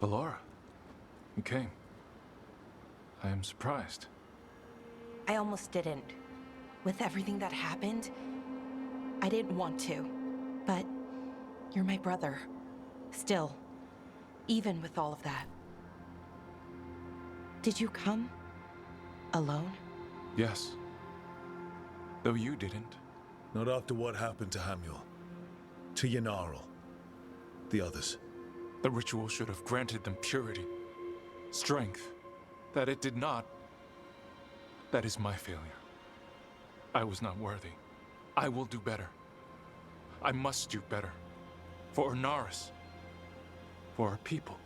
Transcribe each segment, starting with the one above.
Ballora, you came. I am surprised. I almost didn't. With everything that happened, I didn't want to. But you're my brother. Still, even with all of that. Did you come? Alone? Yes. Though you didn't. Not after what happened to Hamuel. To Yanarl. The others. The ritual should have granted them purity. Strength. That it did not. That is my failure. I was not worthy. I will do better. I must do better. For Ernaris. For our people.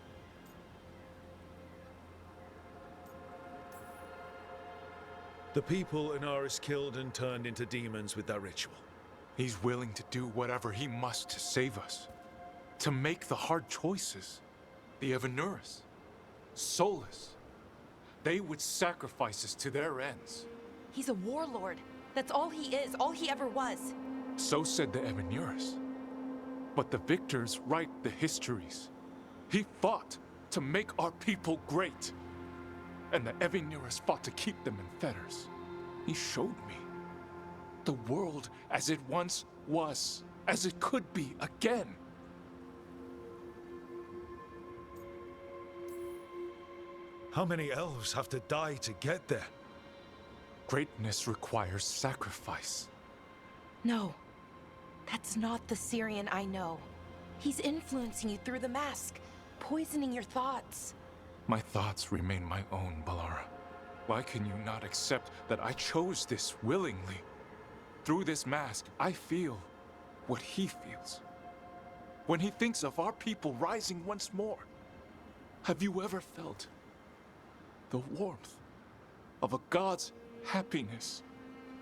The people Inaris killed and turned into demons with that ritual. He's willing to do whatever he must to save us. To make the hard choices. The Evanuris. Soulless. They would sacrifice us to their ends. He's a warlord. That's all he is, all he ever was. So said the Evanuris. But the victors write the histories. He fought to make our people great. And the Evanuris fought to keep them in fetters. He showed me the world as it once was, as it could be again. How many elves have to die to get there? Greatness requires sacrifice. No, that's not the Syrian I know. He's influencing you through the mask, poisoning your thoughts. My thoughts remain my own, Ballora. Why can you not accept that I chose this willingly? Through this mask, I feel what he feels. When he thinks of our people rising once more, have you ever felt the warmth of a god's happiness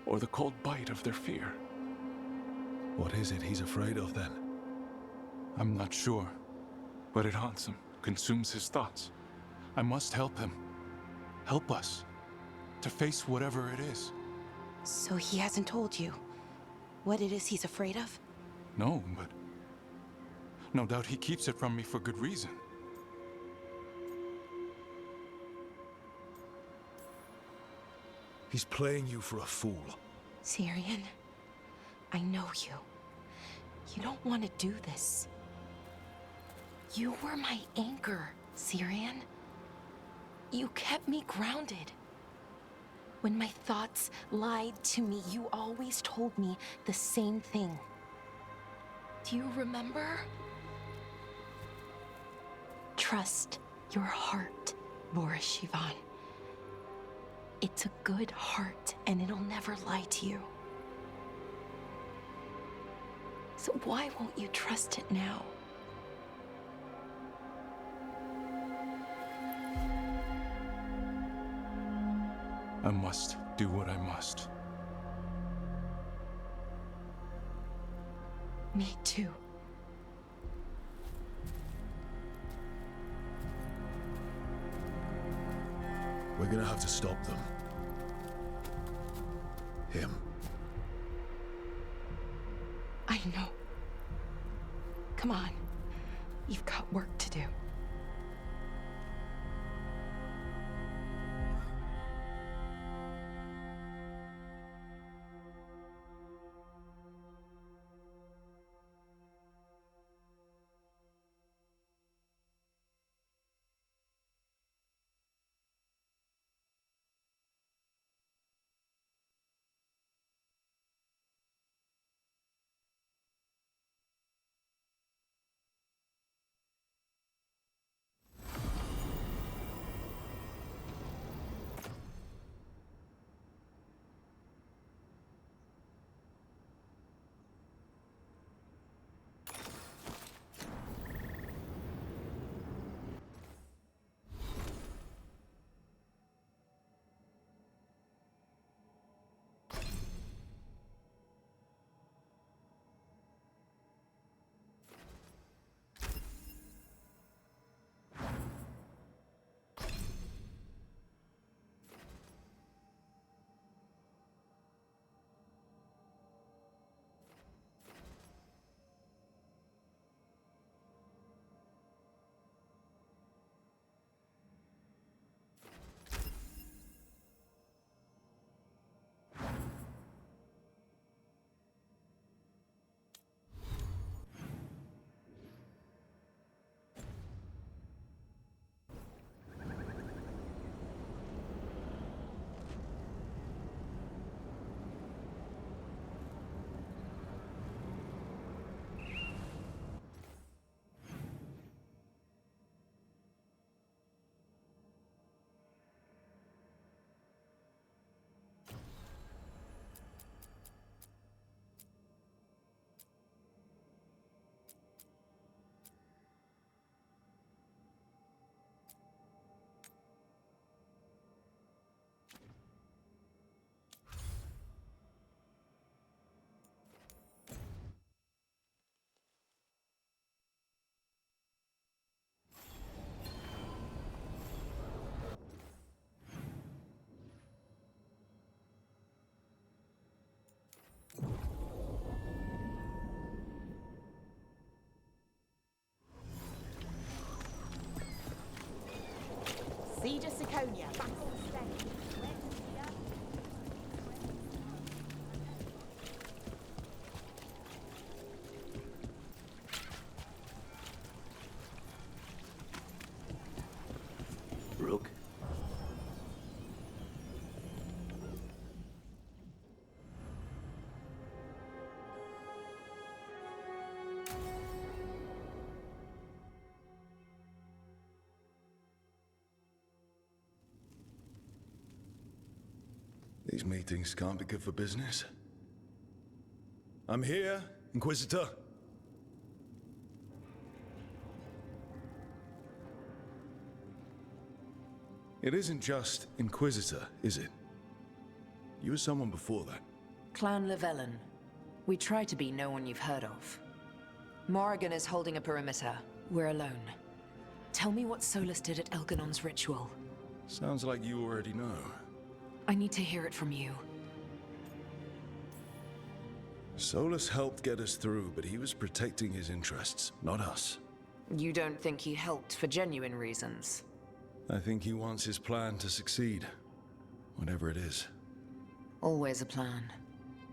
or the cold bite of their fear? What is it he's afraid of then? I'm not sure, but it haunts him, consumes his thoughts. I must help him. Help us. To face whatever it is. So he hasn't told you what it is he's afraid of? No, but no doubt he keeps it from me for good reason. He's playing you for a fool. Syrian, I know you. You don't want to do this. You were my anchor, Syrian. You kept me grounded. When my thoughts lied to me, you always told me the same thing. Do you remember? Trust your heart, Boris Shivan. It's a good heart, and it'll never lie to you. So why won't you trust it now? I must do what I must. Me too. We're gonna have to stop them. Him. I know. Come on. You've got work to do. Cedar Siconia, back on stage. Where's Cedar? Rook? These meetings can't be good for business. I'm here, Inquisitor. It isn't just Inquisitor, is it? You were someone before that. Clan Llewellyn. We try to be no one you've heard of. Morrigan is holding a perimeter. We're alone. Tell me what Solus did at Elganon's ritual. Sounds like you already know. I need to hear it from you. Solus helped get us through, but he was protecting his interests, not us. You don't think he helped for genuine reasons? I think he wants his plan to succeed. Whatever it is. Always a plan.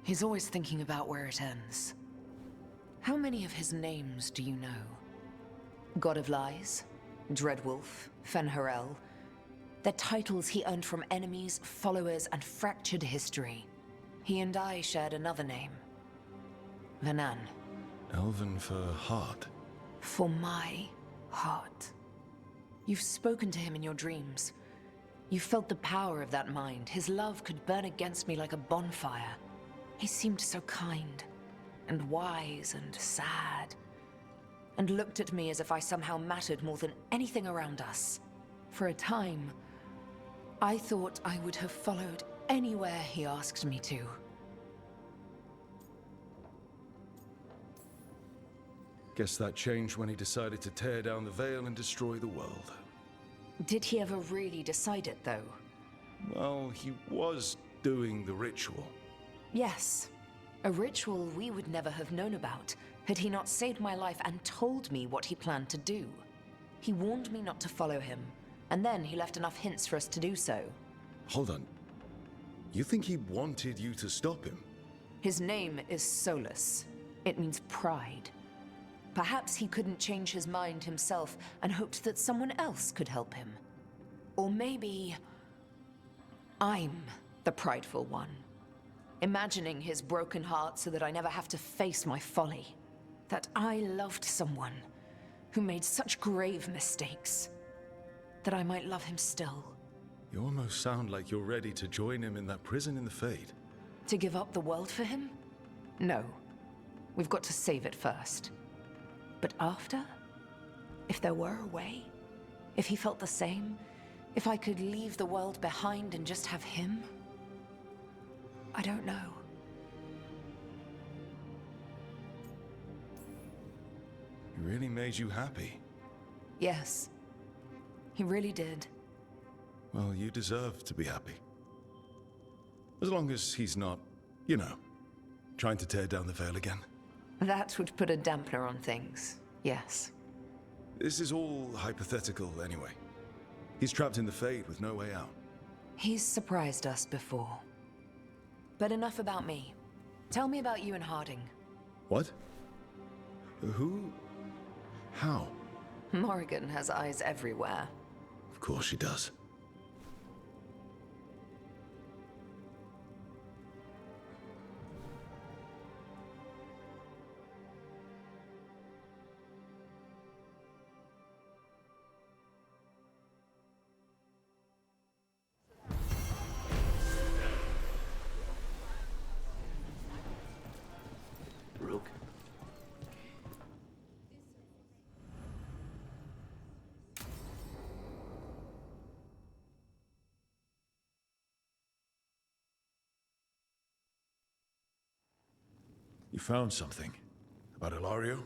He's always thinking about where it ends. How many of his names do you know? God of Lies, Dreadwolf, Fen'Harel. They're titles he earned from enemies, followers, and fractured history. He and I shared another name. Vanan. Elven for heart. For my heart. You've spoken to him in your dreams. You felt the power of that mind. His love could burn against me like a bonfire. He seemed so kind, and wise, and sad, and looked at me as if I somehow mattered more than anything around us. For a time, I thought I would have followed anywhere he asked me to. Guess that changed when he decided to tear down the Veil and destroy the world. Did he ever really decide it, though? Well, he was doing the ritual. Yes. A ritual we would never have known about, had he not saved my life and told me what he planned to do. He warned me not to follow him, and then he left enough hints for us to do so. Hold on. You think he wanted you to stop him? His name is Solus. It means pride. Perhaps he couldn't change his mind himself and hoped that someone else could help him. Or maybe I'm the prideful one, imagining his broken heart so that I never have to face my folly. That I loved someone who made such grave mistakes, that I might love him still. You almost sound like you're ready to join him in that prison in the Fade. To give up the world for him? No. We've got to save it first. But after? If there were a way? If he felt the same? If I could leave the world behind and just have him? I don't know. He really made you happy. Yes. He really did. Well, you deserve to be happy. As long as he's not, you know, trying to tear down the Veil again. That would put a dampener on things, yes. This is all hypothetical anyway. He's trapped in the Fade with no way out. He's surprised us before. But enough about me. Tell me about you and Harding. What? Who? How? Morrigan has eyes everywhere. Of course she does. Rook? You found something about Ilario?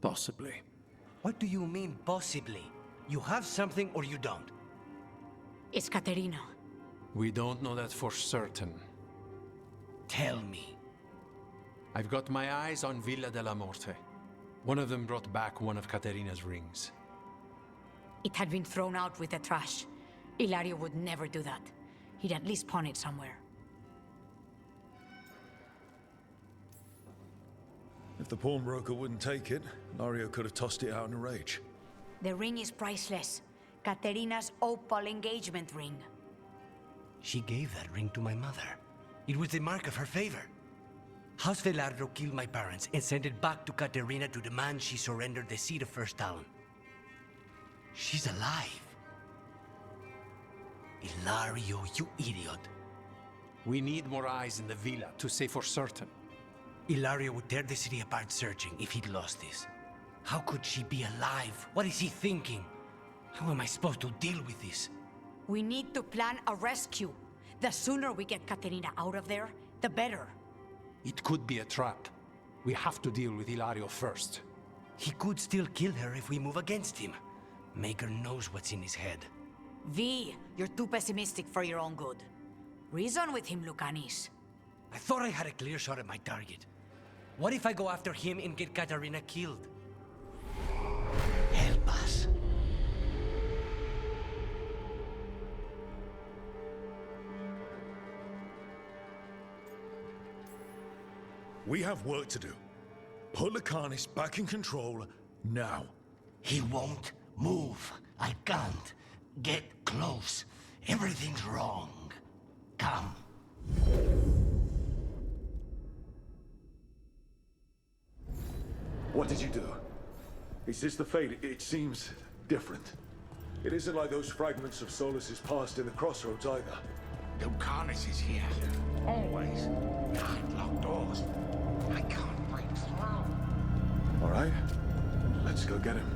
Possibly. What do you mean, possibly? You have something or you don't? It's Caterina. We don't know that for certain. Tell me. I've got my eyes on Villa della Morte. One of them brought back one of Caterina's rings. It had been thrown out with the trash. Ilario would never do that. He'd at least pawn it somewhere. If the pawnbroker wouldn't take it, Lario could have tossed it out in a rage. The ring is priceless. Caterina's opal engagement ring. She gave that ring to my mother. It was the mark of her favor. House Velardo killed my parents and sent it back to Caterina to demand she surrender the seat of First Talon. She's alive. Ilario, you idiot. We need more eyes in the villa to say for certain. Ilario would tear the city apart searching if he'd lost this. How could she be alive? What is he thinking? How am I supposed to deal with this? We need to plan a rescue. The sooner we get Caterina out of there, the better. It could be a trap. We have to deal with Ilario first. He could still kill her if we move against him. Maker knows what's in his head. V, you're too pessimistic for your own good. Reason with him, Lucanis. I thought I had a clear shot at my target. What if I go after him and get Caterina killed? Help us. We have work to do. Put Lucanis back in control now. He won't move. I can't. Get close. Everything's wrong. Come. What did you do? Is this the fate? It seems different. It isn't like those fragments of Solus's past in the crossroads either. Lucanis is here. Always. Behind locked doors. I can't break through. All right, let's go get him.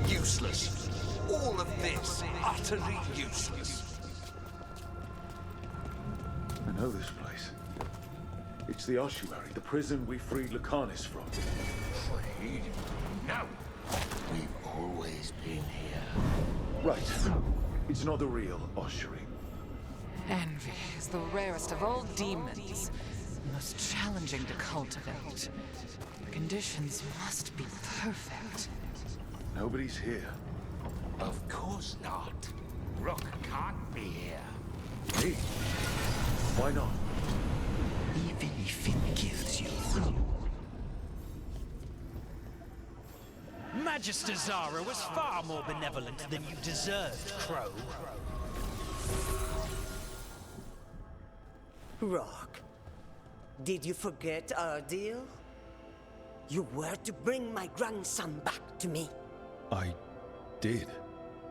Useless. All of this, utterly useless. I know this place. It's the ossuary, the prison we freed Lucanis from. Freed? No. We've always been here. Right. It's not the real ossuary. Envy is the rarest of all demons. Most challenging to cultivate. The conditions must be perfect. Nobody's here. Of course not. Rook can't be here. Me? Why not? Even if it kills you. Magister Zara was far more benevolent than you deserved, Crow. Rock, did you forget our deal? You were to bring my grandson back to me. I did.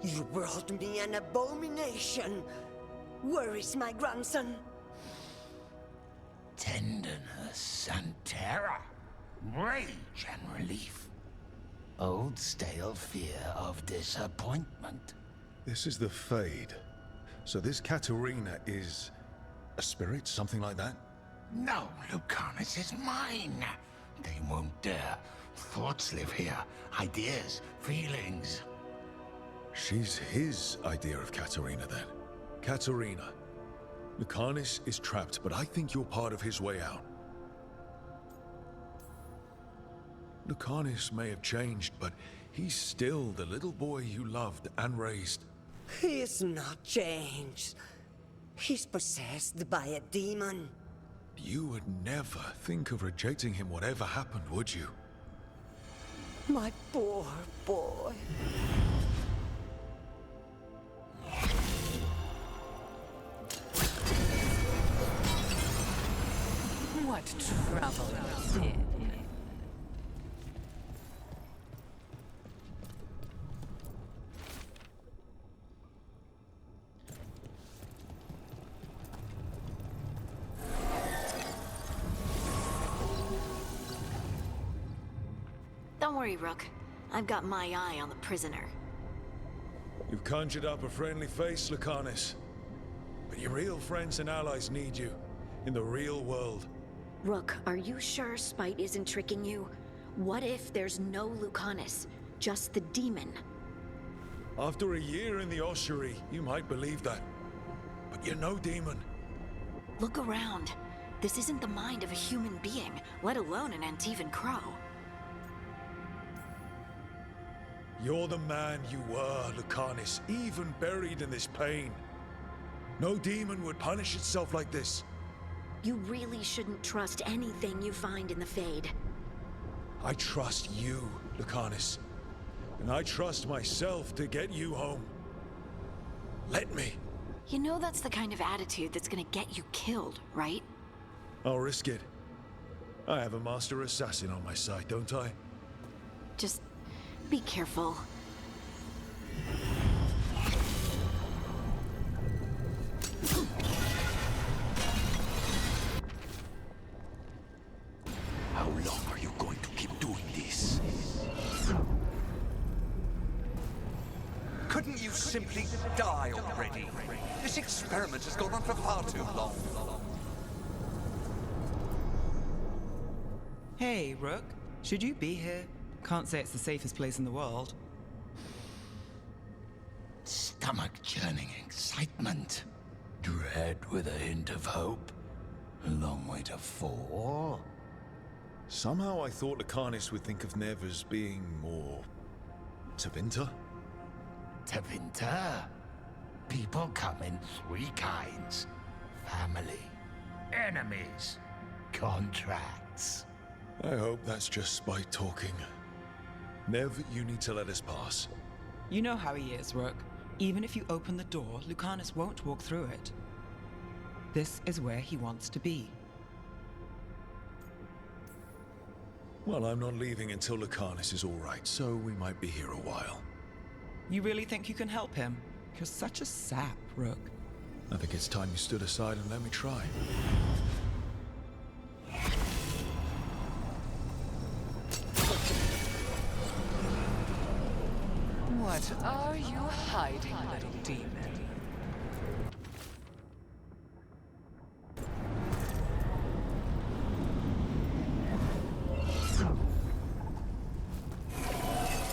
You brought me an abomination. Where is my grandson? Tenderness and terror. Rage and relief. Old stale fear of disappointment. This is the Fade. So this Caterina is a spirit, something like that? No, Lucanis is mine. They won't dare. Thoughts live here. Ideas, feelings. She's his idea of Caterina, then. Caterina. Lucanis is trapped, but I think you're part of his way out. Lucanis may have changed, but he's still the little boy you loved and raised. He's not changed. He's possessed by a demon. You would never think of rejecting him whatever happened, would you? My poor boy. What trouble is in? Don't worry, Rook. I've got my eye on the prisoner. You've conjured up a friendly face, Lucanis. But your real friends and allies need you. In the real world. Rook, are you sure Spite isn't tricking you? What if there's no Lucanis, just the demon? After a year in the ossuary, you might believe that. But you're no demon. Look around. This isn't the mind of a human being, let alone an Antivan Crow. You're the man you were, Lucanus, even buried in this pain. No demon would punish itself like this. You really shouldn't trust anything you find in the Fade. I trust you, Lucanus. And I trust myself to get you home. Let me. You know that's the kind of attitude that's gonna get you killed, right? I'll risk it. I have a master assassin on my side, don't I? Just be careful. How long are you going to keep doing this? Couldn't you simply die already? This experiment has gone on for far too long. Hey, Rook. Should you be here? Can't say it's the safest place in the world. Stomach-churning excitement. Dread with a hint of hope. A long way to fall. Somehow I thought Lucanus would think of Nev as being more... Tevinter? Tevinter? People come in three kinds. Family, enemies, contracts. I hope that's just spite talking. Nev, you need to let us pass. You know how he is, Rook. Even if you open the door, Lucanus won't walk through it. This is where he wants to be. Well, I'm not leaving until Lucanus is all right, so we might be here a while. You really think you can help him? You're such a sap, Rook. I think it's time you stood aside and let me try. What are you hiding, little demon?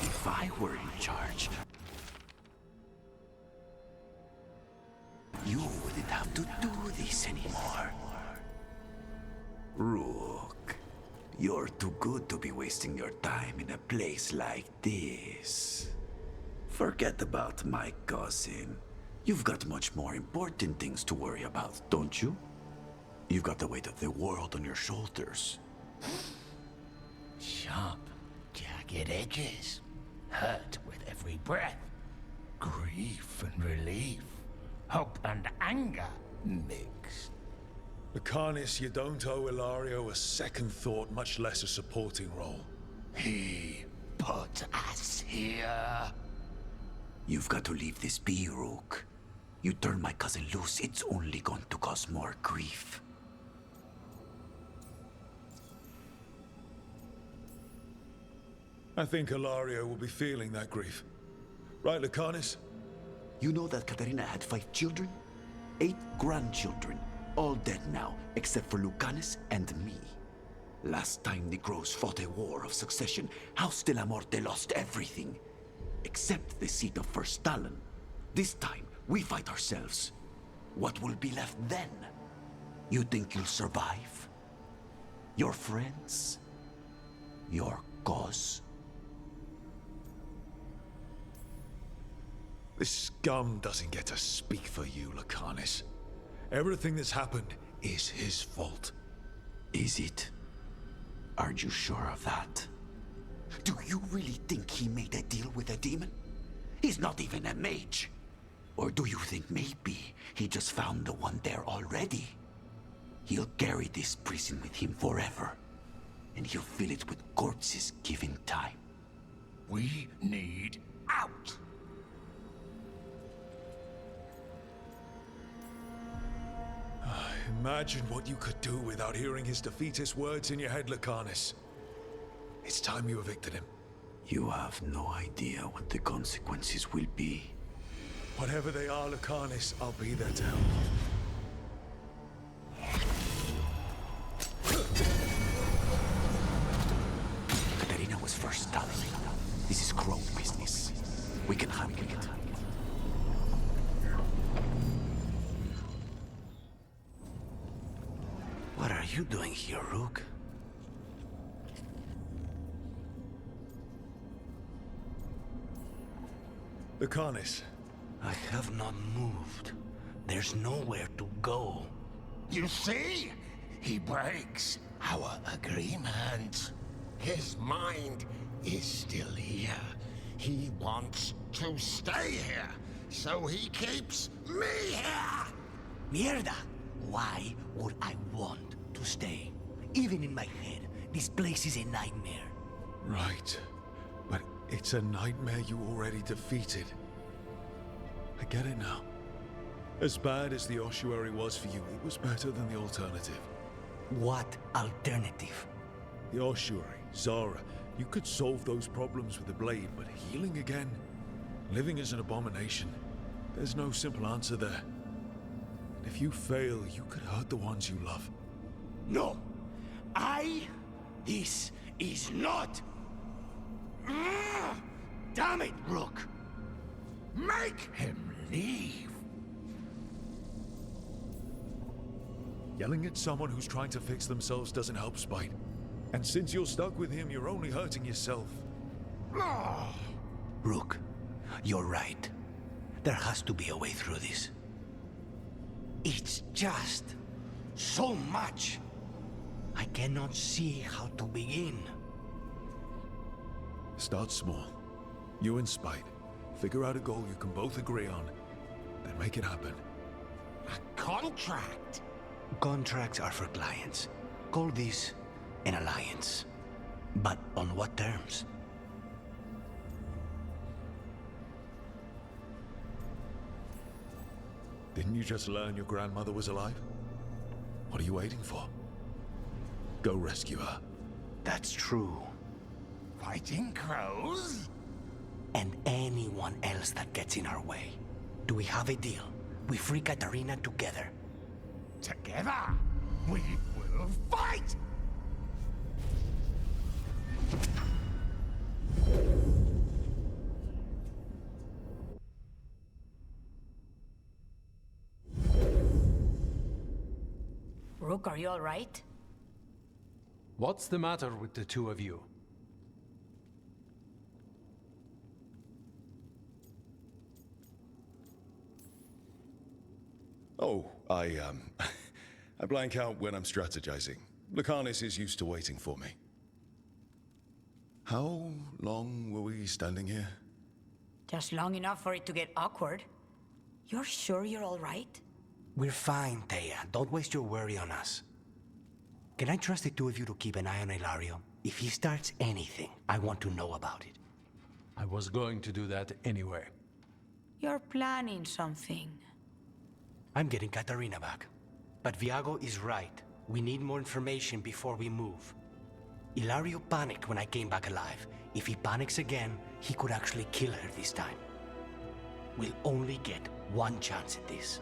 If I were in charge, you wouldn't have to do this anymore. Rook, you're too good to be wasting your time in a place like this. Forget about my cousin. You've got much more important things to worry about, don't you? You've got the weight of the world on your shoulders. Sharp, jagged edges. Hurt with every breath. Grief and relief. Hope and anger mixed. Lucanus, you don't owe Ilario a second thought, much less a supporting role. He put us here. You've got to leave this be, Rook. You turn my cousin loose, it's only going to cause more grief. I think Ilario will be feeling that grief. Right, Lucanus? You know that Katerina had 5 children? 8 grandchildren. All dead now, except for Lucanus and me. Last time Negros fought a war of succession, House de la Morte lost everything. Except the seat of First Stalin. This time, we fight ourselves. What will be left then? You think you'll survive? Your friends? Your cause? This scum doesn't get to speak for you, Lucanus. Everything that's happened is his fault. Is it? Are you sure of that? Do you really think he made a deal with a demon? He's not even a mage. Or do you think maybe he just found the one there already? He'll carry this prison with him forever. And he'll fill it with corpses given time. We need out! Imagine what you could do without hearing his defeatist words in your head, Lucanus. It's time you evicted him. You have no idea what the consequences will be. Whatever they are, Lucanus, I'll be there to help you. Katerina was first Stalin. This is Crow business. We can handle it. What are you doing here, Rook? Lucanus. I have not moved. There's nowhere to go. You see? He breaks our agreement. His mind is still here. He wants to stay here, so he keeps me here! Mierda! Why would I want to stay? Even in my head, this place is a nightmare. Right. But it's a nightmare you already defeated. I get it now. As bad as the ossuary was for you, it was better than the alternative. What alternative? The ossuary, Zara. You could solve those problems with the blade, but healing again? Living is an abomination. There's no simple answer there. And if you fail, you could hurt the ones you love. No! This is not! Damn it, Rook! Make him leave! Yelling at someone who's trying to fix themselves doesn't help, Spite. And since you're stuck with him, you're only hurting yourself. Rook, you're right. There has to be a way through this. It's just so much. I cannot see how to begin. Start small. You and Spite. Figure out a goal you can both agree on, then make it happen. A contract? Contracts are for clients. Call this an alliance. But on what terms? Didn't you just learn your grandmother was alive? What are you waiting for? Go rescue her. That's true. Fighting crows? And anyone else that gets in our way. Do we have a deal? We free Katarina together. Together? We will fight! Rook, are you all right? What's the matter with the two of you? Oh, I blank out when I'm strategizing. Lucanus is used to waiting for me. How long were we standing here? Just long enough for it to get awkward. You're sure you're all right? We're fine, Thea. Don't waste your worry on us. Can I trust the two of you to keep an eye on Ilario? If he starts anything, I want to know about it. I was going to do that anyway. You're planning something. I'm getting Katarina back. But Viago is right. We need more information before we move. Ilario panicked when I came back alive. If he panics again, he could actually kill her this time. We'll only get one chance at this.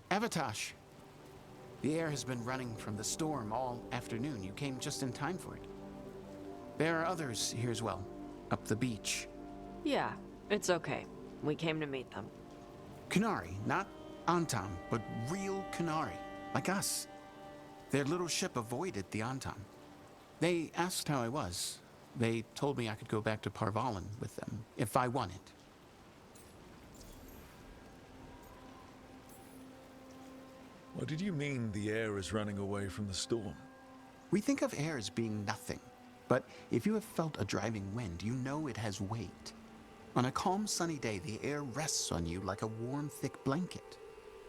Avatosh! The air has been running from the storm all afternoon. You came just in time for it. There are others here as well. up the beach. Yeah, it's okay. We came to meet them. Kunari, not Antam, but real Kunari, like us. Their little ship avoided the Antam. They asked how I was. They told me I could go back to Parvalan with them, if I wanted. What did you mean the air is running away from the storm? We think of air as being nothing, but if you have felt a driving wind, you know it has weight. On a calm, sunny day, the air rests on you like a warm, thick blanket.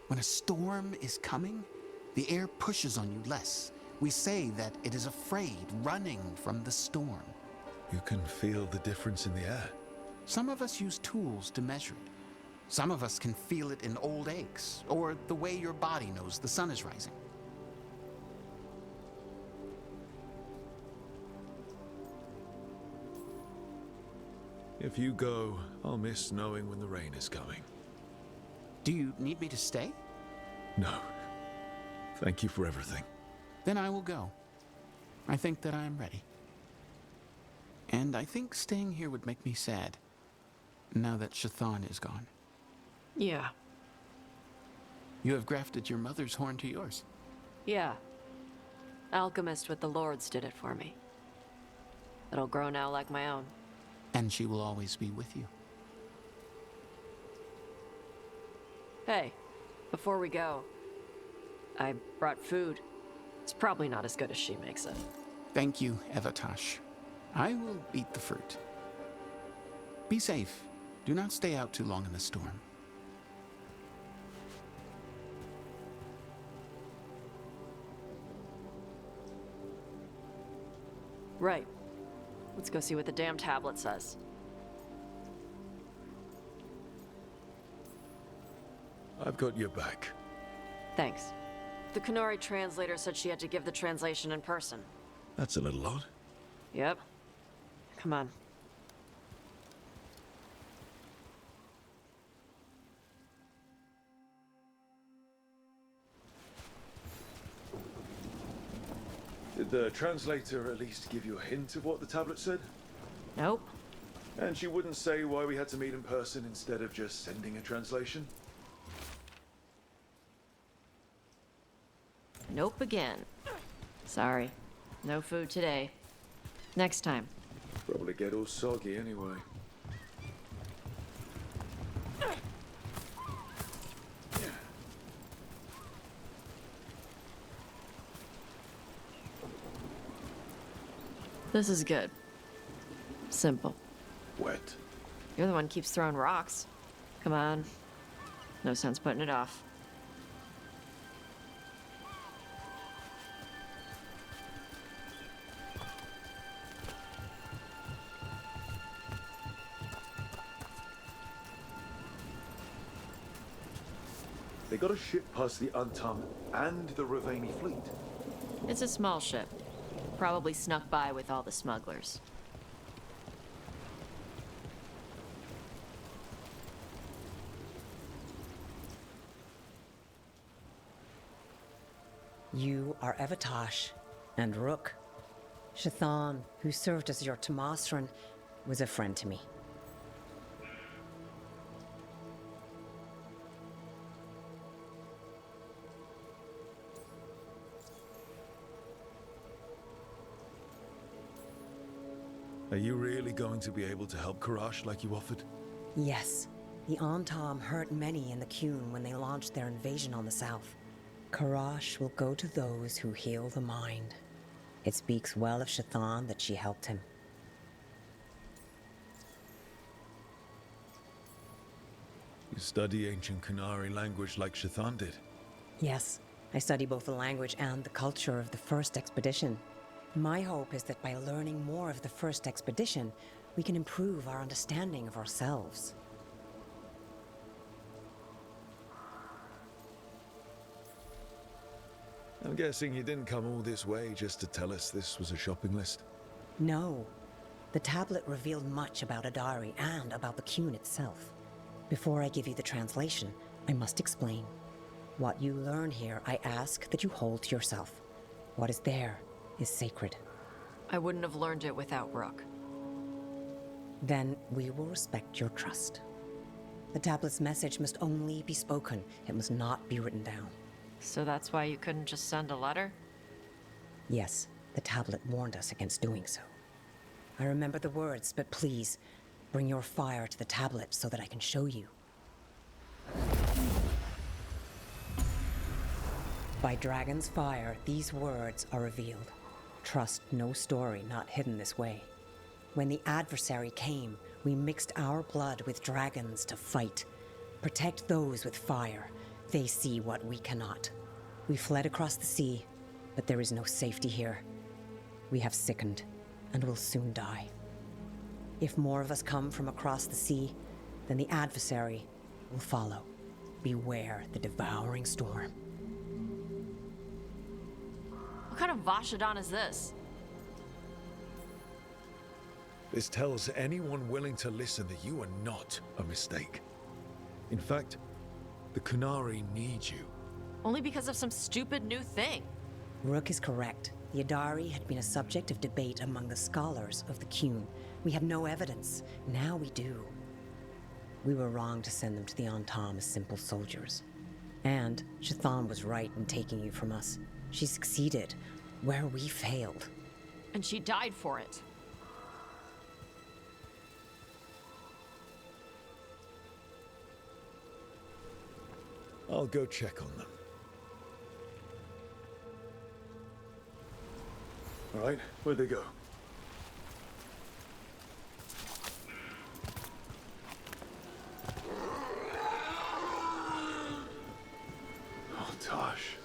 When a storm is coming, the air pushes on you less. We say that it is afraid, running from the storm. You can feel the difference in the air. Some of us use tools to measure it. Some of us can feel it in old aches, or the way your body knows the sun is rising. If you go, I'll miss knowing when the rain is coming. Do you need me to stay? No. Thank you for everything. Then I will go. I think that I am ready. And I think staying here would make me sad, now that Shathan is gone. Yeah. You have grafted your mother's horn to yours. Yeah. Alchemist with the Lords did it for me. It'll grow now like my own. And she will always be with you. Hey, before we go, I brought food. It's probably not as good as she makes it. Thank you, Evatash. I will eat the fruit. Be safe. Do not stay out too long in the storm. Right. Let's go see what the damn tablet says. I've got your back. Thanks. The Kunari translator said she had to give the translation in person. That's a little odd. Yep. Come on. Did the translator at least give you a hint of what the tablet said? Nope. And she wouldn't say why we had to meet in person instead of just sending a translation? Nope again. Sorry. No food today. Next time. Probably get all soggy anyway. This is good. Simple. Wet. You're the one who keeps throwing rocks. Come on. No sense putting it off. They got a ship past the Antam and the Ravani fleet. It's a small ship. Probably snuck by with all the smugglers. You are Evatash and Rook. Shathan, who served as your Tomasran, was a friend to me. Are you really going to be able to help Karash like you offered? Yes. The Antam hurt many in the Qun when they launched their invasion on the south. Karash will go to those who heal the mind. It speaks well of Shathan that she helped him. You study ancient Kunari language like Shathan did? Yes, I study both the language and the culture of the first expedition. My hope is that by learning more of the first expedition, we can improve our understanding of ourselves. I'm guessing you didn't come all this way just to tell us this was a shopping list? No. The tablet revealed much about Adari and about the Qun itself. Before I give you the translation, I must explain. What you learn here, I ask that you hold to yourself. What is there is sacred. I wouldn't have learned it without Rook. Then we will respect your trust. The tablet's message must only be spoken. It must not be written down. So that's why you couldn't just send a letter? Yes, the tablet warned us against doing so. I remember the words, but please, bring your fire to the tablet so that I can show you. By Dragon's fire, these words are revealed. Trust no story not hidden this way. When the adversary came, we mixed our blood with dragons to fight. Protect those with fire. They see what we cannot. We fled across the sea, but there is no safety here. We have sickened, and will soon die. If more of us come from across the sea, then the adversary will follow. Beware the devouring storm. What kind of Vashadon is this? This tells anyone willing to listen that you are not a mistake. In fact, the Kunari need you. Only because of some stupid new thing. Rook is correct. The Adari had been a subject of debate among the scholars of the Qun. We have no evidence. Now we do. We were wrong to send them to the Antam as simple soldiers. And Shathan was right in taking you from us. She succeeded where we failed. And she died for it. I'll go check on them. All right, where'd they go? Oh, Tosh.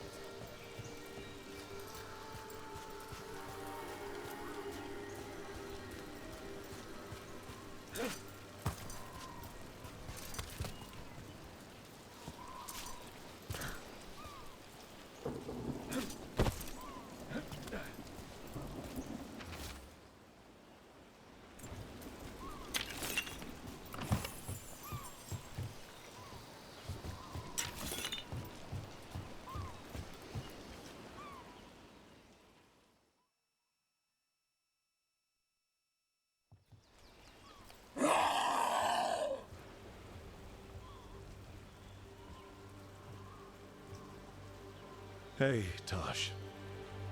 Hey, Tosh.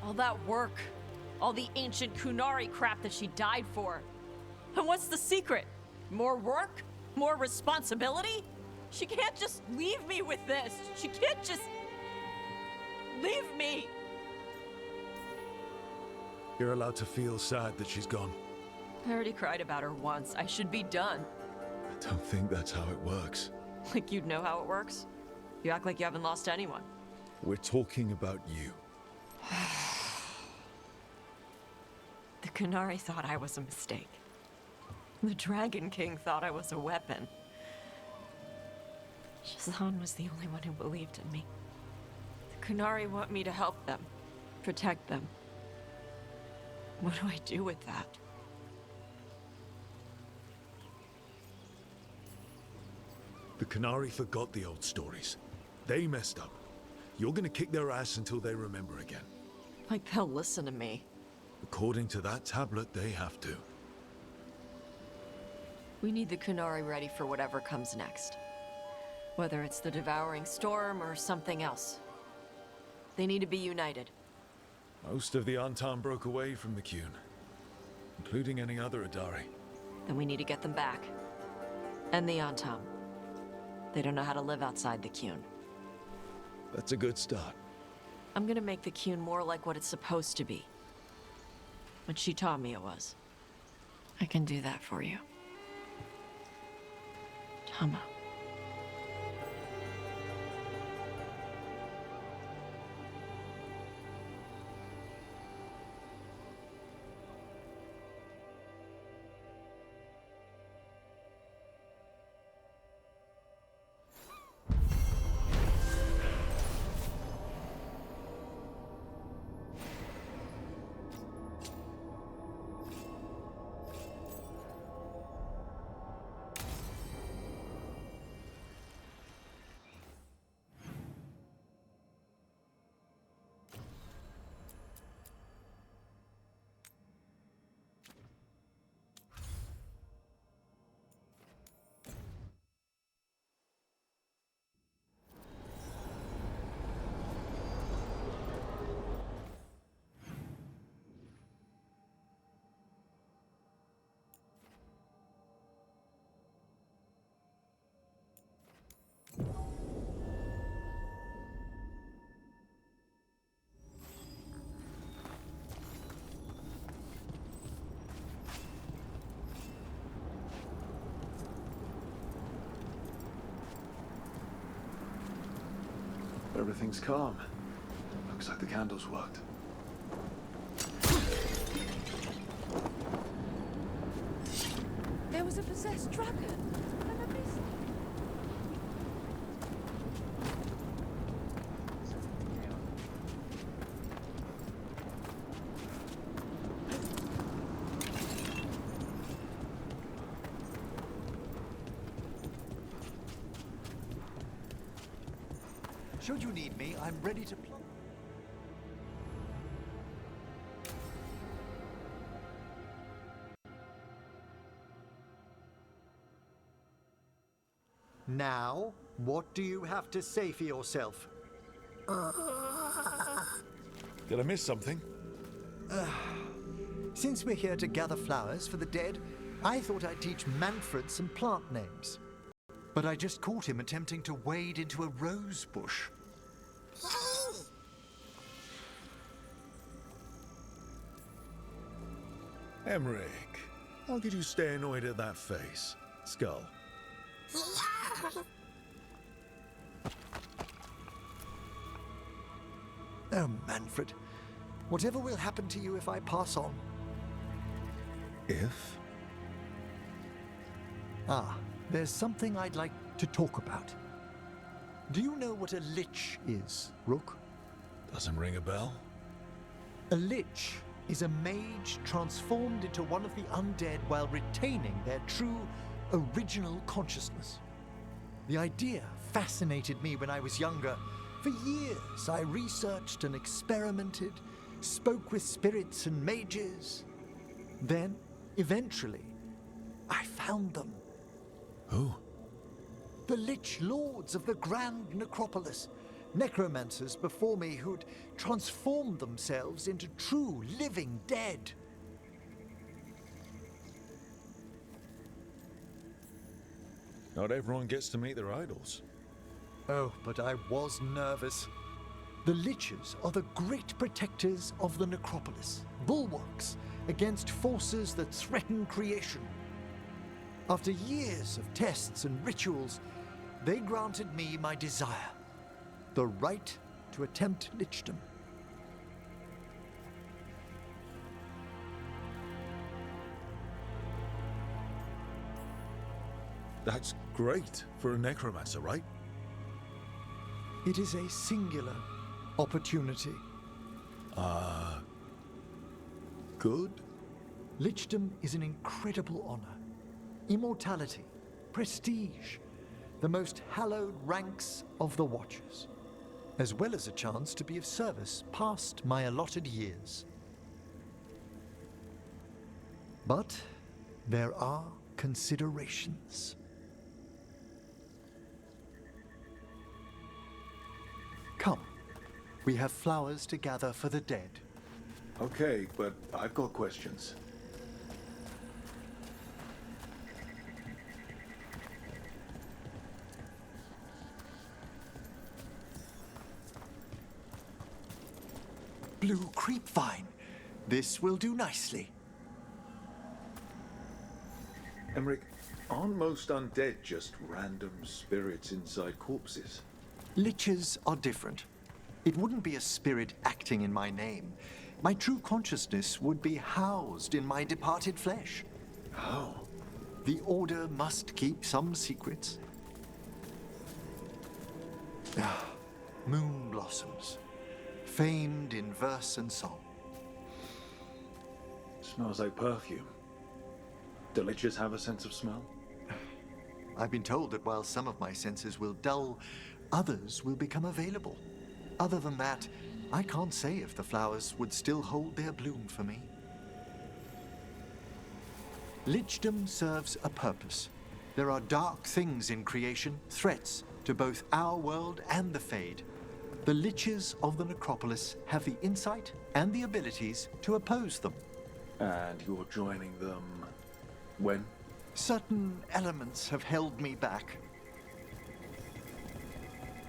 All that work. All the ancient Kunari crap that she died for. And what's the secret? More work? More responsibility? She can't just leave me with this. She can't just... leave me! You're allowed to feel sad that she's gone. I already cried about her once. I should be done. I don't think that's how it works. Like you'd know how it works? You act like you haven't lost anyone. We're talking about you. The Kunari thought I was a mistake. The Dragon King thought I was a weapon. Shazan was the only one who believed in me. The Kunari want me to help them, protect them. What do I do with that? The Kunari forgot the old stories. They messed up. You're gonna kick their ass until they remember again. Like they'll listen to me. According to that tablet, they have to. We need the Kunari ready for whatever comes next. Whether it's the devouring storm or something else. They need to be united. Most of the Antam broke away from the Qun, including any other Adari. Then we need to get them back. And the Antam. They don't know how to live outside the Qun. That's a good start. I'm gonna make the Qun more like what it's supposed to be. What she taught me it was. I can do that for you. Tama. everything's calm. Looks like the candles worked. There was a possessed dragon. And a beast. Should you need me, I'm ready to plunge. Now, what do you have to say for yourself? Did I miss something? Since we're here to gather flowers for the dead, I thought I'd teach Manfred some plant names. But I just caught him attempting to wade into a rose bush. Emmerich, how could you stay annoyed at that face? Skull. Oh, Manfred. Whatever will happen to you if I pass on? If? Ah, there's something I'd like to talk about. Do you know what a lich is, Rook? Doesn't ring a bell. A lich is a mage transformed into one of the undead while retaining their true, original consciousness. The idea fascinated me when I was younger. For years, I researched and experimented, spoke with spirits and mages. Then, eventually, I found them. Who? The Lich Lords of the Grand Necropolis. Necromancers before me who'd transformed themselves into true living dead. Not everyone gets to meet their idols. Oh, but I was nervous. The Liches are the great protectors of the Necropolis, bulwarks against forces that threaten creation. After years of tests and rituals, they granted me my desire, the right to attempt lichdom. That's great for a necromancer, right? It is a singular opportunity. Good? Lichdom is an incredible honor. Immortality, prestige, the most hallowed ranks of the Watchers, as well as a chance to be of service past my allotted years. But there are considerations. Come, we have flowers to gather for the dead. Okay, but I've got questions. Blue creepvine. This will do nicely. Emmerich, aren't most undead just random spirits inside corpses? Liches are different. It wouldn't be a spirit acting in my name. My true consciousness would be housed in my departed flesh. How? The Order must keep some secrets. Moon blossoms, famed in verse and song. Smells like perfume. Do liches have a sense of smell? I've been told that while some of my senses will dull, others will become available. Other than that, I can't say if the flowers would still hold their bloom for me. Lichdom serves a purpose. There are dark things in creation, threats to both our world and the Fade. The Liches of the Necropolis have the insight and the abilities to oppose them. And you're joining them when? Certain elements have held me back.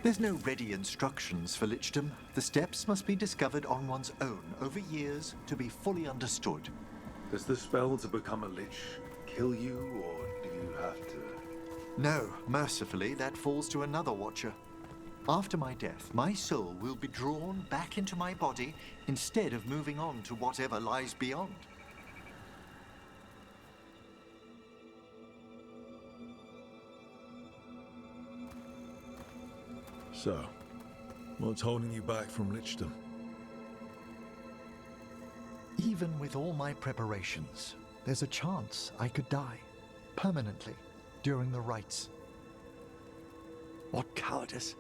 There's no ready instructions for lichdom. The steps must be discovered on one's own over years to be fully understood. Does the spell to become a lich kill you, or do you have to? No, mercifully, that falls to another watcher. After my death, my soul will be drawn back into my body instead of moving on to whatever lies beyond. So, what's holding you back from Lichdom? Even with all my preparations, there's a chance I could die permanently during the rites. What cowardice!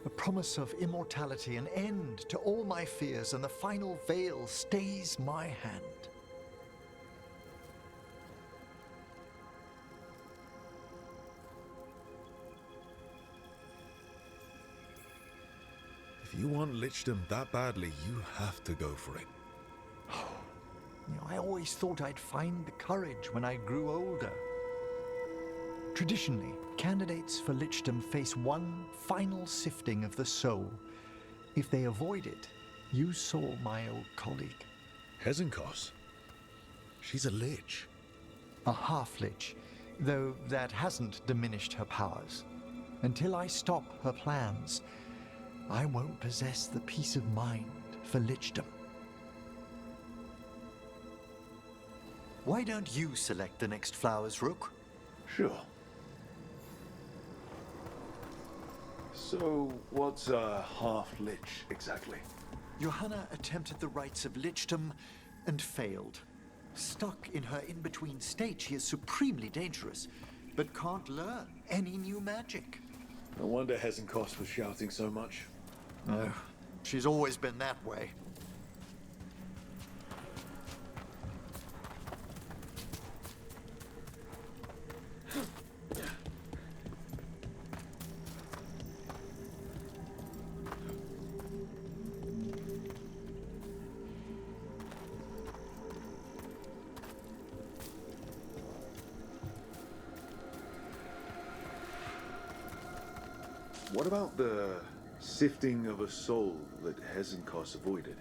A promise of immortality, an end to all my fears, and the final veil stays my hand. If you want Lichdom that badly, you have to go for it. I always thought I'd find the courage when I grew older. Traditionally, candidates for Lichdom face one final sifting of the soul. If they avoid it, you saw my old colleague. Hezenkos? She's a Lich. A half-Lich, though that hasn't diminished her powers. Until I stop her plans, I won't possess the peace of mind for Lichdom. Why don't you select the next flowers, Rook? Sure. So, what's a half-Lich exactly? Johanna attempted the rites of Lichdom and failed. Stuck in her in-between state, she is supremely dangerous, but can't learn any new magic. No wonder Hezenkos was shouting so much. No, she's always been that way. What about the sifting of a soul that Hezenkos avoided?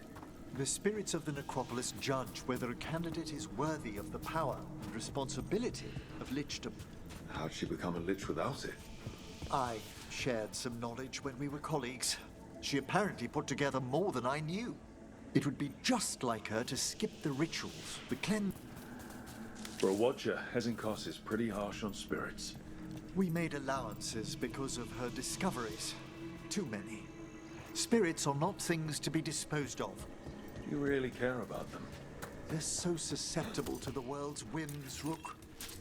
The spirits of the necropolis judge whether a candidate is worthy of the power and responsibility of Lichdom. How'd she become a Lich without it? I shared some knowledge when we were colleagues. She apparently put together more than I knew. It would be just like her to skip the rituals, the cleanse. For a Watcher, Hezenkos is pretty harsh on spirits. We made allowances because of her discoveries. Too many. Spirits are not things to be disposed of. Do you really care about them? They're so susceptible to the world's whims, Rook.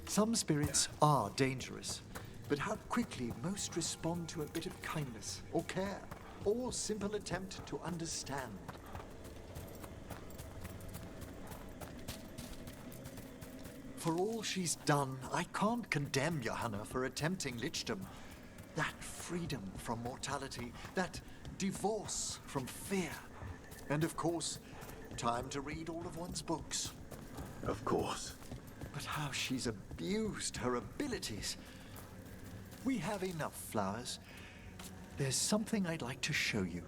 Some spirits are dangerous, but how quickly most respond to a bit of kindness or care, or simple attempt to understand. For all she's done, I can't condemn Johanna for attempting Lichdom. That freedom from mortality, that divorce from fear. And of course, time to read all of one's books. Of course. But how she's abused her abilities. We have enough flowers. There's something I'd like to show you.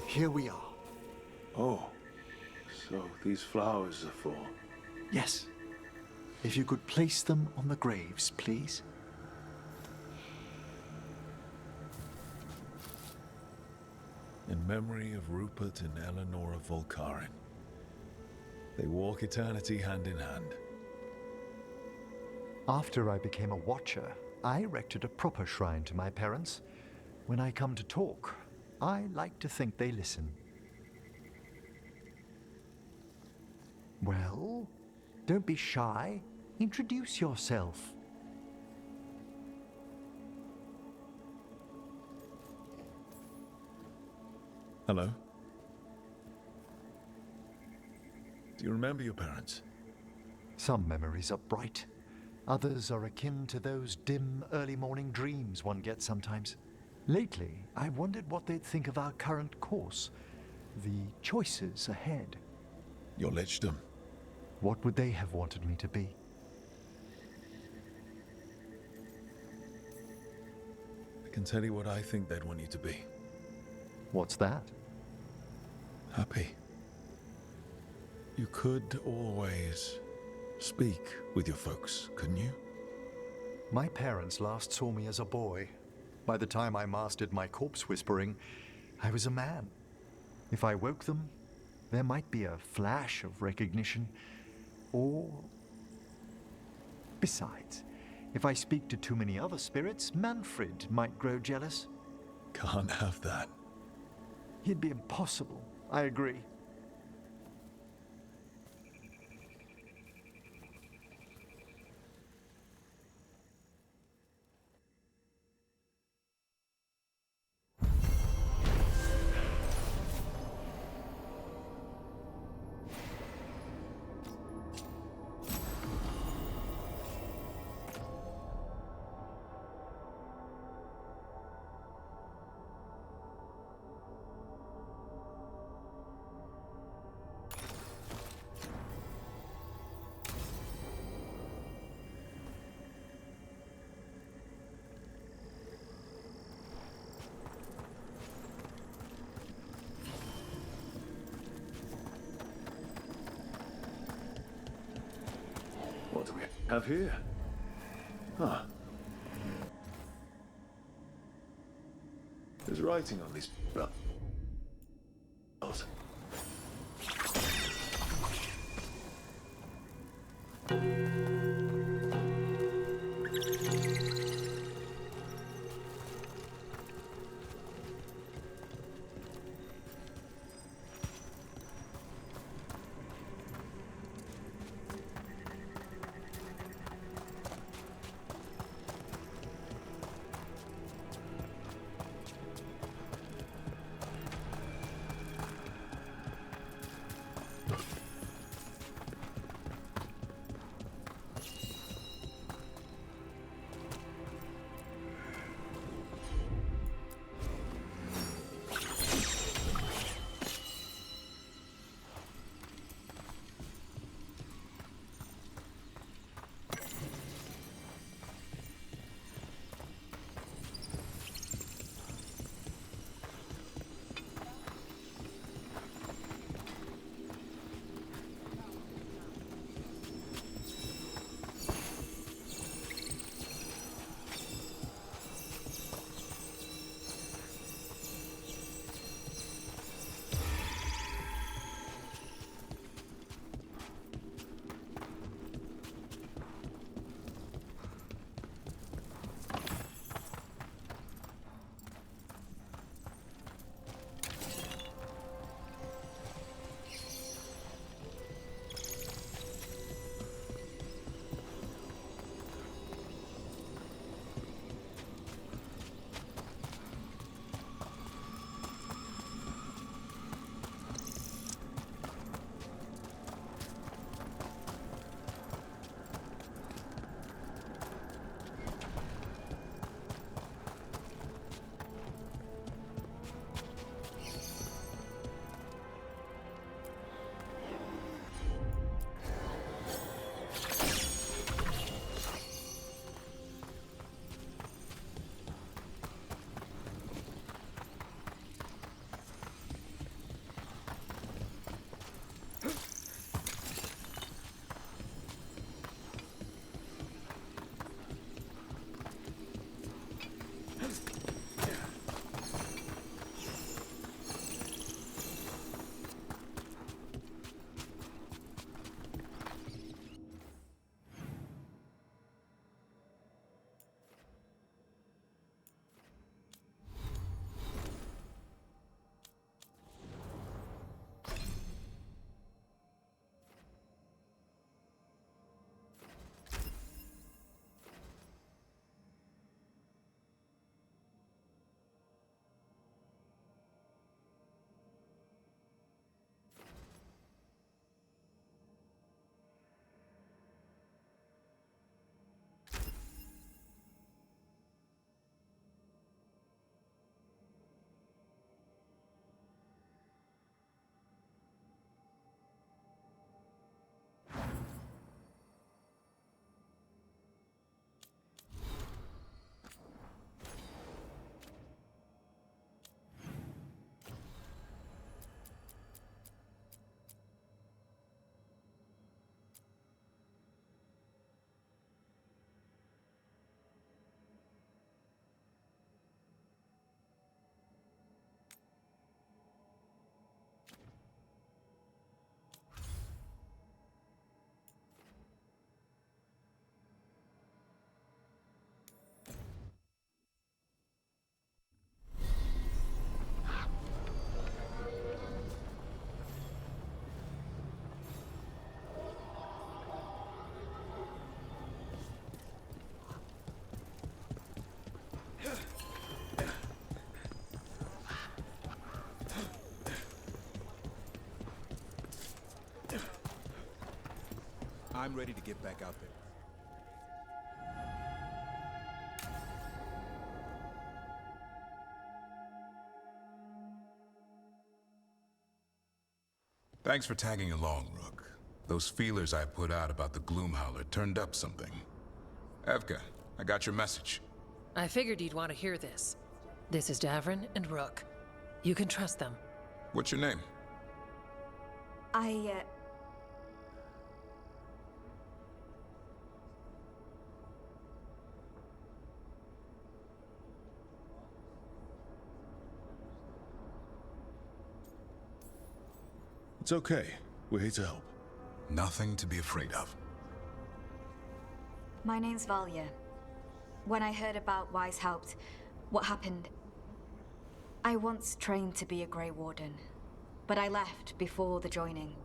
Here we are. Oh, so these flowers are for... Yes. If you could place them on the graves, please. In memory of Rupert and Eleanor of Volkaren. They walk eternity hand in hand. After I became a Watcher, I erected a proper shrine to my parents. When I come to talk, I like to think they listen. Well, don't be shy. Introduce yourself. Hello? Do you remember your parents? Some memories are bright. Others are akin to those dim early morning dreams one gets sometimes. Lately, I wondered what they'd think of our current course, the choices ahead. Your Lichdom. What would they have wanted me to be? I can tell you what I think they'd want you to be. What's that? Happy. You could always speak with your folks, couldn't you? My parents last saw me as a boy. By the time I mastered my corpse whispering, I was a man. If I woke them, there might be a flash of recognition, or... Besides, if I speak to too many other spirits, Manfred might grow jealous. Can't have that. It'd be impossible, I agree. What do we have here? Huh. There's writing on these bells. I'm ready to get back out there. Thanks for tagging along, Rook. Those feelers I put out about the Gloomhowler turned up something. Evka, I got your message. I figured you'd want to hear this. This is Davrin and Rook. You can trust them. What's your name? It's okay. We're here to help. Nothing to be afraid of. My name's Valia. When I heard about Weishaupt, what happened... I once trained to be a Grey Warden, but I left before the joining.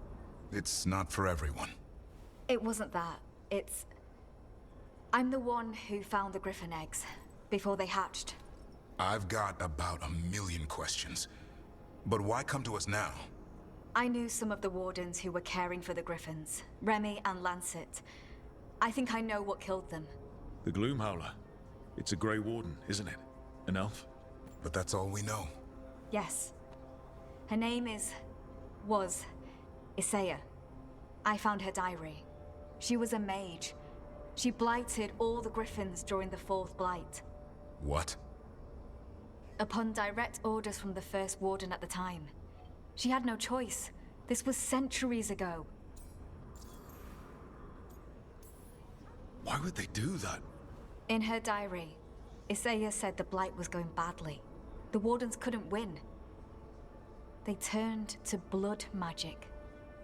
It's not for everyone. It wasn't that. It's... I'm the one who found the Griffin eggs, before they hatched. I've got about 1,000,000 questions. But why come to us now? I knew some of the Wardens who were caring for the Griffins, Remy and Lancet. I think I know what killed them. The Gloomhowler. It's a Grey Warden, isn't it? An elf? But that's all we know. Yes. Her name was Isaiah. I found her diary. She was a mage. She blighted all the Griffins during the Fourth Blight. What? Upon direct orders from the First Warden at the time. She had no choice. This was centuries ago. Why would they do that? In her diary, Isaiah said the Blight was going badly. The Wardens couldn't win. They turned to blood magic.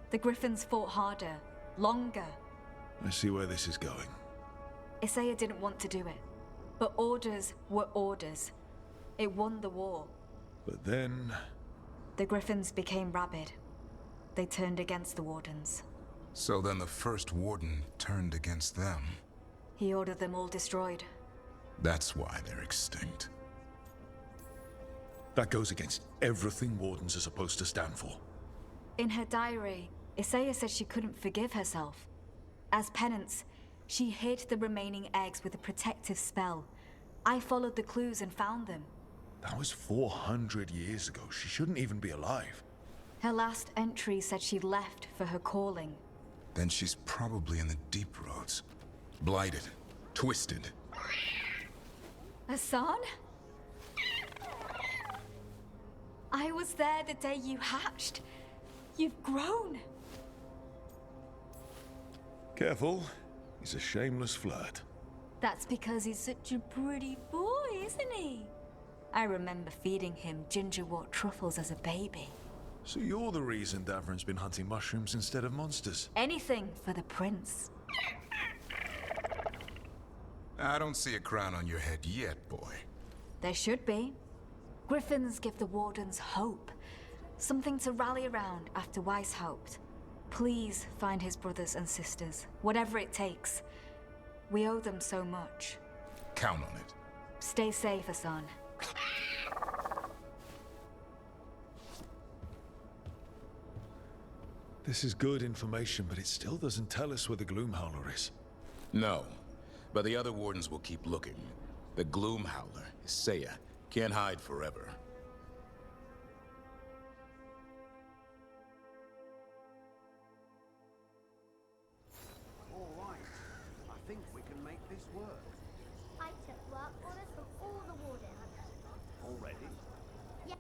The Griffins fought harder, longer. I see where this is going. Isaiah didn't want to do it. But orders were orders. It won the war. But then... The Griffins became rabid. They turned against the Wardens. So then the First Warden turned against them. He ordered them all destroyed. That's why they're extinct. That goes against everything Wardens are supposed to stand for. In her diary, Isaiah said she couldn't forgive herself. As penance, she hid the remaining eggs with a protective spell. I followed the clues and found them. That was 400 years ago. She shouldn't even be alive. Her last entry said she left for her calling. Then she's probably in the deep roads. Blighted. Twisted. Hassan? I was there the day you hatched. You've grown. Careful. He's a shameless flirt. That's because he's such a pretty boy, isn't he? I remember feeding him gingerwort truffles as a baby. So you're the reason Davrin's been hunting mushrooms instead of monsters? Anything for the prince. I don't see a crown on your head yet, boy. There should be. Griffins give the Wardens hope. Something to rally around after Weishaupt. Please find his brothers and sisters, whatever it takes. We owe them so much. Count on it. Stay safe, Hassan. This is good information, but it still doesn't tell us where the Gloomhowler is. No, but the other Wardens will keep looking. The Gloomhowler, Isaiah, can't hide forever. All right. I think we can make this work. I took work orders from all the wardens. Already? Yeah.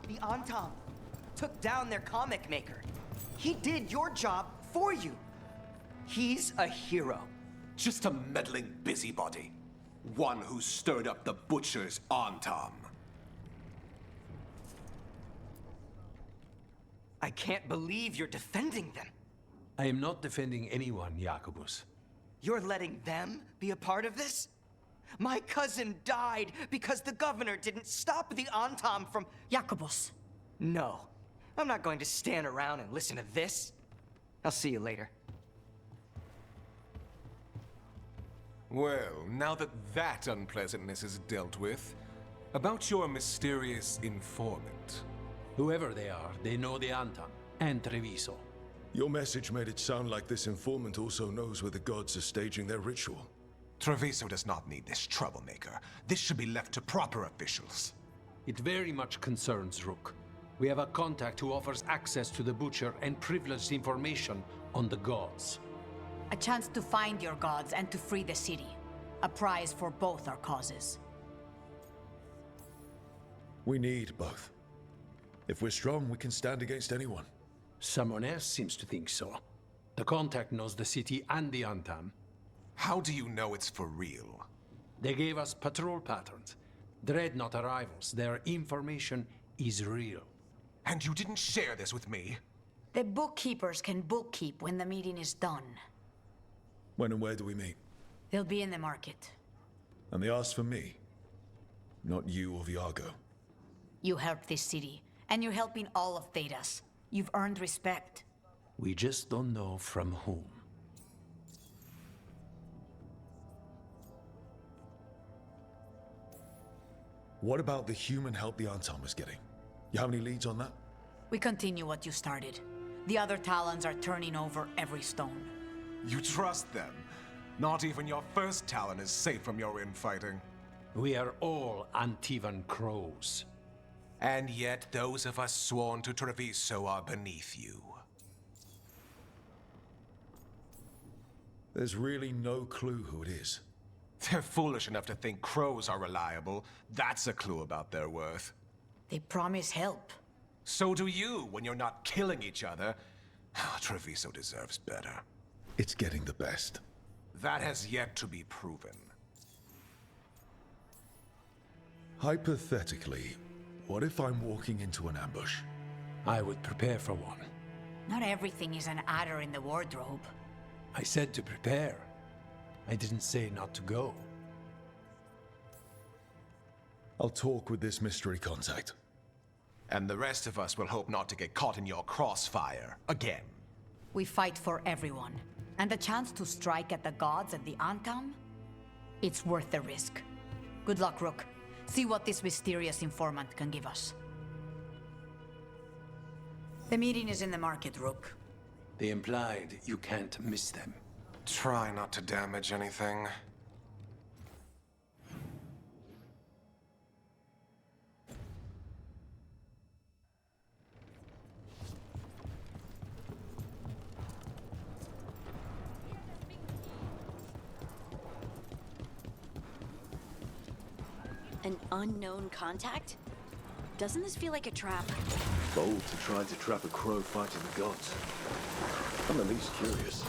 the Antam. Took down their comic maker. He did your job for you. He's a hero. Just a meddling busybody. One who stirred up the Butcher's Antam. I can't believe you're defending them. I am not defending anyone, Jacobus. You're letting them be a part of this? My cousin died because the governor didn't stop the Antam from... Jacobus. No. I'm not going to stand around and listen to this. I'll see you later. Well, now that that unpleasantness is dealt with, about your mysterious informant. Whoever they are, they know the Antam and Treviso. Your message made it sound like this informant also knows where the gods are staging their ritual. Treviso does not need this troublemaker. This should be left to proper officials. It very much concerns Rook. We have a contact who offers access to the Butcher and privileged information on the gods. A chance to find your gods and to free the city. A prize for both our causes. We need both. If we're strong, we can stand against anyone. Someone else seems to think so. The contact knows the city and the Antam. How do you know it's for real? They gave us patrol patterns. Dreadnought arrivals. Their information is real. And you didn't share this with me? The bookkeepers can bookkeep when the meeting is done. When and where do we meet? They'll be in the market. And they asked for me, not you or Viago. You helped this city, and you're helping all of Thedas. You've earned respect. We just don't know from whom. What about the human help the Antam was getting? You have any leads on that? We continue what you started. The other Talons are turning over every stone. You trust them? Not even your first Talon is safe from your infighting. We are all Antivan crows. And yet those of us sworn to Treviso are beneath you. There's really no clue who it is. They're foolish enough to think crows are reliable. That's a clue about their worth. They promise help. So do you when you're not killing each other. Treviso deserves better. It's getting the best. That has yet to be proven. Hypothetically, what if I'm walking into an ambush? I would prepare for one. Not everything is an adder in the wardrobe. I said to prepare. I didn't say not to go. I'll talk with this mystery contact. And the rest of us will hope not to get caught in your crossfire again. We fight for everyone. And the chance to strike at the gods and the Antam? It's worth the risk. Good luck, Rook. See what this mysterious informant can give us. The meeting is in the market, Rook. They implied you can't miss them. Try not to damage anything. An unknown contact? Doesn't this feel like a trap? Bold to try to trap a crow fighting the gods. I'm at least curious.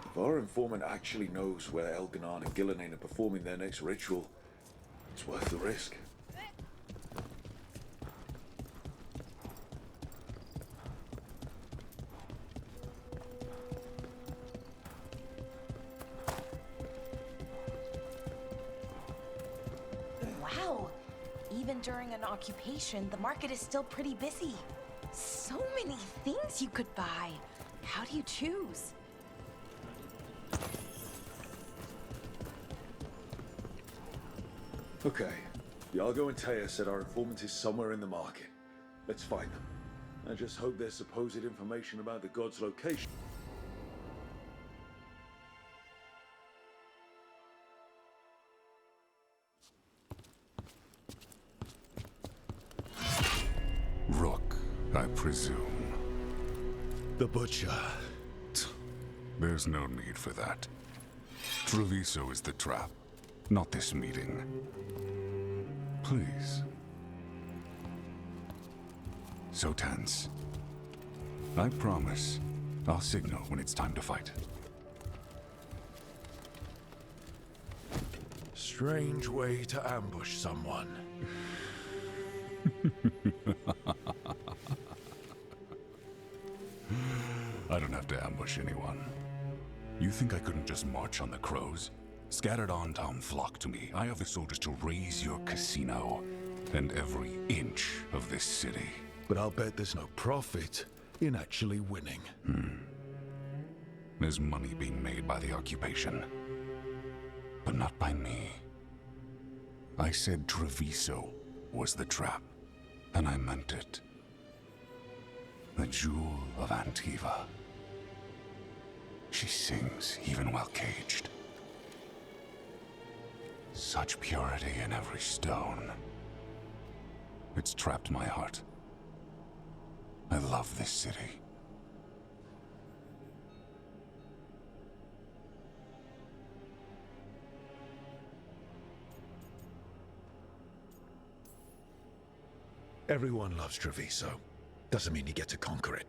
If our informant actually knows where Elganon and Gillenane are performing their next ritual, it's worth the risk. Wow. Even during an occupation, the market is still pretty busy. So many things you could buy. How do you choose? Okay. Iago and Taya said our informant is somewhere in the market. Let's find them. I just hope their supposed information about the god's location. Rook, I presume. The Butcher. There's no need for that. Treviso is the trap, not this meeting. Please. so tense. I promise I'll signal when it's time to fight. Strange way to ambush someone. I don't have to ambush anyone. You think I couldn't just march on the crows? Scattered on town flock to me. I have the soldiers to raise your casino and every inch of this city. But I'll bet there's no profit in actually winning. There's money being made by the occupation, but not by me. I said Treviso was the trap, and I meant it. The jewel of Antiva. She sings even while caged. Such purity in every stone. It's trapped my heart. I love this city. Everyone loves Treviso. Doesn't mean you get to conquer it.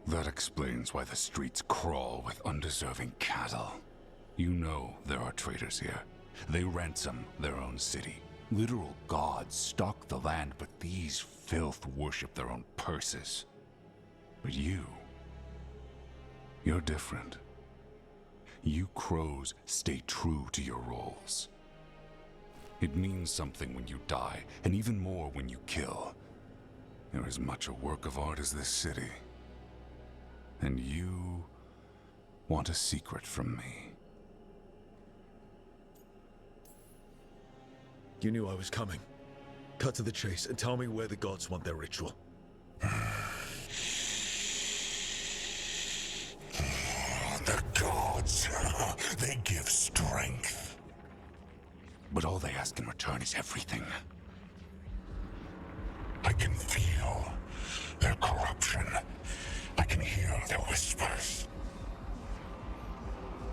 That explains why the streets crawl with undeserving cattle. You know there are traitors here. They ransom their own city. Literal gods stalk the land, but these filth worship their own purses. But you're different. You crows stay true to your roles. It means something when you die, and even more when you kill. You're as much a work of art as this city. And you want a secret from me. You knew I was coming. Cut to the chase and tell me where the gods want their ritual. The gods, they give strength. But all they ask in return is everything. I can feel their corruption. I can hear their whispers.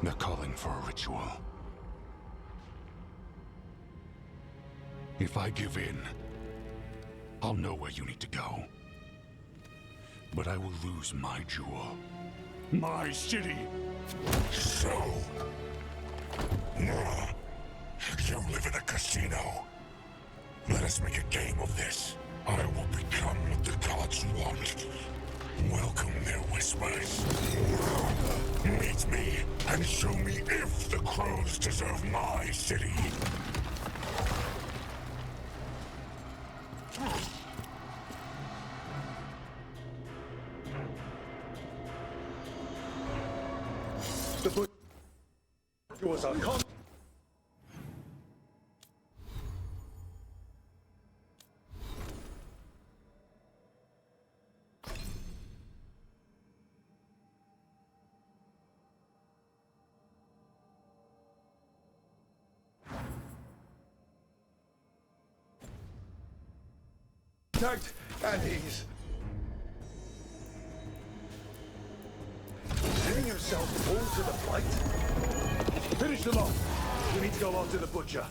They're calling for a ritual. If I give in, I'll know where you need to go. But I will lose my jewel. My city! So... you live in a casino. Let us make a game of this. I will become what the gods want. Welcome their whispers. Meet me and show me if the crows deserve my city. The butcher was our con. Tagged and ease. Letting yourself fall to the fight? Finish them off. We need to go after the butcher.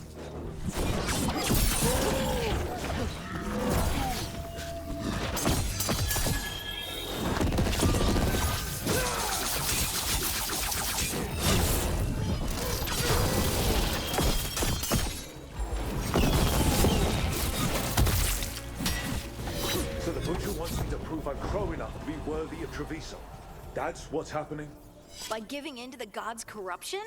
So the butcher wants me to prove I'm crow enough to be worthy of Treviso. That's what's happening? By giving in to the gods' corruption?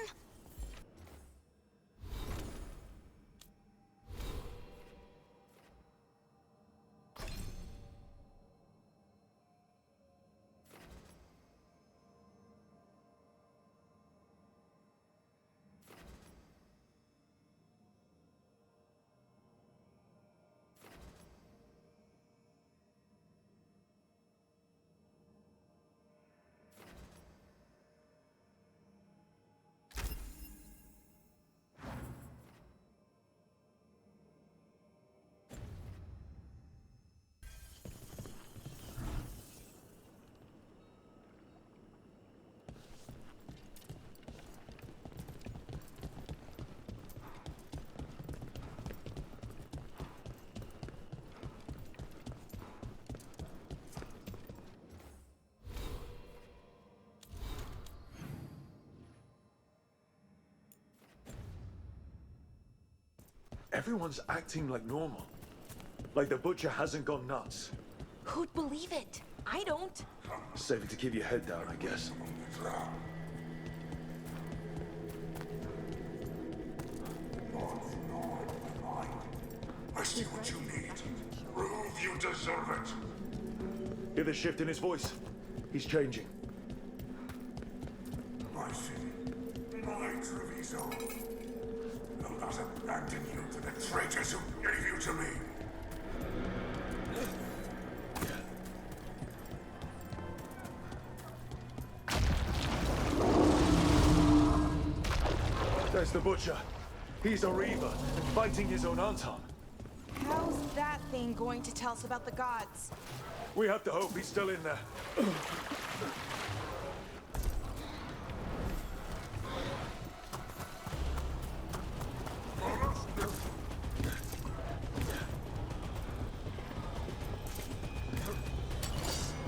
Everyone's acting like normal. Like the butcher hasn't gone nuts. Who'd believe it? I don't. Save it to keep your head down, I guess. I see what you need. Prove you deserve it. Hear the shift in his voice? He's changing. I see. My Treviso. I'll not abandon you to the traitors who gave you to me. There's the butcher. He's a Reaver and fighting his own Anton. How's that thing going to tell us about the gods? We have to hope he's still in there.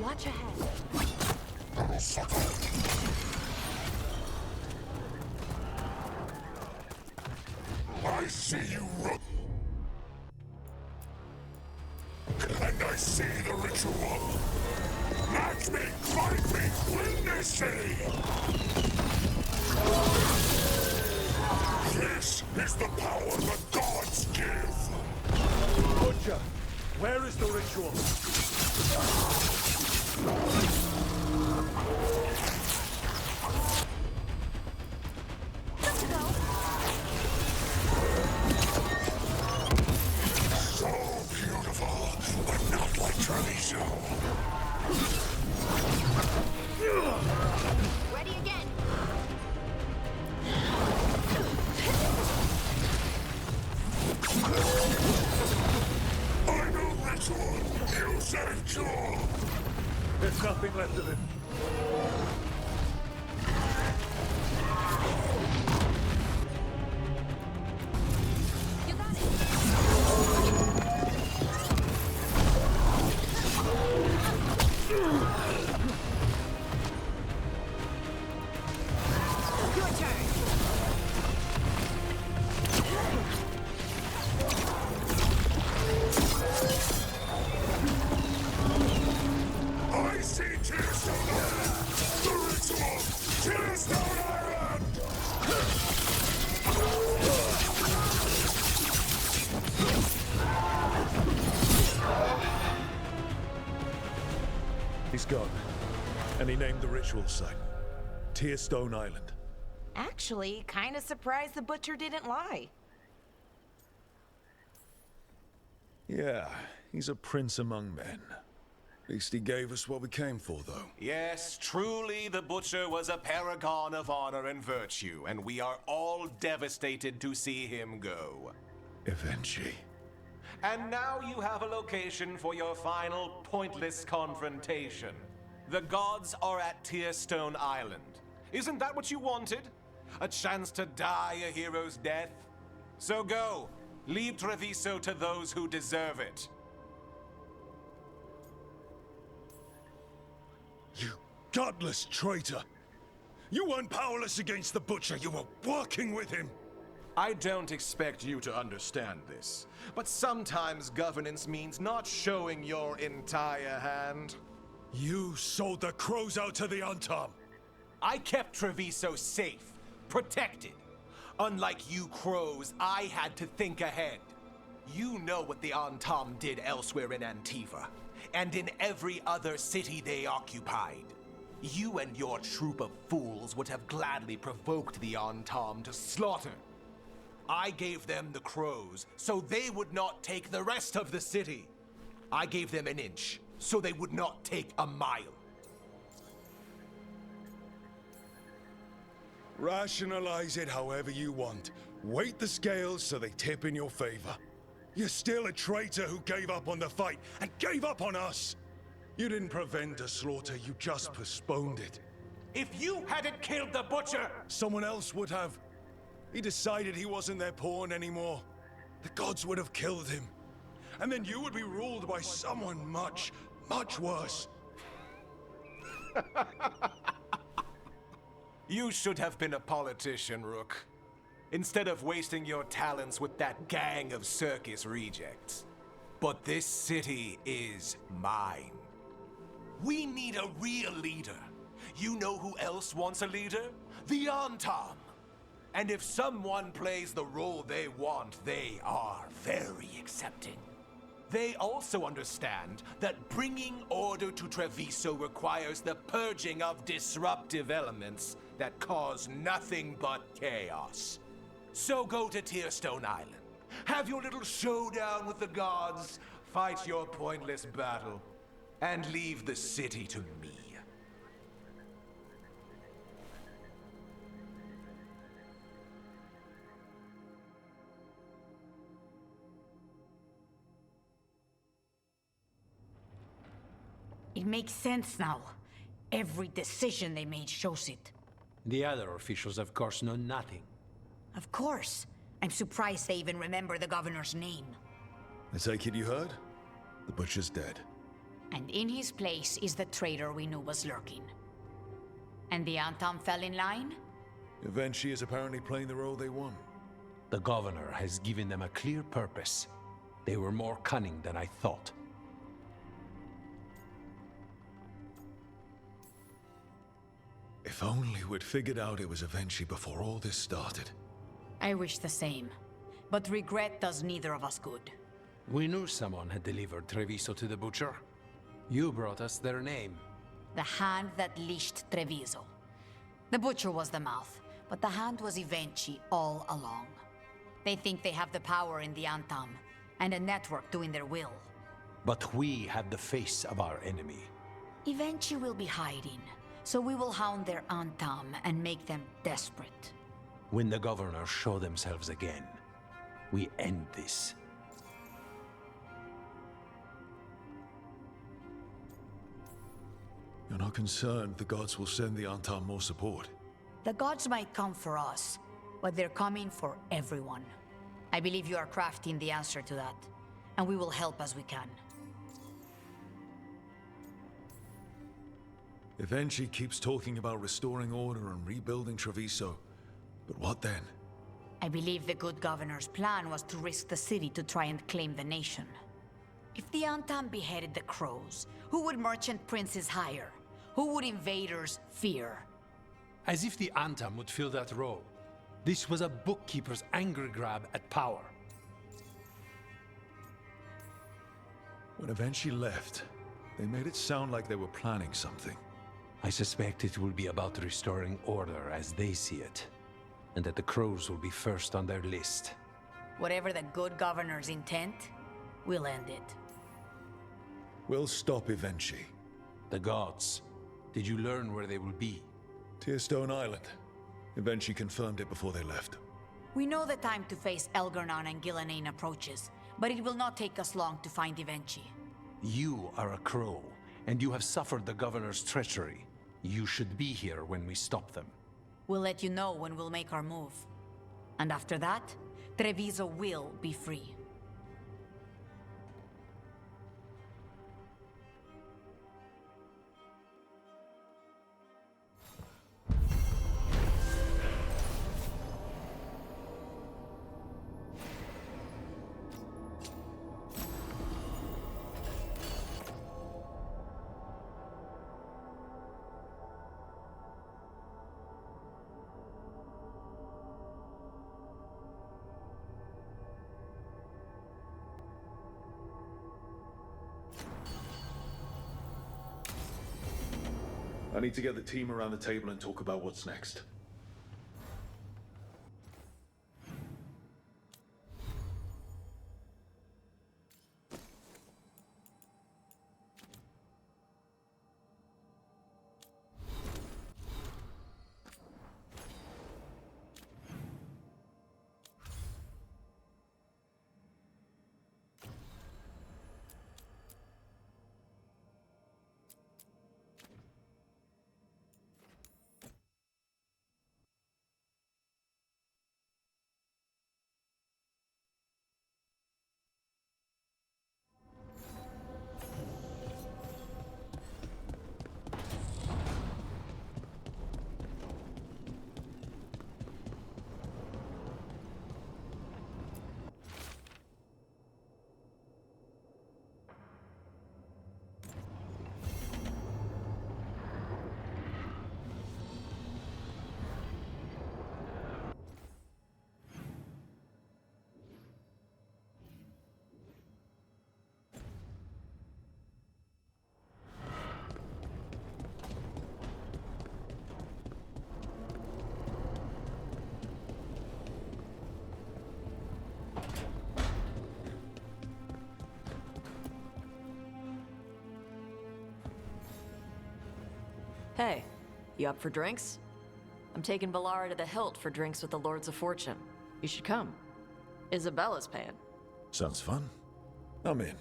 Watch ahead. I see you, Rook. And I see the ritual. Match me, fight me, win this city! This is the power the gods give! Butcher, where is the ritual? So beautiful, but not like Treviso. Ready again. I know ritual. You saved Jewel. There's nothing left of him. You got it. Your turn. I see Tearstone Island! The ritual! Tearstone Island! He's gone. And he named the ritual site. Tearstone Island. Actually, kinda surprised the butcher didn't lie. Yeah, he's a prince among men. At least he gave us what we came for, though. Yes, truly the Butcher was a paragon of honor and virtue, and we are all devastated to see him go. Eventually. And now you have a location for your final pointless confrontation. The gods are at Tearstone Island. Isn't that what you wanted? A chance to die a hero's death? So go. Leave Treviso to those who deserve it. You godless traitor! You weren't powerless against the Butcher, you were working with him! I don't expect you to understand this, but sometimes governance means not showing your entire hand. You sold the crows out to the Antom! I kept Treviso safe, protected. Unlike you crows, I had to think ahead. You know what the Antom did elsewhere in Antiva, and in every other city they occupied. You and your troop of fools would have gladly provoked the Antom to slaughter. I gave them the crows, so they would not take the rest of the city. I gave them an inch, so they would not take a mile. Rationalize it however you want. Weight the scales so they tip in your favor. You're still a traitor who gave up on the fight and gave up on us. You didn't prevent a slaughter, you just postponed it. If you hadn't killed the Butcher, someone else would have. He decided he wasn't their pawn anymore. The gods would have killed him. And then you would be ruled by someone much, much worse. You should have been a politician, Rook. instead of wasting your talents with that gang of circus rejects. But this city is mine. We need a real leader. You know who else wants a leader? The Antam. And if someone plays the role they want, they are very accepting. They also understand that bringing order to Treviso requires the purging of disruptive elements that cause nothing but chaos. So go to Tearstone Island. Have your little showdown with the gods, fight your pointless battle, and leave the city to me. It makes sense now. Every decision they made shows it. The other officials, of course, know nothing. Of course. I'm surprised they even remember the governor's name. I take it you heard? The butcher's dead. And in his place is the traitor we knew was lurking. And the Antam fell in line? Eventually is apparently playing the role they want. The governor has given them a clear purpose. They were more cunning than I thought. If only we'd figured out it was Eventually before all this started. I wish the same. But regret does neither of us good. We knew someone had delivered Treviso to the butcher. You brought us their name. The hand that leashed Treviso. The butcher was the mouth, but the hand was Evenchi all along. They think they have the power in the Antam, and a network doing their will. But we have the face of our enemy. Evenchi will be hiding, so we will hound their Antam and make them desperate. When the governors show themselves again, we end this. You're not concerned the gods will send the Antam more support? The gods might come for us, but they're coming for everyone. I believe you are crafting the answer to that, and we will help as we can. Eventually keeps talking about restoring order and rebuilding Treviso. But what then? I believe the good governor's plan was to risk the city to try and claim the nation. If the Antam beheaded the crows, who would merchant princes hire? Who would invaders fear? As if the Antam would fill that role. This was a bookkeeper's angry grab at power. When Eventually left, they made it sound like they were planning something. I suspect it will be about restoring order as they see it, and that the crows will be first on their list. Whatever the good governor's intent, we'll end it. We'll stop Eventually. The gods. Did you learn where they will be? Tearstone Island. Eventually confirmed it before they left. We know the time to face Elgarnon and Gillanane approaches, but it will not take us long to find Evenchi. You are a crow, and you have suffered the governor's treachery. You should be here when we stop them. We'll let you know when we'll make our move. And after that, Treviso will be free. I need to get the team around the table and talk about what's next. Hey, you up for drinks? I'm taking Valara to the Hilt for drinks with the Lords of Fortune. You should come. Isabella's paying. Sounds fun. I'm in.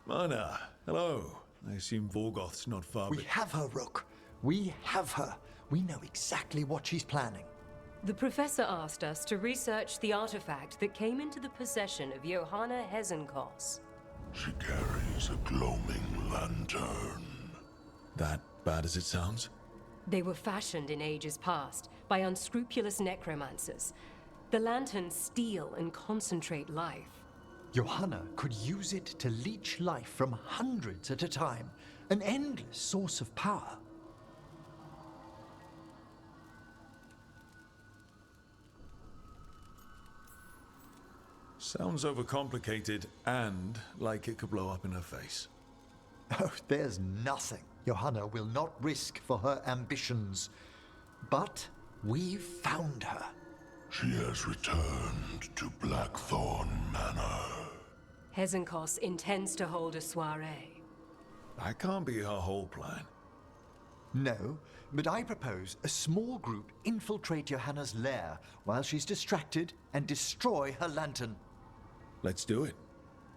Mana, hello. I assume Vorgoth's not far. We have her, Rook. We have her. We know exactly what she's planning. The professor asked us to research the artifact that came into the possession of Johanna Hezenkos. She carries a gloaming lantern. That bad as it sounds? They were fashioned in ages past by unscrupulous necromancers. The lanterns steal and concentrate life. Johanna could use it to leech life from hundreds at a time. An endless source of power. Sounds overcomplicated and like it could blow up in her face. Oh, there's nothing Johanna will not risk for her ambitions. But we've found her. She has returned to Blackthorn Manor. Hezenkos intends to hold a soiree. That can't be her whole plan. No, but I propose a small group infiltrate Johanna's lair while she's distracted and destroy her lantern. Let's do it.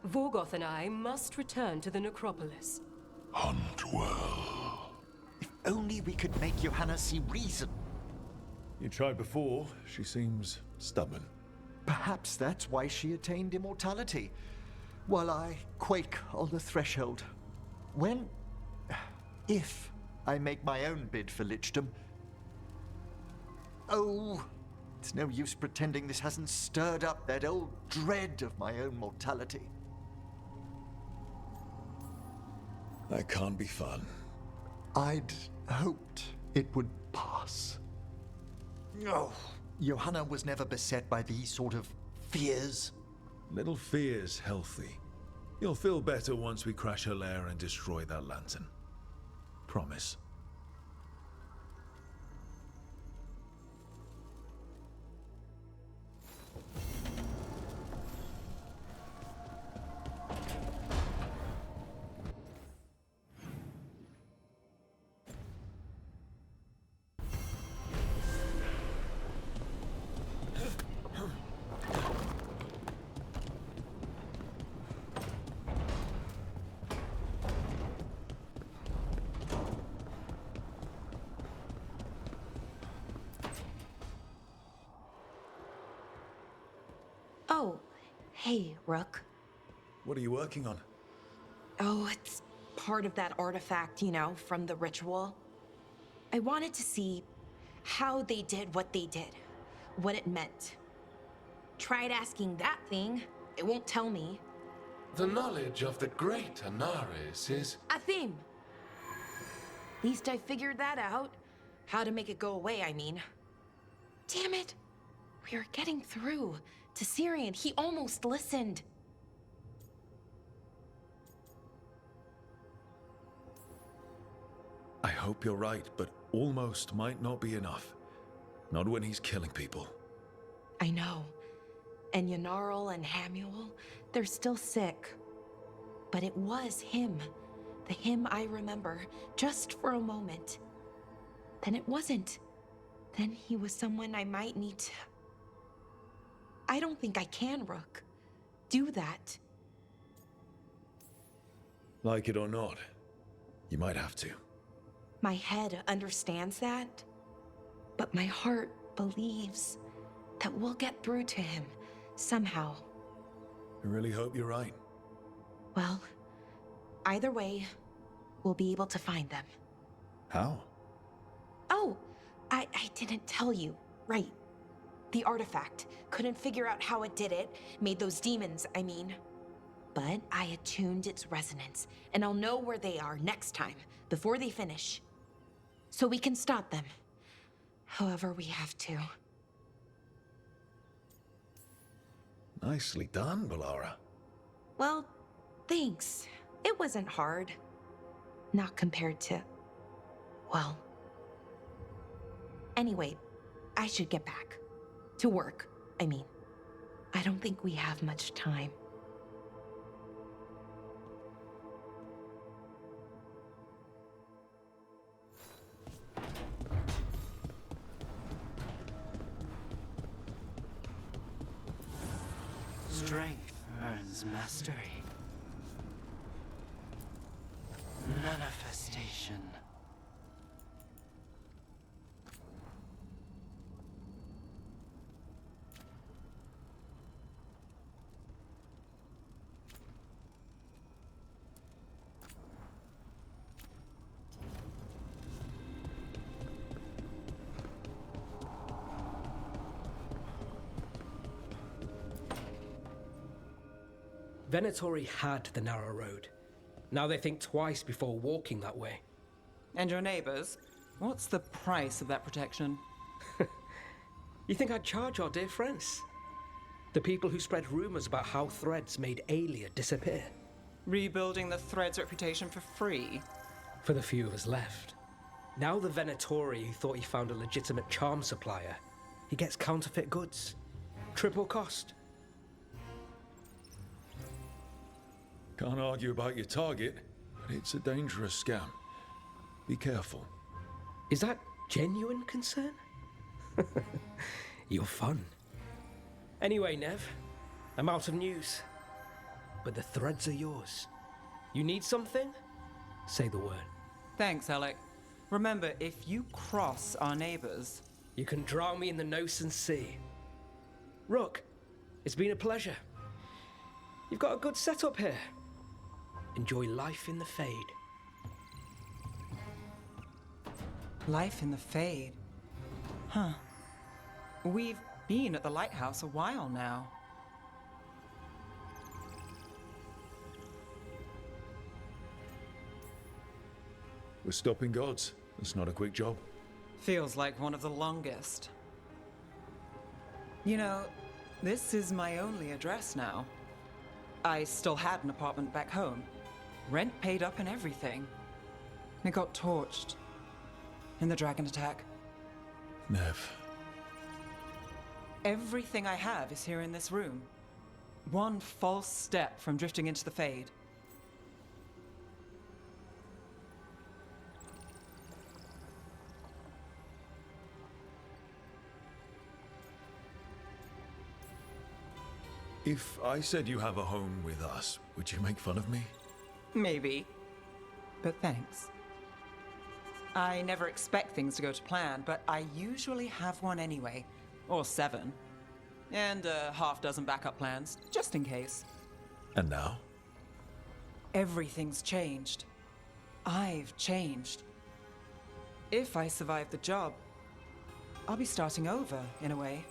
Vorgoth and I must return to the necropolis. Hunt well. If only we could make Johanna see reason. You tried before. She seems stubborn. Perhaps that's why she attained immortality, while I quake on the threshold. If I make my own bid for lichdom. Oh, it's no use pretending this hasn't stirred up that old dread of my own mortality. That can't be fun. I'd hoped it would pass. Oh, Johanna was never beset by these sort of fears. Little fear's healthy. You'll feel better once we crash her lair and destroy that lantern. Promise. Oh, hey, Rook. What are you working on? Oh, it's part of that artifact, you know, from the ritual. I wanted to see how they did what they did, what it meant. Tried asking that thing, it won't tell me. The knowledge of the great Anaris is... A theme! At least I figured that out. How to make it go away, I mean. Damn it! We are getting through. To Syrian, he almost listened. I hope you're right, but almost might not be enough. Not when he's killing people. I know. And Yanarl and Hamuel, they're still sick. But it was him. The him I remember, just for a moment. Then it wasn't. Then he was someone I might need to... I don't think I can, Rook. Do that. Like it or not, you might have to. My head understands that, but my heart believes that we'll get through to him somehow. I really hope you're right. Well, either way, we'll be able to find them. How? Oh, I didn't tell you. Right. The artifact. Couldn't figure out how it did it. Made those demons, I mean. But I attuned its resonance, and I'll know where they are next time, before they finish. So we can stop them. However we have to. Nicely done, Balara. Well, thanks. It wasn't hard. Not compared to... well... Anyway, I should get back. To work, I mean. I don't think we have much time. Strength earns mastery. Manifestation. Venatori had the narrow road. Now they think twice before walking that way. And your neighbors? What's the price of that protection? You think I'd charge our dear friends? The people who spread rumors about how Threads made Aelia disappear. Rebuilding the Thread's reputation for free? For the few of us left. Now the Venatori who thought he found a legitimate charm supplier, he gets counterfeit goods. Triple cost. Can't argue about your target, but it's a dangerous scam. Be careful. Is that genuine concern? You're fun. Anyway, Nev, I'm out of news. But the threads are yours. You need something? Say the word. Thanks, Alec. Remember, if you cross our neighbors... You can drown me in the Nosen Sea. Rook, it's been a pleasure. You've got a good setup here. Enjoy life in the Fade. Life in the Fade? Huh. We've been at the lighthouse a while now. We're stopping gods. It's not a quick job. Feels like one of the longest. You know, this is my only address now. I still had an apartment back home. Rent paid up and everything. It got torched. In the dragon attack. Nev. Everything I have is here in this room. One false step from drifting into the Fade. If I said you have a home with us, would you make fun of me? Maybe. But thanks. I never expect things to go to plan, but I usually have one anyway. Or 7. And a half-dozen backup plans, just in case. And now? Everything's changed. I've changed. If I survive the job, I'll be starting over, in a way.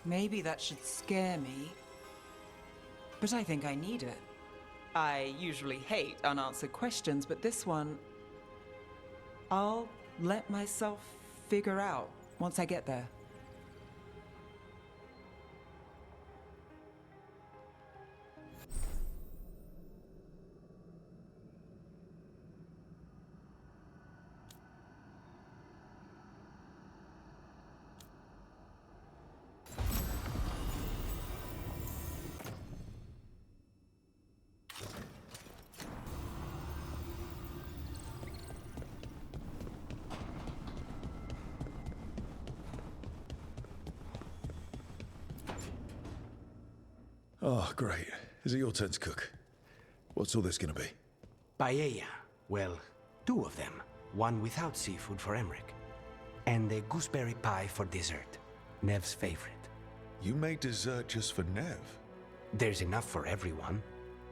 Maybe that should scare me. But I think I need it. I usually hate unanswered questions, but this one... I'll let myself figure out once I get there. Oh, great. Is it your turn to cook? What's all this gonna be? Paella. Well, 2 of them. One without seafood for Emmerich. And a gooseberry pie for dessert. Nev's favorite. You made dessert just for Nev? There's enough for everyone.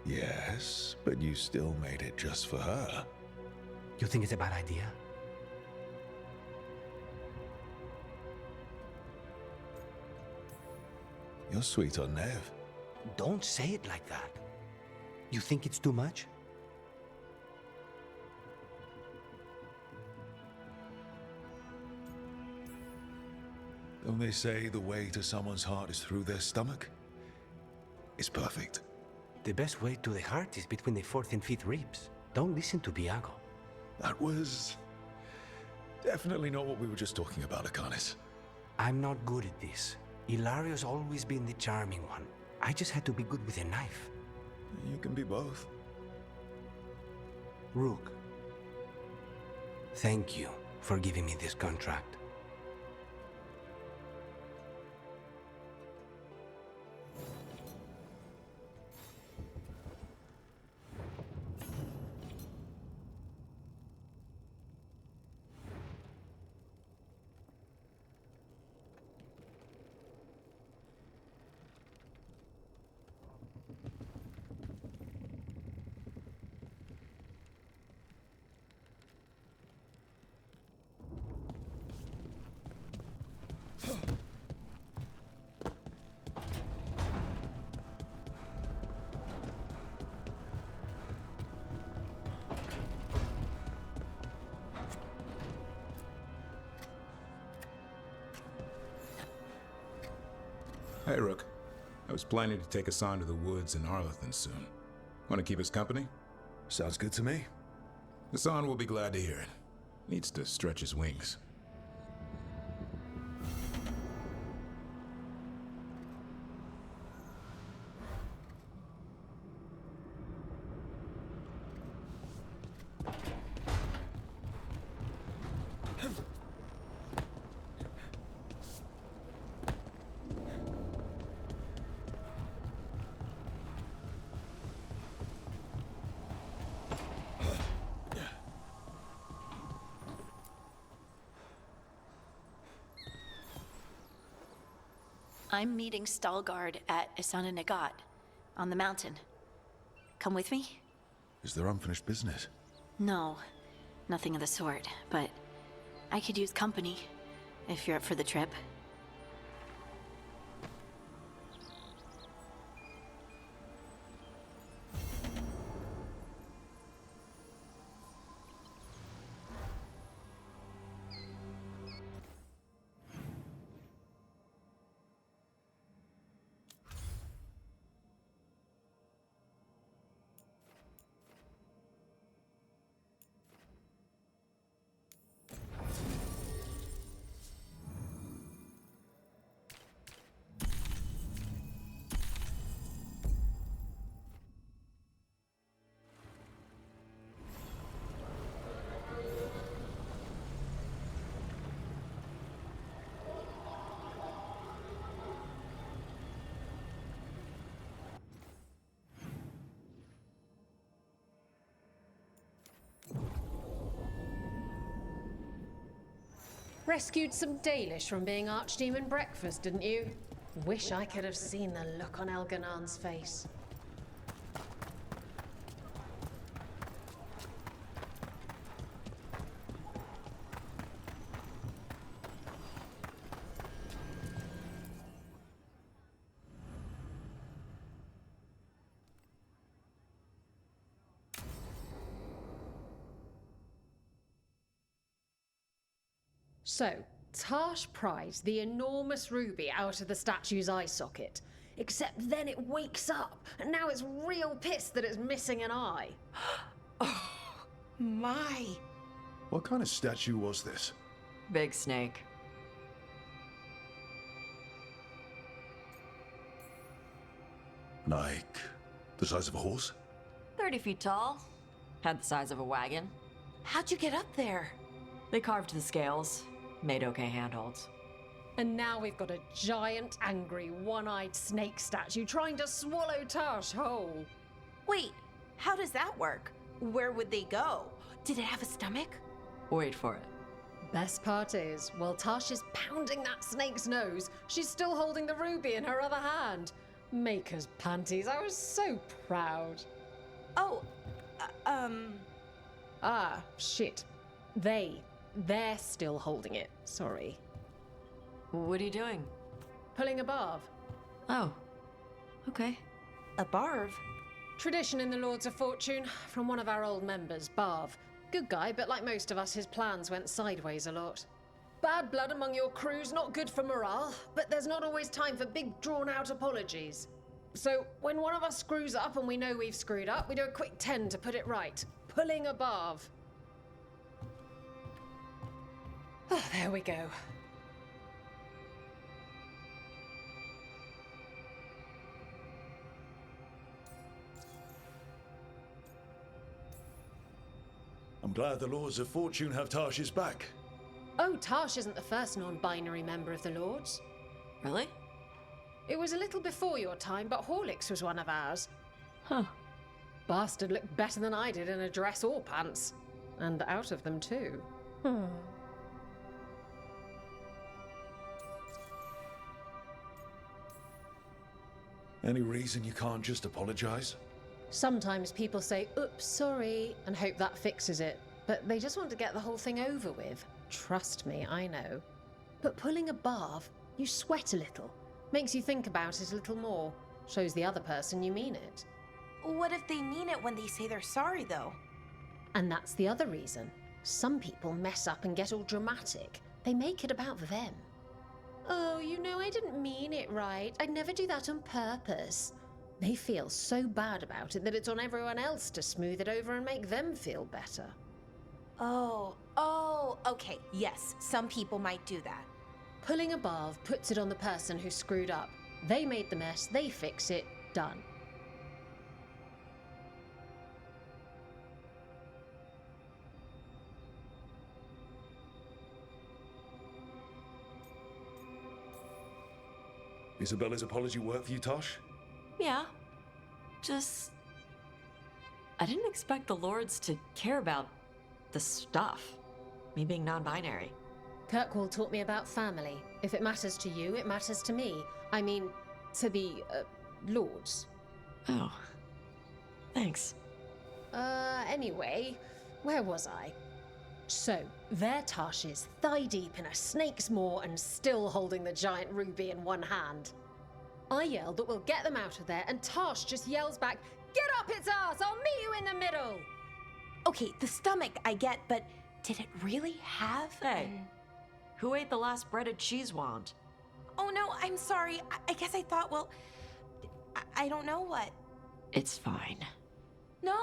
Yes, but you still made it just for her. You think it's a bad idea? You're sweet on Nev. Don't say it like that. You think it's too much? Don't they say the way to someone's heart is through their stomach? is perfect. The best way to the heart is between the fourth and fifth ribs. Don't listen to Viago. That was definitely not what we were just talking about, Akanis. I'm not good at this. Hilario's always been the charming one. I just had to be good with a knife. You can be both. Rook, thank you for giving me this contract. Hey, Rook. I was planning to take us on to the woods in Arlington soon. Want to keep us company? Sounds good to me. Hassan will be glad to hear it. Needs to stretch his wings. I'm meeting Stalgard at Isana Nagat, on the mountain. Come with me? Is there unfinished business? No, nothing of the sort, but I could use company, if you're up for the trip. Rescued some Dalish from being Archdemon breakfast, didn't you? Wish I could have seen the look on Elganan's face. So, Tarsh prized the enormous ruby out of the statue's eye socket. Except then it wakes up, and now it's real pissed that it's missing an eye. Oh, my. What kind of statue was this? Big snake. Like, the size of a horse? 30 feet tall. Had the size of a wagon. How'd you get up there? They carved the scales. Made okay handholds. And now we've got a giant, angry, one-eyed snake statue trying to swallow Tarsh whole. Wait, how does that work? Where would they go? Did it have a stomach? Wait for it. Best part is, while Tarsh is pounding that snake's nose, she's still holding the ruby in her other hand. Maker's panties, I was so proud. Oh, Ah, shit. They're still holding it, sorry. What are you doing? Pulling a barb. Oh, okay. A barb? Tradition in the Lords of Fortune, from one of our old members, Barv. Good guy, but like most of us, his plans went sideways a lot. Bad blood among your crew's not good for morale, but there's not always time for big, drawn-out apologies. So, when one of us screws up and we know we've screwed up, we do a quick 10 to put it right. Pulling above. Oh, there we go. I'm glad the Lords of Fortune have Tarsh's back. Oh, Tarsh isn't the first non-binary member of the Lords. Really? It was a little before your time, but Horlicks was one of ours. Huh. Bastard looked better than I did in a dress or pants. And out of them, too. Any reason you can't just apologize? Sometimes people say, oops, sorry, and hope that fixes it. But they just want to get the whole thing over with. Trust me, I know. But pulling a barf, you sweat a little. Makes you think about it a little more. Shows the other person you mean it. What if they mean it when they say they're sorry, though? And that's the other reason. Some people mess up and get all dramatic. They make it about them. Oh, you know, I didn't mean it right. I'd never do that on purpose. They feel so bad about it that it's on everyone else to smooth it over and make them feel better. Oh, okay. Yes, some people might do that. Pulling above puts it on the person who screwed up. They made the mess, they fix it, done. Isabella's apology work for you, Tosh? Yeah. Just... I didn't expect the Lords to care about the stuff. Me being non-binary. Kirkwall taught me about family. If it matters to you, it matters to me. I mean, to the, Lords. Oh. Thanks. Anyway, where was I? So, there Tarsh is, thigh-deep in a snake's maw and still holding the giant ruby in one hand. I yelled that we'll get them out of there, and Tarsh just yells back, "Get up its ass! I'll meet you in the middle!" Okay, the stomach I get, but did it really have? Hey, who ate the last breaded cheese wand? Oh no, I'm sorry. I guess I thought, well, I don't know what. It's fine. No,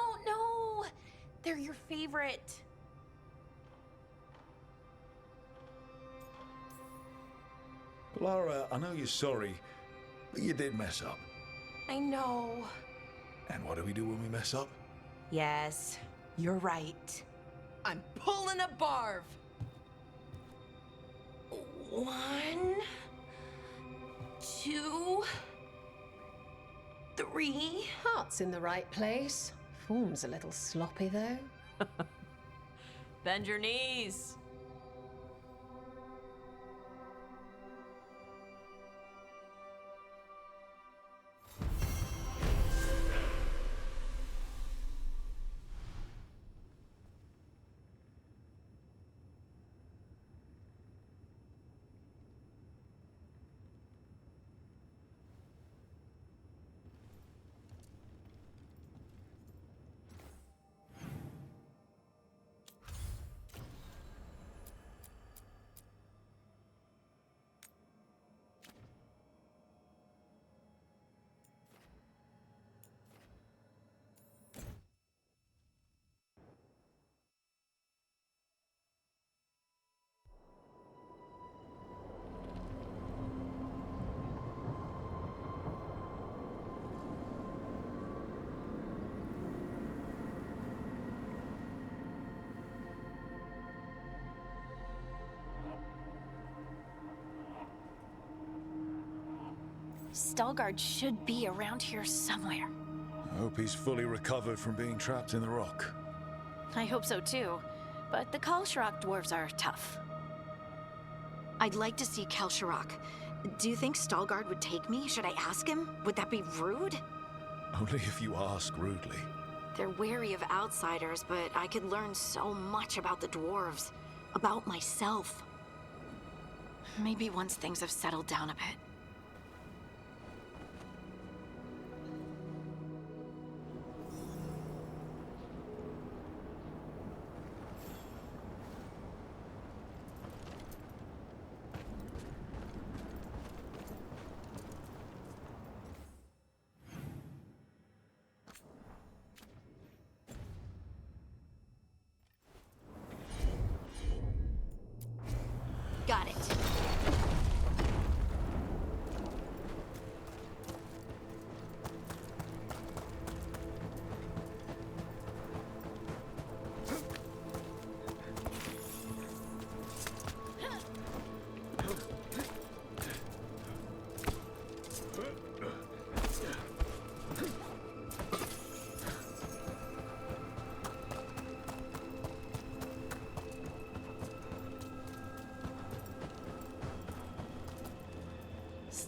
they're your favorite. Lara, I know you're sorry, but you did mess up. I know. And what do we do when we mess up? Yes, you're right. I'm pulling a barf. 1, 2, 3. Heart's in the right place. Form's a little sloppy, though. Bend your knees. Stalgard should be around here somewhere. I hope he's fully recovered from being trapped in the rock. I hope so too, but the Kalsharok dwarves are tough. I'd like to see Kalsharok. Do you think Stalgard would take me? Should I ask him? Would that be rude? Only if you ask rudely. They're wary of outsiders, but I could learn so much about the dwarves. About myself. Maybe once things have settled down a bit.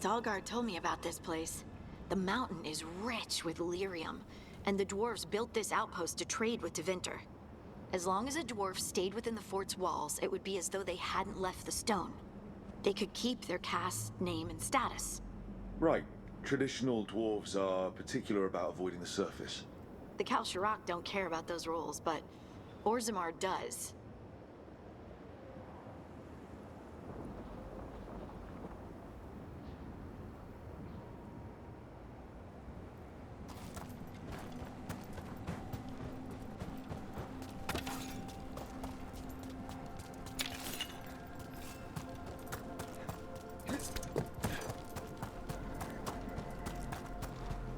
Stalgard told me about this place. The mountain is rich with lyrium, and the dwarves built this outpost to trade with Tevinter. As long as a dwarf stayed within the fort's walls, it would be as though they hadn't left the stone. They could keep their caste, name, and status. Right. Traditional dwarves are particular about avoiding the surface. The Kalsharak don't care about those rules, but Orzammar does.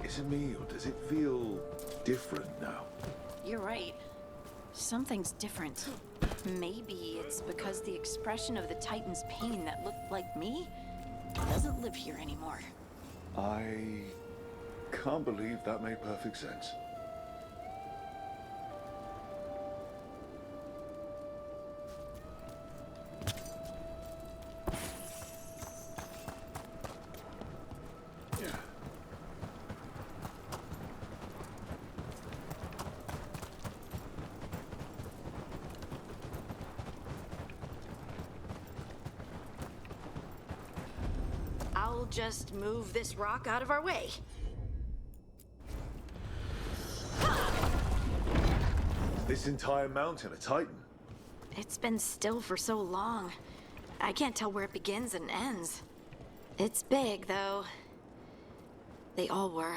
Is it me, or does it feel different now? You're right. Something's different. Maybe it's because the expression of the Titan's pain that looked like me doesn't live here anymore. I can't believe that made perfect sense. I'll just move this rock out of our way. This entire mountain a Titan? It's been still for so long. I can't tell where it begins and ends. It's big, though. They all were.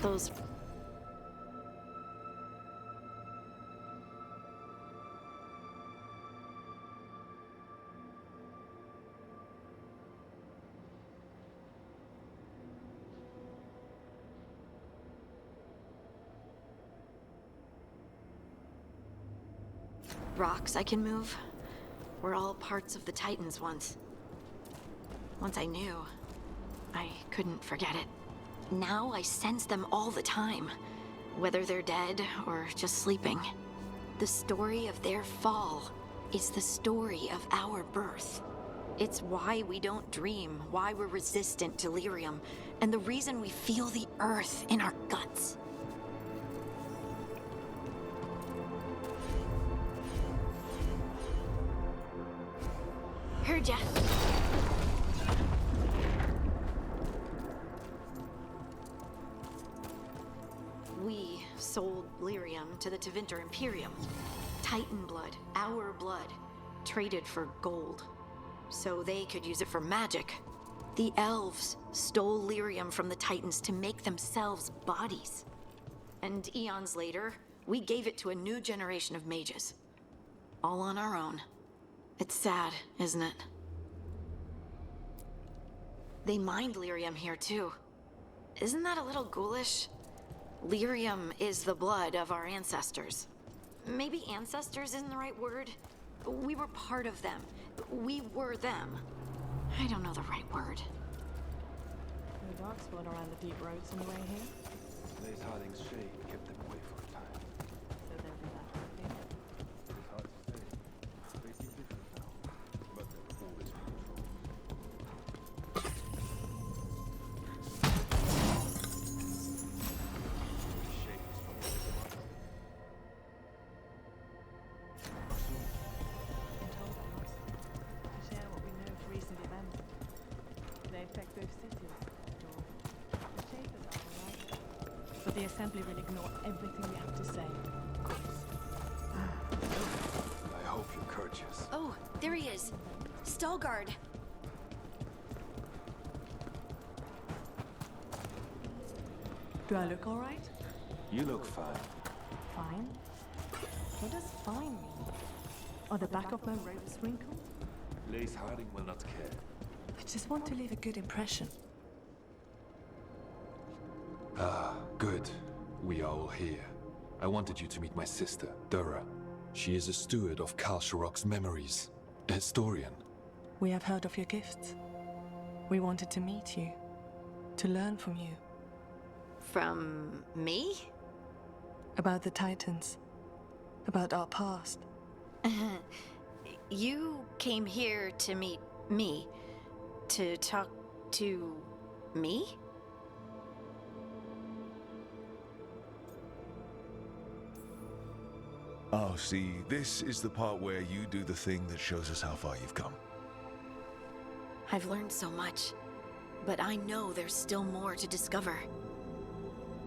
Those... rocks I can move were all parts of the Titans once. Once I knew, I couldn't forget it. Now I sense them all the time, whether they're dead or just sleeping. The story of their fall is the story of our birth. It's why we don't dream, why we're resistant to lyrium, and the reason we feel the earth in our guts. Heard ya. We sold lyrium to the Tevinter Imperium. Titan blood, our blood, traded for gold. So they could use it for magic. The elves stole lyrium from the Titans to make themselves bodies. And eons later, we gave it to a new generation of mages. All on our own. It's sad, isn't it? They mined lyrium here too. Isn't that a little ghoulish? Lyrium is the blood of our ancestors. Maybe ancestors isn't the right word. We were part of them. We were them. I don't know the right word. The dark spawn around the deep roads on the way here. Blaze Harding's shade kept them away for a time. So they'll be back with me. It's hard to say. They seem different now, but they've always been controlled. Share what we know of recent events. Do they affect both cities? Or the Shapers are alright. But the Assembly will ignore everything we have to say. I hope you're courteous. Oh, there he is. Stalgard. Do I look alright? You look fine. Fine? What does fine mean? Or the back of my rose wrinkled? Blaze Harding will not care. I just want to leave a good impression. Ah, good. We are all here. I wanted you to meet my sister, Dura. She is a steward of Kalsharok's memories, a historian. We have heard of your gifts. We wanted to meet you, to learn from you. From me? About the Titans. About our past. You came here to meet me. To talk to me? Oh, see, this is the part where you do the thing that shows us how far you've come. I've learned so much, but I know there's still more to discover.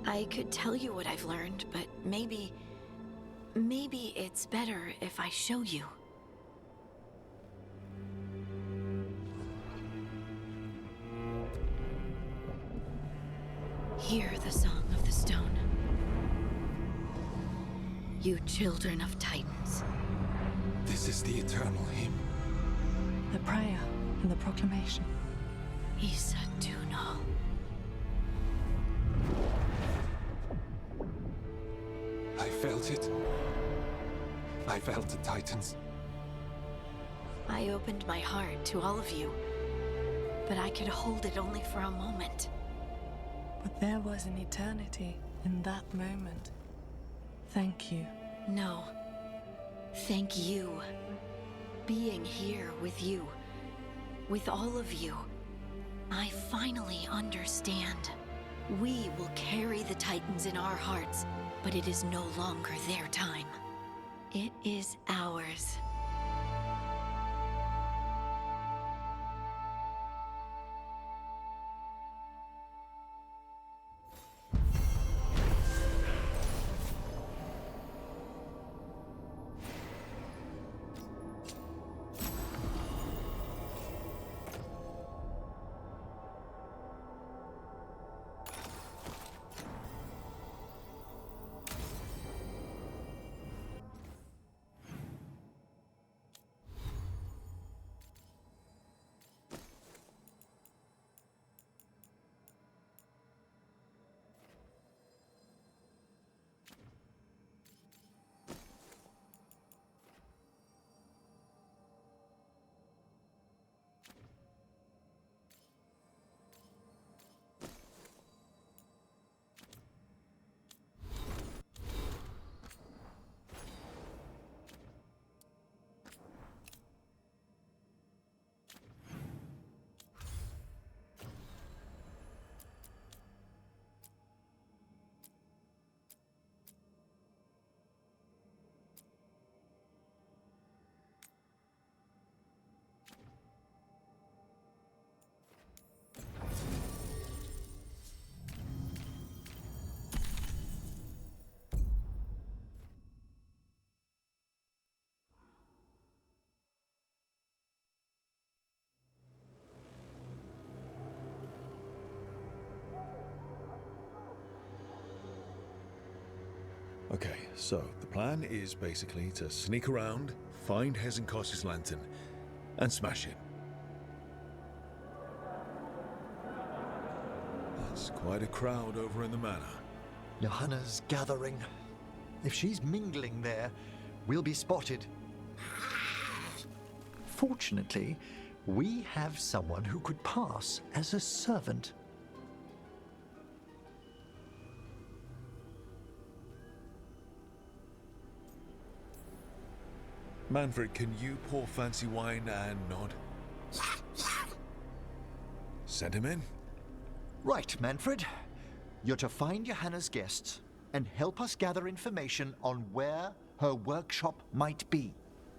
I could tell you what I've learned, but maybe it's better if I show you. Hear the song of the stone. You children of Titans. This is the eternal hymn. The prayer and the proclamation. Isa Tunal. I felt it. I felt the Titans. I opened my heart to all of you, but I could hold it only for a moment. But there was an eternity in that moment. Thank you. No. Thank you. Being here with you, with all of you, I finally understand. We will carry the Titans in our hearts, but it is no longer their time. It is ours. Okay, so the plan is basically to sneak around, find Hezenkos's lantern, and smash it. That's quite a crowd over in the manor. Johanna's gathering. If she's mingling there, we'll be spotted. Fortunately, we have someone who could pass as a servant. Manfred, can you pour fancy wine and nod? Send him in. Right, Manfred. You're to find Johanna's guests and help us gather information on where her workshop might be.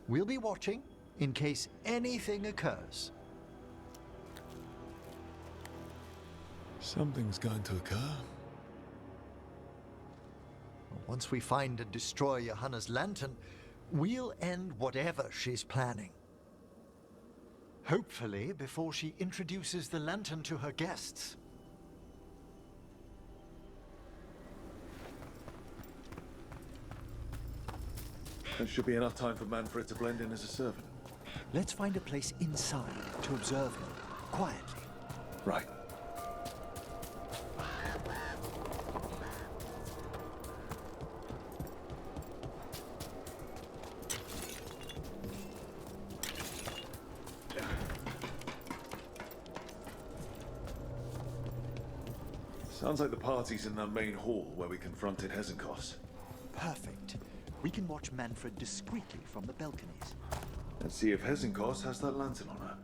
We'll be watching in case anything occurs. Something's going to occur. Once we find and destroy Johanna's lantern, we'll end whatever she's planning. Hopefully before she introduces the lantern to her guests. There should be enough time for Manfred to blend in as a servant. Let's find a place inside to observe him, quietly. Right. Sounds like the party's in that main hall where we confronted Hesenkos. Perfect. We can watch Manfred discreetly from the balconies. Let's see if Hesenkos has that lantern on her.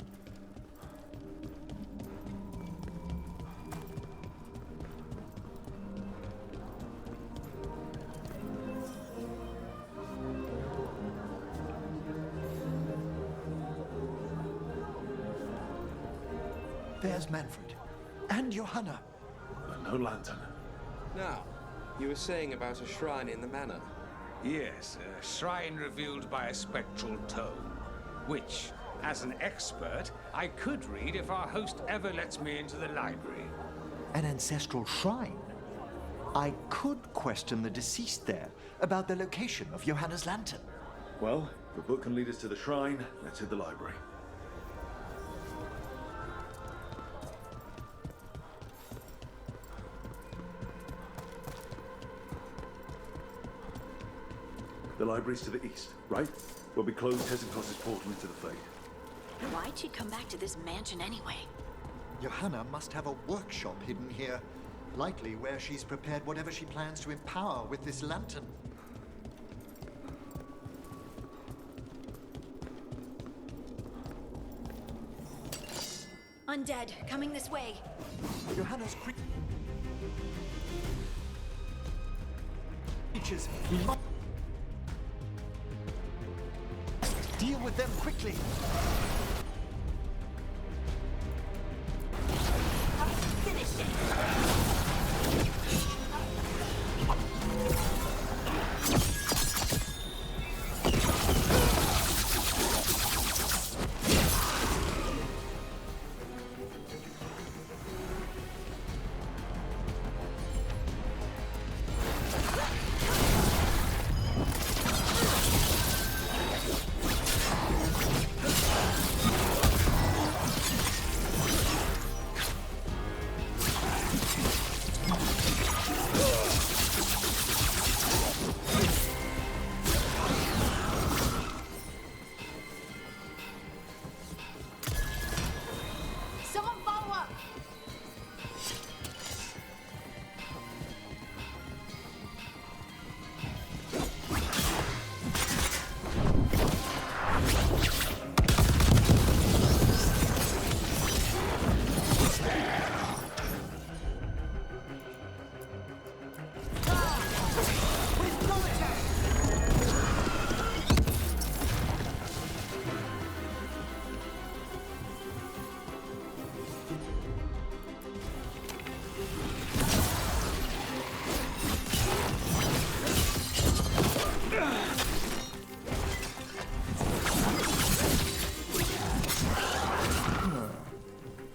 There's Manfred. And Johanna. No lantern. Now, you were saying about a shrine in the manor. Yes, a shrine revealed by a spectral tome, which, as an expert, I could read if our host ever lets me into the library. An ancestral shrine? I could question the deceased there about the location of Johanna's lantern. Well, if the book can lead us to the shrine, let's hit the library. The library's to the east, right? Where we closed Hesenkos' portal into the Fade. Why'd she come back to this mansion anyway? Johanna must have a workshop hidden here. Likely where she's prepared whatever she plans to empower with this lantern. Undead, coming this way. Johanna's creatures. Deal with them quickly. Finish it.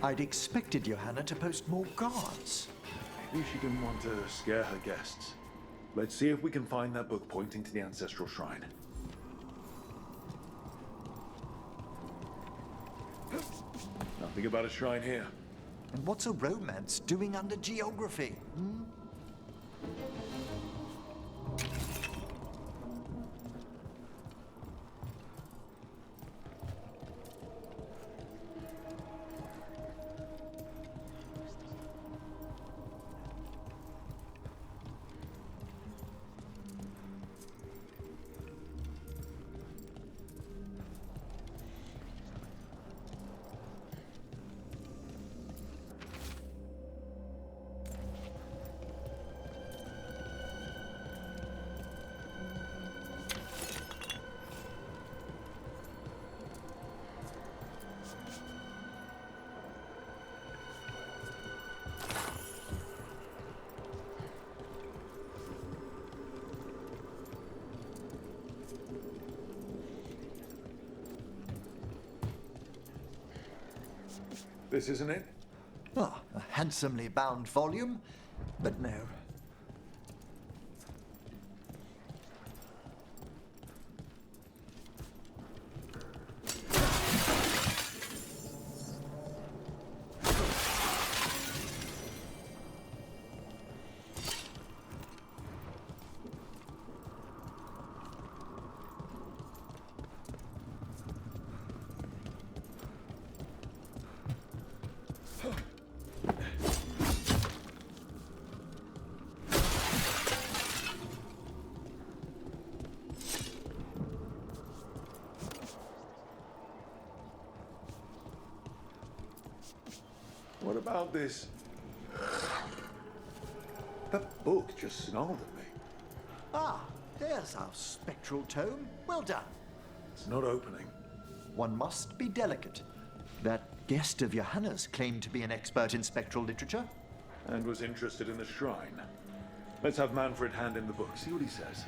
I'd expected Johanna to post more guards. Maybe she didn't want to scare her guests. Let's see if we can find that book pointing to the ancestral shrine. Nothing about a shrine here. And what's a romance doing under geography? Hmm? This isn't it? Oh, a handsomely bound volume, but no. about this? That book just snarled at me. Ah, there's our spectral tome. Well done. It's not opening. One must be delicate. That guest of Johanna's claimed to be an expert in spectral literature. And was interested in the shrine. Let's have Manfred hand in the book, see what he says.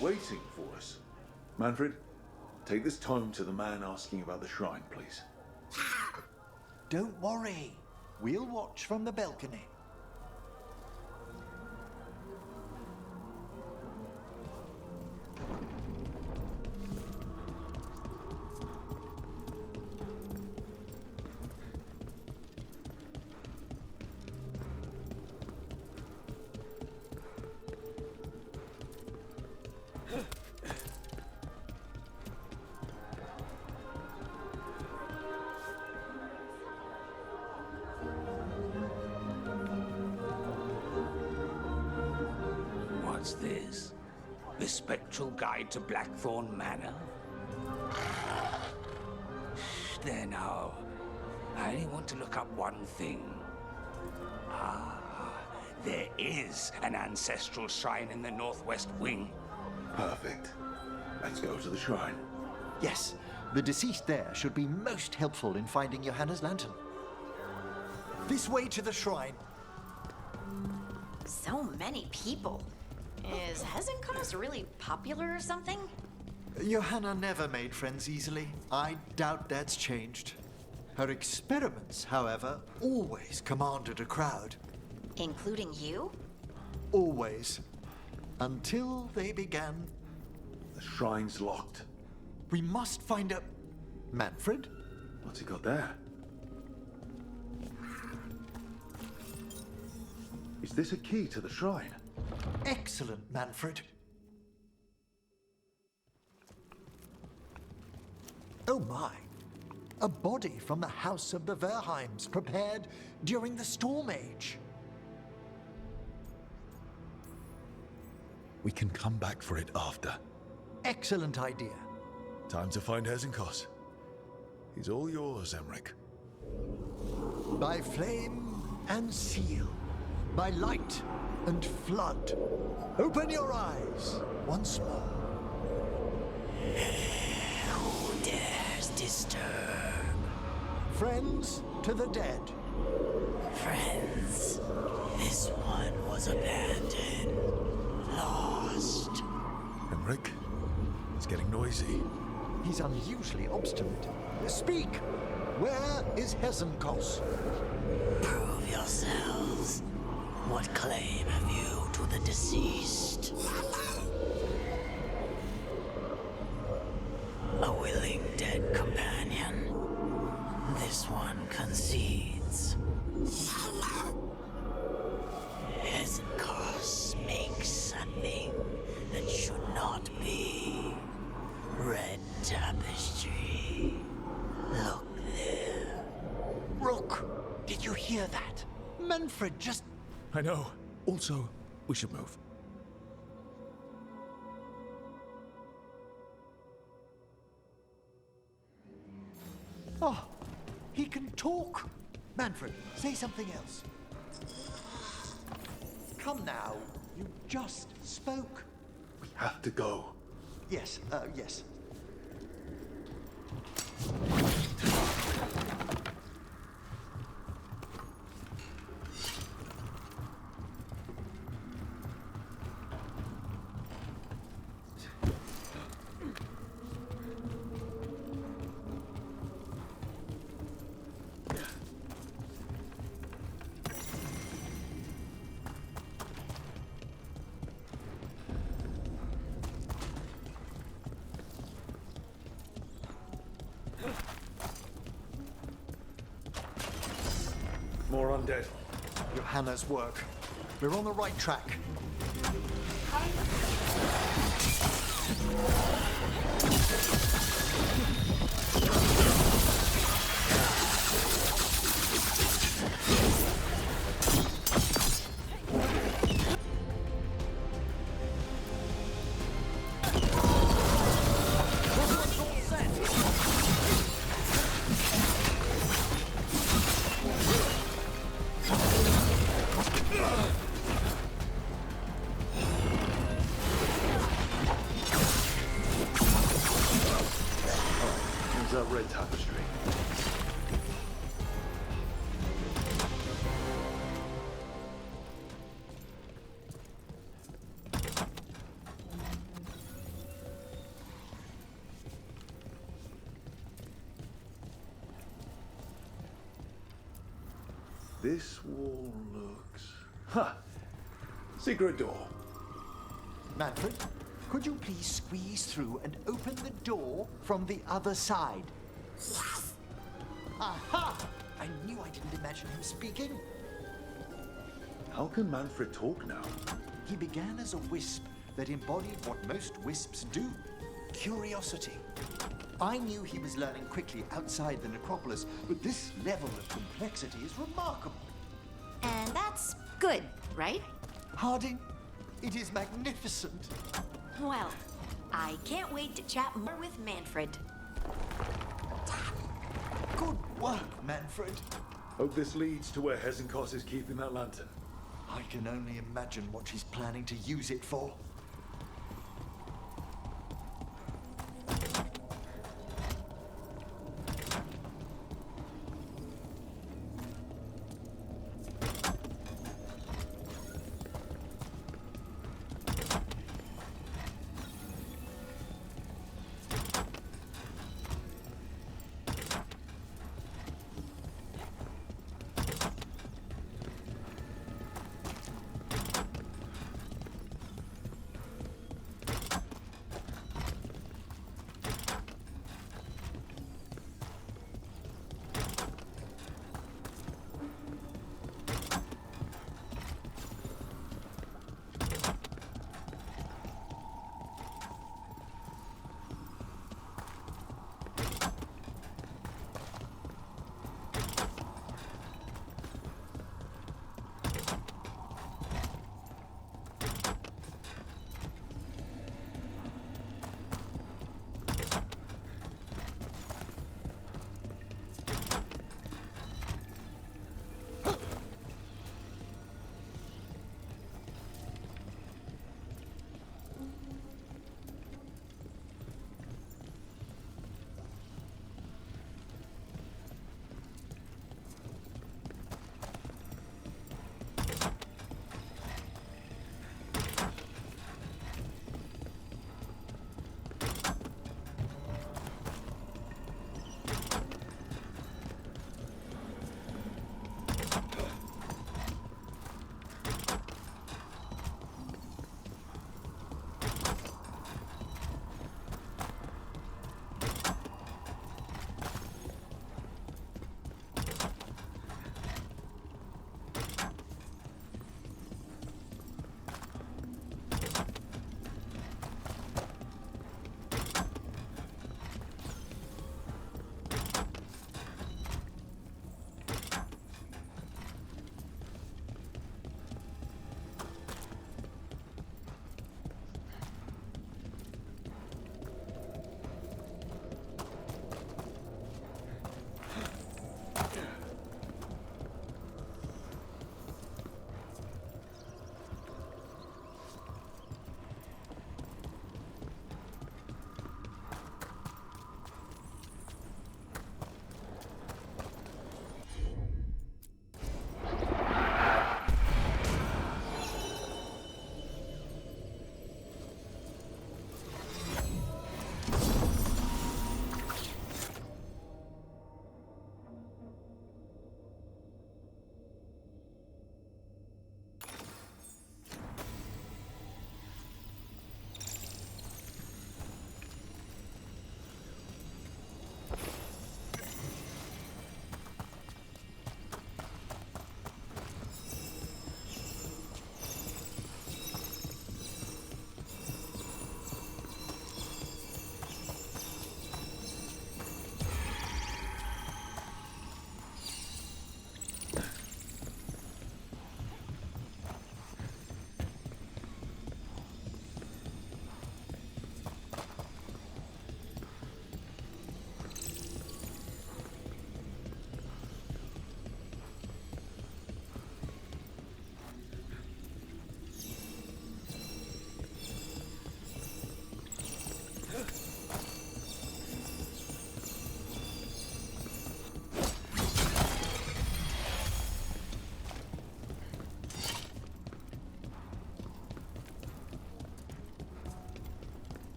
Waiting for us. Manfred, take this tome to the man asking about the shrine, please. Don't worry. We'll watch from the balcony. What's this? The Spectral Guide to Blackthorn Manor? There now. I only want to look up one thing. Ah, there is an ancestral shrine in the northwest wing. Perfect. Let's go to the shrine. Yes, the deceased there should be most helpful in finding Johanna's lantern. This way to the shrine. So many people. Is Hezenkos really popular or something? Johanna never made friends easily. I doubt that's changed. Her experiments, however, always commanded a crowd. Including you? Always. Until they began. The shrine's locked. We must find a... Manfred? What's he got there? Is this a key to the shrine? Excellent, Manfred. Oh my. A body from the house of the Verheims, prepared during the Storm Age. We can come back for it after. Excellent idea. Time to find Hezenkos. He's all yours, Emmerich. By flame and seal, by light and flood, open your eyes once more. Who dares disturb? Friends to the dead. Friends, this one was abandoned, lost. Emmerich, it's getting noisy. He's unusually obstinate. Speak! Where is Hezenkos? Prove yourselves. What claim have you to the deceased? A willing dead companion. This one concedes. Hezenkos makes a name tapestry. Look there. Rook, did you hear that? Manfred just... I know. Also, we should move. Oh, he can talk. Manfred, say something else. Come now, you just spoke. We have to go. Yes, yes. More undead. Johanna's work. We're on the right track. That red tapestry. This wall looks... Ha! Secret door. Manfred, could you please squeeze through and open the door from the other side? Yes! Aha! I knew I didn't imagine him speaking. How can Manfred talk now? He began as a wisp that embodied what most wisps do, curiosity. I knew he was learning quickly outside the necropolis, but this level of complexity is remarkable. And that's good, right? Harding, it is magnificent. Well, I can't wait to chat more with Manfred. Good work, Manfred. Hope this leads to where Hezenkos is keeping that lantern. I can only imagine what he's planning to use it for.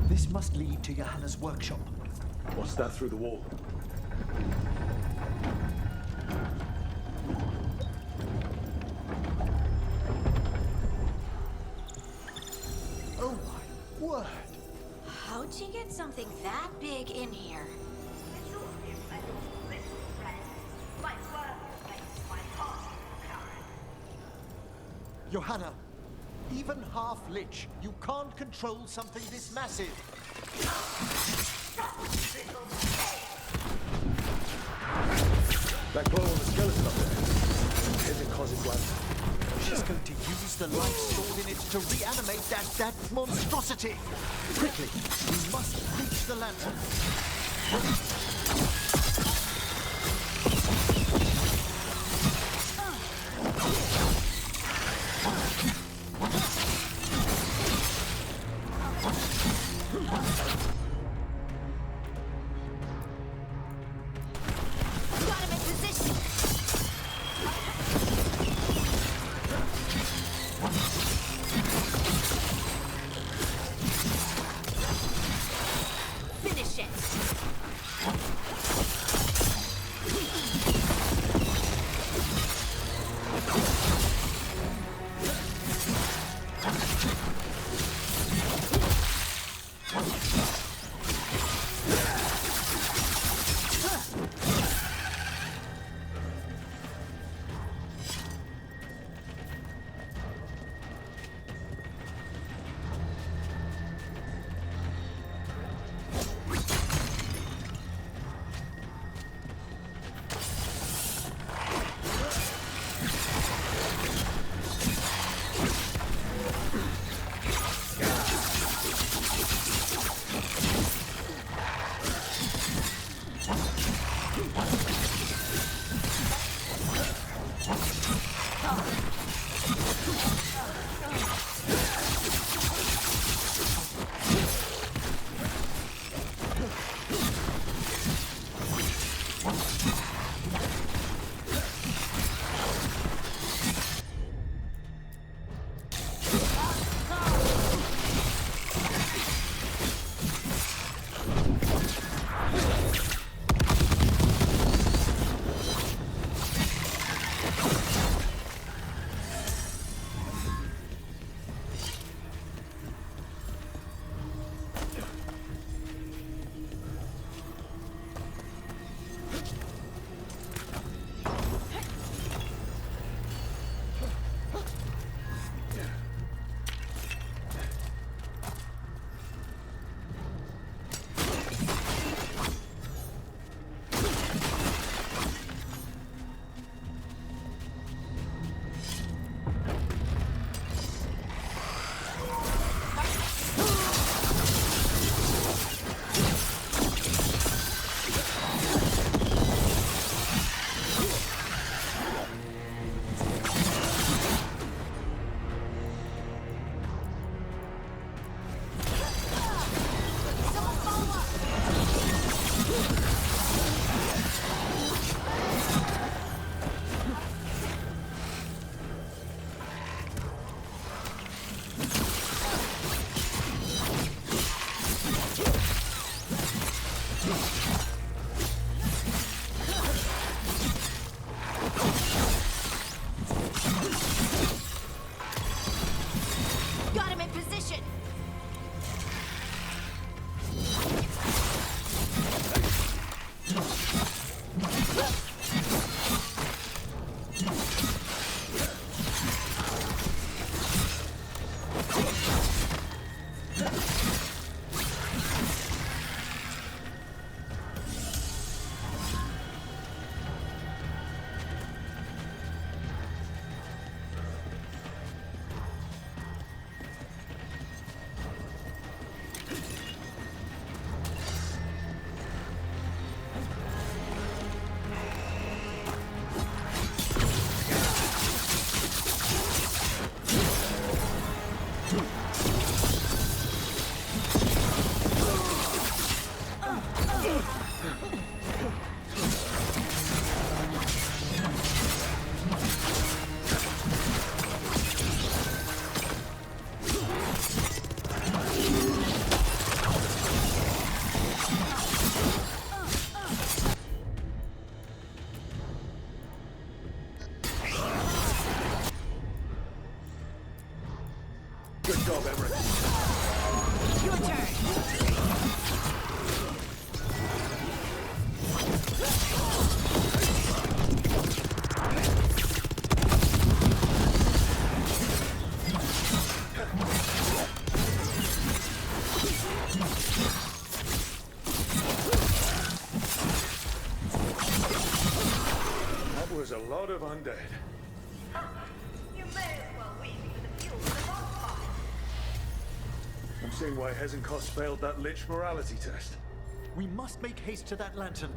This must lead to Johanna's workshop. What's that through the wall? Oh my word! How'd you get something that big in here? Johanna, even half Lich, you can't control something this massive. That glow on the skeleton up there. Isn't causing blood. She's going to use the life stored in it to reanimate that monstrosity. Quickly, we must reach the lantern. Finish it! Good job, Emmerich. Your turn. That was a lot of undead. You may as well wait for the fuel for the bonfire. I'm seeing why Hezenkos failed that Lich morality test. We must make haste to that lantern.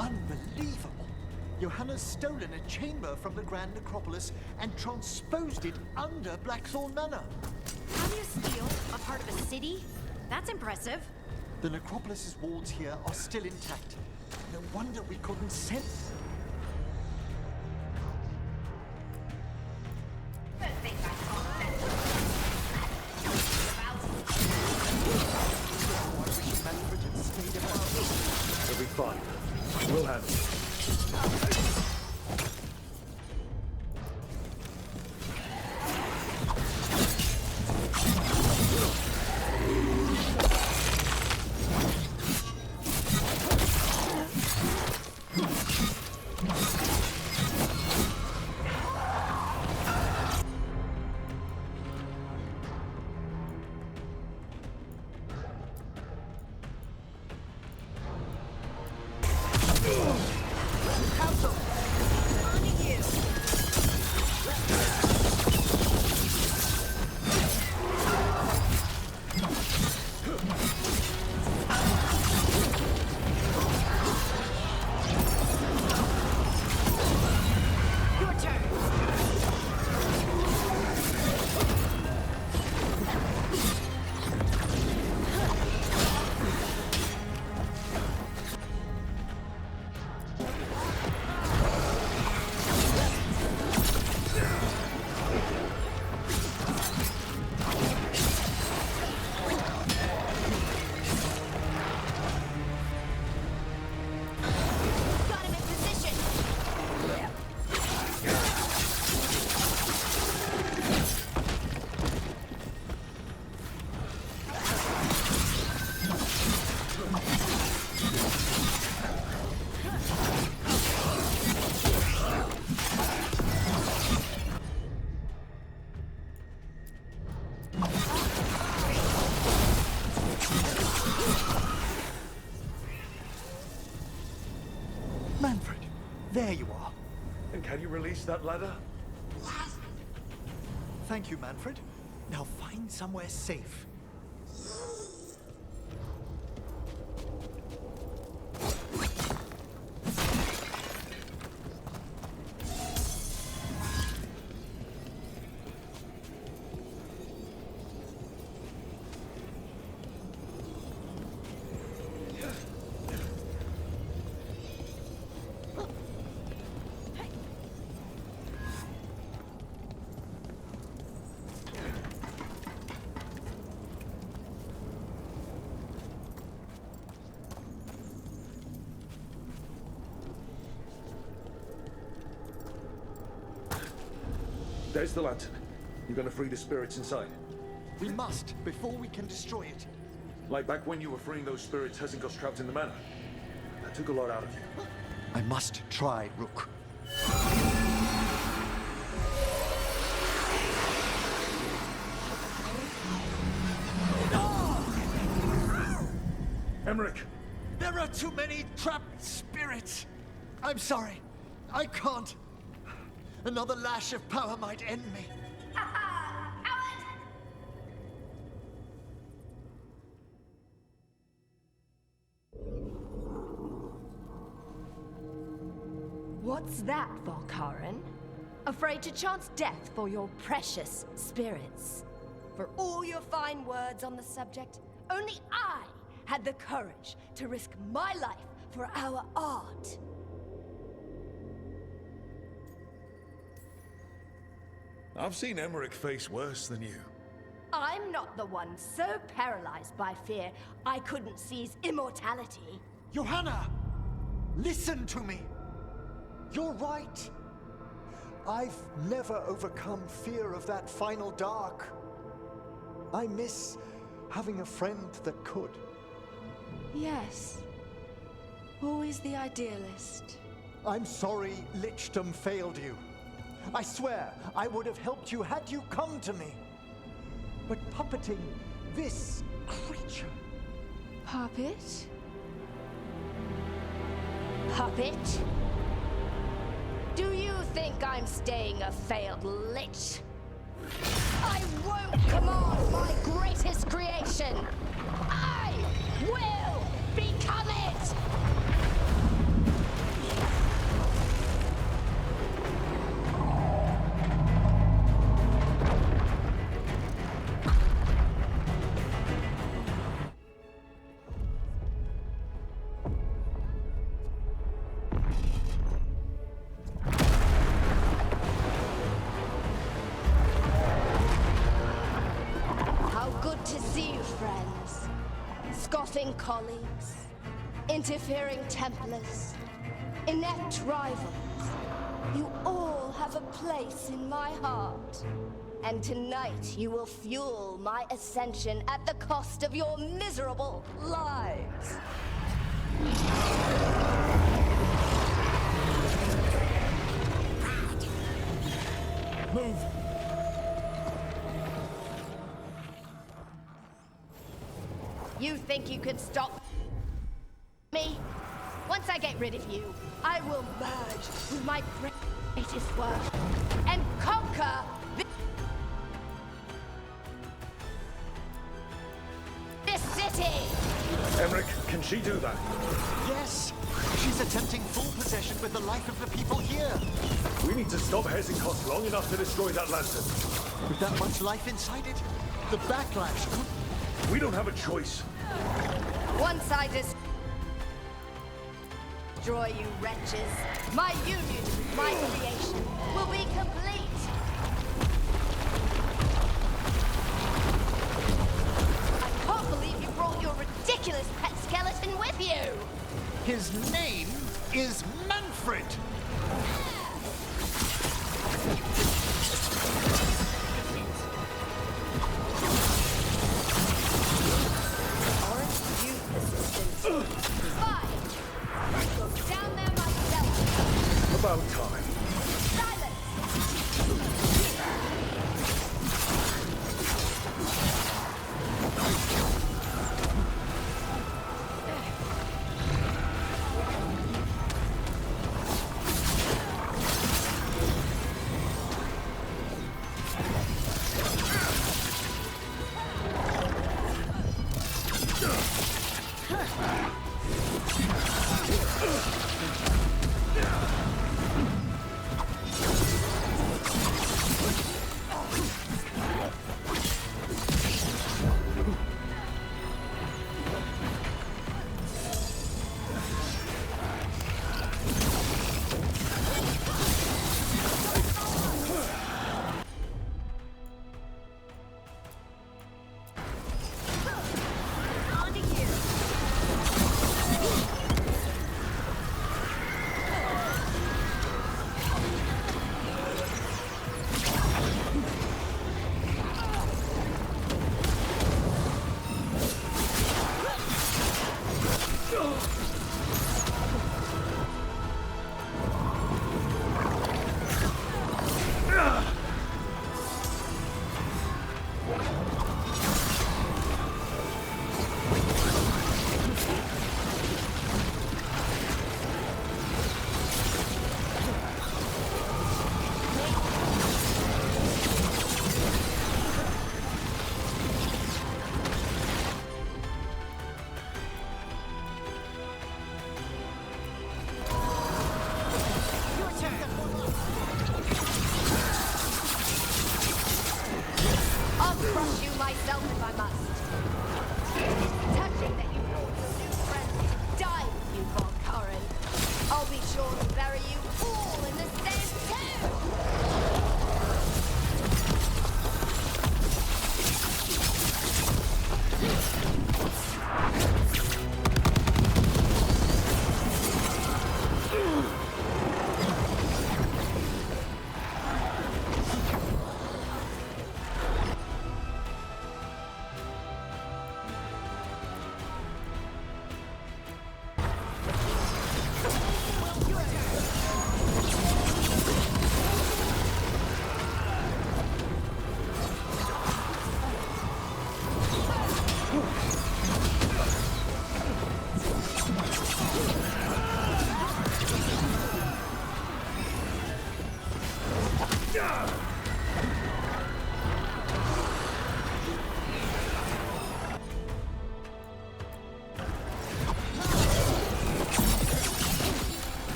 Unbelievable! Johanna's stolen a chamber from the Grand Necropolis and transposed it under Blackthorn Manor. How do you steal a part of a city? That's impressive. The Necropolis's walls here are still intact. No wonder we couldn't sense. It'll be fine. We'll handle it. Manfred, there you are. And can you release that ladder? Thank you, Manfred. Now find somewhere safe. There's the lantern. You're gonna free the spirits inside. We must, before we can destroy it. Like back when you were freeing those spirits Hezenkos trapped in the manor. That took a lot out of you. I must try, Rook. Emmerich! There are too many trapped spirits. I'm sorry. I can't. Another lash of power might end me. What's that, Valkaran? Afraid to chance death for your precious spirits? For all your fine words on the subject, only I had the courage to risk my life for our art. I've seen Emmerich face worse than you. I'm not the one so paralyzed by fear I couldn't seize immortality. Johanna! listen to me. You're right. I've never overcome fear of that final dark. I miss having a friend that could. Yes. Always the idealist. I'm sorry Lichdom failed you. I swear I would have helped you had you come to me. But puppeting this creature... Puppet? Puppet? Do you think I'm staying a failed lich? I won't command my greatest creation! I will become it! Colleagues, interfering Templars, inept rivals, you all have a place in my heart. And tonight you will fuel my ascension at the cost of your miserable lives. Move! You think you can stop me? Once I get rid of you, I will merge with my greatest work and conquer this city! Emmerich, can she do that? Yes! She's attempting full possession with the life of the people here. We need to stop Hesychos long enough to destroy that lantern. With that much life inside it, the backlash could... We don't have a choice. Once I destroy you wretches, my union with my creation will be complete. I can't believe you brought your ridiculous pet skeleton with you. His name is Manfred. About time.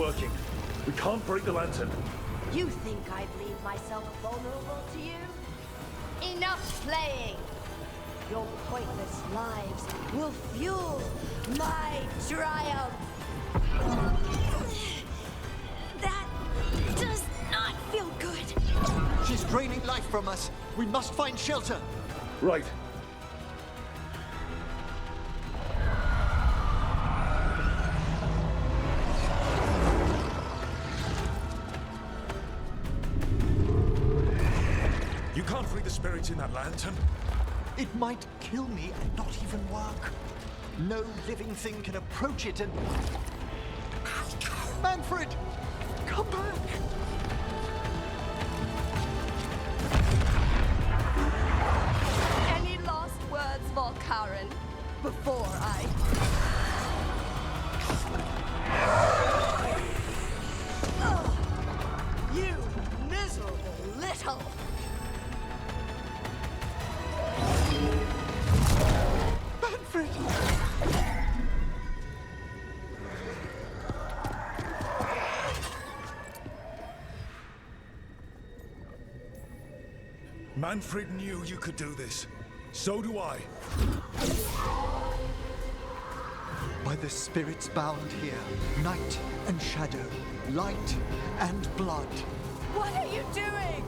working. We can't break the lantern. You think I'd leave myself vulnerable to you? Enough playing! Your pointless lives will fuel my triumph! That does not feel good. She's draining life from us. We must find shelter. Right. You can't free the spirits in that lantern. It might kill me and not even work. No living thing can approach it and... Manfred! Come back! Any last words, Volkaren, before I... Ugh, you miserable little... Manfred! Manfred knew you could do this. So do I. By the spirits bound here, night and shadow, light and blood. What are you doing?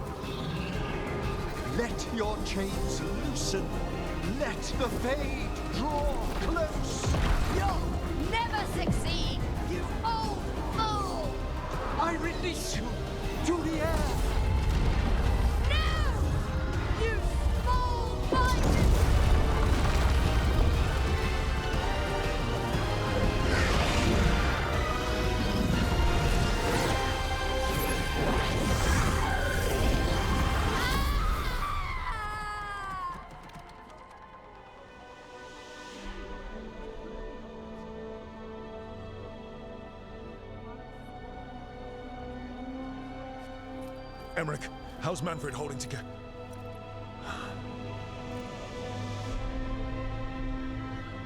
Let your chains loosen. Let the fade draw close. You'll never succeed, you old fool! I release you to the air. No! You small-minded... Emmerich, how's Manfred holding together?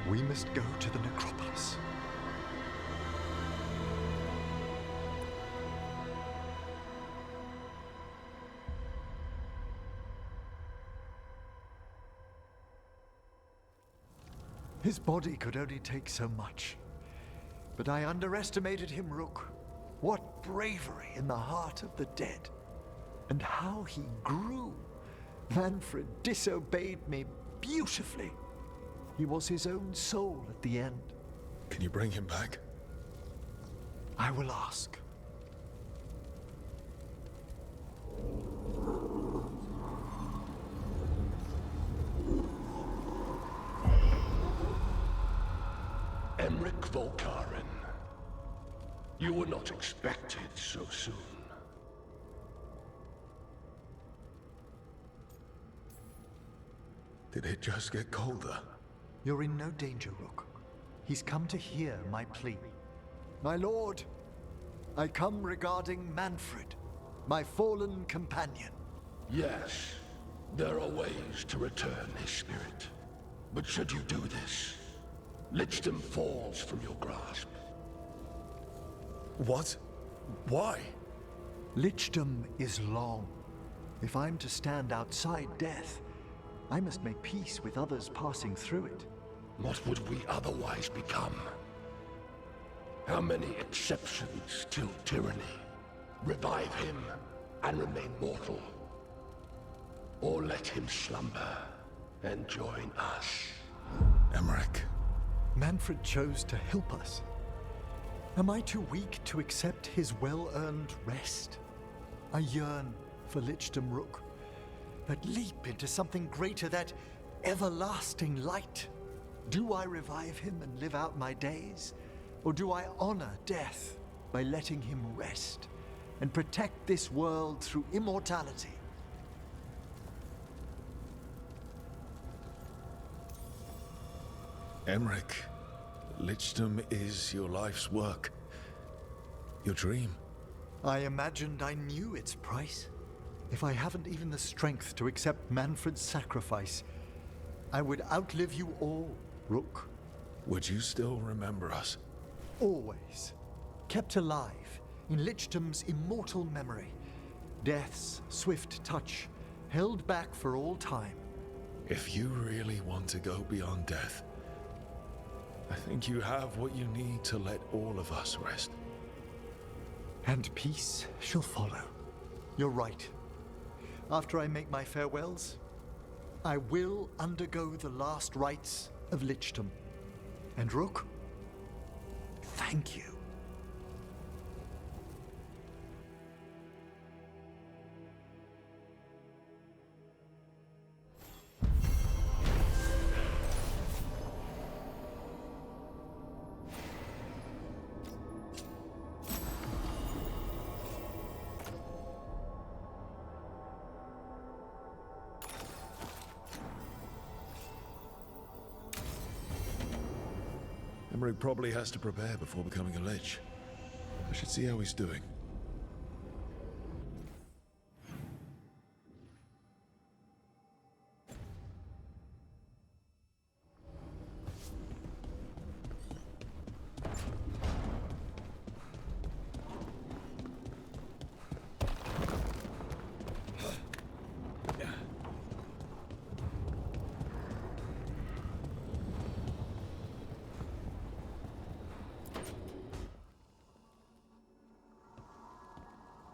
We must go to the necropolis. His body could only take so much. But I underestimated him, Rook. What bravery in the heart of the dead. And how he grew. Manfred disobeyed me beautifully. He was his own soul at the end. Can you bring him back? I will ask. Emmerich Volkaren. You were not expected so soon. Did it just get colder? You're in no danger, Rook. He's come to hear my plea. My lord, I come regarding Manfred, my fallen companion. Yes, there are ways to return his spirit. But should you do this, Lichdom falls from your grasp. What? Why? Lichdom is long. If I'm to stand outside death, I must make peace with others passing through it. What would we otherwise become? How many exceptions to tyranny? Revive him and remain mortal. Or let him slumber and join us. Emmerich. Manfred chose to help us. Am I too weak to accept his well-earned rest? I yearn for Lichdom, Rook, but leap into something greater, that everlasting light. Do I revive him and live out my days? Or do I honor death by letting him rest and protect this world through immortality? Emmerich, Lichdom is your life's work. Your dream. I imagined I knew its price. If I haven't even the strength to accept Manfred's sacrifice, I would outlive you all, Rook. Would you still remember us? Always. Kept alive in Lichtam's immortal memory. Death's swift touch, held back for all time. If you really want to go beyond death, I think you have what you need to let all of us rest. And peace shall follow. You're right. After I make my farewells, I will undergo the last rites of Lichtam. And Rook, thank you. Emmerich probably has to prepare before becoming a Lich. I should see how he's doing.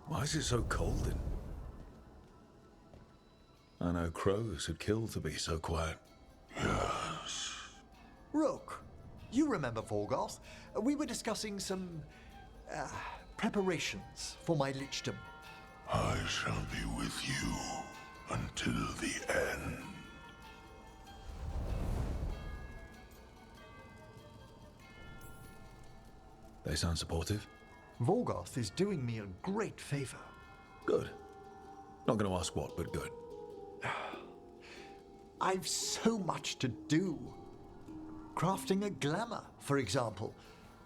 Why is it so cold in? I know crows had killed to be so quiet. Yes. Rook, you remember Vorgoth? We were discussing some preparations for my Lichtam. I shall be with you until the end. They sound supportive. Vorgoth is doing me a great favor. Good. Not going to ask what, but good. I've so much to do. Crafting a glamour, for example.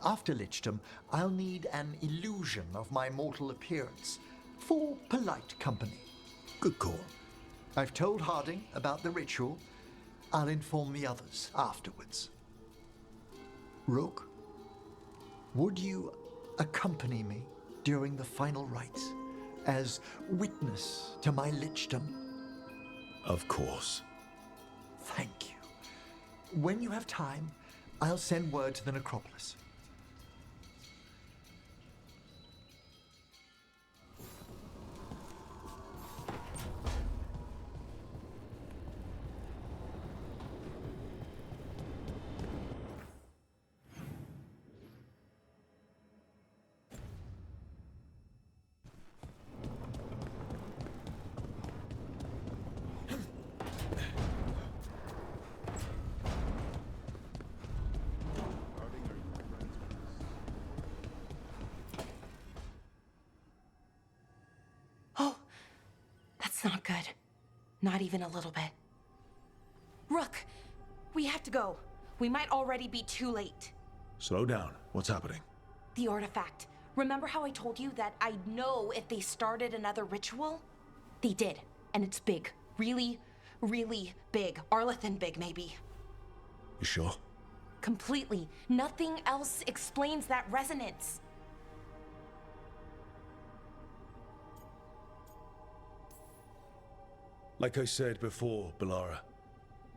After Lichtam, I'll need an illusion of my mortal appearance for polite company. Good call. I've told Harding about the ritual. I'll inform the others afterwards. Rook, would you accompany me during the final rites as witness to my Lichtam? Of course. Thank you. When you have time, I'll send word to the necropolis. That's not good. Not even a little bit. Rook, we have to go. We might already be too late. Slow down. What's happening? The artifact. Remember how I told you that I'd know if they started another ritual? They did, and it's big. Really, really big. Arlethan big, maybe. You sure? Completely. Nothing else explains that resonance. Like I said before, Balara,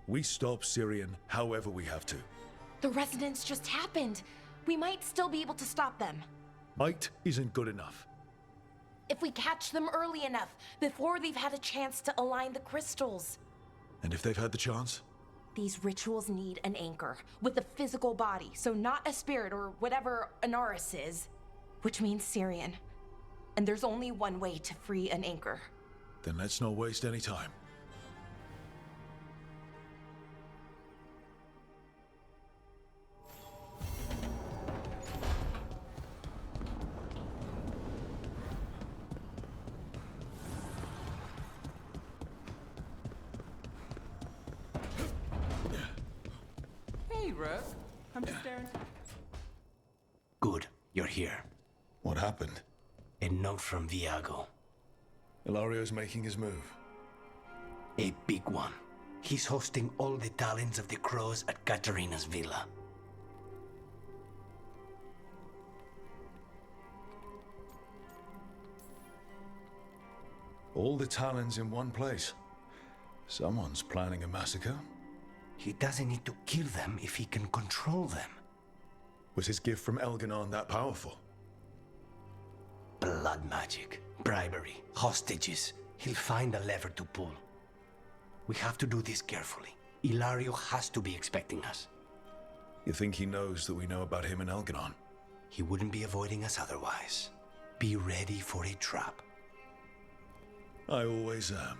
we stop Syrian however we have to. The resonance just happened. We might still be able to stop them. Might isn't good enough. If we catch them early enough, before they've had a chance to align the crystals. And if they've had the chance? These rituals need an anchor, with a physical body, so not a spirit or whatever Anaris is, which means Syrian. And there's only one way to free an anchor. Then let's not waste any time. Hey, Rook. I'm just staring. Good, you're here. What happened? A note from Viago. Ilario's making his move. A big one. He's hosting all the talents of the crows at Katarina's villa. All the Talons in one place. Someone's planning a massacre. He doesn't need to kill them if he can control them. Was his gift from Elganon that powerful? Blood magic, bribery, hostages. He'll find a lever to pull. We have to do this carefully. Ilario has to be expecting us. You think he knows that we know about him and Elganon? He wouldn't be avoiding us otherwise. Be ready for a trap. I always am.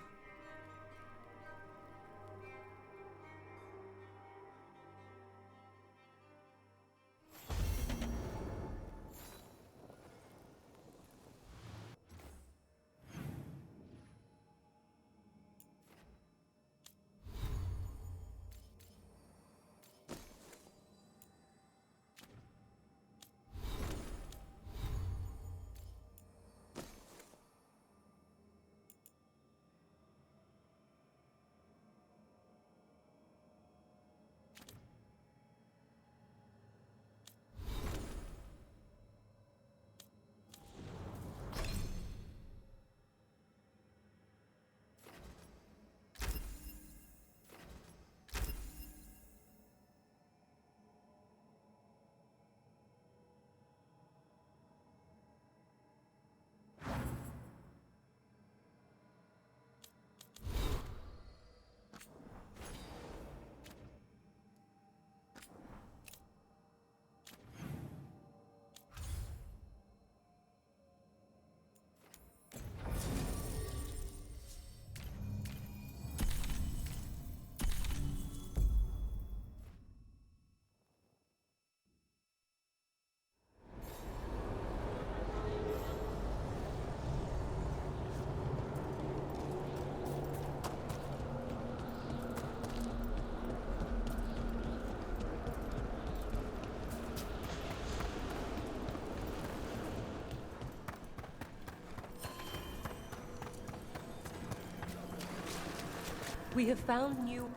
We have found new...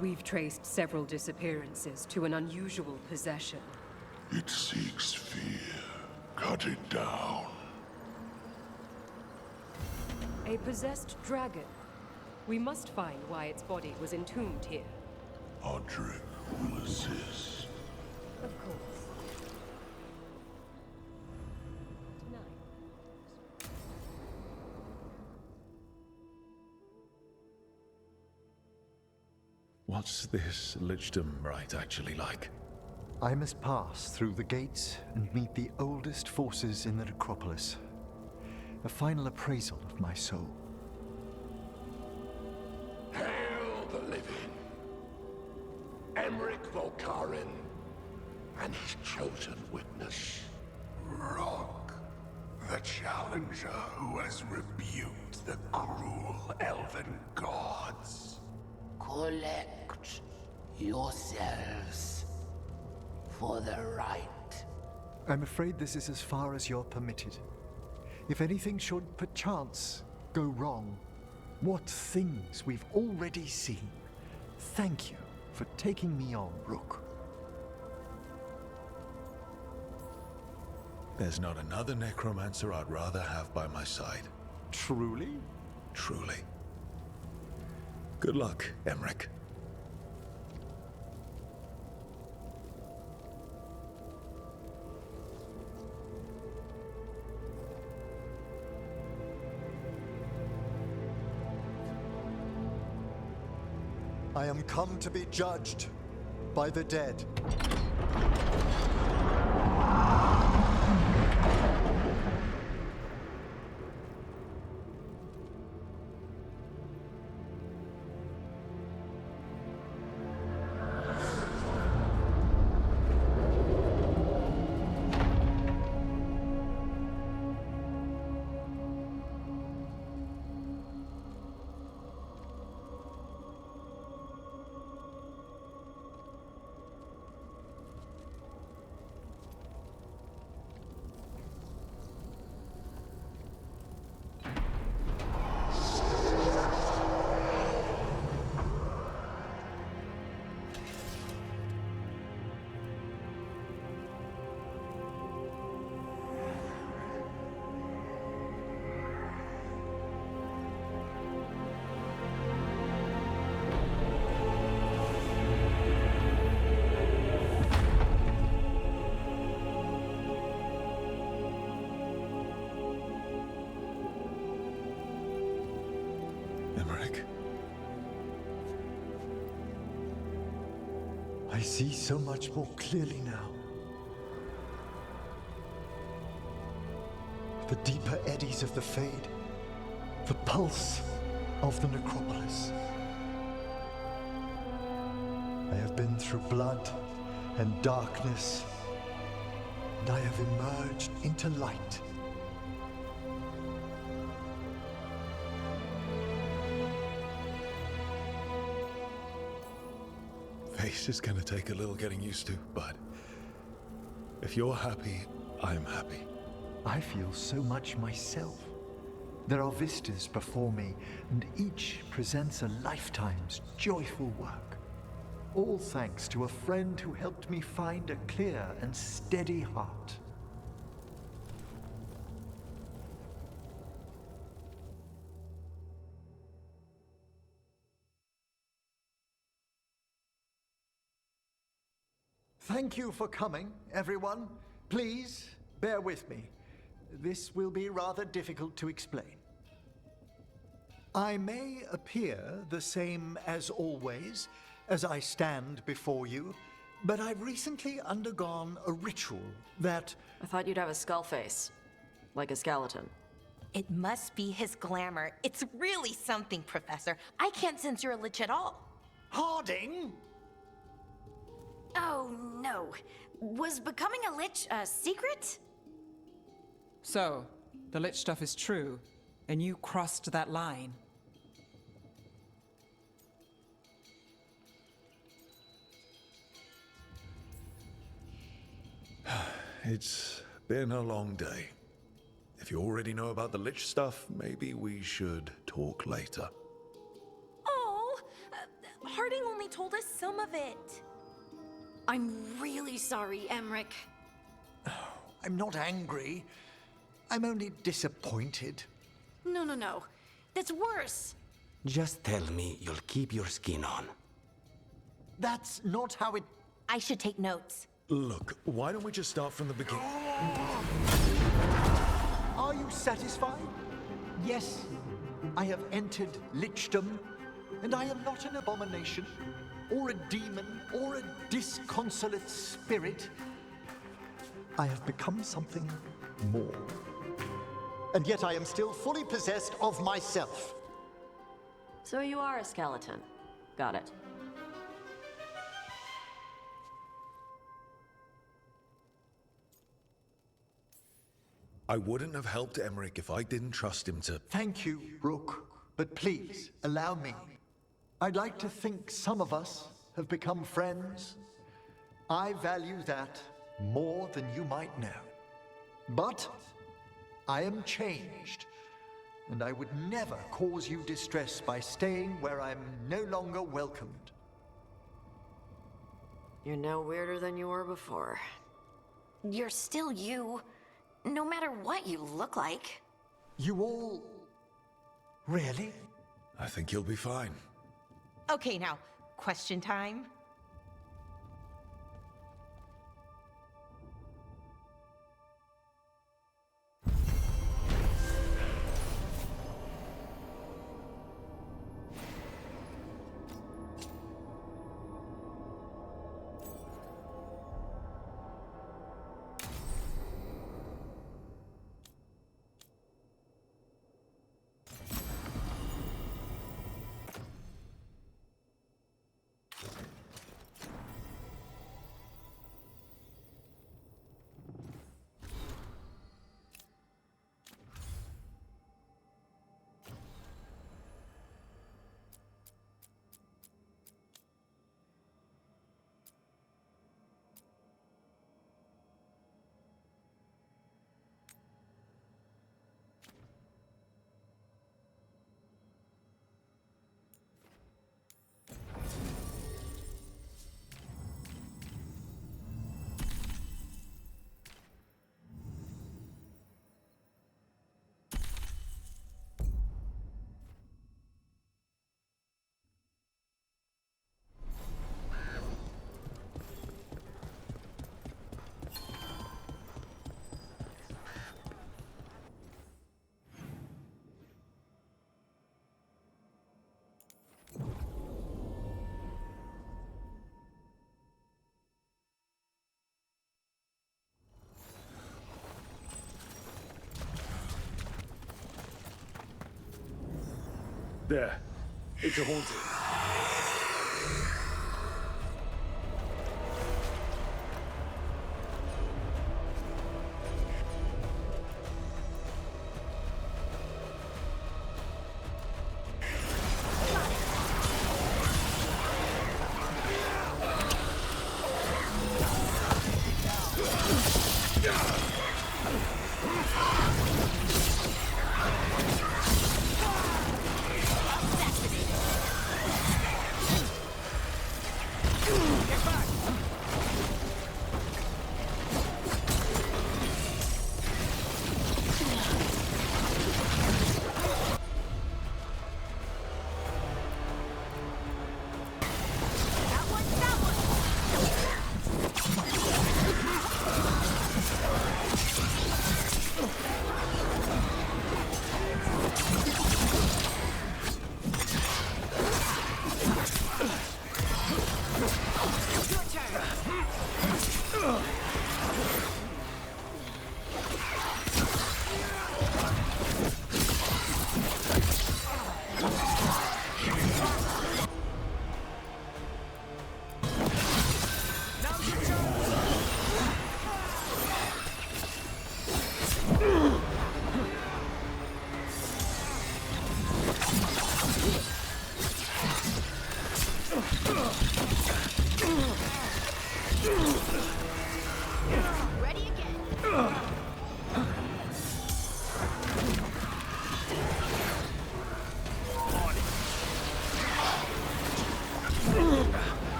We've traced several disappearances to an unusual possession. It seeks fear. Cut it down. A possessed dragon. We must find why its body was entombed here. Audric will assist. Of course. What's this Lichdom rite actually like? I must pass through the gates and meet the oldest forces in the necropolis. A final appraisal of my soul. Hail the living! Emmerich Volkaren and his chosen witness. Rock, the challenger who has rebuked the cruel elven gods. Collect yourselves for the right. I'm afraid this is as far as you're permitted. If anything should perchance go wrong, what things we've already seen. Thank you for taking me on, Rook. There's not another necromancer I'd rather have by my side. Truly? Truly. Good luck, Emmerich. I am come to be judged by the dead. back. I see so much more clearly now. The deeper eddies of the Fade, the pulse of the necropolis. I have been through blood and darkness, and I have emerged into light. Face is gonna take a little getting used to, but if you're happy, I'm happy. I feel so much myself. There are vistas before me, and each presents a lifetime's joyful work. All thanks to a friend who helped me find a clear and steady heart. Thank you for coming, everyone. Please, bear with me. This will be rather difficult to explain. I may appear the same as always, as I stand before you, but I've recently undergone a ritual that... I thought you'd have a skull face. Like a skeleton. It must be his glamour. It's really something, Professor. I can't sense you're a lich at all. Harding! Oh, no. Was becoming a lich a secret? So, the lich stuff is true, and you crossed that line. It's been a long day. If you already know about the lich stuff, maybe we should talk later. Oh, Harding only told us some of it. I'm really sorry, Emmerich. I'm not angry. I'm only disappointed. No. That's worse. Just tell me you'll keep your skin on. That's not how it... I should take notes. Look, why don't we just start from the beginning? Are you satisfied? Yes, I have entered lichdom, and I am not an abomination, or a demon, or a disconsolate spirit. I have become something more. And yet I am still fully possessed of myself. So you are a skeleton. Got it. I wouldn't have helped Emmerich if I didn't trust him to... Thank you, Rook. But please, allow me. I'd like to think some of us have become friends. I value that more than you might know. But I am changed, and I would never cause you distress by staying where I'm no longer welcomed. You're no weirder than you were before. You're still you, no matter what you look like. You all... really? I think you'll be fine. Okay, now, question time. There. It's a haunting.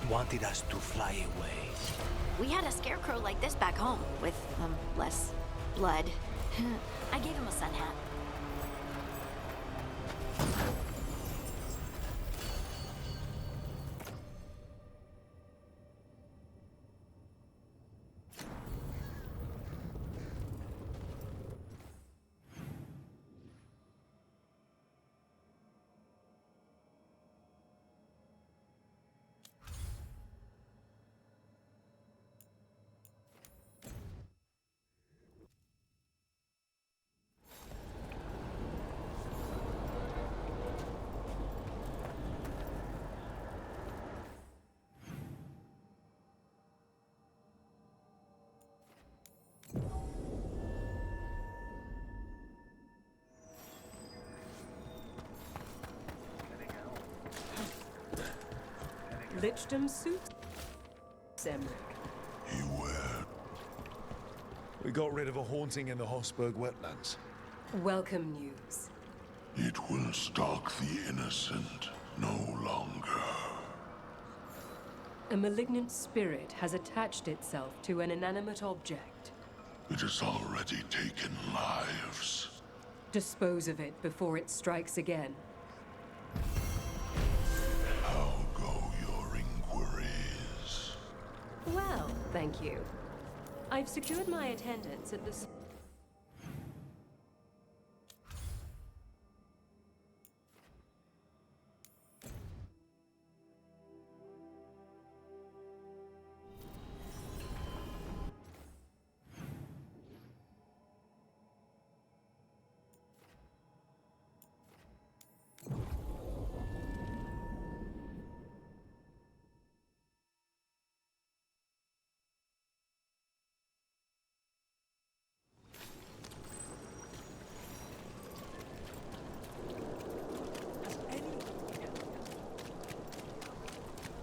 Wanted us to fly away. We had a scarecrow like this back home, with, less blood. I gave him a sun hat. Lichdom suit? Semric. We got rid of a haunting in the Hossberg wetlands. Welcome news. It will stalk the innocent no longer. A malignant spirit has attached itself to an inanimate object. It has already taken lives. Dispose of it before it strikes again. How go your inquiries? Well, thank you. I've secured my attendance at the...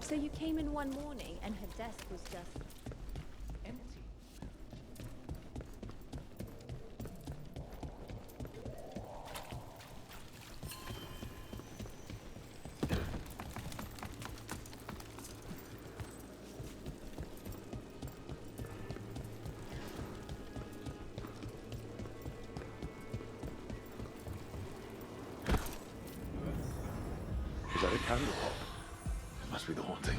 So you came in one morning and her desk was just empty. Is that a candle hop? It must be the haunting.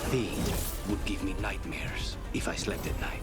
thing would give me nightmares if I slept at night.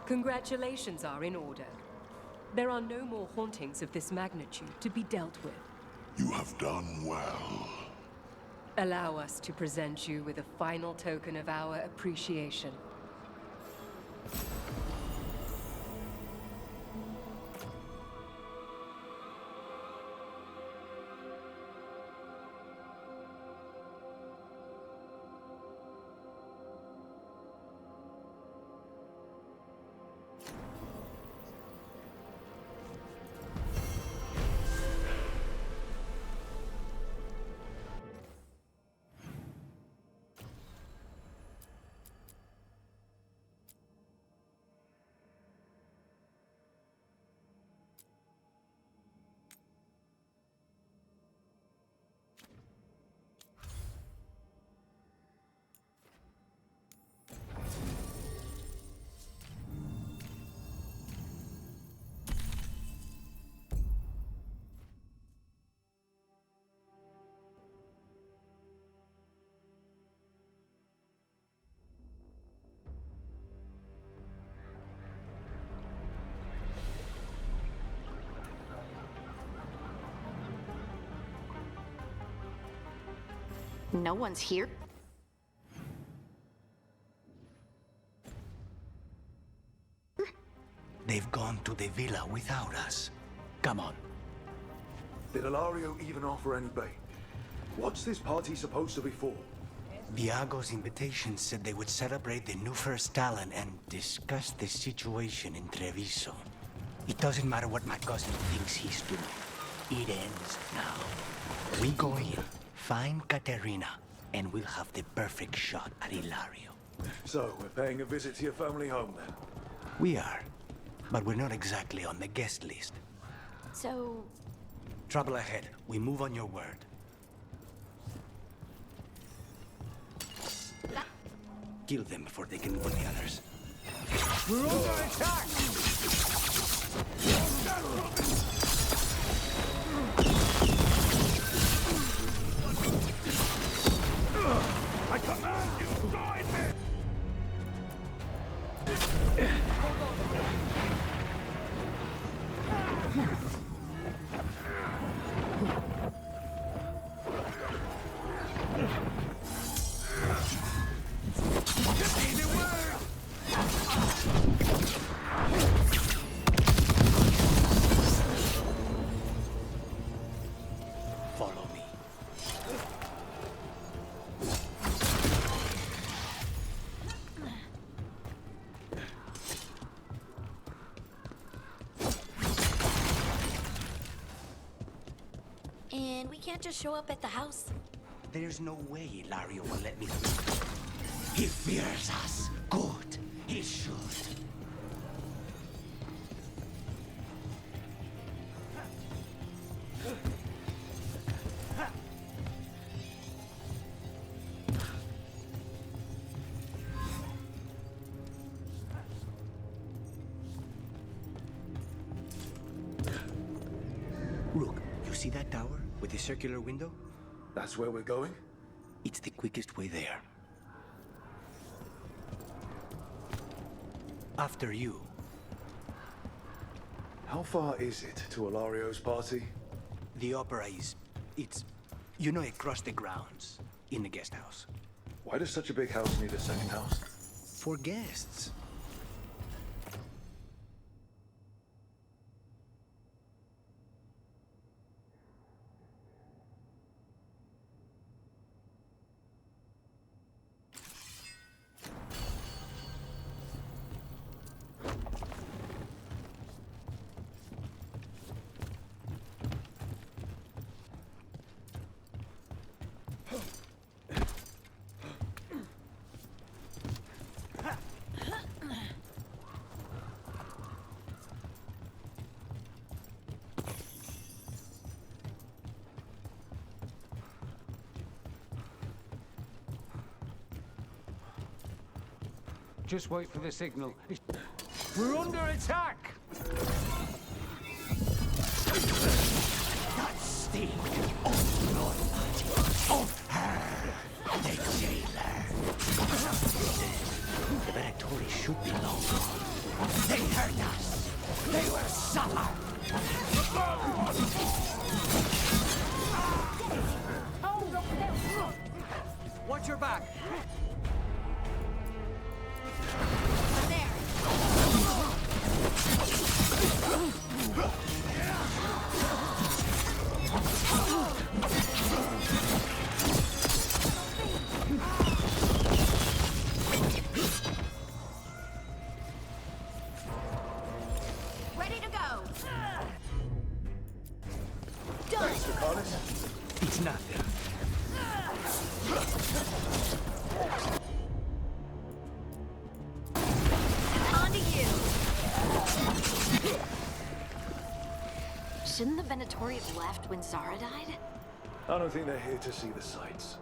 Congratulations are in order. There are no more hauntings of this magnitude to be dealt with. You have done well. Allow us to present you with a final token of our appreciation. No one's here? They've gone to the villa without us. Come on. Did Ilario even offer any bait? What's this party supposed to be for? Viago's invitation said they would celebrate the new first talent and discuss the situation in Treviso. It doesn't matter what my cousin thinks he's doing. It ends now. We go in, find Katerina, and we'll have the perfect shot at Ilario. So, we're paying a visit to your family home then? We are, but we're not exactly on the guest list. So... Trouble ahead. We move on your word. Kill them before they can warn the others. We're under attack! I command you, join me! Follow me. And we can't just show up at the house? There's no way Ilario will let me through. He fears us. Good. He should. Look, you see that tower with the circular window? That's where we're going? It's the quickest way there. After you. How far is it to Ilario's party? The opera is... it's... you know, across the grounds, in the guest house. Why does such a big house need a second house? For guests. Just wait for the signal. We're under attack! That stink of blood, of her, the jailer. The Venatori should be long gone. They hurt us. They will suffer. Watch your back! Ready to go! Thanks, Lucanus. It's nothing. On to you! Shouldn't the Venatori have left when Zara died? I don't think they're here to see the sights.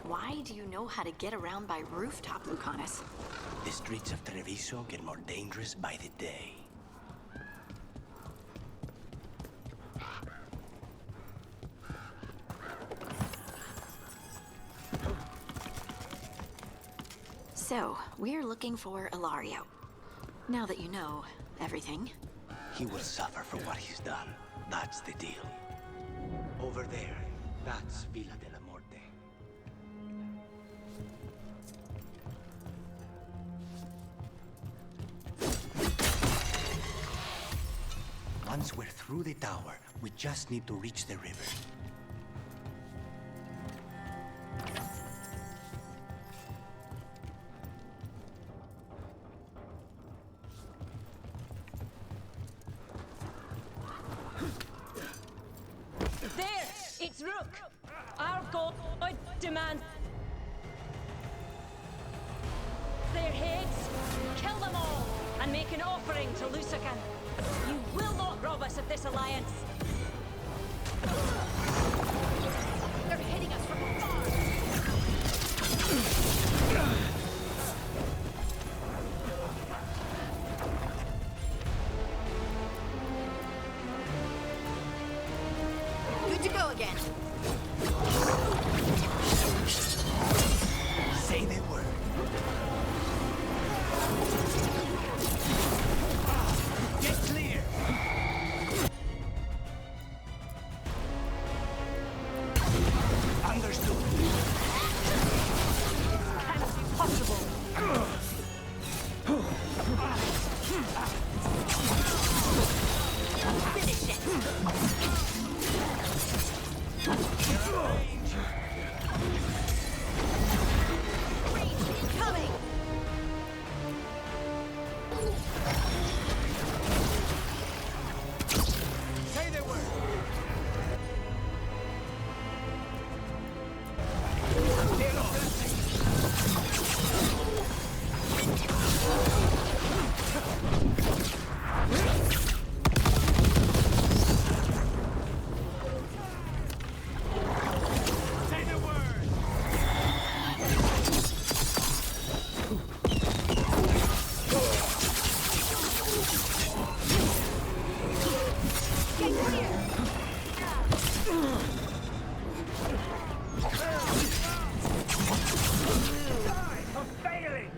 Why do you know how to get around by rooftop, Lucanus? The streets of Treviso get more dangerous by the day. So, we're looking for Ilario. Now that you know everything. He will suffer for what he's done. That's the deal. Over there, that's Villa de la Morte. Once we're through the tower, we just need to reach the river. There! It's Rook! Our god demand their heads, kill them all, and make an offering to Lusican. You will not rob us of this alliance. They're hitting us from afar! Good to go again. Say the word. Get clear! Understood. Cannot be possible. Finish it! Coming! Say the word. Say the word. Get clear! I'm failing.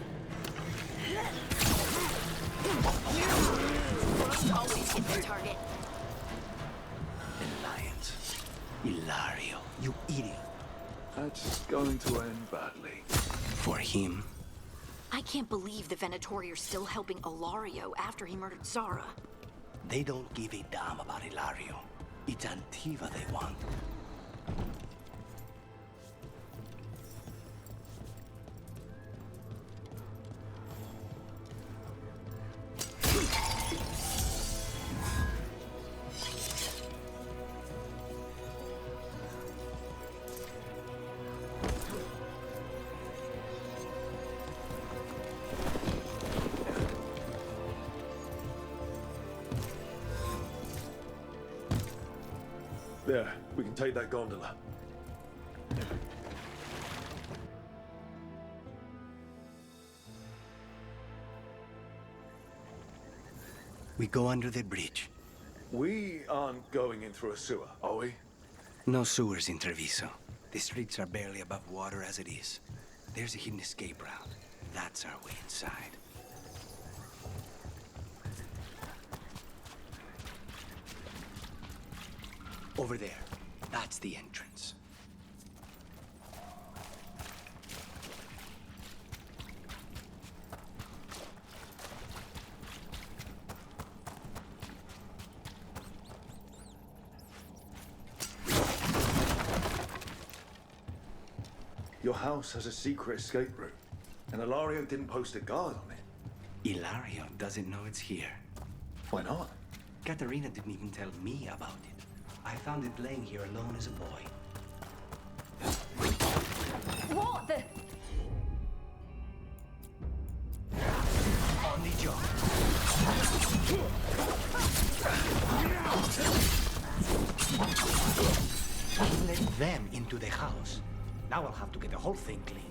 Always hit the target. Alliance. Ilario, you idiot. That's going to end badly. For him, I can't believe the Venatori are still helping Ilario after he murdered Zara. they don't give a damn about Ilario. It's Antiva they want. There, we can take that gondola. We go under the bridge. We aren't going in through a sewer, are we? No sewers in Treviso. The streets are barely above water as it is. There's a hidden escape route. That's our way inside. Over there. That's the entrance. Your house has a secret escape route, and Ilario didn't post a guard on it. Ilario doesn't know it's here. Why not? Katerina didn't even tell me about it. I found it laying here alone as a boy. What the? On the job. I let them into the house. Now I'll have to get the whole thing cleaned.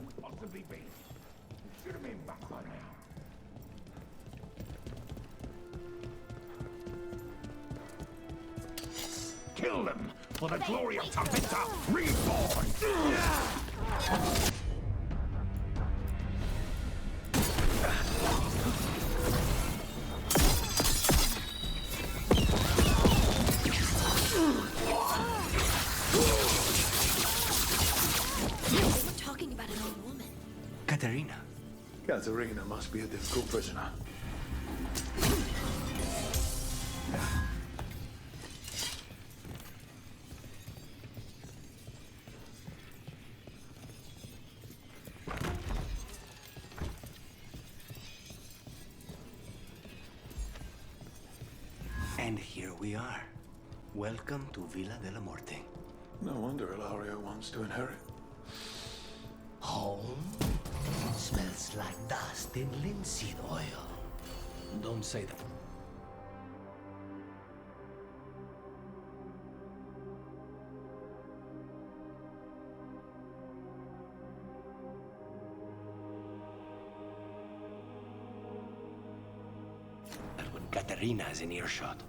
could possibly be? Should have been back by now. Kill them for the glory of Tabitha reborn! They were talking about an old woman. Katerina. Katerina must be a difficult prisoner. And here we are. Welcome to Villa de la Muerte. No wonder Ilario wants to inherit. Home? Smells like dust and linseed oil. Don't say that. But when Katerina is in earshot.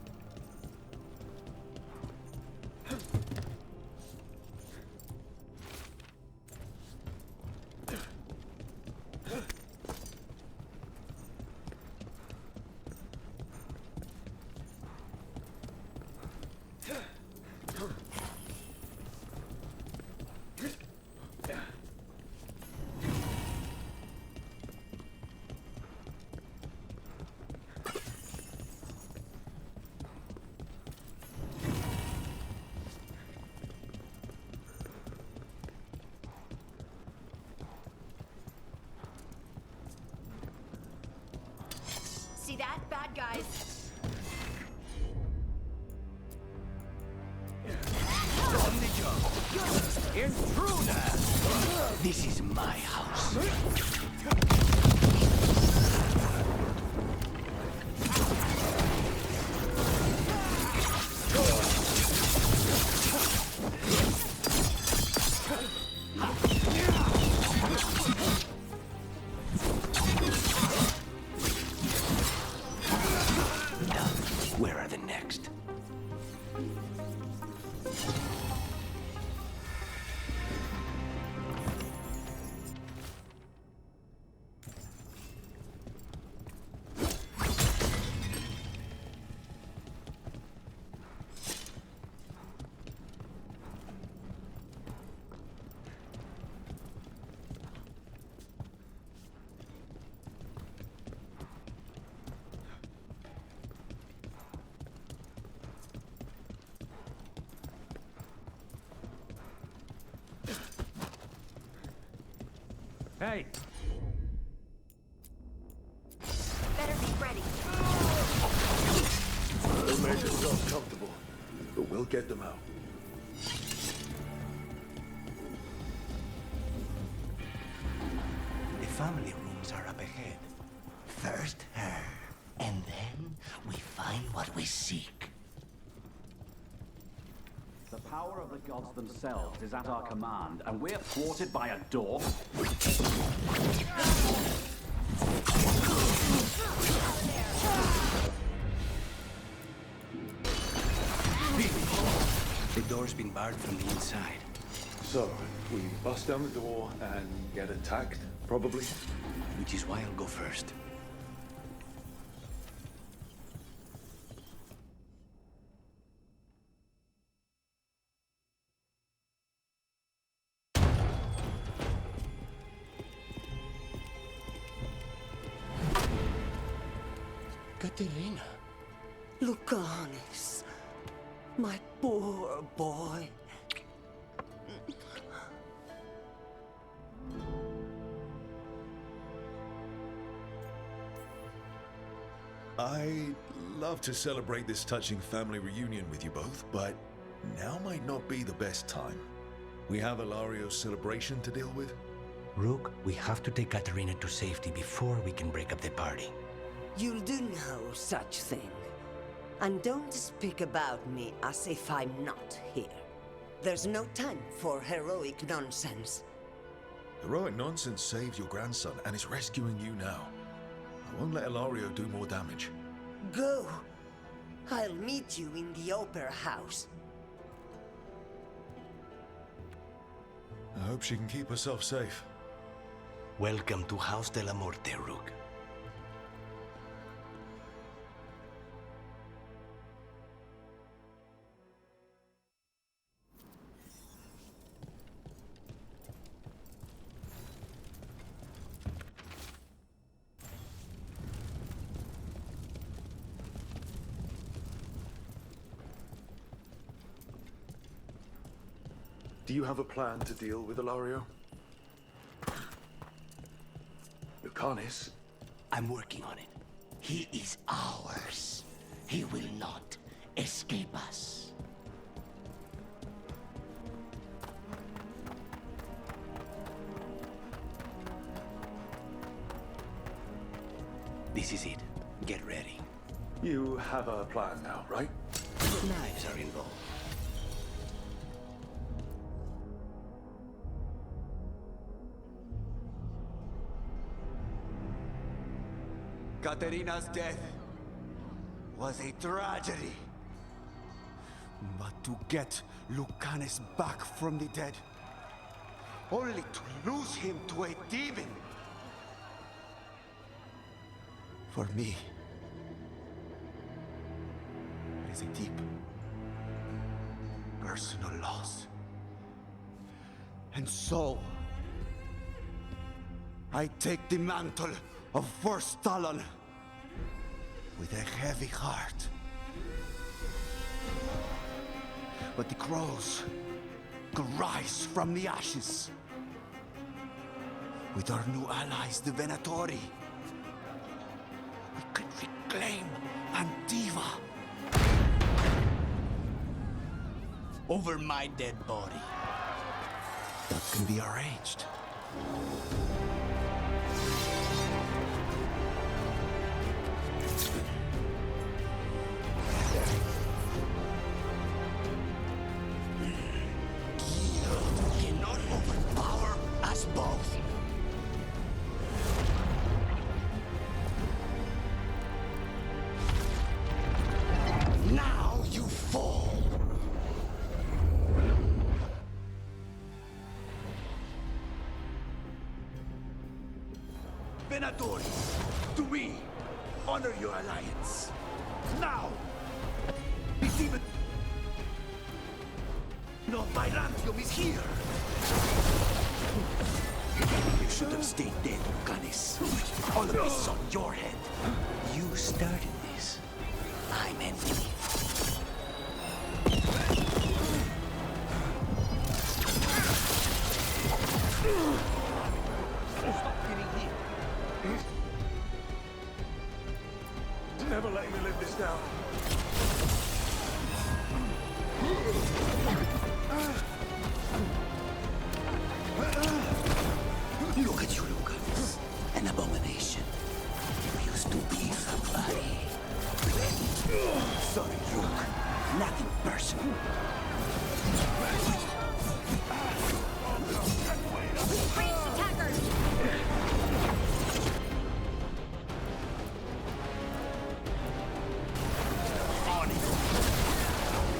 See that, bad guys? On the job! Intruder! This is my house. Where are the next? Hey! Better be ready. They made themselves comfortable, but we'll get them out. The family rooms are up ahead. First her, and then we find what we seek. The power of the gods themselves is at our command, and we're thwarted by a door? The door's been barred from the inside. So, we bust down the door and get attacked, probably? Which is why I'll go first. Katerina. Lucanis, my poor boy. I'd love to celebrate this touching family reunion with you both, but now might not be the best time. We have Ilario's celebration to deal with. Rook, we have to take Katerina to safety before we can break up the party. You'll do no such thing. And don't speak about me as if I'm not here. There's no time for heroic nonsense. Heroic nonsense saved your grandson and is rescuing you now. I won't let Ilario do more damage. Go! I'll meet you in the Opera House. I hope she can keep herself safe. Welcome to House de la Muerte, Rook. Do you have a plan to deal with Ilario? Lucanis? I'm working on it. He is ours. He will not escape us. This is it. Get ready. You have a plan now, right? Knives are involved. Katerina's death was a tragedy. But to get Lucanis back from the dead, only to lose him to a demon, for me, it is a deep, personal loss. And so, I take the mantle of First Talon with a heavy heart. But the crows could rise from the ashes. With our new allies, the Venatori, we could reclaim Antiva. Over my dead body. That can be arranged. Cannot overpower us both. Now you fall. Venatori, to me, honor your alliance. Now! The demon... No, my Rantium is here! You should have stayed dead, Lucanis. All of this is on your head. You started this. I'm empty. Never letting me live this down. Look at you, Lucanis. An abomination. You used to be somebody. Sorry, Luke. Nothing personal. Ranged attackers! On it.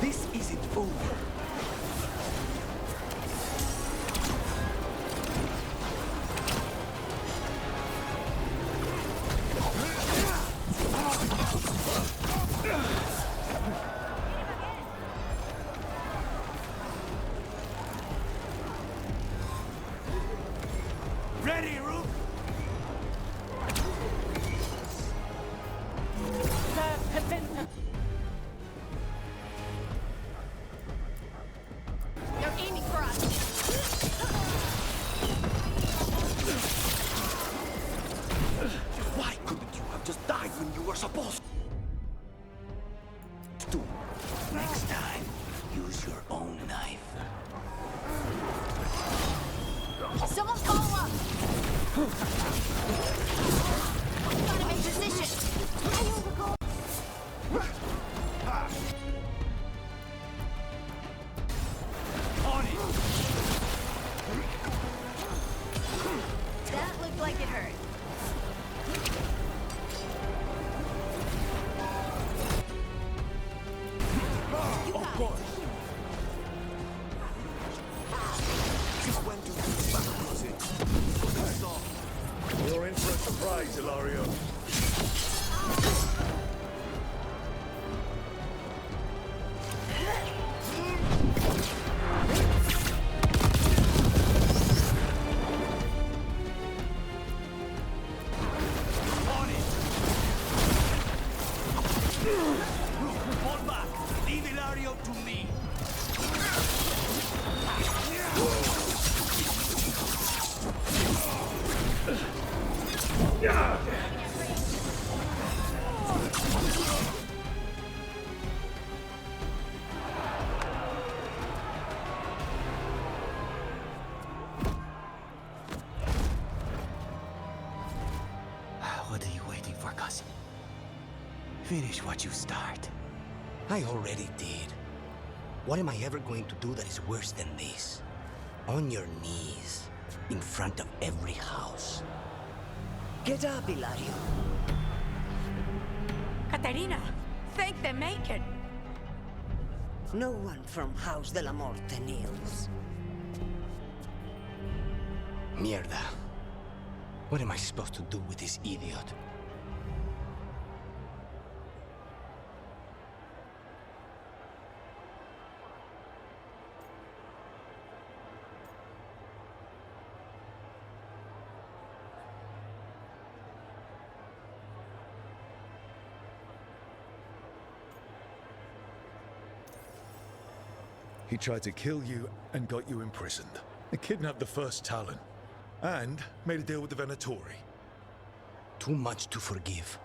This isn't over. Ready, Rook? They're aiming for us! Why couldn't you have just died when you were supposed to? Next time, use your own knife. Someone follow up! Gotta make position! On it! turn. Of course. Just went to the back closet. What I saw. You're in for a surprise, Ilario. Fall back! Leave Ilario to me! What are you waiting for, cousin? Finish what you start. I already did. What am I ever going to do that is worse than this? On your knees, in front of every house. Get up, Ilario. Caterina, thank the Maker. No one from House de la Morte kneels. Mierda. What am I supposed to do with this idiot? He tried to kill you and got you imprisoned. He kidnapped the first Talon. And made a deal with the Venatori. Too much to forgive.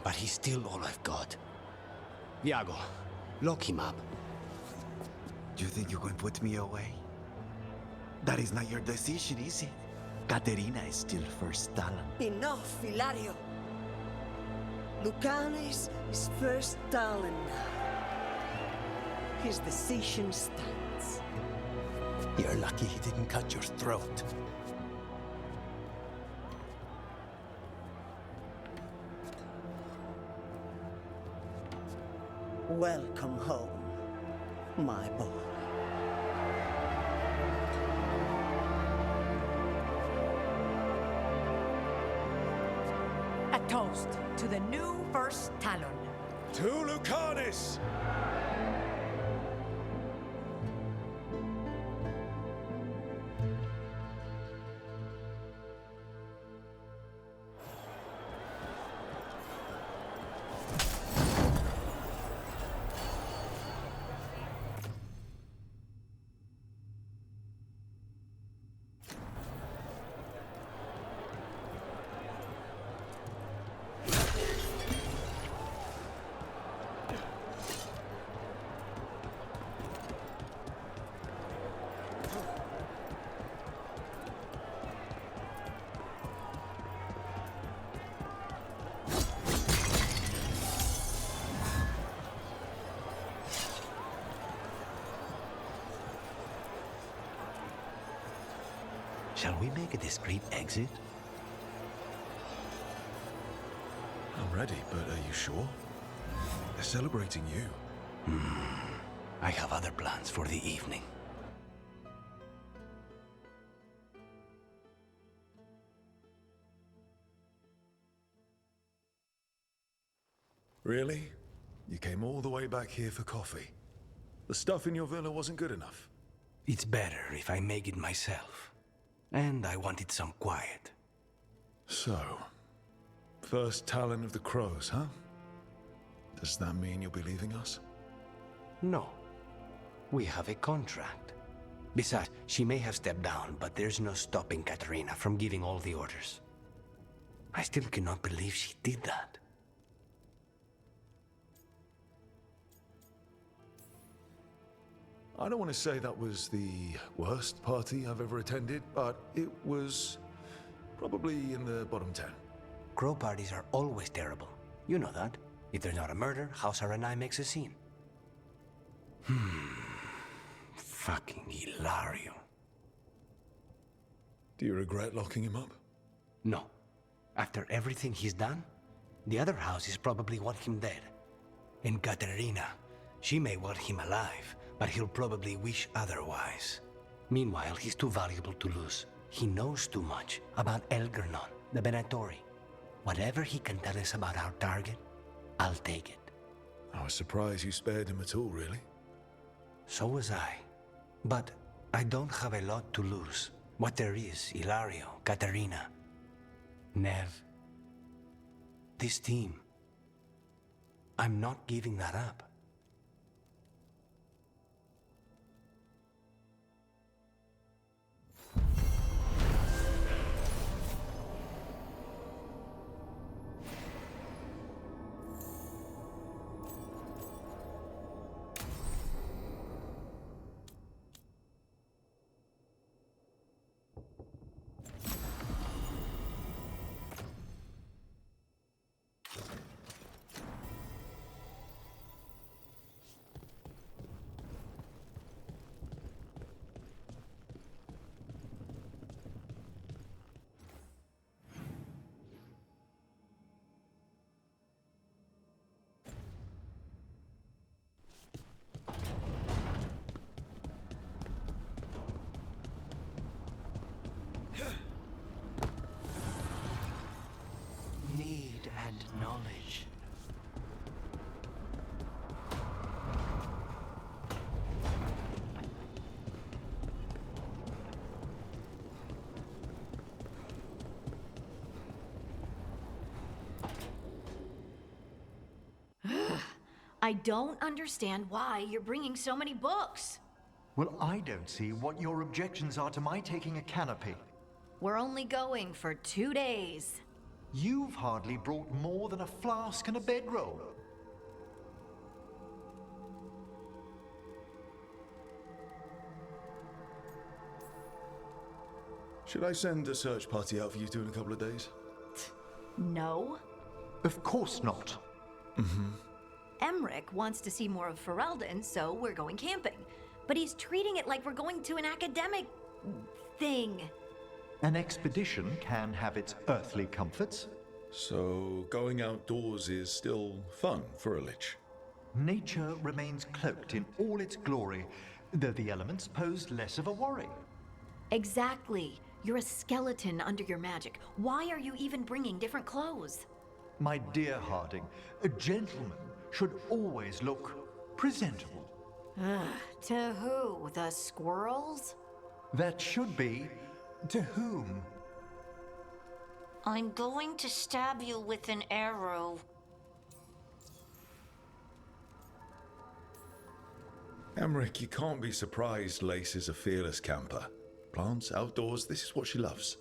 But he's still all I've got. Viago, lock him up. Do you think you can put me away? That is not your decision, is it? Caterina is still first Talon. Enough, Ilario. Lucanes is first Talon now. His decision stands. You're lucky he didn't cut your throat. Welcome home, my boy. A toast to the new first Talon. To Lucanis! Shall we make a discreet exit? I'm ready, but are you sure? They're celebrating you. I have other plans for the evening. Really? You came all the way back here for coffee? The stuff in your villa wasn't good enough? It's better if I make it myself. And I wanted some quiet. So, first Talon of the Crows, huh? Does that mean you'll be leaving us? No. We have a contract. Besides, she may have stepped down, but there's no stopping Katerina from giving all the orders. I still cannot believe she did that. I don't want to say that was the worst party I've ever attended, but it was probably in the bottom 10. Crow parties are always terrible. You know that. If there's not a murder, House R&I makes a scene. Fucking Hilario. Do you regret locking him up? No. After everything he's done, the other houses probably want him dead. And Katerina, she may want him alive, but he'll probably wish otherwise. Meanwhile, he's too valuable to lose. He knows too much about Elgernon, the Benatori. Whatever he can tell us about our target, I'll take it. I was surprised you spared him at all, really. So was I. But I don't have a lot to lose. What there is, Ilario, Katerina, Nev, this team. I'm not giving that up. Need and knowledge. I don't understand why you're bringing so many books. Well, I don't see what your objections are to my taking a canopy. We're only going for 2 days. You've hardly brought more than a flask and a bedroll. Should I send a search party out for you two in a couple of days? No. Of course not. Emmerich wants to see more of Ferelden, so we're going camping. But he's treating it like we're going to an academic thing. An expedition can have its earthly comforts. So, going outdoors is still fun for a lich? Nature remains cloaked in all its glory, though the elements pose less of a worry. Exactly. You're a skeleton under your magic. Why are you even bringing different clothes? My dear Harding, a gentleman should always look presentable. To who? The squirrels? That should be to whom? I'm going to stab you with an arrow. Emmerich, you can't be surprised Lace is a fearless camper. Plants, outdoors, this is what she loves.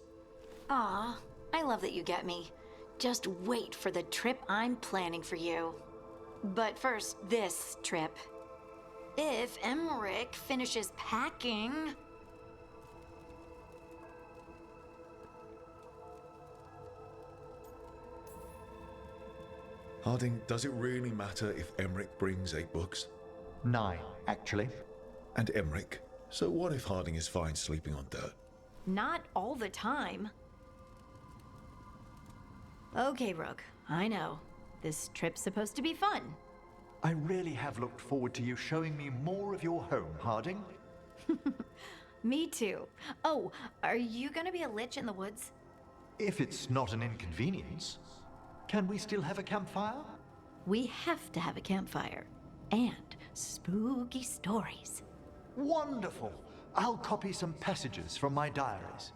Aw, I love that you get me. Just wait for the trip I'm planning for you. But first, this trip. If Emmerich finishes packing... Harding, does it really matter if Emmerich brings 8 books? 9, actually. And Emmerich? So what if Harding is fine sleeping on dirt? Not all the time. Okay, Rook, I know. This trip's supposed to be fun. I really have looked forward to you showing me more of your home, Harding. Me too. Oh, are you gonna be a lich in the woods? If it's not an inconvenience, can we still have a campfire? We have to have a campfire. And spooky stories. Wonderful! I'll copy some passages from my diaries.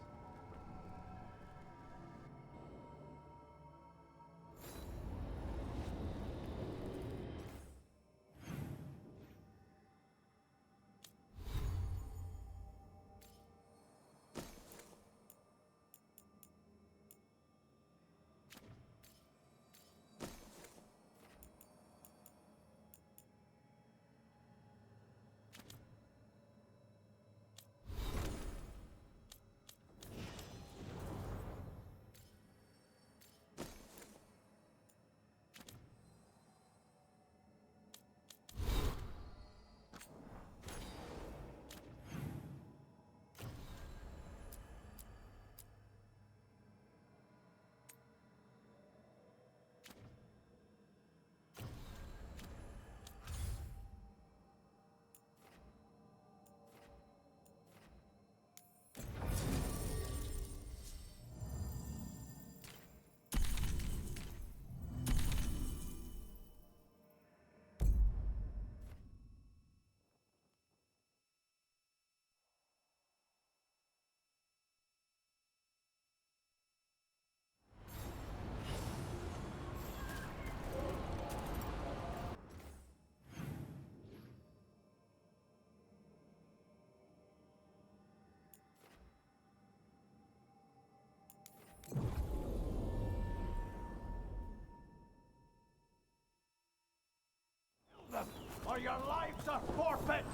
your lives are forfeit!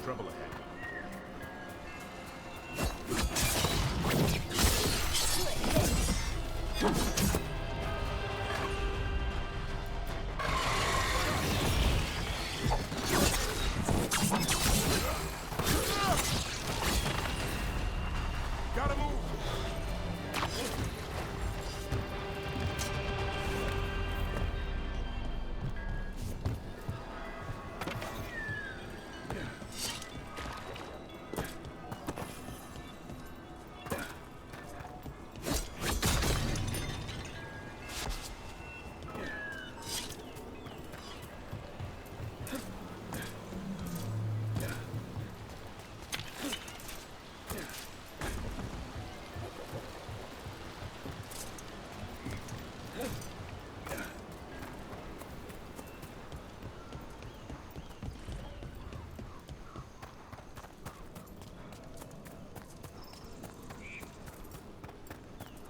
Trouble ahead. Gotta move!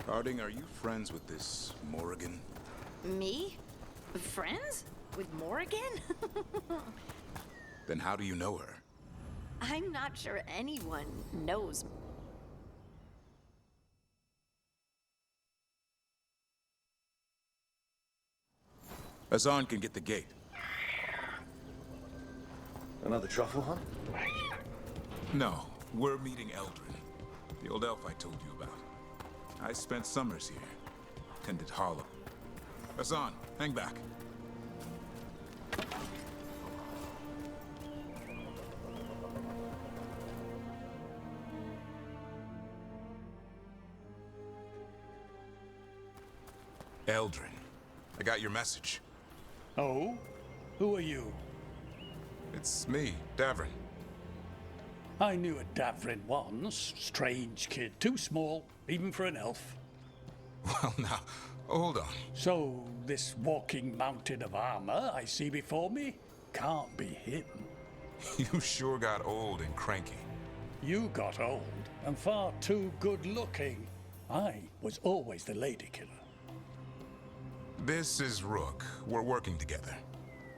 Harding, are you friends with this Morrigan? Me? Friends? With Morrigan? Then how do you know her? I'm not sure anyone knows. Hassan can get the gate. Another truffle hunt? No, we're meeting Eldrin, the old elf I told you about. I spent summers here, tended Harlem. Hassan, hang back. Eldrin, I got your message. Oh? Who are you? It's me, Davrin. I knew a Davrin once. Strange kid. Too small, even for an elf. Well, now, hold on. So, this walking mountain of armor I see before me can't be him. You sure got old and cranky. You got old and far too good looking. I was always the lady killer. This is Rook. We're working together.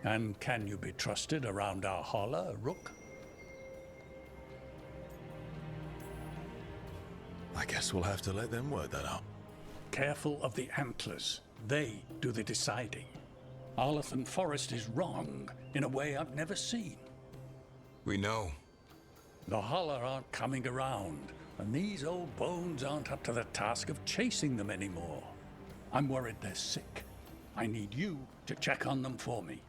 And can you be trusted around our holler, Rook? I guess we'll have to let them work that out. Careful of the antlers. They do the deciding. Arlathan Forest is wrong in a way I've never seen. We know. The holler aren't coming around, and these old bones aren't up to the task of chasing them anymore. I'm worried they're sick. I need you to check on them for me.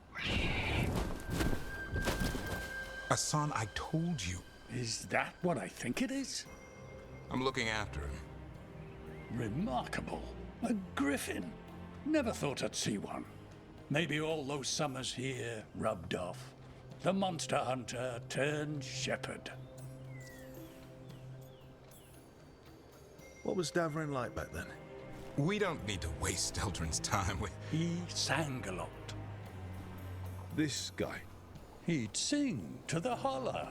Hassan, I told you. Is that what I think it is? I'm looking after him. Remarkable. A griffin. Never thought I'd see one. Maybe all those summers here rubbed off. The monster hunter turned shepherd. What was Davrin like back then? We don't need to waste Eldrin's time with... He sang a lot. This guy? He'd sing to the holler.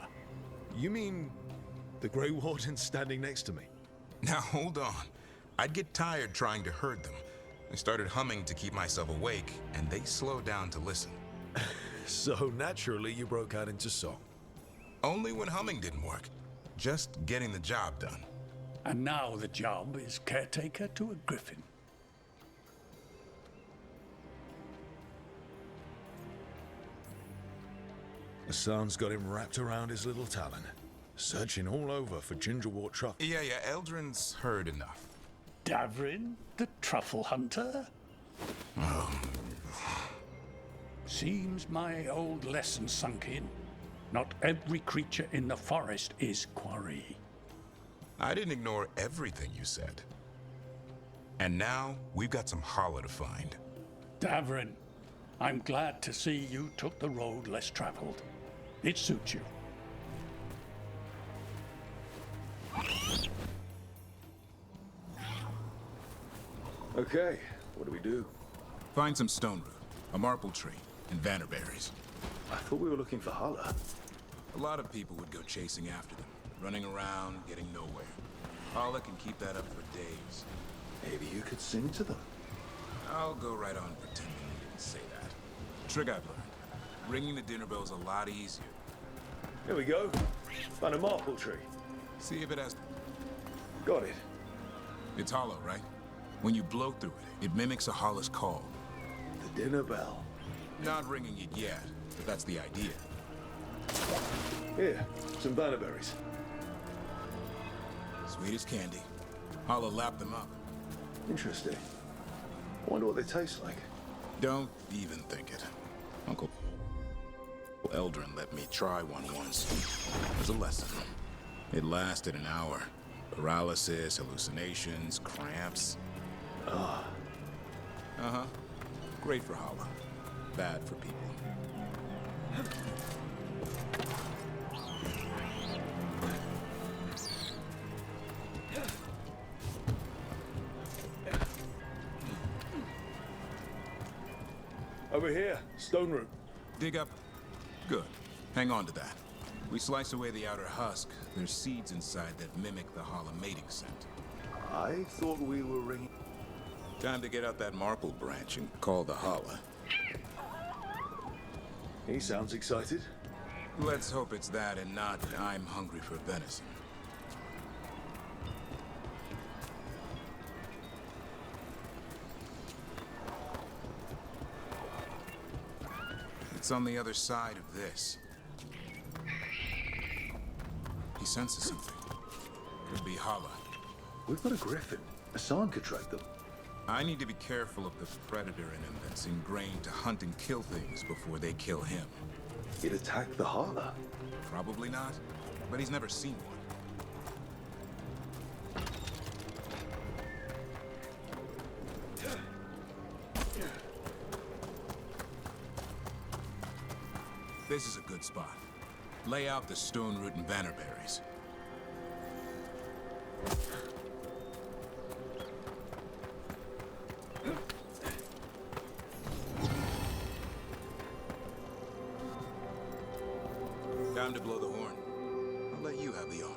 You mean the Grey Warden standing next to me? Now, hold on. I'd get tired trying to herd them. I started humming to keep myself awake, and they slowed down to listen. So naturally, you broke out into song. Only when humming didn't work. Just getting the job done. And now the job is caretaker to a griffin. Hassan's got him wrapped around his little talon, searching all over for gingerwort truffle. Yeah, Eldrin's heard enough. Davrin, the truffle hunter? Seems my old lesson sunk in. Not every creature in the forest is quarry. I didn't ignore everything you said. And now, we've got some holler to find. Davrin, I'm glad to see you took the road less traveled. It suits you. Okay, what do we do? Find some stone root, a marple tree, and vannerberries. I thought we were looking for Hala. A lot of people would go chasing after them, running around, getting nowhere. Hala can keep that up for days. Maybe you could sing to them. I'll go right on pretending you didn't say that. Trick I've learned. Ringing the dinner bell's a lot easier. Here we go. Found a marple tree. See if it has... Got it. It's hollow, right? When you blow through it, it mimics a Hala's call. The dinner bell. Not ringing it yet, but that's the idea. Here, some vannerberries. Sweet as candy. Hala lapped them up. Interesting. Wonder what they taste like. Don't even think it. Uncle Eldrin let me try one once. It was a lesson. It lasted an hour. Paralysis, hallucinations, cramps. Ah. Uh-huh. Great for Hala. Bad for people. Over here, stone root. Dig up. Good. Hang on to that. We slice away the outer husk. There's seeds inside that mimic the Hala mating scent. I thought we were ringing... Time to get out that marple branch and call the Hala. He sounds excited. Let's hope it's that and not I'm hungry for venison. It's on the other side of this. He senses something. Could be Hala. We've got a griffin. Hassan could track them. I need to be careful of the predator in him that's ingrained to hunt and kill things before they kill him. He'd attack the Hala. Probably not, but he's never seen one. This is a good spot. Lay out the stone root and vannerberries. Time to blow the horn. I'll let you have the honor.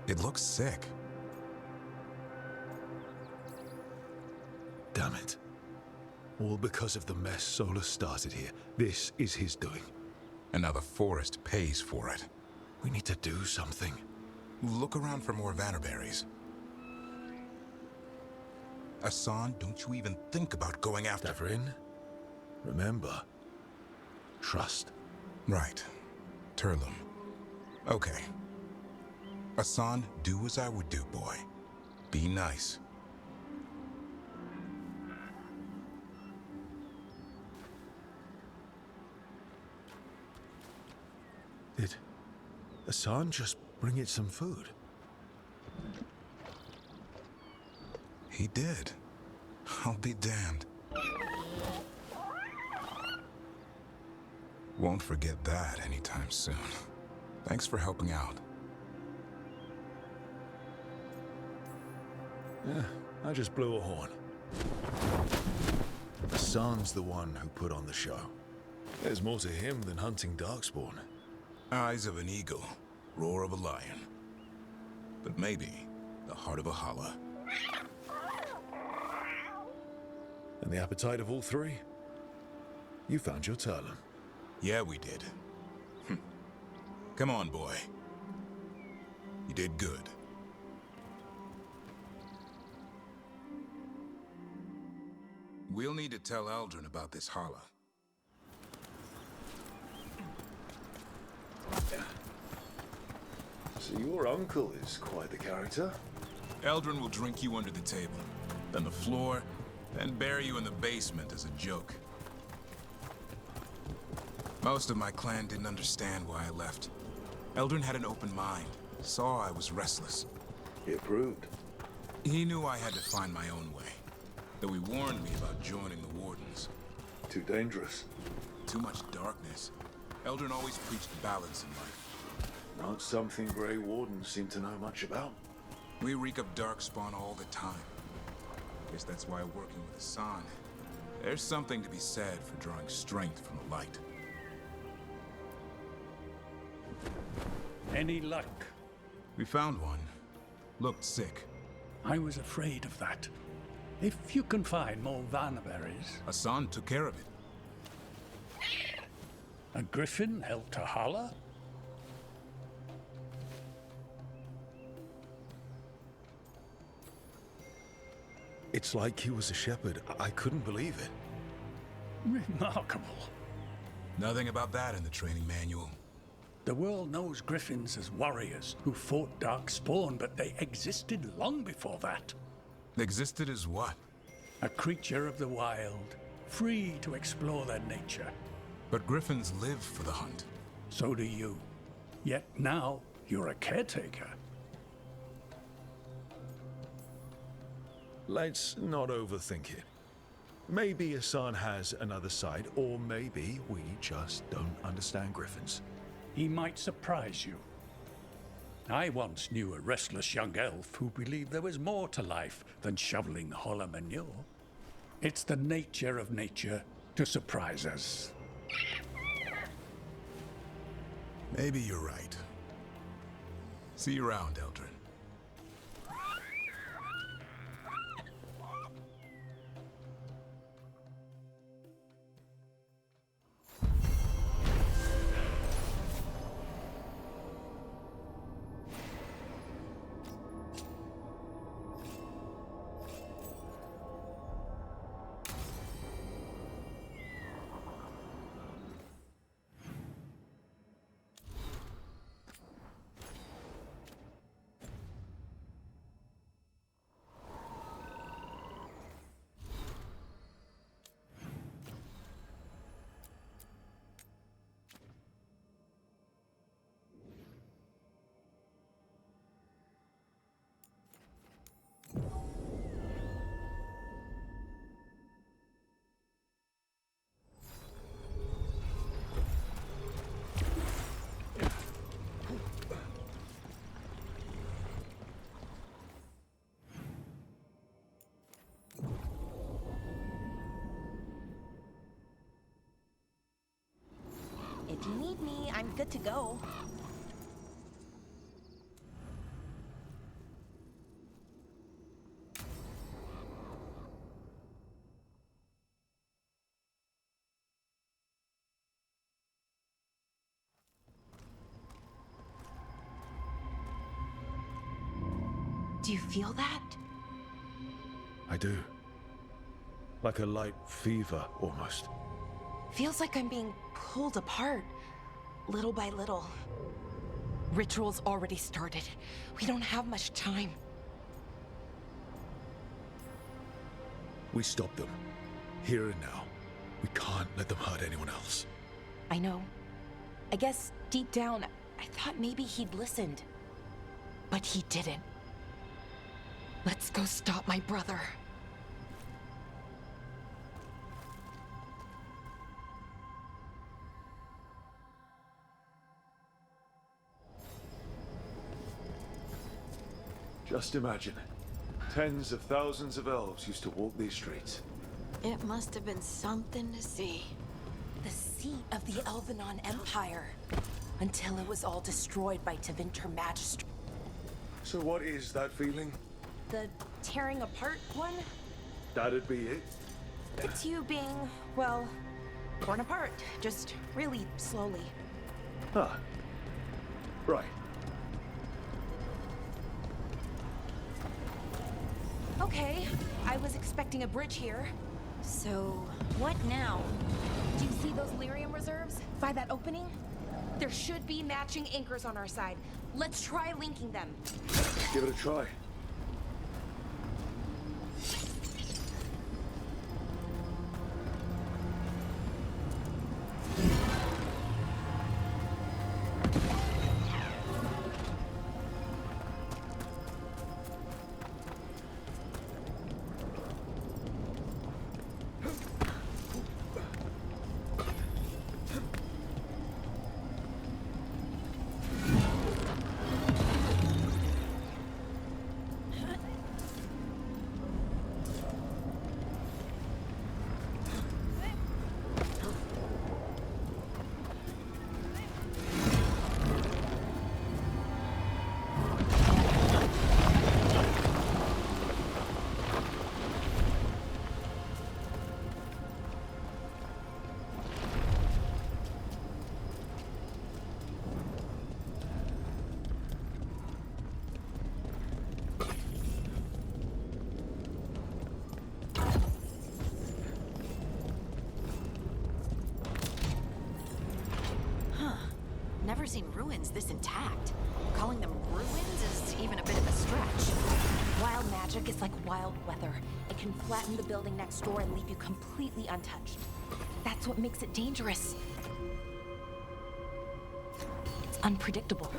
It looks sick. Damn it. All because of the mess Solus started here. This is his doing. And now the forest pays for it. We need to do something. Look around for more vannerberries. Hassan, don't you even think about going after... Davrin, remember, trust. Right. Turlum. Okay. Hassan, do as I would do, boy. Be nice. Did Hassan just bring it some food? He did. I'll be damned. Won't forget that anytime soon. Thanks for helping out. Yeah, I just blew a horn. Hassan's the one who put on the show. There's more to him than hunting Darkspawn. Eyes of an eagle, roar of a lion. But maybe the heart of a Hala. And the appetite of all three? You found your Turlum. Yeah, we did. Come on, boy. You did good. We'll need to tell Eldrin about this holla. So your uncle is quite the character. Eldrin will drink you under the table, then the floor, then bury you in the basement as a joke. Most of my clan didn't understand why I left. Eldrin had an open mind, saw I was restless. He approved. He knew I had to find my own way, though he warned me about joining the Wardens. Too dangerous. Too much darkness. Eldrin always preached balance in life. Not something Grey Wardens seem to know much about. We reek of darkspawn all the time. Guess that's why working with Hassan, there's something to be said for drawing strength from the light. Any luck? We found one. Looked sick. I was afraid of that. If you can find more Vanaberries... Hassan took care of it. A griffin held to holler? It's like he was a shepherd. I couldn't believe it. Remarkable. Nothing about that in the training manual. The world knows griffins as warriors who fought Darkspawn, but they existed long before that. Existed as what? A creature of the wild, free to explore their nature. But griffins live for the hunt. So do you. Yet now, you're a caretaker. Let's not overthink it. Maybe Hassan has another side, or maybe we just don't understand griffins. He might surprise you. I once knew a restless young elf who believed there was more to life than shoveling holler manure. It's the nature of nature to surprise us. Maybe you're right. See you around, Eldrin. If you need me, I'm good to go. Do you feel that? I do. Like a light fever, almost. Feels like I'm being pulled apart, little by little. Ritual's already started. We don't have much time. We stop them. Here and now. We can't let them hurt anyone else. I know. I guess deep down, I thought maybe he'd listened. But he didn't. Let's go stop my brother. Just imagine. Tens of thousands of elves used to walk these streets. It must have been something to see. The seat of the Elvenon Empire. Until it was all destroyed by Tevinter Magistrate. So what is that feeling? The tearing apart one? That'd be it? It's you being, well, torn apart. Just really slowly. Ah. Right. Okay, I was expecting a bridge here. So, what now? Do you see those lyrium reserves by that opening? There should be matching anchors on our side. Let's try linking them. Give it a try. Never seen ruins this intact. Calling them ruins is even a bit of a stretch. Wild magic is like wild weather. It can flatten the building next door and leave you completely untouched. That's what makes it dangerous. It's unpredictable.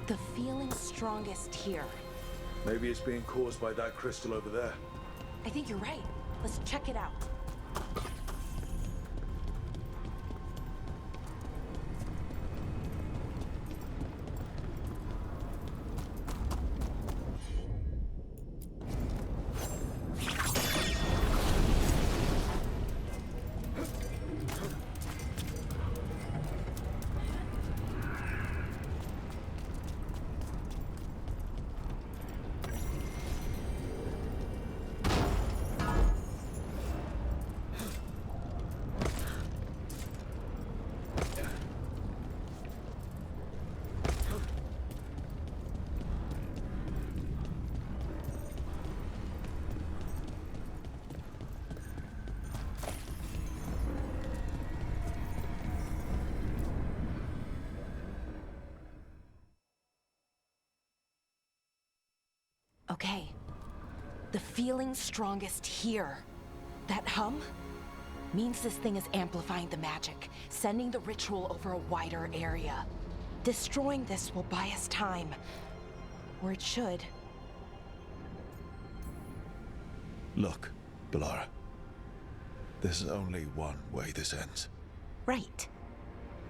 The feeling's strongest here. Maybe it's being caused by that crystal over there. I think you're right. Let's check it out. Okay. The feeling's strongest here. That hum means this thing is amplifying the magic, sending the ritual over a wider area. Destroying this will buy us time. Or it should. Look, Bellara. There's only one way this ends. Right.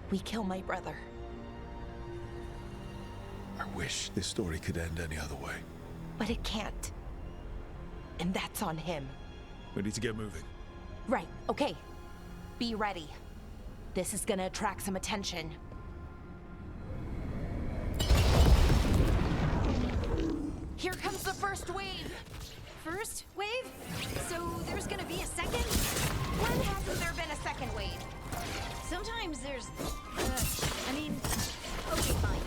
We kill my brother. I wish this story could end any other way. But it can't. And that's on him. We need to get moving. Right, okay. Be ready. This is gonna attract some attention. Here comes the first wave! First wave? So there's gonna be a second? When hasn't there been a second wave? Sometimes there's... okay, fine.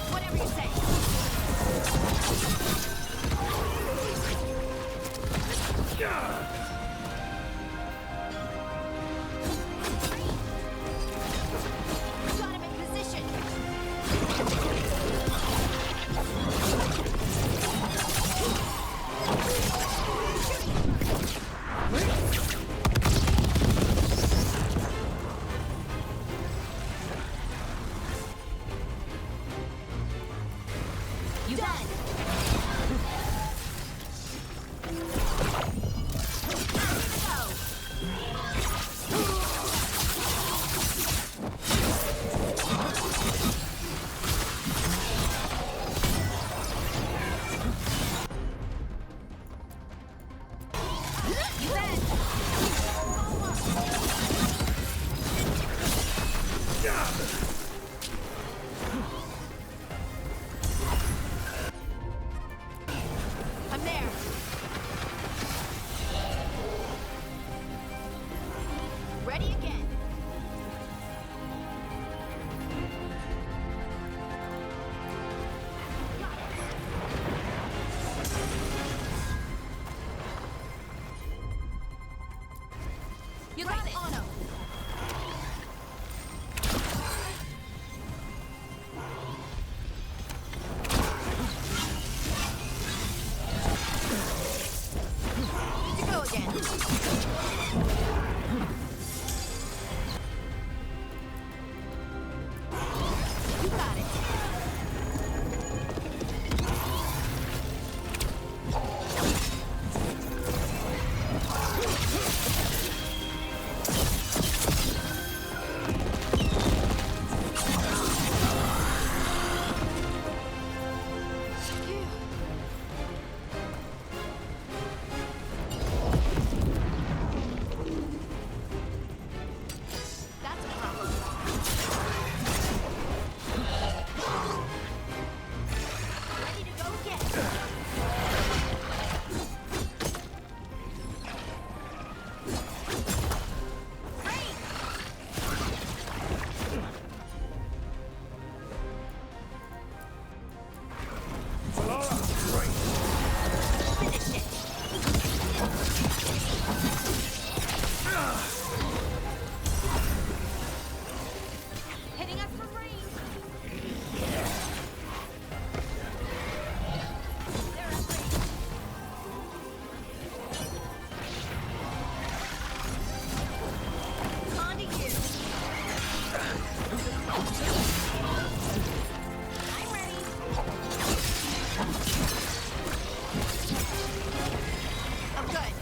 Whatever you say. Got him in position. You done. You bet! I'm there! Ready again! You got it! On him! Good to go again. You got it. That's a problem. Ready to go again. Finish it. Hitting us from range. They're in range. On to you. I'm ready. I'm good.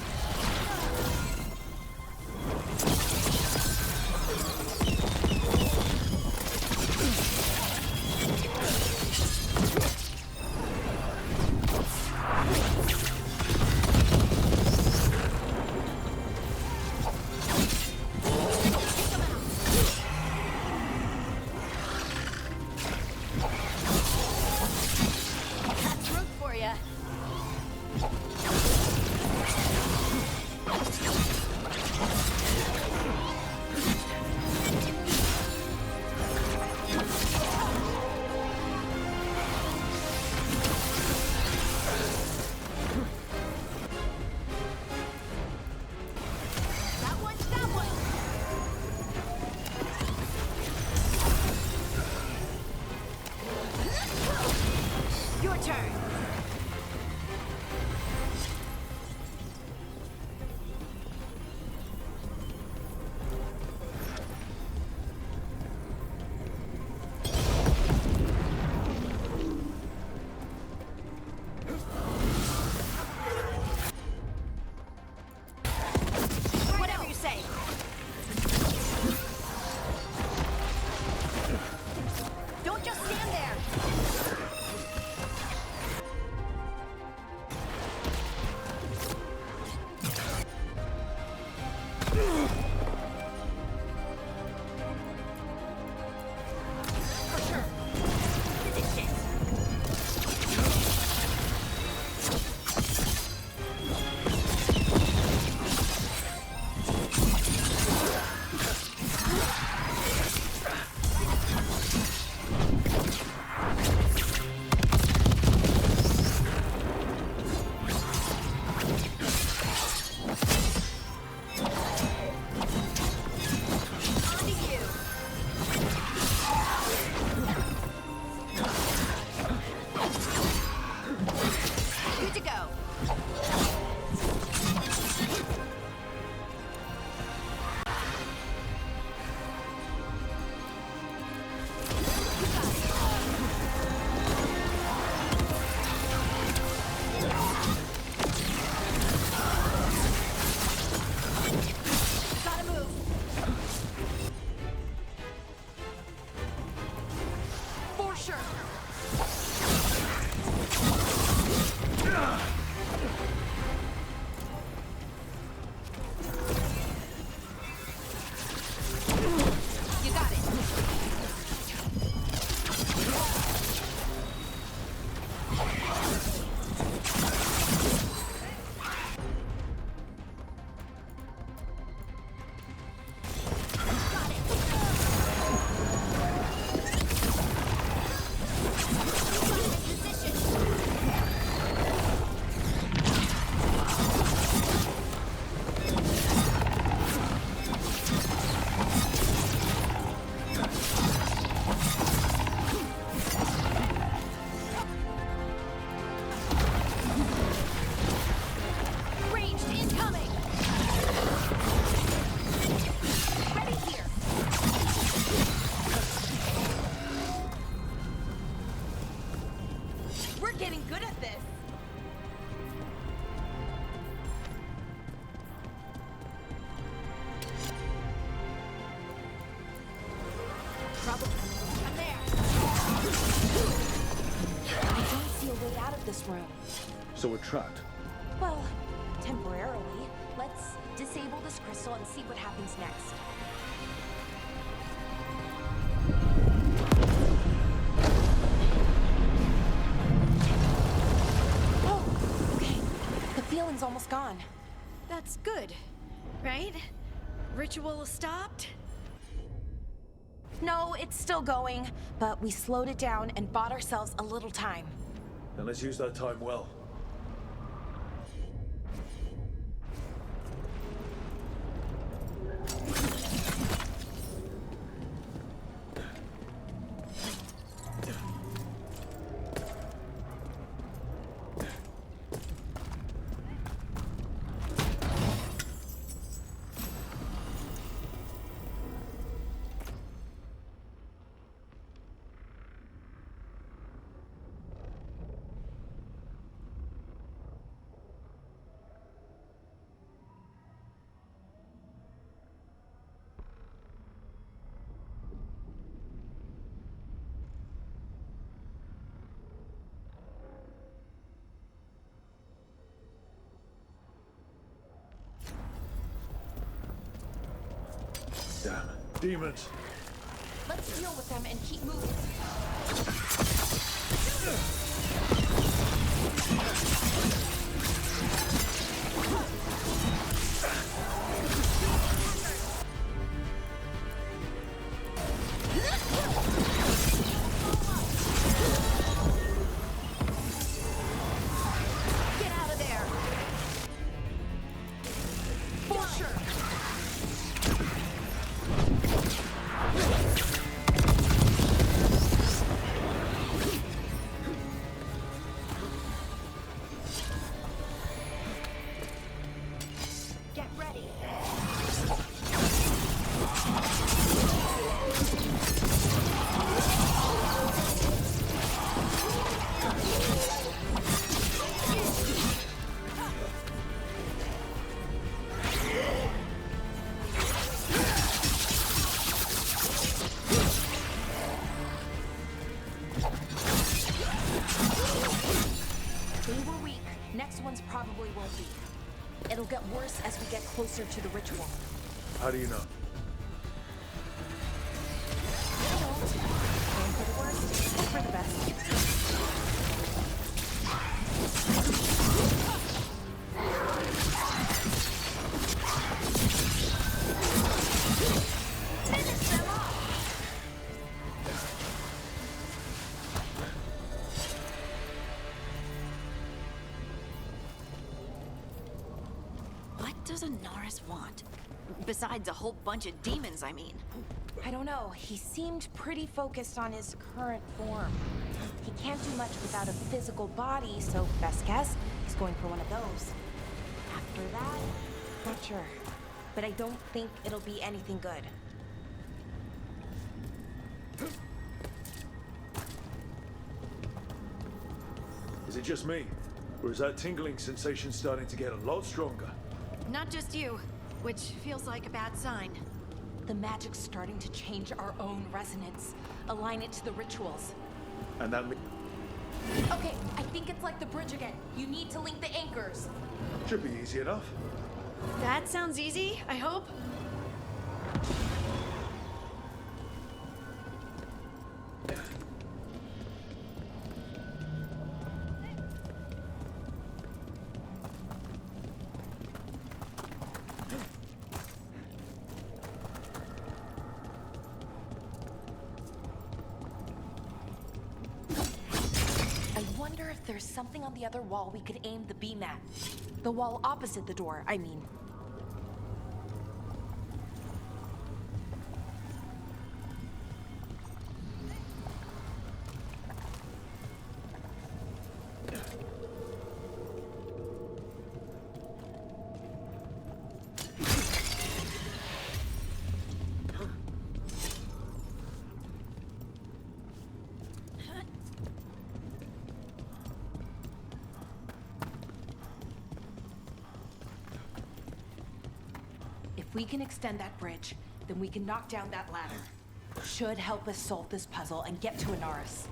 way out of this room. So we're trapped. Well, temporarily. Let's disable this crystal and see what happens next. Oh, okay. The feeling's almost gone. That's good, right? Ritual stopped? No, it's still going, but we slowed it down and bought ourselves a little time. Then let's use that time well. Damn. Demons. Let's deal with them and keep moving. Get out of there! For sure! Get ready. They were weak. Next one's probably won't be. It'll get worse as we get closer to the ritual. How do you know? Aim for the worst, hope for the best. Finish them off! What does Anaris want? Besides a whole bunch of demons, I mean. I don't know. He seemed pretty focused on his current form. He can't do much without a physical body, so best guess, he's going for one of those. After that, not sure. But I don't think it'll be anything good. Is it just me? Or is that tingling sensation starting to get a lot stronger? Not just you, which feels like a bad sign. The magic's starting to change our own resonance. Align it to the rituals. And that Okay, I think it's like the bridge again. You need to link the anchors. should be easy enough. That sounds easy, I hope. There's something on the other wall we could aim the beam at. The wall opposite the door, I mean. If we can extend that bridge, then we can knock down that ladder. Should help us solve this puzzle and get to Anaris.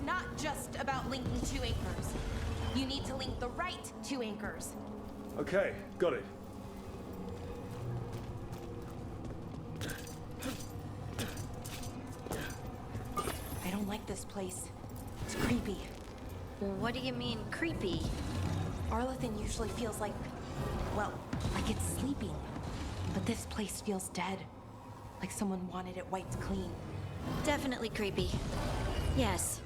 not just about linking two anchors. You need to link the right two anchors. Okay, got it. I don't like this place. It's creepy. What do you mean, creepy? Arlathan usually feels like, well, like it's sleeping. But this place feels dead. Like someone wanted it wiped clean. Definitely creepy. Yes.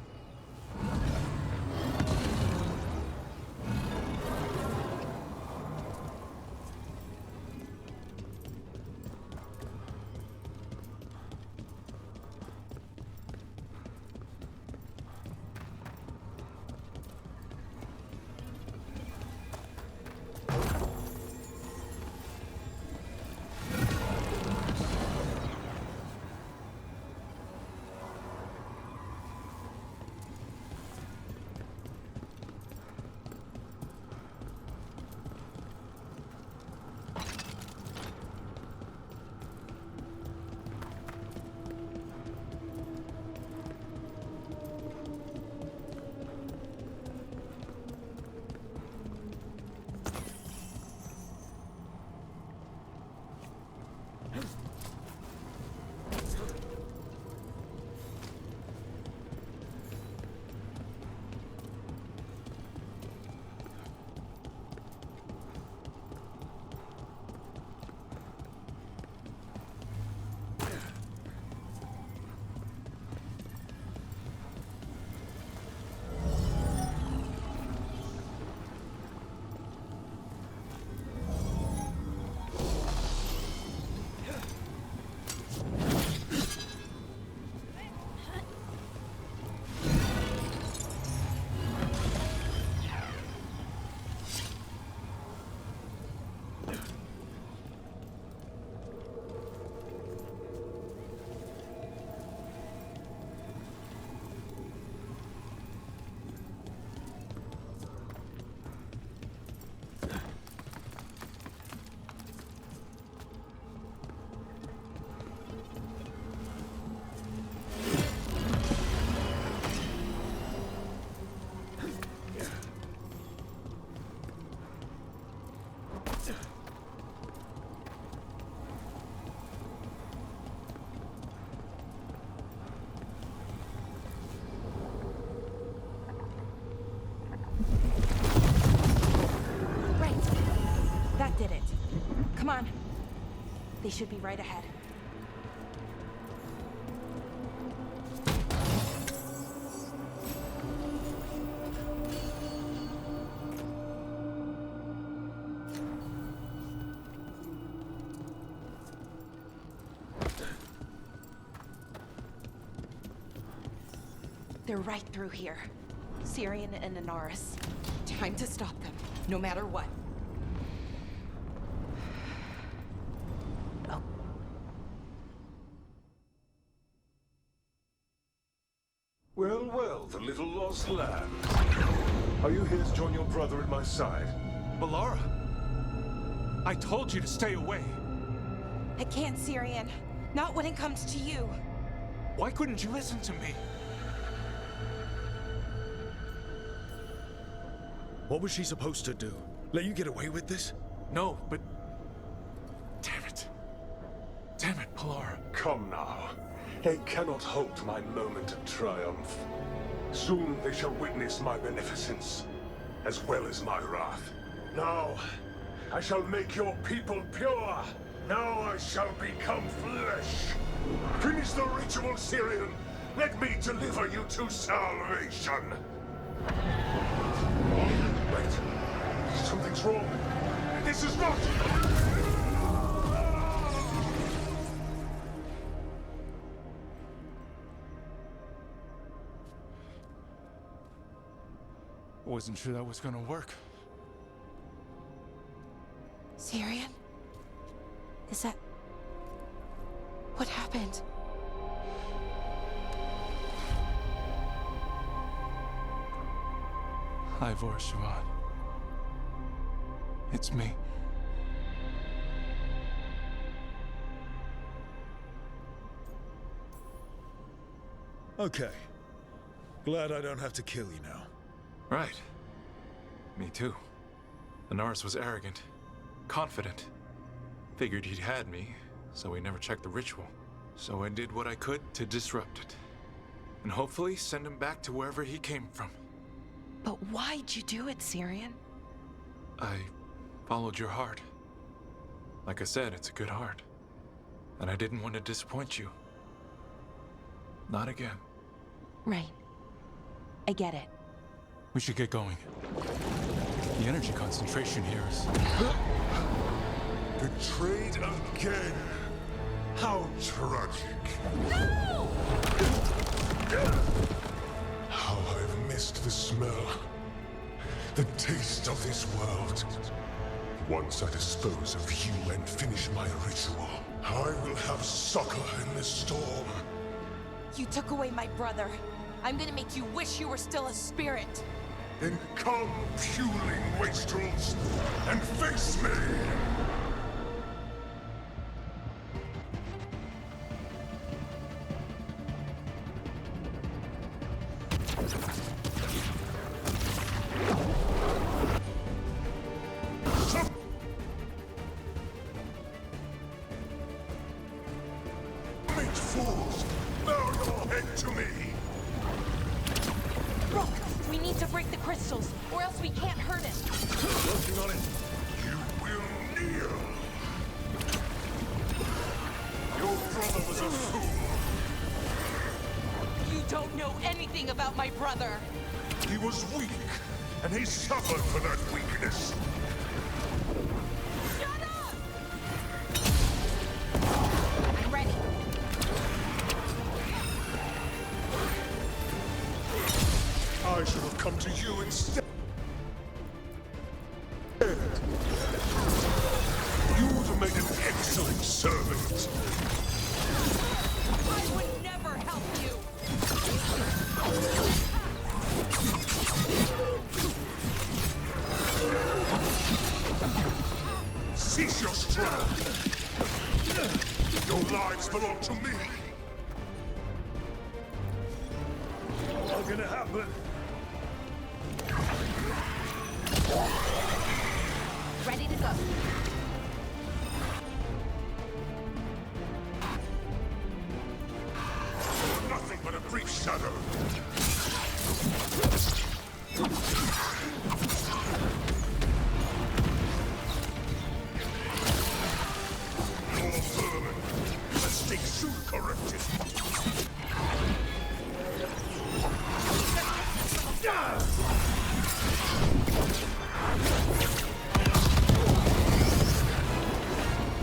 That did it. Come on. They should be right ahead. They're right through here. Syrian and Anaris. Time to stop them, no matter what. Well, well, the little lost lamb. Are you here to join your brother at my side? Melara! I told you to stay away. I can't, Syrian. Not when it comes to you. Why couldn't you listen to me? What was she supposed to do? Let you get away with this? No, but... Damn it. Damn it, Melara. Come now. They cannot halt my moment of triumph. Soon they shall witness my beneficence, as well as my wrath. Now, I shall make your people pure. Now I shall become flesh. Finish the ritual, Syrian. Let me deliver you to salvation. Wait. Something's wrong. This is not... Wasn't sure that was gonna work. Syrian? Is that... what happened? Ivor Siobhan. It's me. Okay. Glad I don't have to kill you now. Right. Me too. Anaris was arrogant, confident. Figured he'd had me, so he never checked the ritual. So I did what I could to disrupt it. And hopefully send him back to wherever he came from. But why'd you do it, Syrian? I followed your heart. Like I said, it's a good heart. And I didn't want to disappoint you. Not again. Right. I get it. We should get going. The energy concentration here is... Betrayed again. How tragic. No! How I've missed the smell. The taste of this world. Once I dispose of you and finish my ritual, I will have succor in this storm. You took away my brother. I'm gonna make you wish you were still a spirit. Then come, puling wastrels, and face me! Fools! Bow your head to me! Rook, we need to break the crystals, or else we can't hurt him. Working on it. You will kneel! Your brother was a fool! You don't know anything about my brother! He was weak, and he suffered for that weakness. I'm ready. I should have come to you instead. You would have made an excellent servant. I would never help you! Cease your struggle. Your lives belong to me. Not gonna happen. Ready to go. Nothing but a brief shadow. Your vermin. Mistake soon corrected.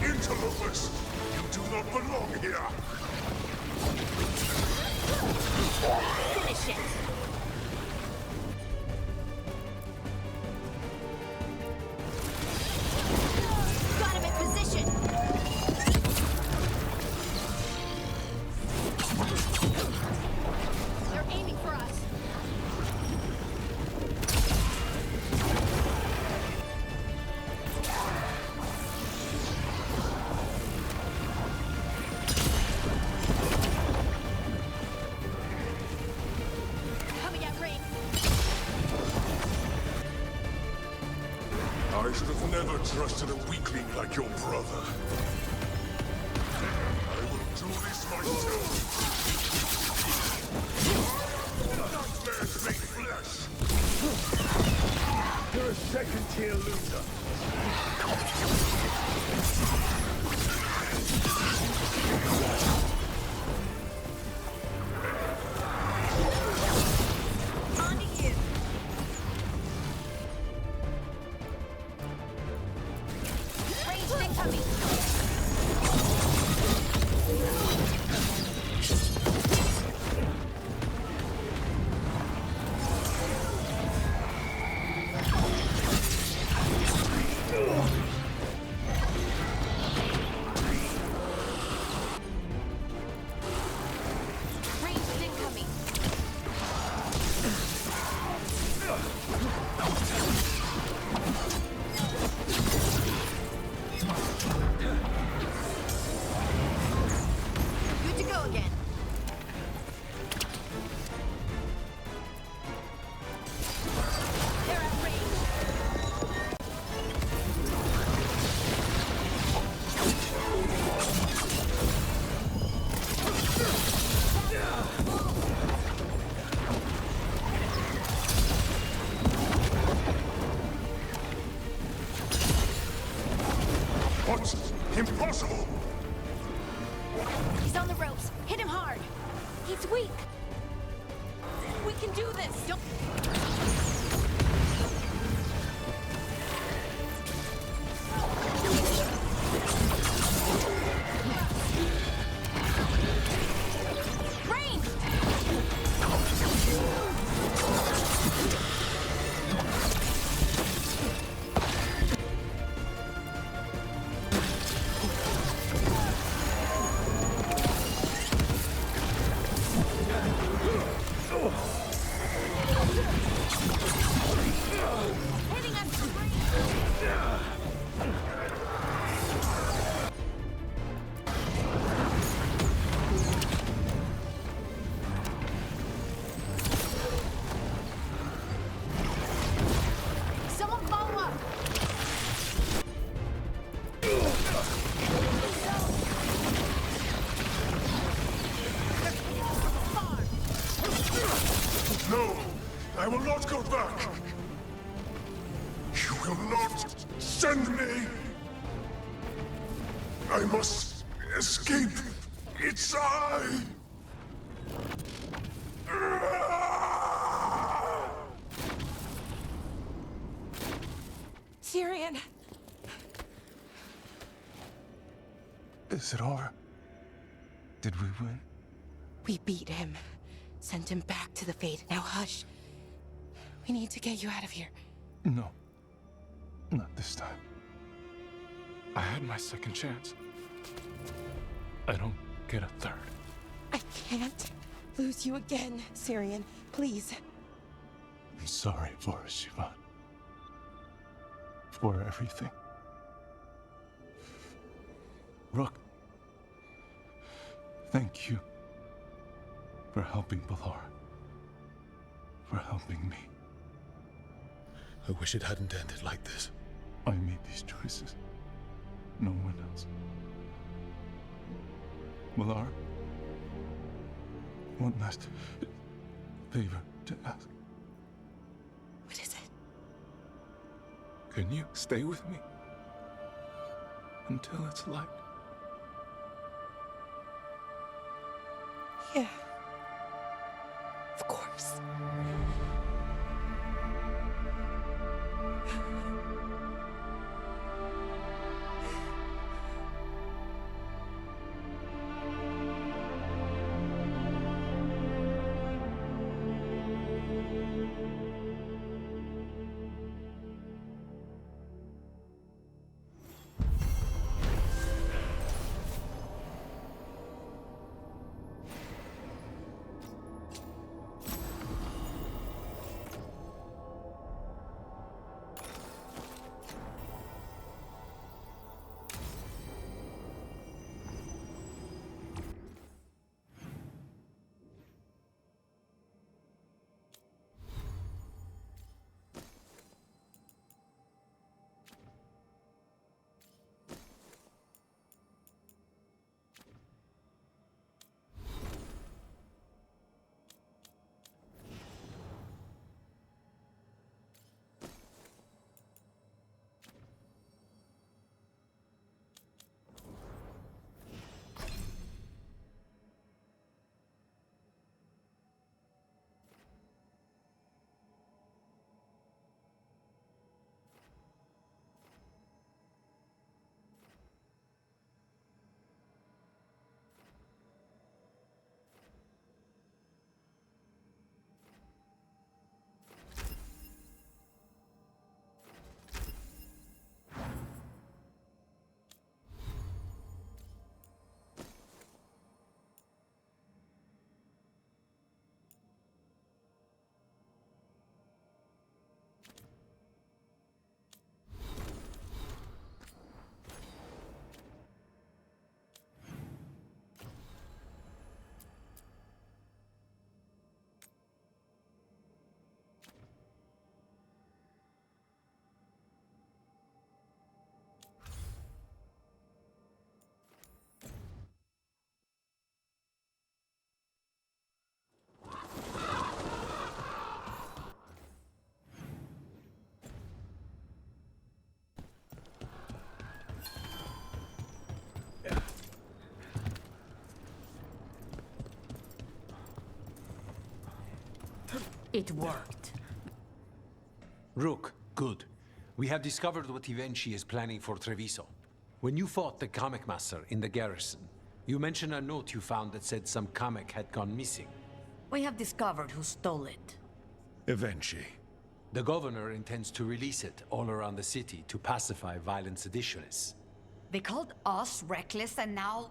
Interlopers, you do not belong here. Finish it. Got him in position. They're aiming for us. Coming at range. I should have never trusted a weakling like your brother. I will do this myself. Nightmares make flesh. You're a second-tier loser. On to you. Range incoming. Impossible! He's on the ropes. Hit him hard. He's weak. We can do this. Don't... No! I will not go back! You will not send me! I must escape! It's I! Tyrion! Is it over? Did we win? We beat him. Sent him back to the Fade. Now hush. We need to get you out of here. No. Not this time. I had my second chance. I don't get a third. I can't lose you again, Tyrion. Please. I'm sorry for Siobhan. For everything. Rook. Thank you. For helping Balar. For helping me. I wish it hadn't ended like this. I made these choices. No one else. Balar, one last favor to ask. What is it? Can you stay with me? Until it's light? Yeah. Of course. It worked. Rook, good. We have discovered what Ivenchi is planning for Treviso. When you fought the comic master in the garrison, you mentioned a note you found that said some comic had gone missing. We have discovered who stole it. Ivenchi. The governor intends to release it all around the city to pacify violent seditionists. They called us reckless, and now...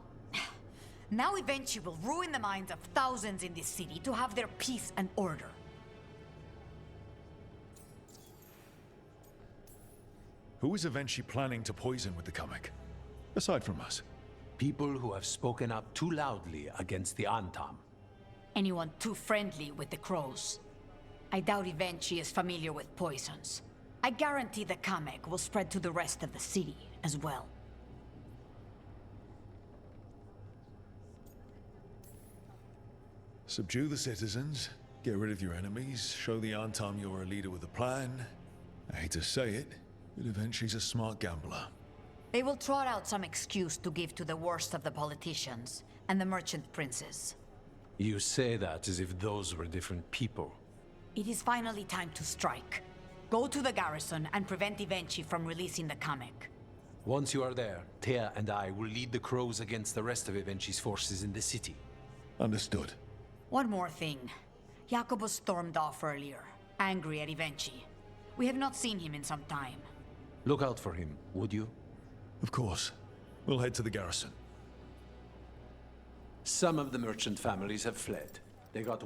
Now Ivenchi will ruin the minds of thousands in this city to have their peace and order. Who is Ivenchi planning to poison with the comic? Aside from us. People who have spoken up too loudly against the Antam. Anyone too friendly with the crows. I doubt Ivenchi is familiar with poisons. I guarantee the comic will spread to the rest of the city as well. Subdue the citizens, get rid of your enemies, show the Antam you're a leader with a plan. I hate to say it, but Ivenchi's a smart gambler. They will trot out some excuse to give to the worst of the politicians and the merchant princes. You say that as if those were different people. It is finally time to strike. Go to the garrison and prevent Ivenchi from releasing the comic. Once you are there, Thea and I will lead the crows against the rest of Ivenchi's forces in the city. Understood. One more thing. Jacobus stormed off earlier, angry at Ivenchi. We have not seen him in some time. Look out for him, would you? Of course. We'll head to the garrison. Some of the merchant families have fled. They got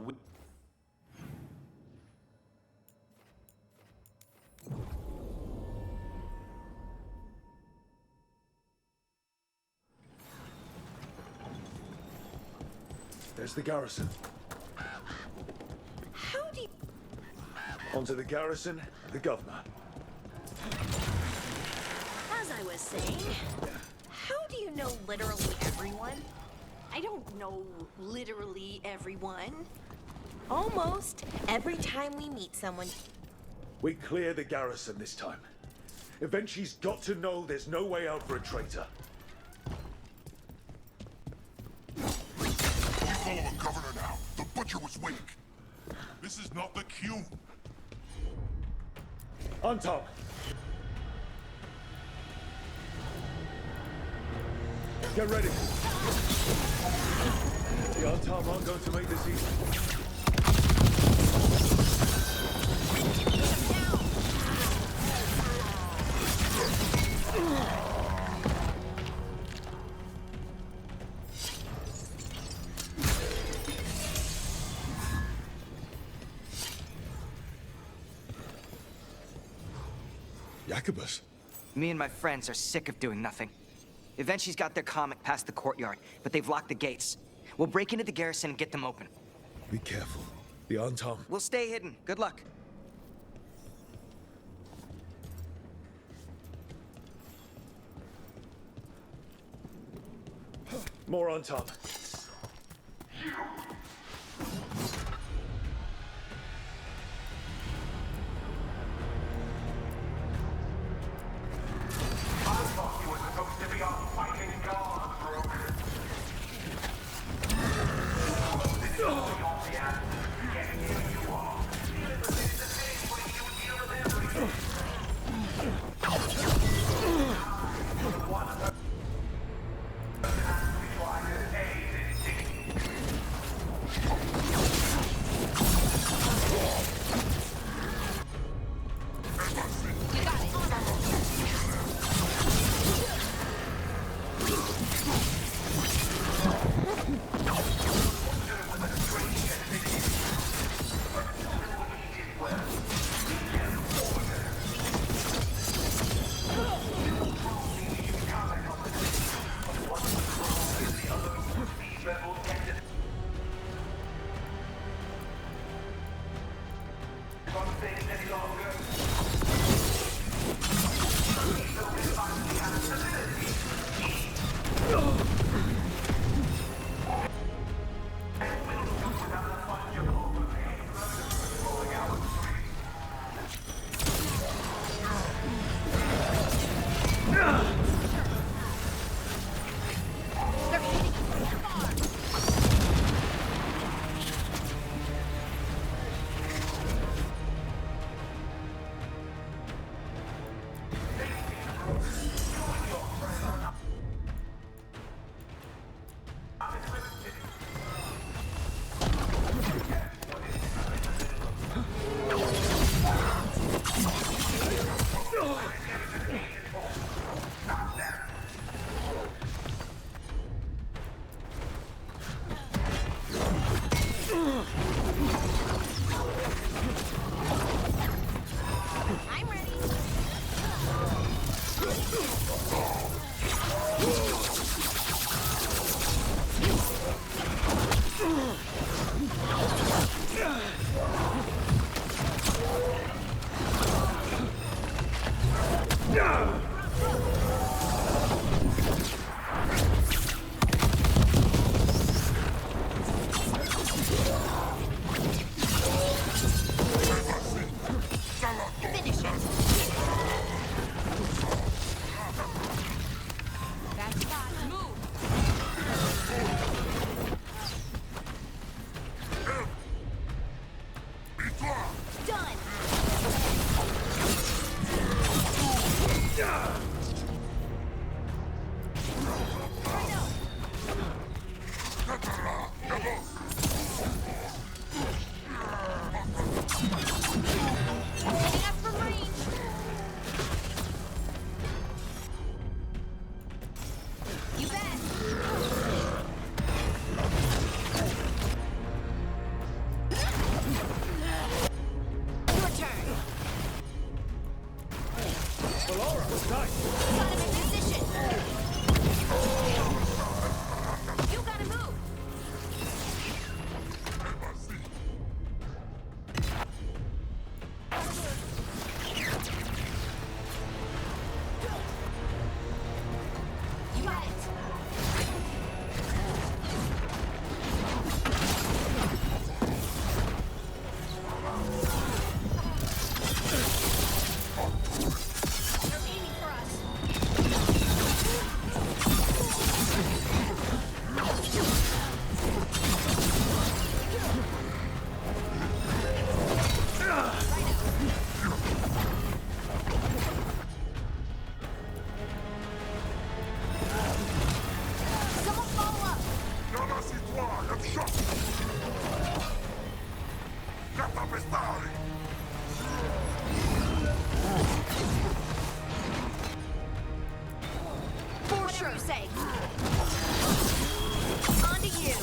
There's the garrison. How do you... Onto the garrison, the governor. As I was saying, how do you know literally everyone? I don't know literally everyone. Almost every time we meet someone. We clear the garrison this time. Ivenchi's got to know there's no way out for a traitor. Follow the governor now. The butcher was weak. This is not the cue. On top. Get ready. The Antam aren't going to make this easy. Jacobus? Me and my friends are sick of doing nothing. Ivenchi's got their comic past the courtyard, but they've locked the gates. We'll break into the garrison and get them open. Be careful. The Antam. We'll stay hidden. Good luck. More Antam. Finish it! That's fine. Move! Done! You bet! Your turn! Valora, nice! Got him in position! You gotta move! You got it! They're aiming for us! Someone follow up! For sure. Say. On to you.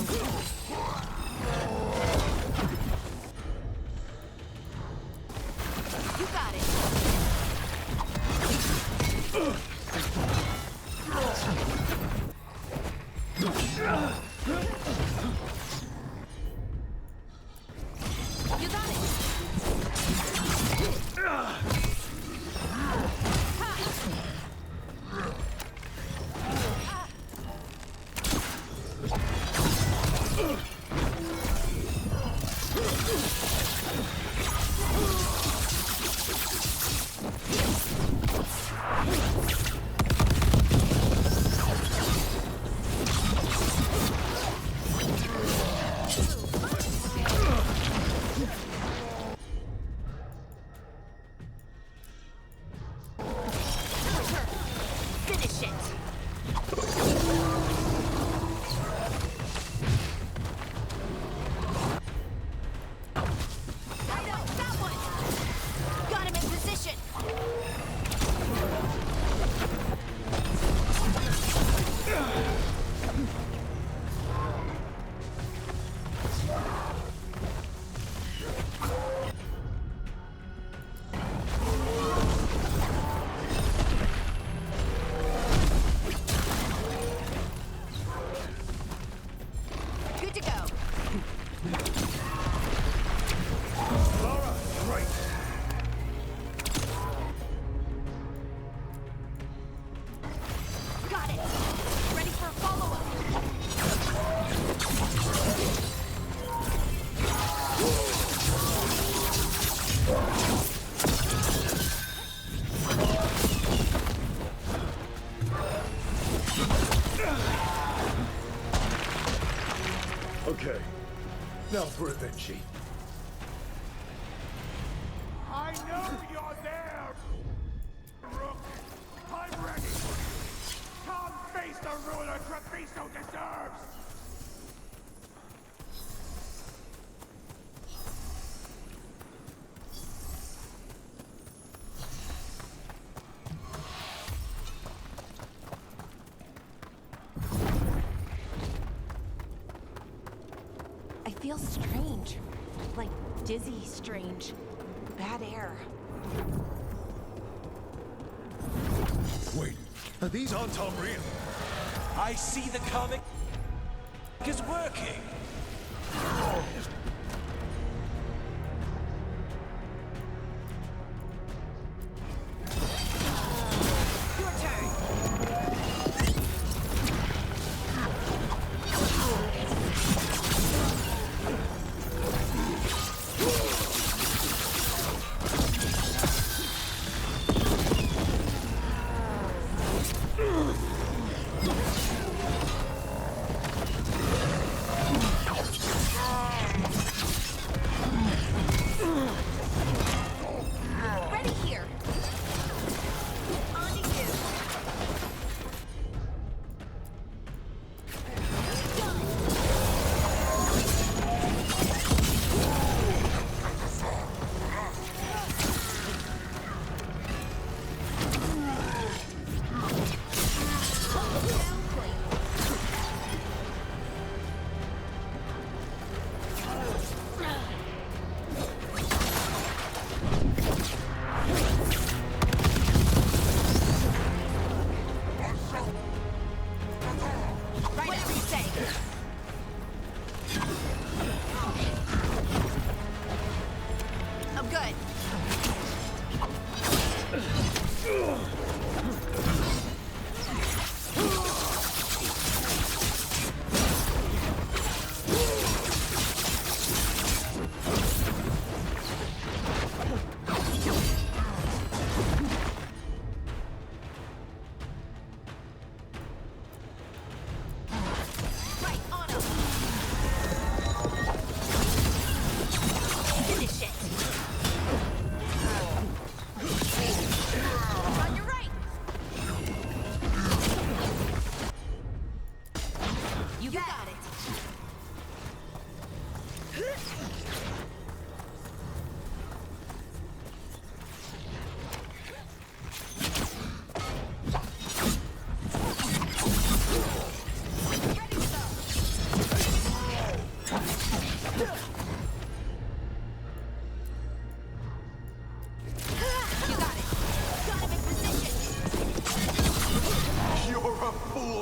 You got it. You got it. Finish it. I know that one. Got him in position. Good to go. Laura, great! Got it. Ready for a follow-up. Okay, now for Avenchi. I know you're there, Rook. I'm ready. Come face the ruler Treviso deserves. I feel strange. Like dizzy strange. Bad air. Wait, these aren't Tamrian. I see the comic is working. Your turn.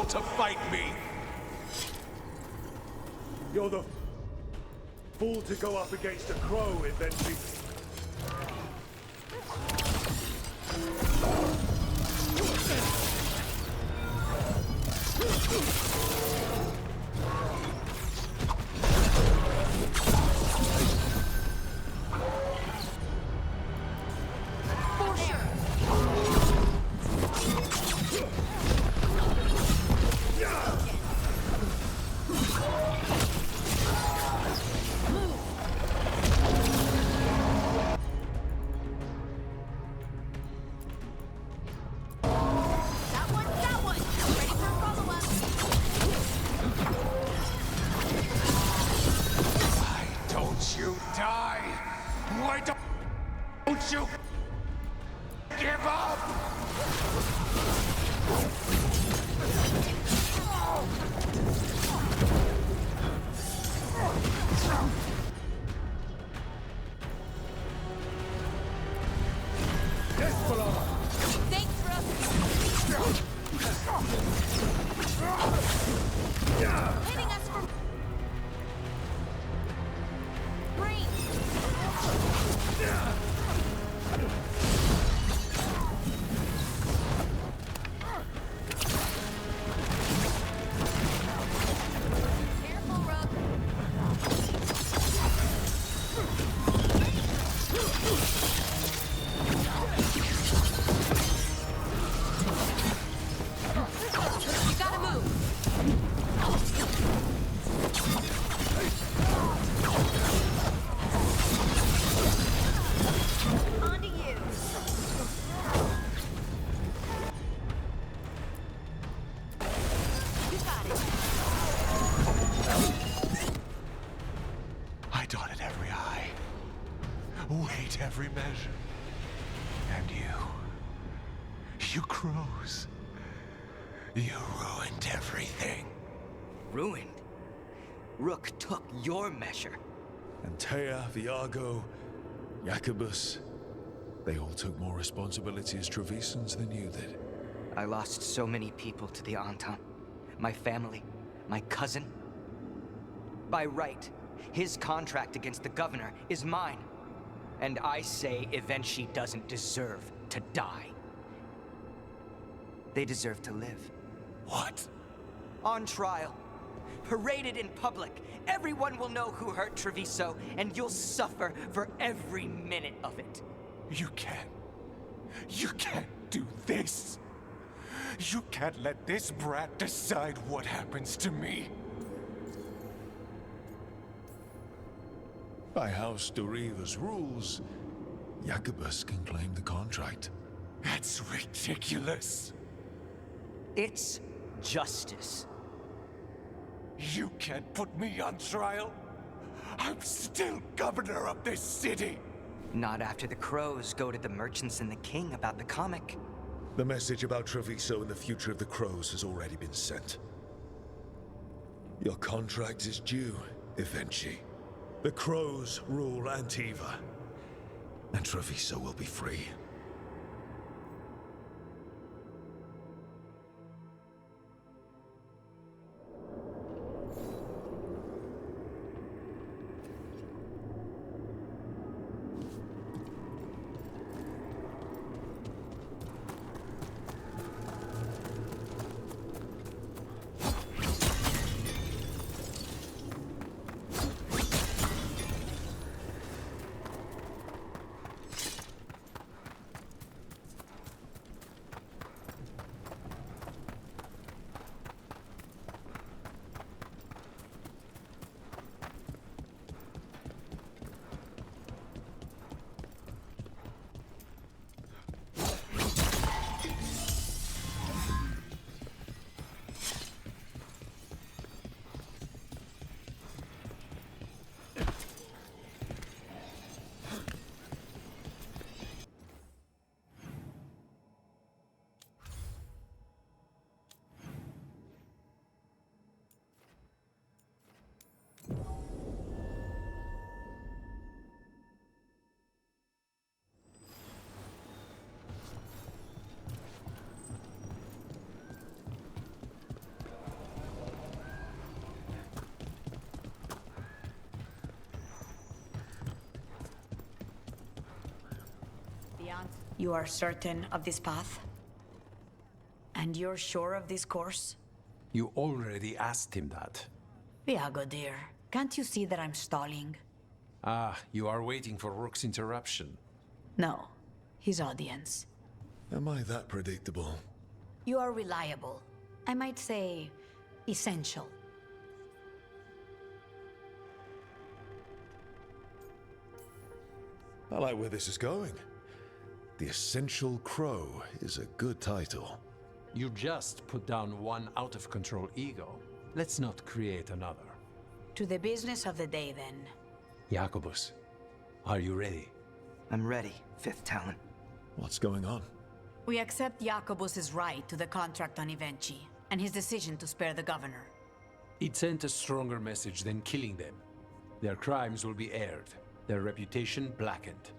to fight me? You're the fool to go up against a crow, eventually. Every measure. And you crows, you ruined everything. Ruined? Rook took your measure. Antea, Viago, Jacobus, they all took more responsibility as Trevisans than you did. I lost so many people to the Entente. My family, my cousin. By right, his contract against the governor is mine. And I say Evenshi doesn't deserve to die. They deserve to live. What? On trial. Paraded in public. Everyone will know who hurt Treviso, and you'll suffer for every minute of it. You can't do this. You can't let this brat decide what happens to me. By House Doriva's rules, Jacobus can claim the contract. That's ridiculous. It's justice. You can't put me on trial. I'm still governor of this city. Not after the crows go to the merchants and the king about the comic. The message about Treviso and the future of the crows has already been sent. Your contract is due, Evenshi. The crows rule Antiva, and Treviso will be free. You are certain of this path? And you're sure of this course? You already asked him that. Viago, dear, can't you see that I'm stalling? Ah, you are waiting for Rook's interruption. No, his audience. Am I that predictable? You are reliable. I might say, essential. I like where this is going. The Essential Crow is a good title. You just put down one out-of-control ego. Let's not create another. To the business of the day, then. Jacobus, are you ready? I'm ready, Fifth Talon. What's going on? We accept Jacobus's right to the contract on Ivenchi, and his decision to spare the governor. It sent a stronger message than killing them. Their crimes will be aired, their reputation blackened.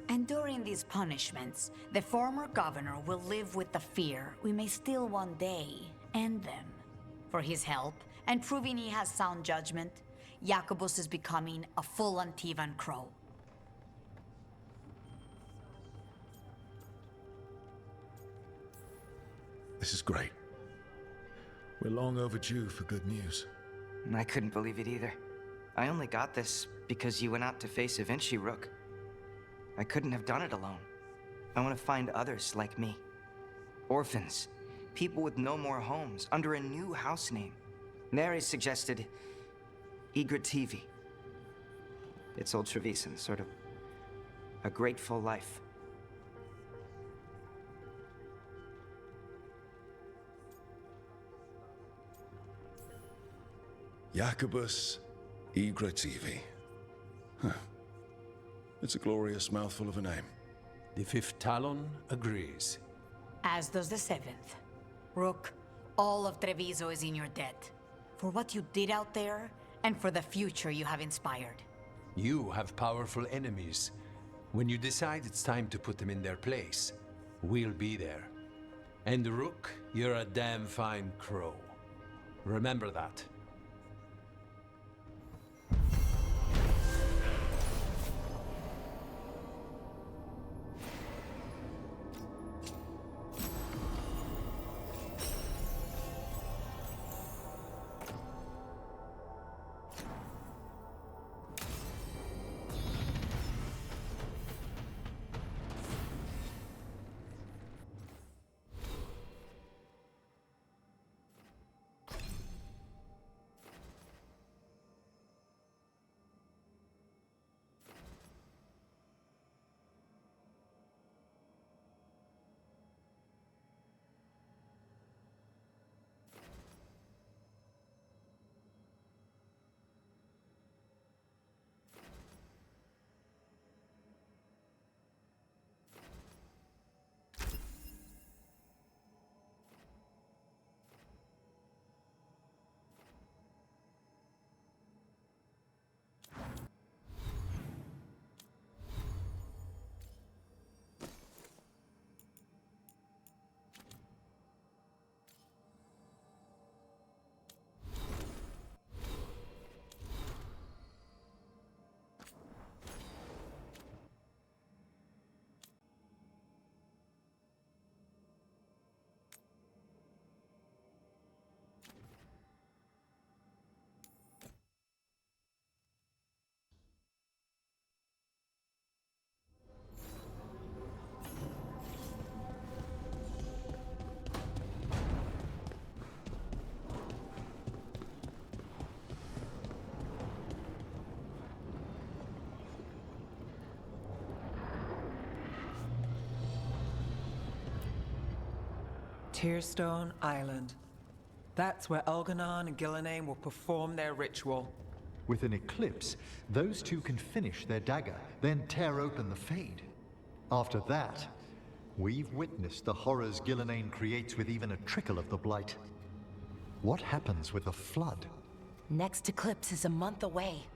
And during these punishments, the former governor will live with the fear we may still one day end them. For his help, and proving he has sound judgment, Jacobus is becoming a full Antivan Crow. This is great. We're long overdue for good news. I couldn't believe it either. I only got this because you went out to face Ivenchi, Rook. I couldn't have done it alone. I want to find others like me. Orphans. People with no more homes, under a new house name. Neri suggested Igrativi. It's old Trevisan, sort of a grateful life. Jacobus Igrativi. Huh. It's a glorious mouthful of a name. The Fifth Talon agrees. As does the Seventh. Rook, all of Treviso is in your debt. For what you did out there, and for the future you have inspired. You have powerful enemies. When you decide it's time to put them in their place, we'll be there. And Rook, you're a damn fine crow. Remember that. Tearstone Island. That's where Elganon and Gillenane will perform their ritual. With an eclipse, those two can finish their dagger, then tear open the Fade. After that, we've witnessed the horrors Gillenane creates with even a trickle of the Blight. What happens with a flood? Next eclipse is a month away.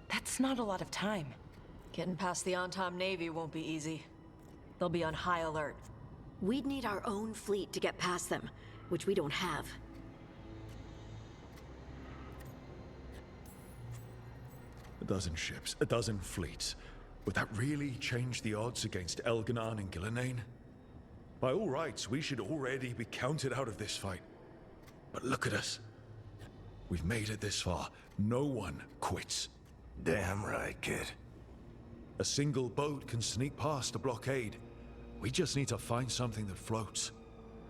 That's not a lot of time. Getting past the Antam Navy won't be easy. They'll be on high alert. We'd need our own fleet to get past them, which we don't have. A dozen ships, a dozen fleets. Would that really change the odds against Elganon and Gillenane? By all rights, we should already be counted out of this fight. But look at us. We've made it this far. No one quits. Damn right, kid. A single boat can sneak past a blockade. We just need to find something that floats.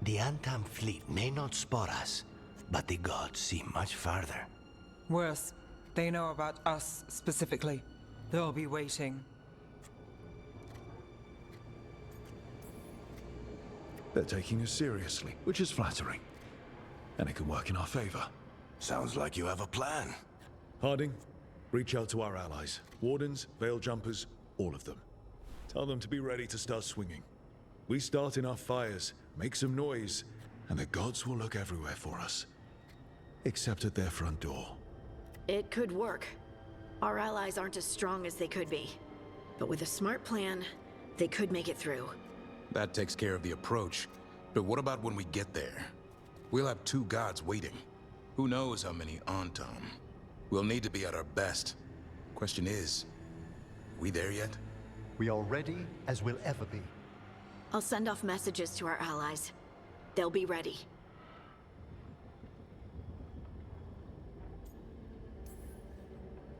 The Antam fleet may not spot us, but the gods see much farther. Worse, they know about us specifically. They'll be waiting. They're taking us seriously, which is flattering. And it can work in our favor. Sounds like you have a plan. Harding, reach out to our allies. Wardens, Veil Jumpers, all of them. Tell them to be ready to start swinging. We start enough fires, make some noise, and the gods will look everywhere for us. Except at their front door. It could work. Our allies aren't as strong as they could be. But with a smart plan, they could make it through. That takes care of the approach. But what about when we get there? We'll have two gods waiting. Who knows how many Antam? We'll need to be at our best. Question is, we there yet? We are ready as we'll ever be. I'll send off messages to our allies. They'll be ready.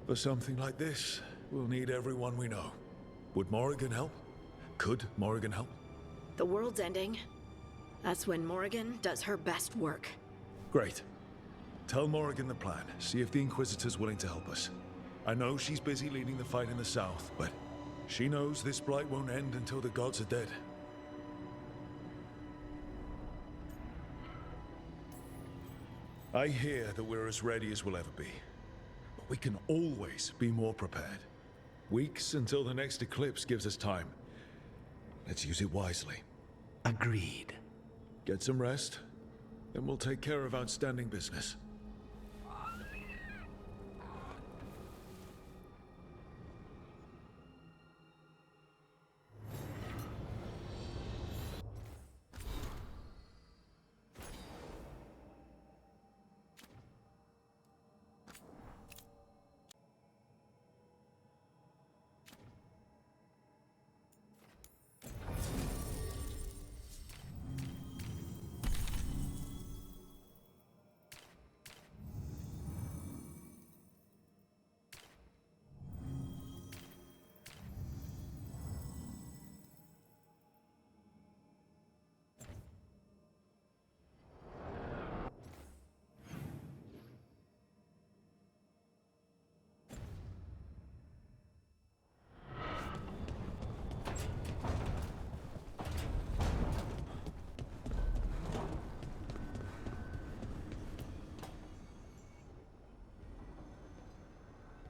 For something like this, we'll need everyone we know. Would Morrigan help? Could Morrigan help? The world's ending. That's when Morrigan does her best work. Great. Tell Morrigan the plan. See if the Inquisitor's willing to help us. I know she's busy leading the fight in the south, but she knows this blight won't end until the gods are dead. I hear that we're as ready as we'll ever be. But we can always be more prepared. Weeks until the next eclipse gives us time. Let's use it wisely. Agreed. Get some rest, then we'll take care of outstanding business.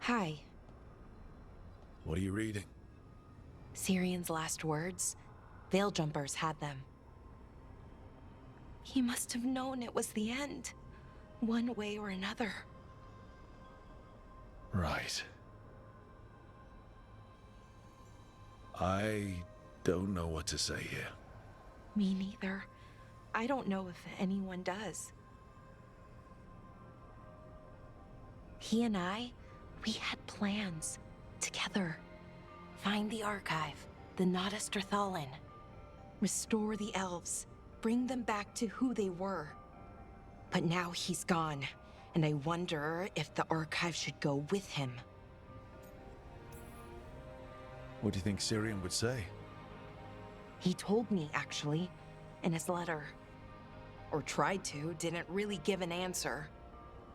Hi. What are you reading? Syrian's last words. Veil Jumpers had them. He must have known it was the end, one way or another. Right. I don't know what to say here. Me neither. I don't know if anyone does. He and I, we had plans. Together. Find the archive, the Nodasterthalin. Restore the elves. Bring them back to who they were. But now he's gone, and I wonder if the archive should go with him. What do you think Syrian would say? He told me, actually, in his letter. Or tried to, didn't really give an answer.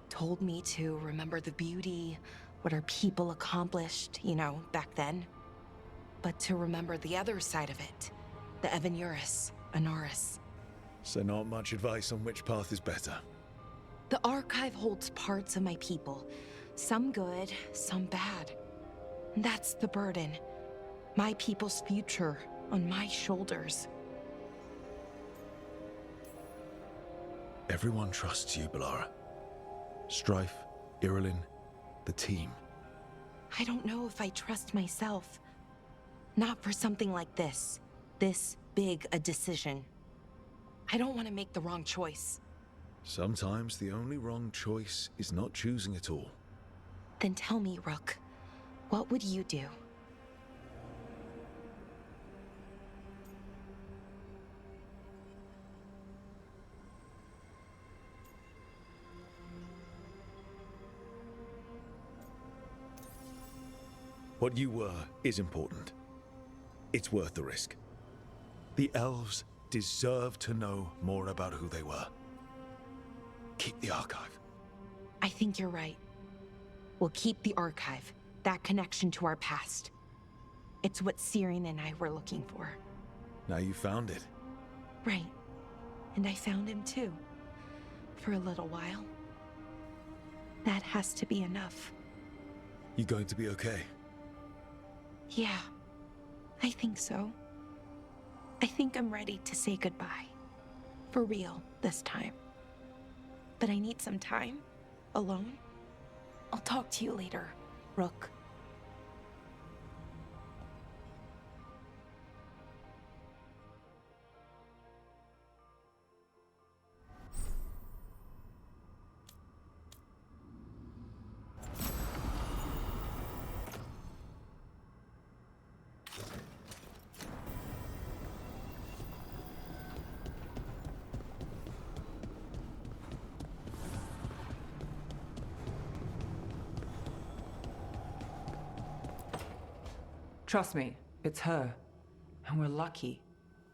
Told me to remember the beauty, what our people accomplished, you know, back then. But to remember the other side of it, the Evanuris, Anaris. So not much advice on which path is better. The archive holds parts of my people, some good, some bad. That's the burden. My people's future on my shoulders. Everyone trusts you, Bellara. Strife, Irilyn, the team. I don't know if I trust myself. Not for something like this. This big a decision. I don't want to make the wrong choice. Sometimes the only wrong choice is not choosing at all. Then tell me, Rook, what would you do? What you were is important. It's worth the risk. The elves deserve to know more about who they were. Keep the archive. I think you're right. We'll keep the archive, that connection to our past. It's what Syrian and I were looking for. Now you found it. Right. And I found him too. For a little while. That has to be enough. You going to be okay? Yeah, I think so. I think I'm ready to say goodbye. For real, this time. But I need some time. Alone. I'll talk to you later, Rook. Trust me, it's her. And we're lucky.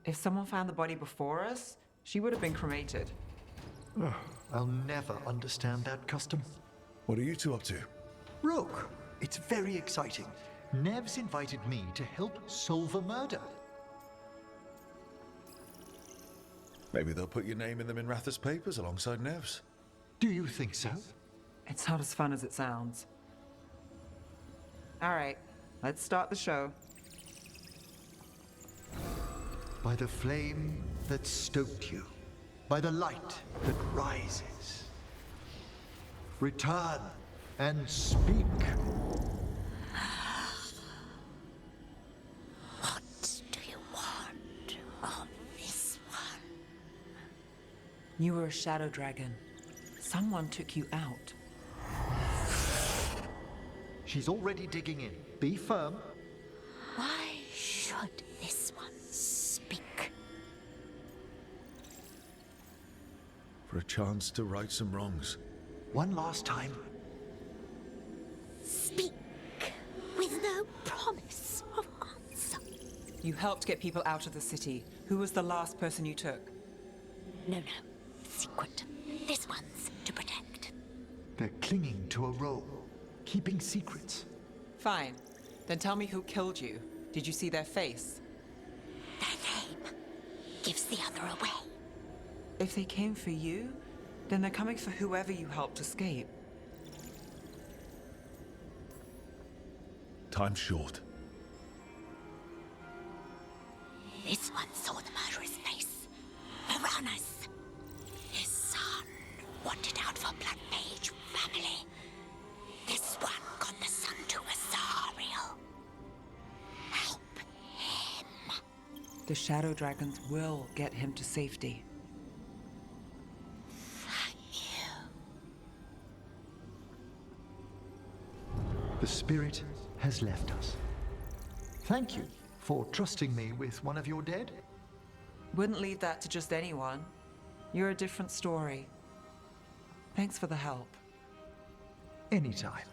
If someone found the body before us, she would have been cremated. I'll never understand that custom. What are you two up to? Rook, it's very exciting. Nev's invited me to help solve a murder. Maybe they'll put your name in the Minrathous papers alongside Nev's. Do you think so? It's not as fun as it sounds. All right, let's start the show. By the flame that stoked you, by the light that rises. Return and speak. What do you want of this one? You were a shadow dragon. Someone took you out. She's already digging in. Be firm. Why should this one speak? For a chance to right some wrongs. One last time. Speak with no promise of answer. You helped get people out of the city. Who was the last person you took? No. Secret. This one's to protect. They're clinging to a role, keeping secrets. Fine. Then tell me who killed you. Did you see their face? Their name gives the other away. If they came for you, then they're coming for whoever you helped escape. Time's short. This one saw the murderer's face. Varanus. His son wanted out for Blood Mage family. This one got the son to Asariel. Help him. The shadow dragons will get him to safety. The spirit has left us. Thank you for trusting me with one of your dead. Wouldn't leave that to just anyone. You're a different story. Thanks for the help. Anytime.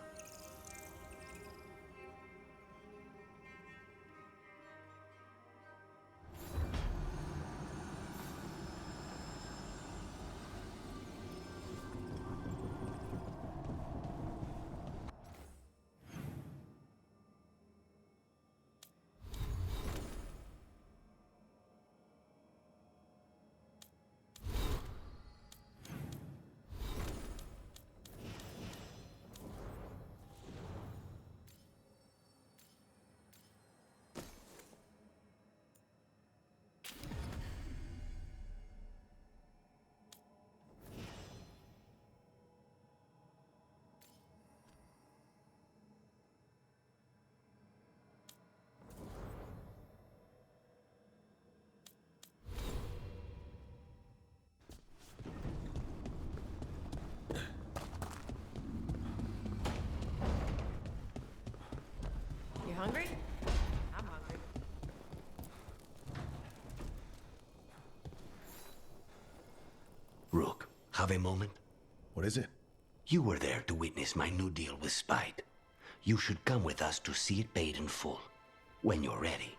Hungry? I'm hungry. Rook, have a moment? What is it? You were there to witness my new deal with Spite. You should come with us to see it paid in full, when you're ready.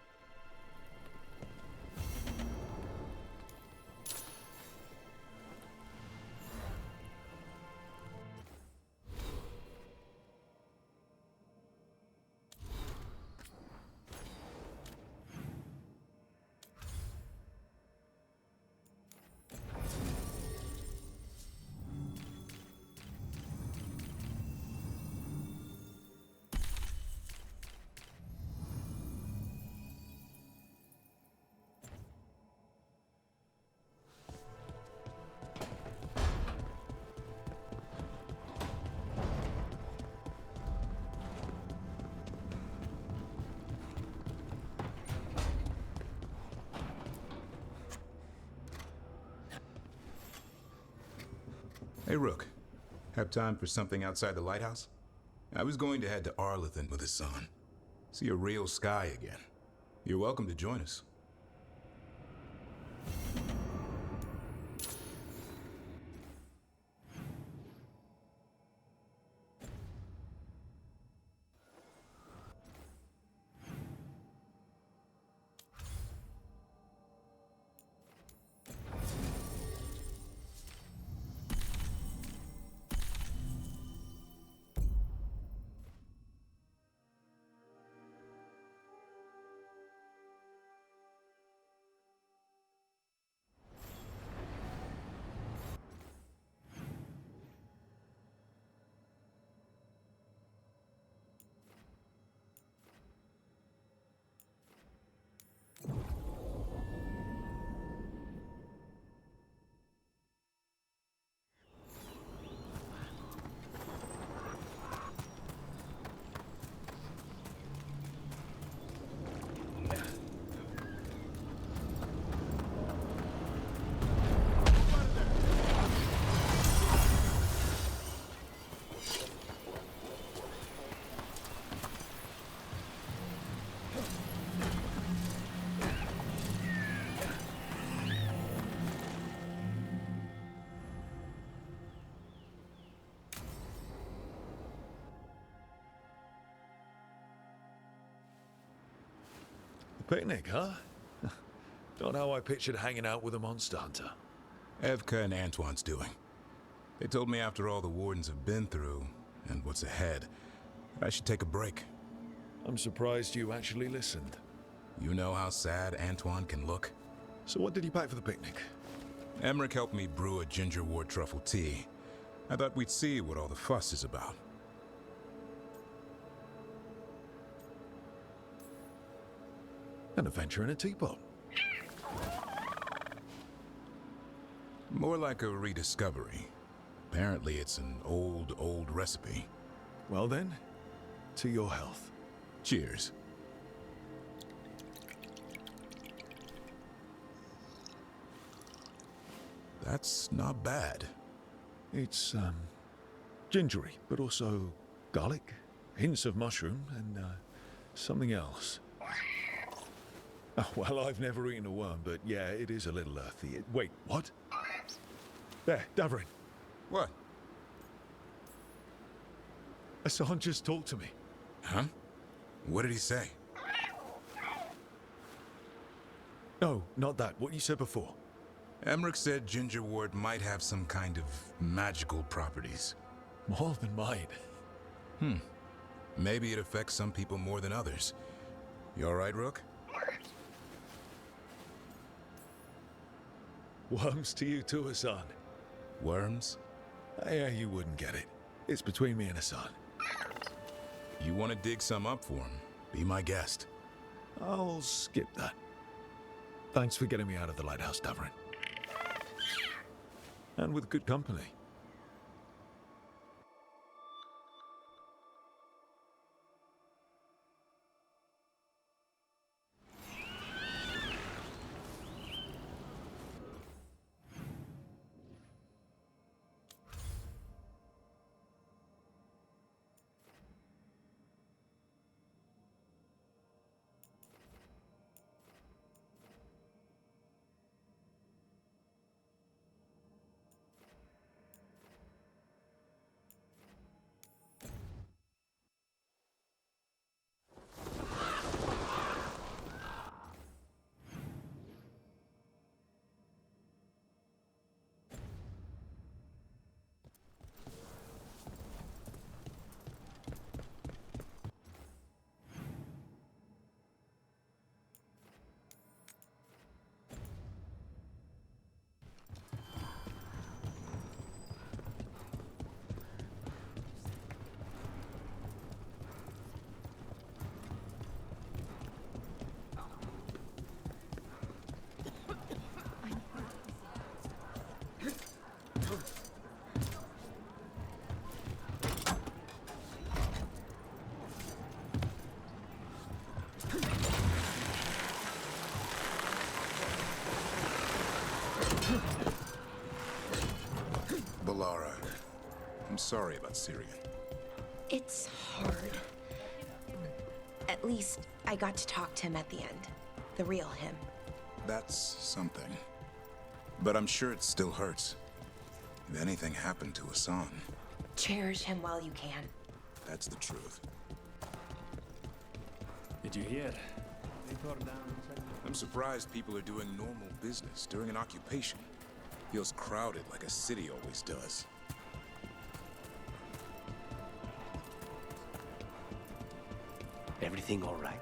Hey, Rook. Have time for something outside the lighthouse? I was going to head to Arlington with the sun. See a real sky again. You're welcome to join us. Picnic, huh? Not how I pictured hanging out with a monster hunter. Evka and Antoine's doing. They told me after all the Wardens have been through, and what's ahead, I should take a break. I'm surprised you actually listened. You know how sad Antoine can look? So what did you pack for the picnic? Emmerich helped me brew a ginger wort truffle tea. I thought we'd see what all the fuss is about. An adventure in a teapot. More like a rediscovery. Apparently it's an old recipe. Well then, to your health. Cheers. That's not bad. It's, gingery, but also garlic, hints of mushroom, and, something else. Oh, well, I've never eaten a worm, but yeah, it is a little earthy. Wait, what? There, Davrin. What? Hassan just talked to me. Huh? What did he say? No, not that. What you said before. Emmerich said ginger wort might have some kind of magical properties. More than mine. Maybe it affects some people more than others. You all right, Rook? Worms to you too, Hassan. Worms? Yeah, you wouldn't get it. It's between me and Hassan. You want to dig some up for him? Be my guest. I'll skip that. Thanks for getting me out of the lighthouse, Davrin. And with good company. Balara, I'm sorry about Syria. It's hard. At least I got to talk to him at the end. The real him. That's something. But I'm sure it still hurts. If anything happened to Hassan, Cherish him while you can. that's the truth. Did you hear? I'm surprised people are doing normal business during an occupation. Feels crowded like a city always does. Everything all right?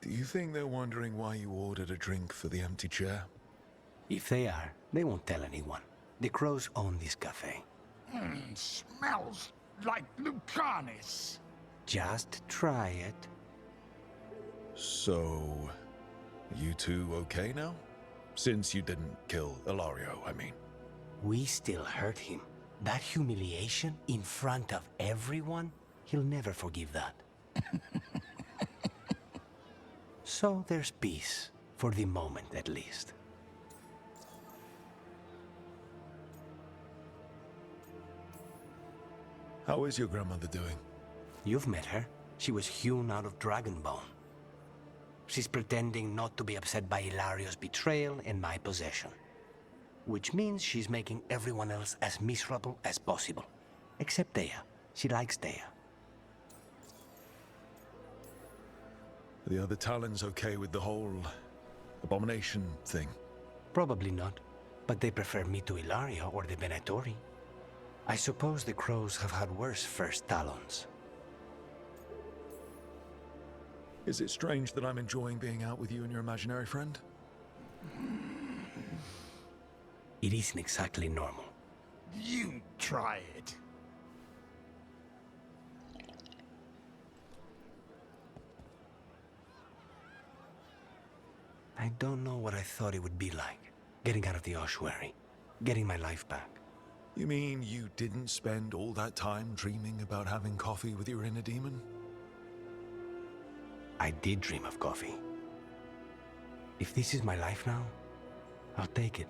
Do you think they're wondering why you ordered a drink for the empty chair? If they are, they won't tell anyone. The crows own this cafe. Smells like Lucanis. Just try it. So, you two okay now? Since you didn't kill Ilario, I mean. We still hurt him. That humiliation in front of everyone, he'll never forgive that. So there's peace, for the moment at least. How is your grandmother doing? You've met her. She was hewn out of dragon bone. She's pretending not to be upset by Ilario's betrayal and my possession. Which means she's making everyone else as miserable as possible. Except Dea. She likes Dea. Are the other Talons okay with the whole abomination thing? Probably not, but they prefer me to Ilario or the Venatori. I suppose the crows have had worse first Talons. Is it strange that I'm enjoying being out with you and your imaginary friend? It isn't exactly normal. You try it. I don't know what I thought it would be like, getting out of the ossuary, getting my life back. You mean you didn't spend all that time dreaming about having coffee with your inner demon? I did dream of coffee. If this is my life now, I'll take it.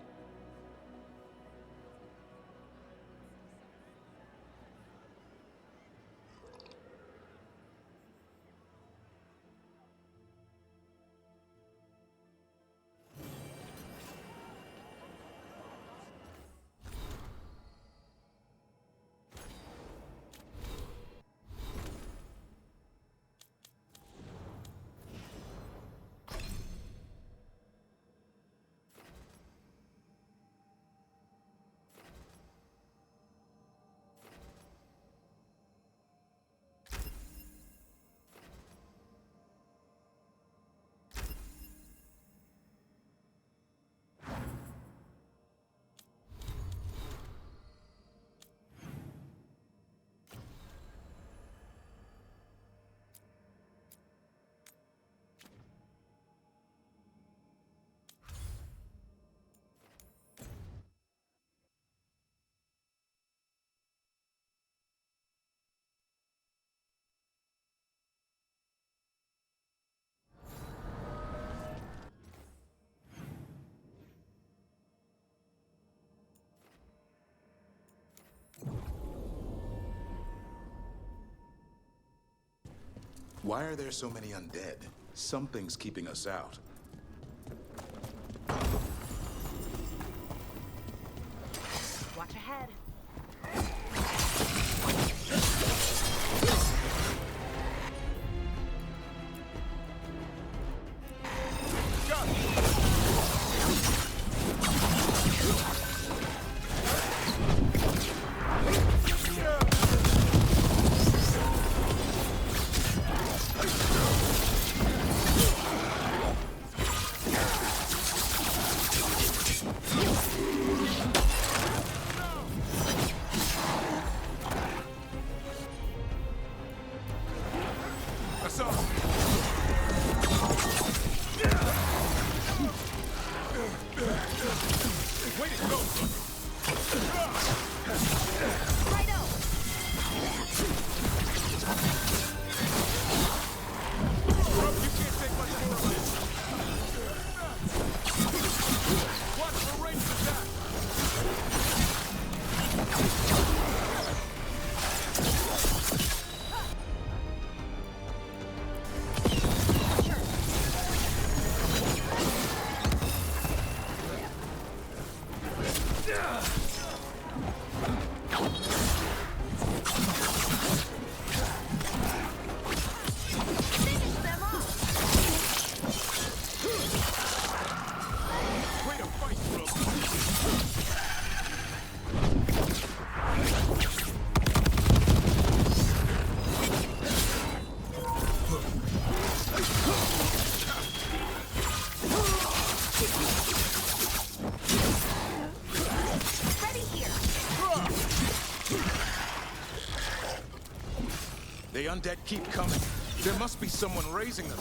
Why are there so many undead? Something's keeping us out. Watch ahead. Way to go! The undead keep coming. There must be someone raising them.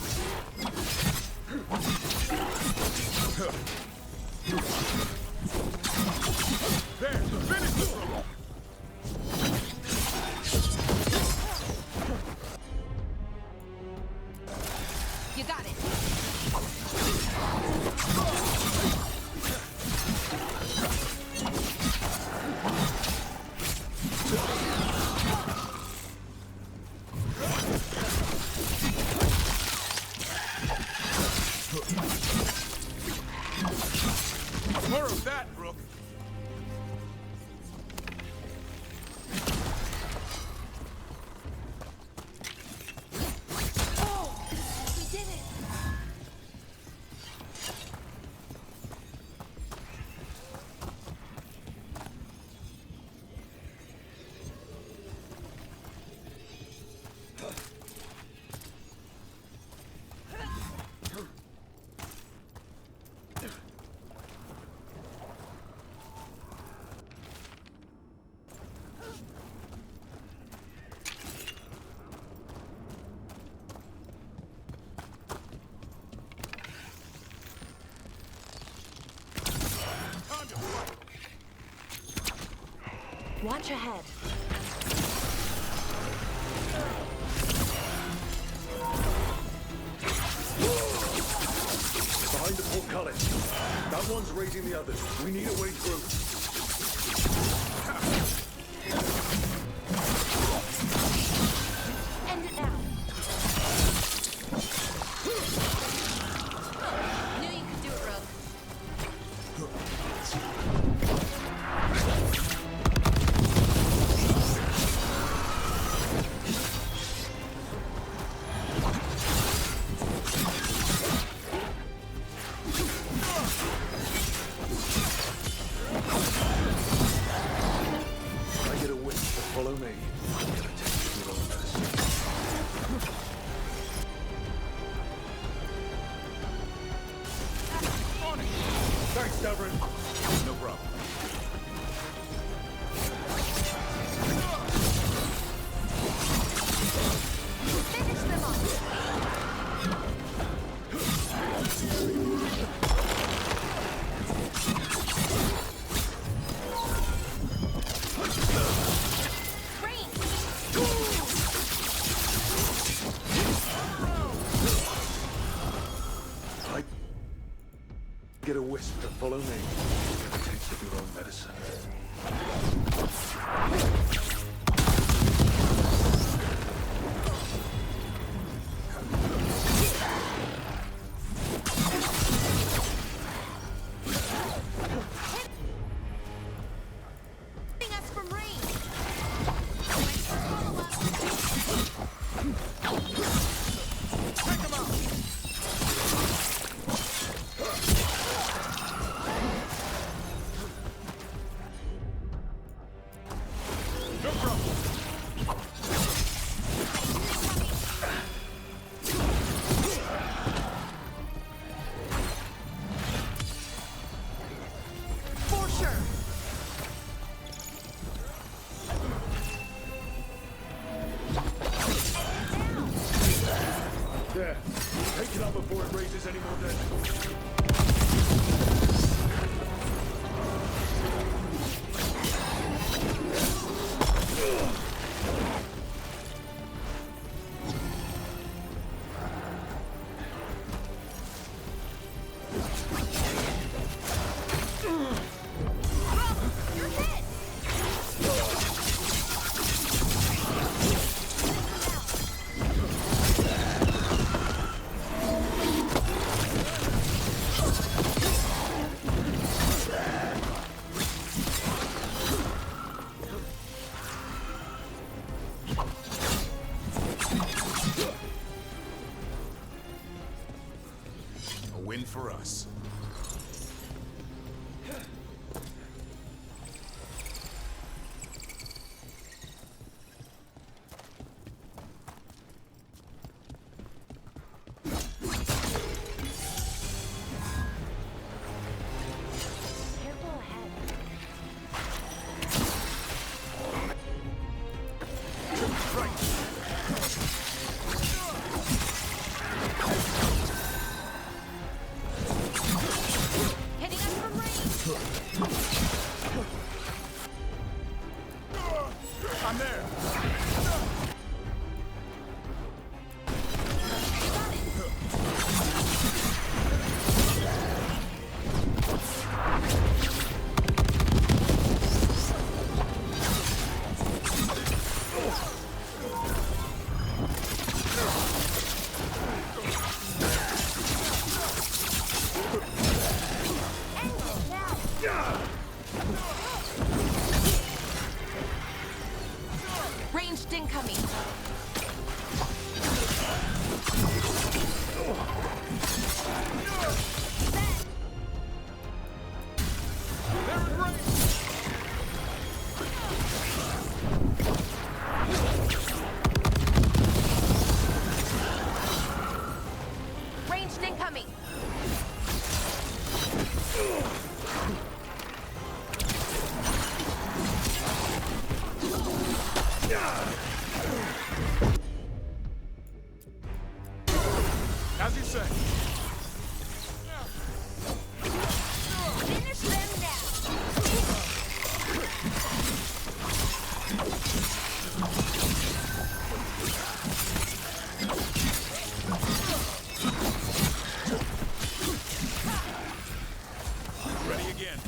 There, finish this one! You got it. More of that, Rook. Oh, we did it. Watch ahead. Behind the portcullis. That one's raising the others. We need a way through. End it now. Knew you could do it, Rook. I get a wish to follow me. I'm gonna take you to your own medicine. Thanks, Davrin. No problem. Finish them off. I get a wisp to follow me. I'm gonna take you to your own medicine. Hitting us from range. Take him out! No problem. For sure. There. Take it up before it raises any more dead. for us. I'm there. Ranged incoming. Ranged incoming. As you say. Finish them now. Ready again.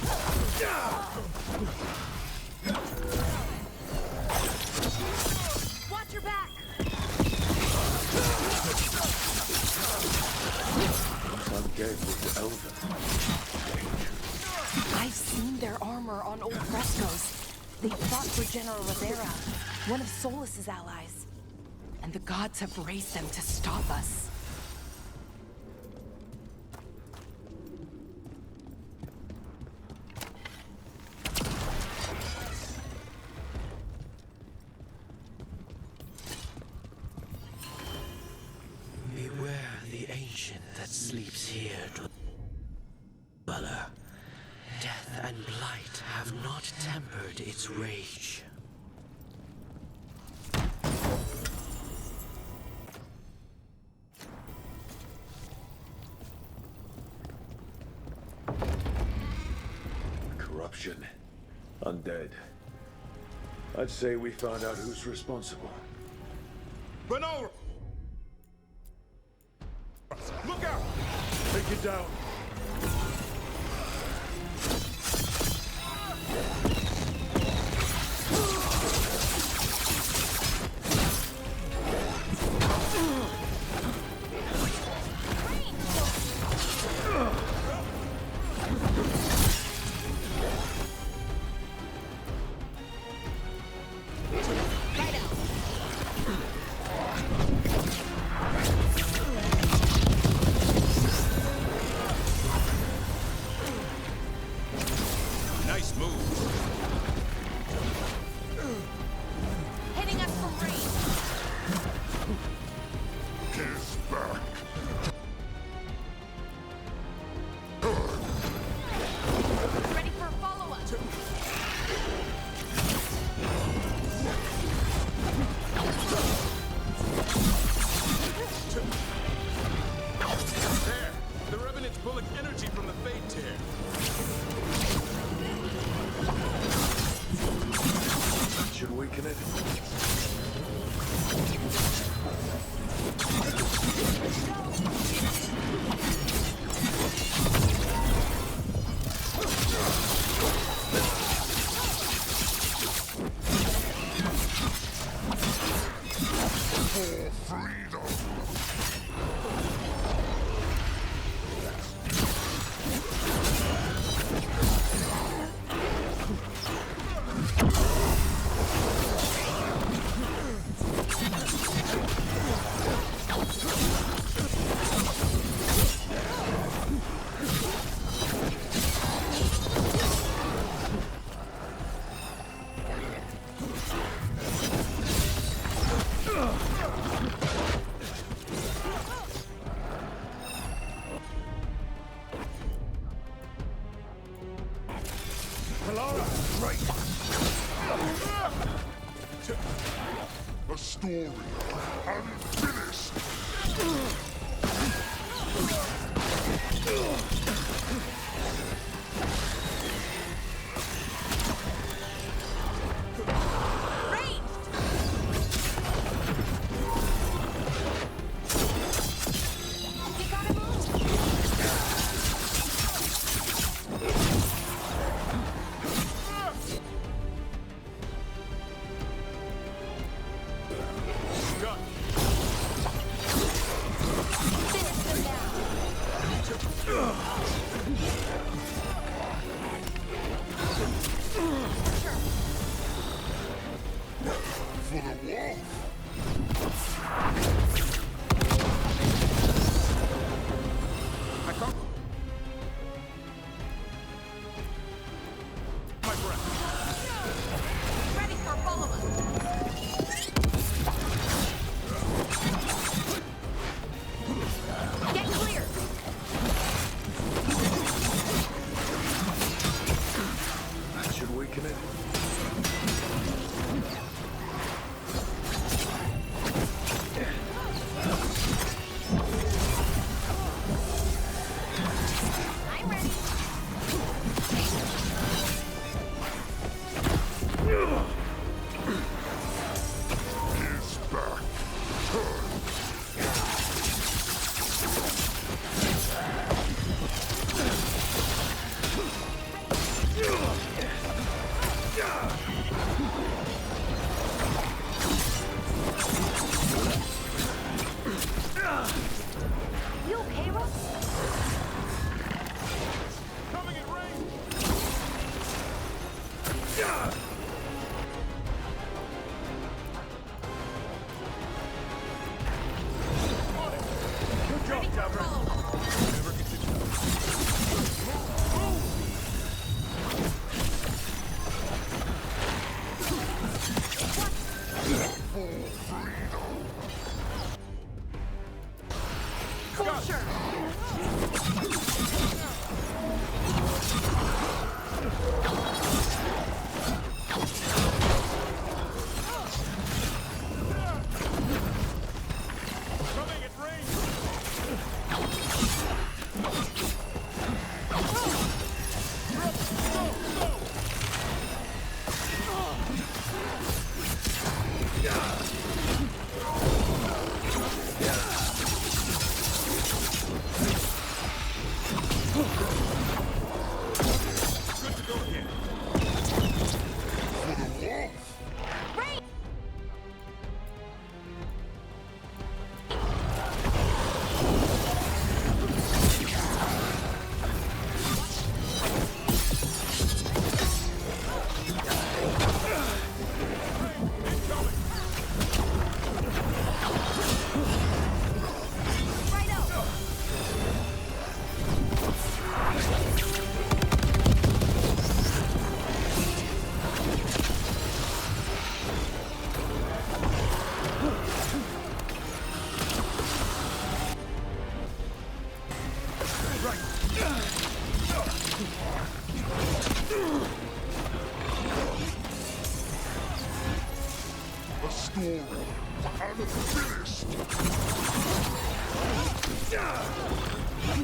Watch your back. I'm gay with the elder. I've seen their armor on old frescoes. They fought for General Rivera, one of Solus's allies. And the gods have raised them to stop us. Beware the ancient that sleeps here, dweller. Death and blight have not tempered its rage. Corruption. Undead. I'd say we found out who's responsible. Benora! Look out! Take it down. Nice move. Hitting us from range. His back. Ready for a follow-up. There! The Revenant's bullet energy from the Fade Tear. Should weaken it. For freedom. A story unfinished. A story unfinished.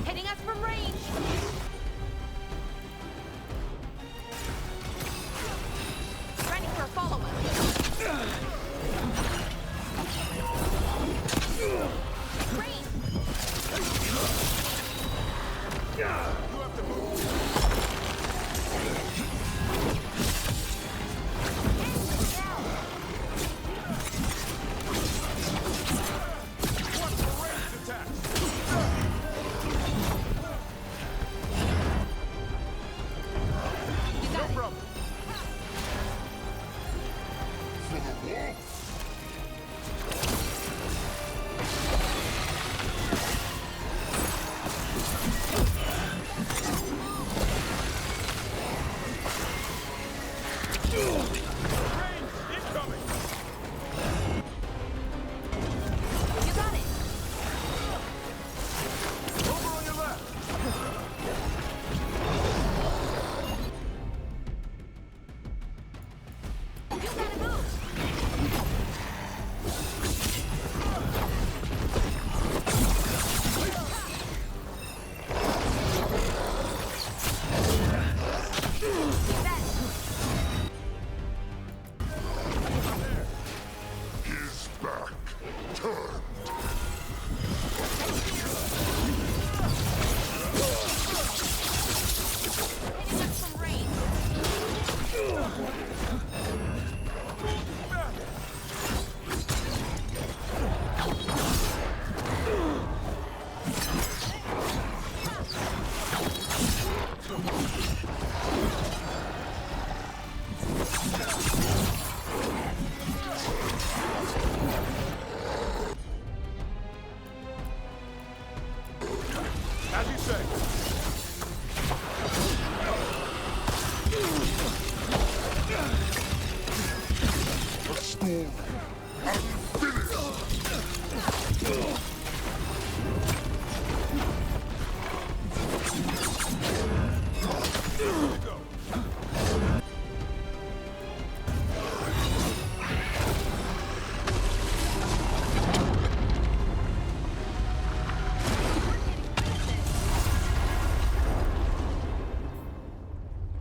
Hitting us from range. Ready for a follow-up. Range. You have to move.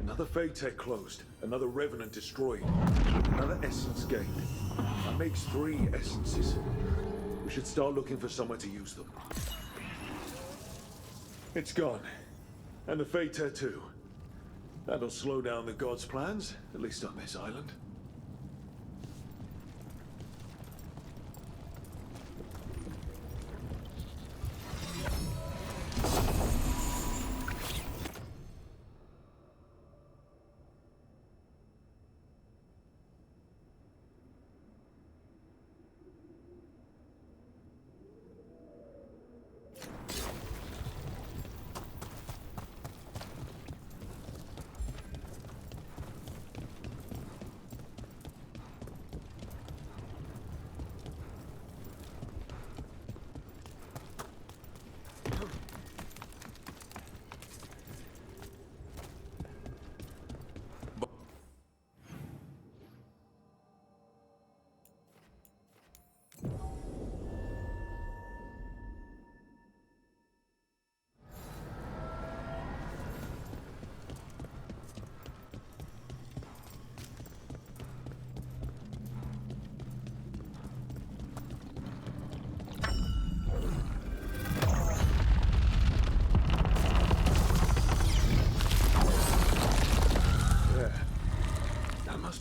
Another Phaetech closed, another Revenant destroyed, another Essence gained. That makes 3 Essences. We should start looking for somewhere to use them. It's gone. And the Phaetech too. That'll slow down the gods' plans, at least on this island.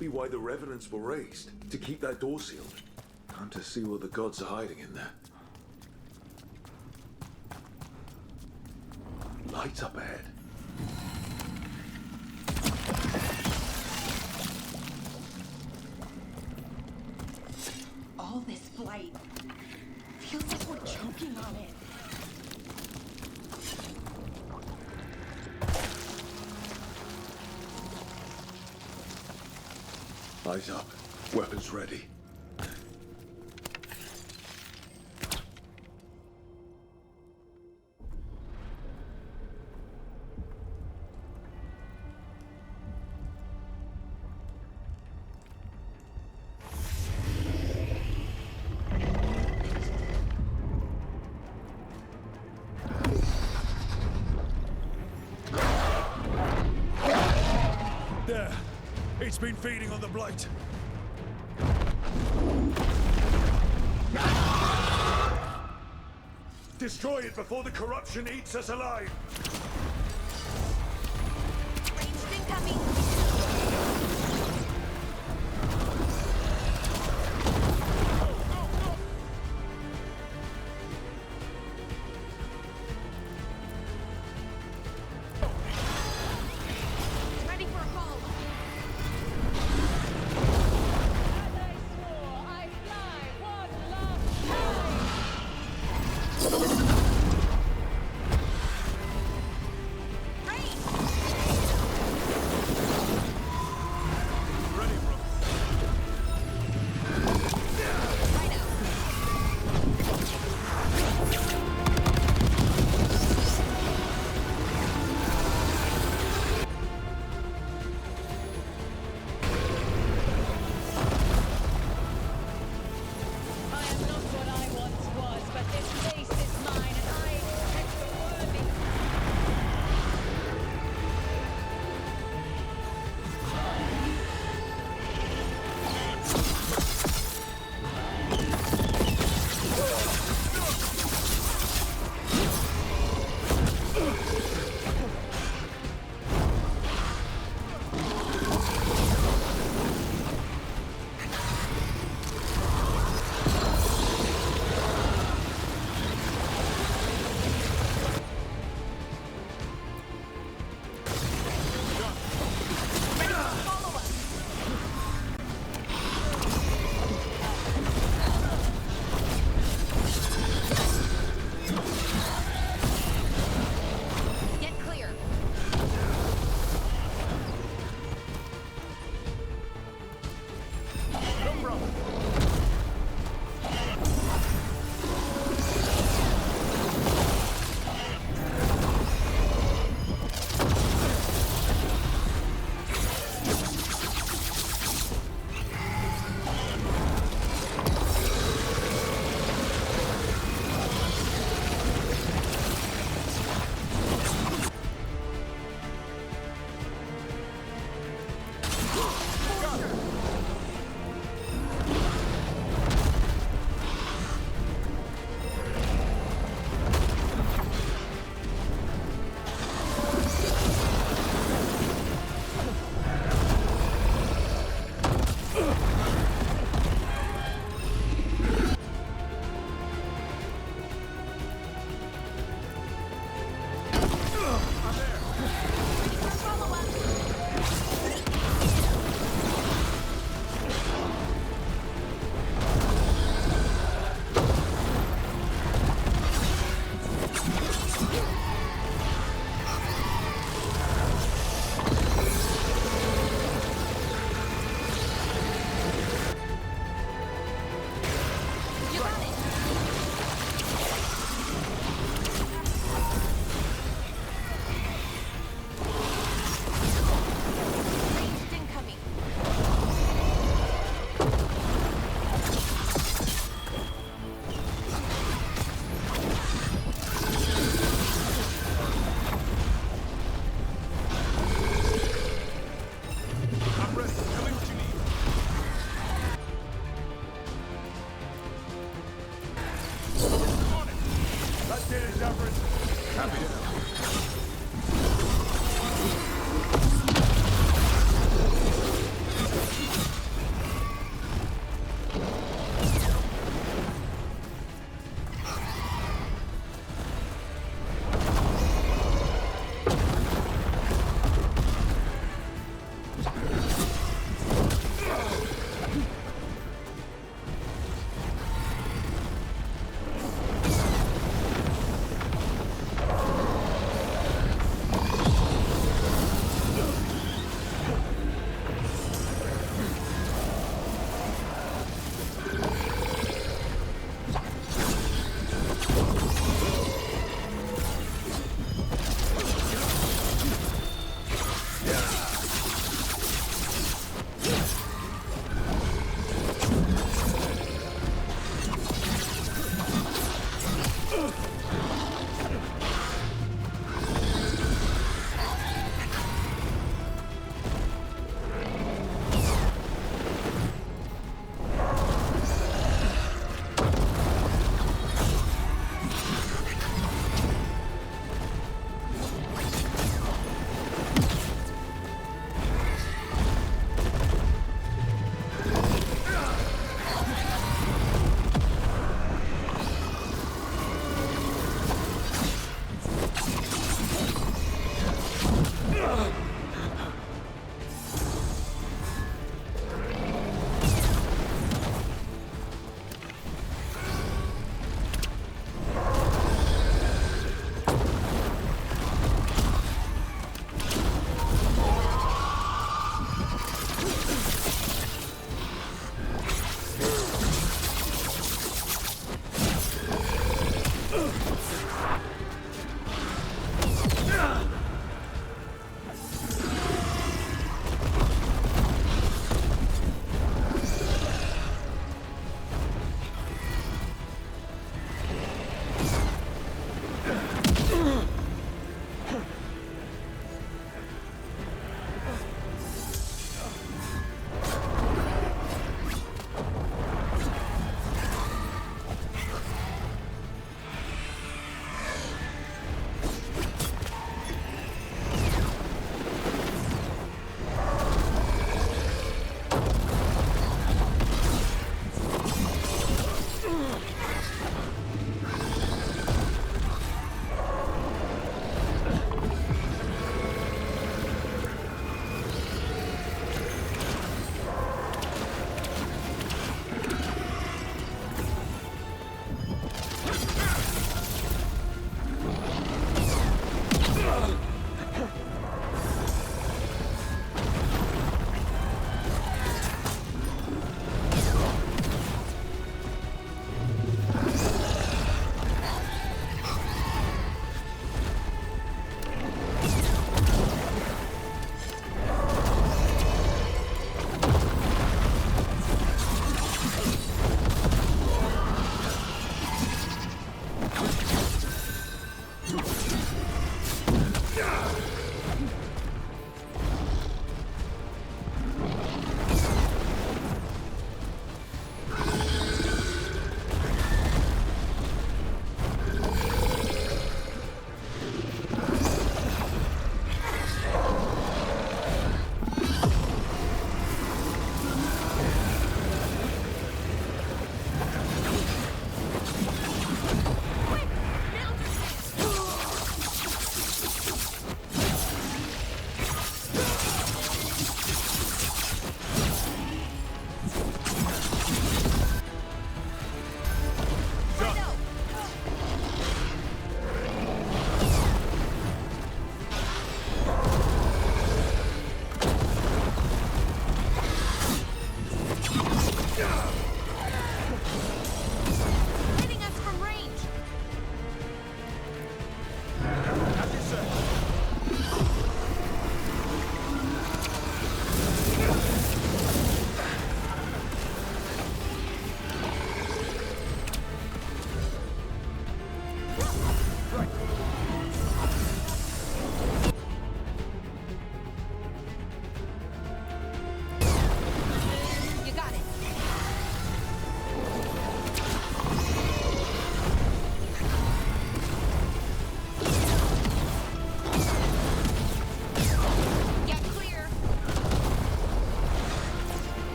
Be why the Revenants were raised, to keep that door sealed. Time to see what the gods are hiding in there. Lights up ahead. All this flight feels like we're choking on it. Eyes up. Weapons ready. There. It's been feeding on the blight. Destroy it before the corruption eats us alive! Ranged incoming! Ready for a call. As I swore, I fly one last time. Rain!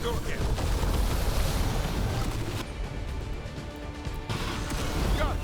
go again. Got it.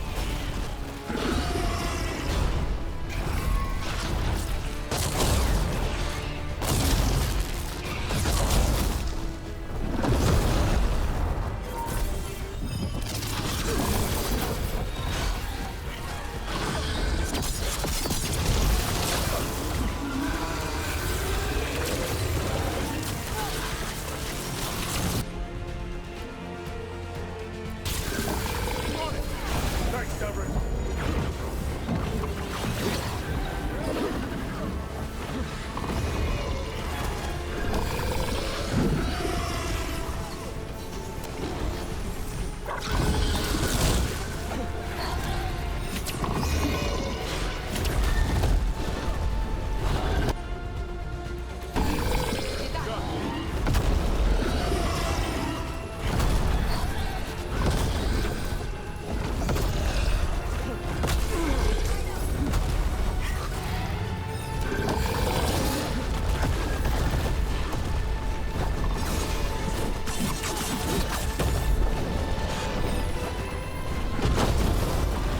Thanks, Deborah.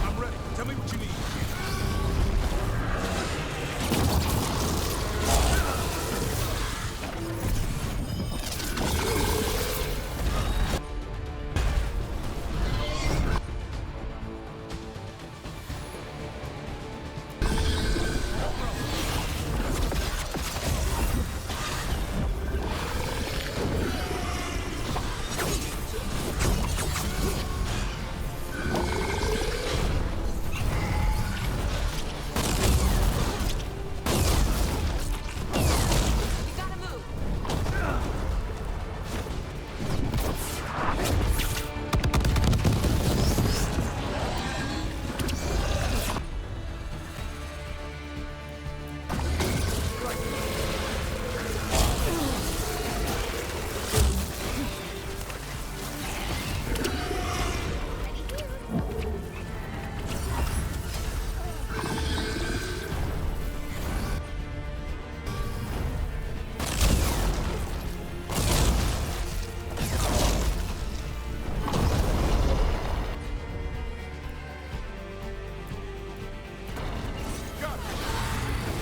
I'm ready. Tell me what you need.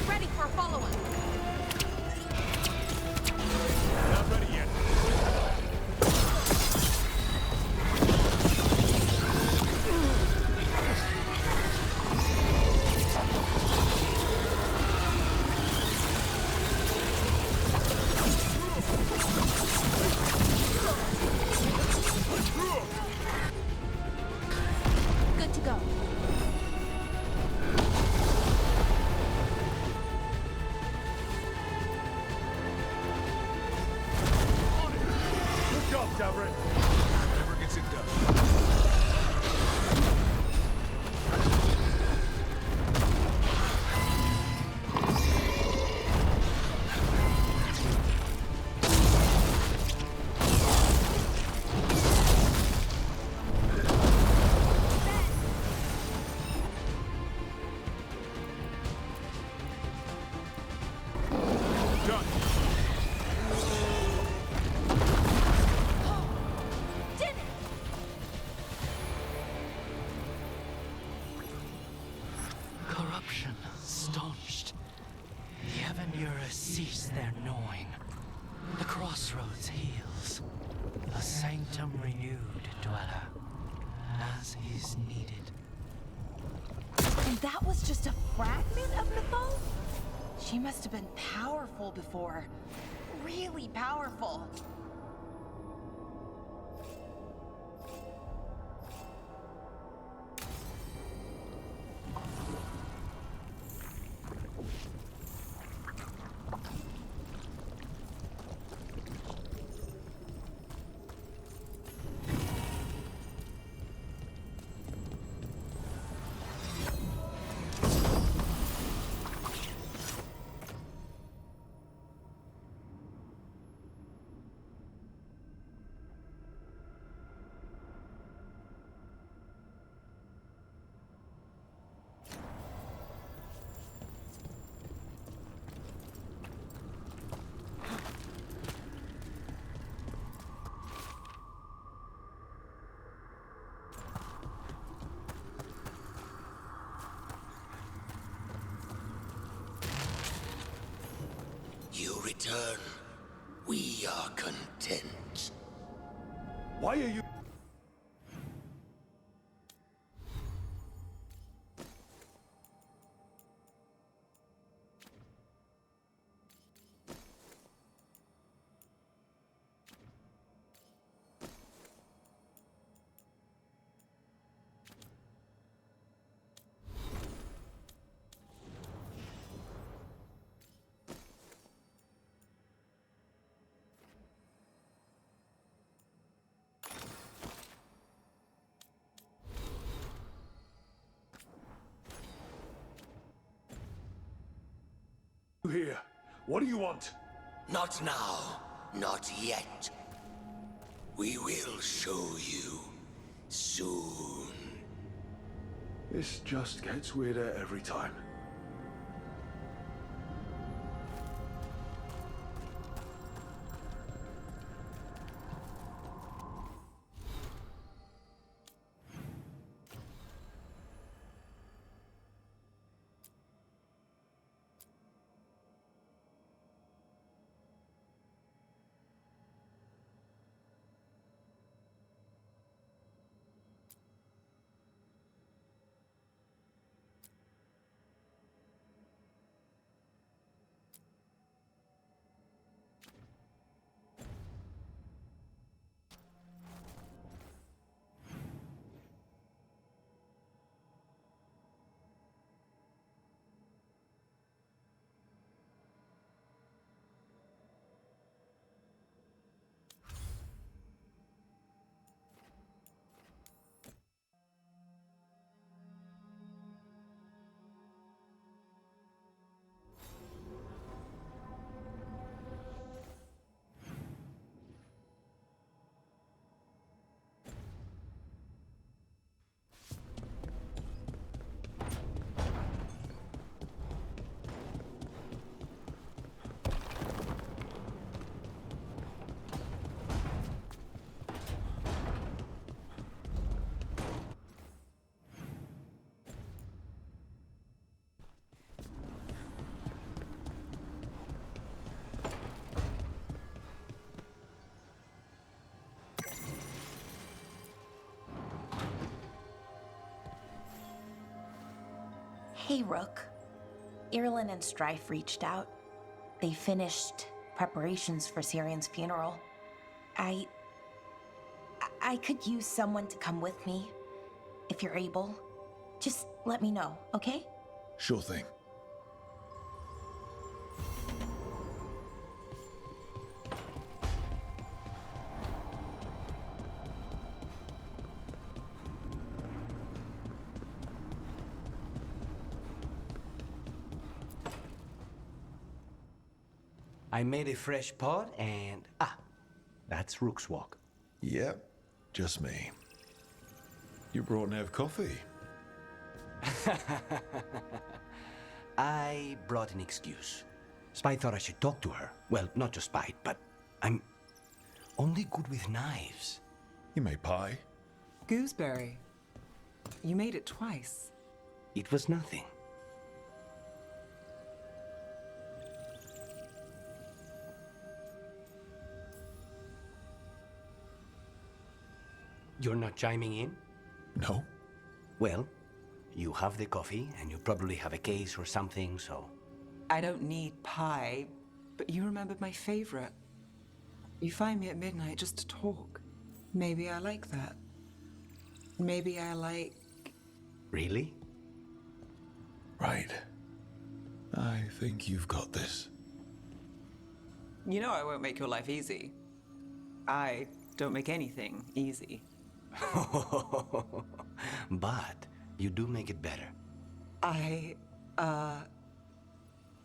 Ready for a follow-up. Not ready yet. Good to go. Good job, Deborah. Never gets it done. Done. Did it! Corruption staunched. The Avenura cease their gnawing. The crossroads heals. A sanctum renewed, dweller, as is needed. And that was just a fragment of Mythal? She must have been powerful before. Really powerful. return, we are content. Why are you... here? What do you want? Not now. Not yet. We will show you soon. This just gets weirder every time. Hey, Rook. Irlin and Strife reached out. They finished preparations for Syrian's funeral. I could use someone to come with me, if you're able. Just let me know, okay? Sure thing. I made a fresh pot and... that's Rook's walk. Yep, just me. You brought Nev coffee. I brought an excuse. Spite thought I should talk to her. Well, not just Spite, but I'm only good with knives. You made pie? Gooseberry. You made it twice. It was nothing. You're not chiming in? No. Well, you have the coffee, and you probably have a case or something, so... I don't need pie, but you remembered my favorite. You find me at midnight just to talk. Maybe I like that. Maybe I like... Really? Right. I think you've got this. You know I won't make your life easy. I don't make anything easy. But you do make it better.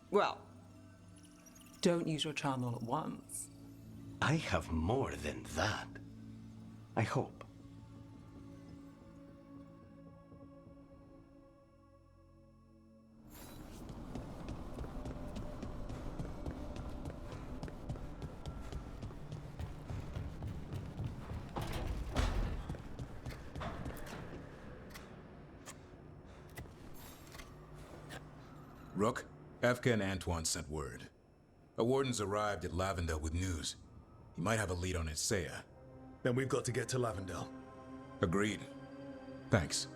Well, don't use your charm all at once. I have more than that. I hope. Rook, Efka and Antoine sent word. A warden's arrived at Lavendel with news. He might have a lead on Isaiah. Then we've got to get to Lavendel. Agreed. Thanks.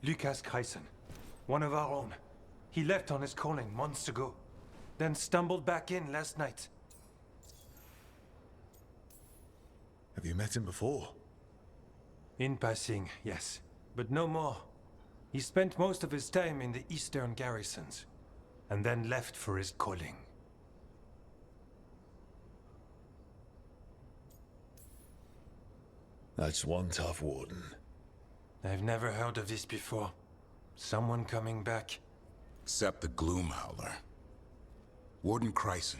Lucas Kreisen, one of our own. He left on his calling months ago, then stumbled back in last night. Have you met him before? In passing, yes, but no more. He spent most of his time in the eastern garrisons, and then left for his calling. That's one tough warden. I've never heard of this before. Someone coming back. Except the Gloomhowler. Warden Kreisen,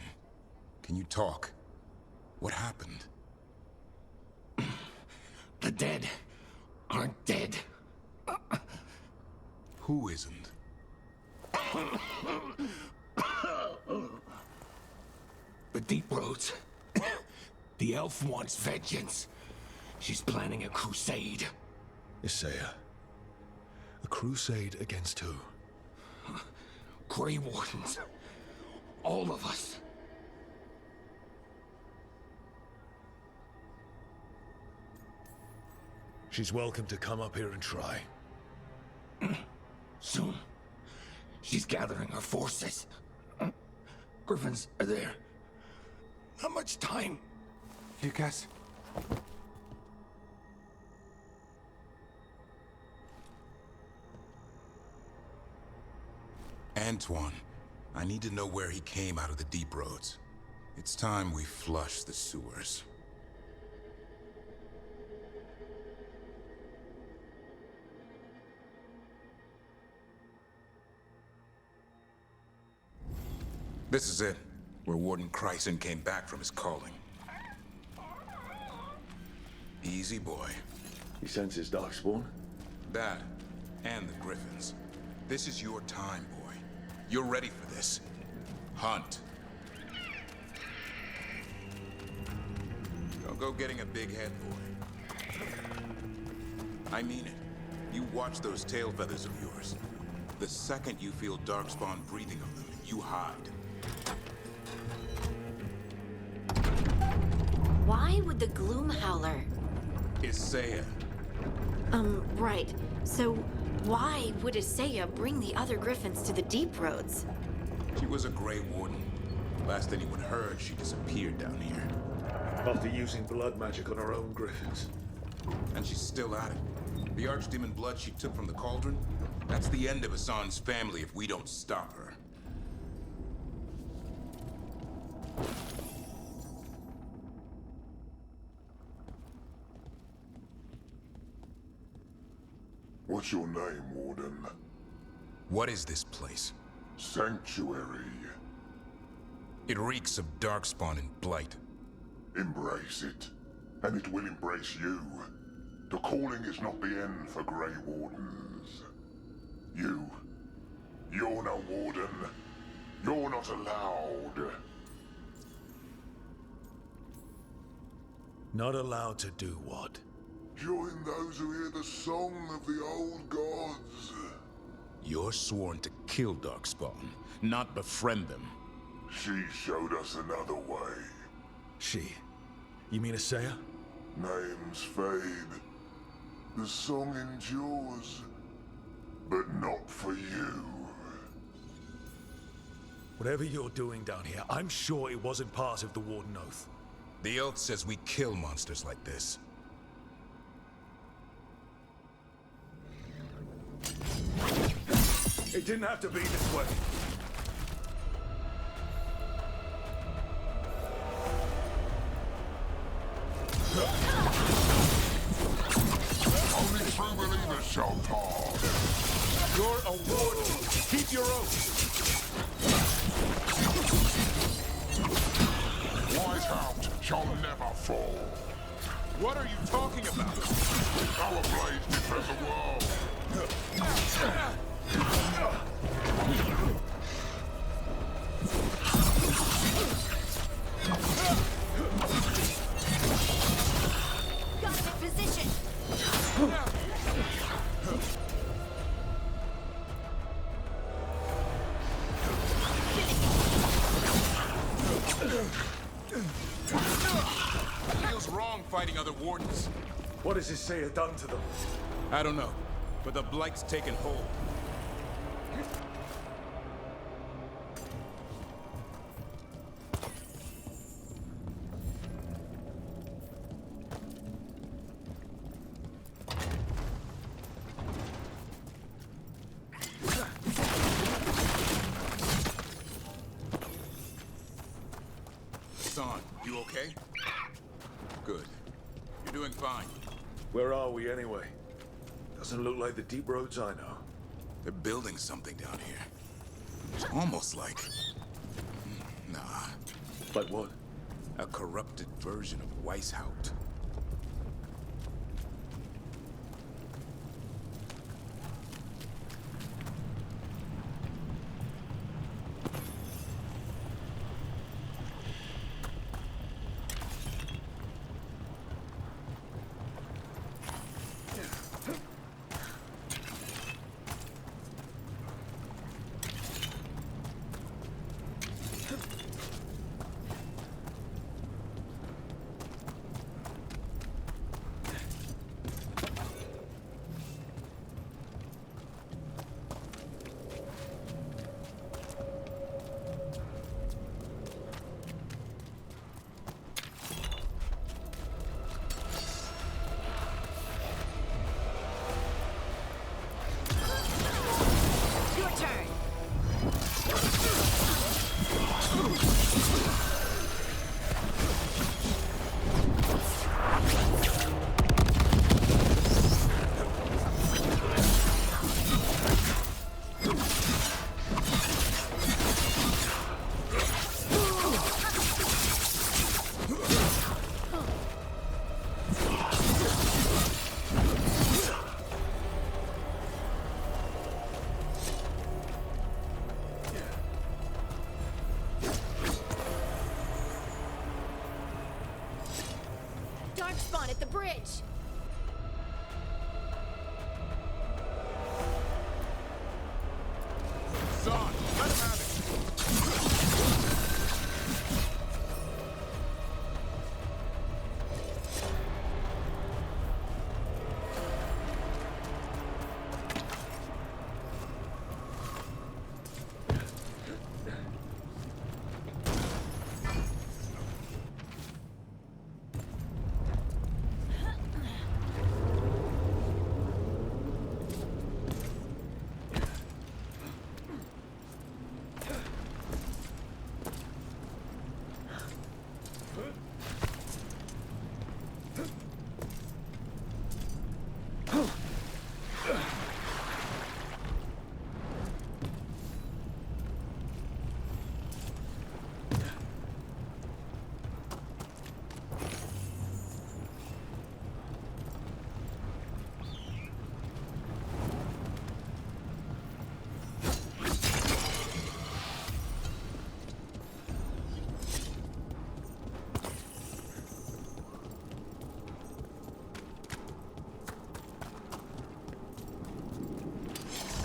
can you talk? What happened? The dead aren't dead. Who isn't? The Deep Roads. The elf wants vengeance. She's planning a crusade. Isaiah. A crusade against who? Grey Wardens. All of us. She's welcome to come up here and try. Soon. She's gathering her forces. Griffins are there. Not much time. Lucas? Antoine, I need to know where he came out of the Deep Roads. It's time we flush the sewers. This is it, where Warden Kreisen came back from his calling. Easy, boy. He senses Darkspawn? That, and the Griffins. This is your time, boy. You're ready for this. Hunt. Don't go getting a big head, boy. I mean it. You watch those tail feathers of yours. The second you feel Darkspawn breathing on them, you hide. Why would the Gloomhowler? Isaiah. Right. So, why would Isaiah bring the other Griffins to the Deep Roads? She was a Grey Warden. Last anyone heard, she disappeared down here. After using blood magic on her own Griffins. And she's still at it. The Archdemon blood she took from the cauldron, that's the end of Hassan's family if we don't stop her. What's your name, Warden? What is this place? Sanctuary. It reeks of Darkspawn and Blight. Embrace it, and it will embrace you. The calling is not the end for Grey Wardens. You're no Warden. You're not allowed. Not allowed to do what? join those who hear the song of the old gods. You're sworn to kill Darkspawn, not befriend them. She showed us another way. She? You mean Asaya? Name's Fade. The song endures, but not for you. Whatever you're doing down here, I'm sure it wasn't part of the Warden Oath. The Oath says we kill monsters like this. It didn't have to be this way. Only true believers shall pass. You're a warden. Keep your oath. Wise hound shall never fall. What are you talking about? Our blades defend the world. Got him in position. Feels wrong fighting other wardens. What does Isaiah done to them? I don't know, but the Blight's taken hold. Son, you okay? Good. You're doing fine. Where are we anyway? Doesn't look like the deep roads I know. They're building something down here. It's almost like... Nah. Like what? A corrupted version of Weishaupt. Darkspawn at the bridge. Son, let him have it.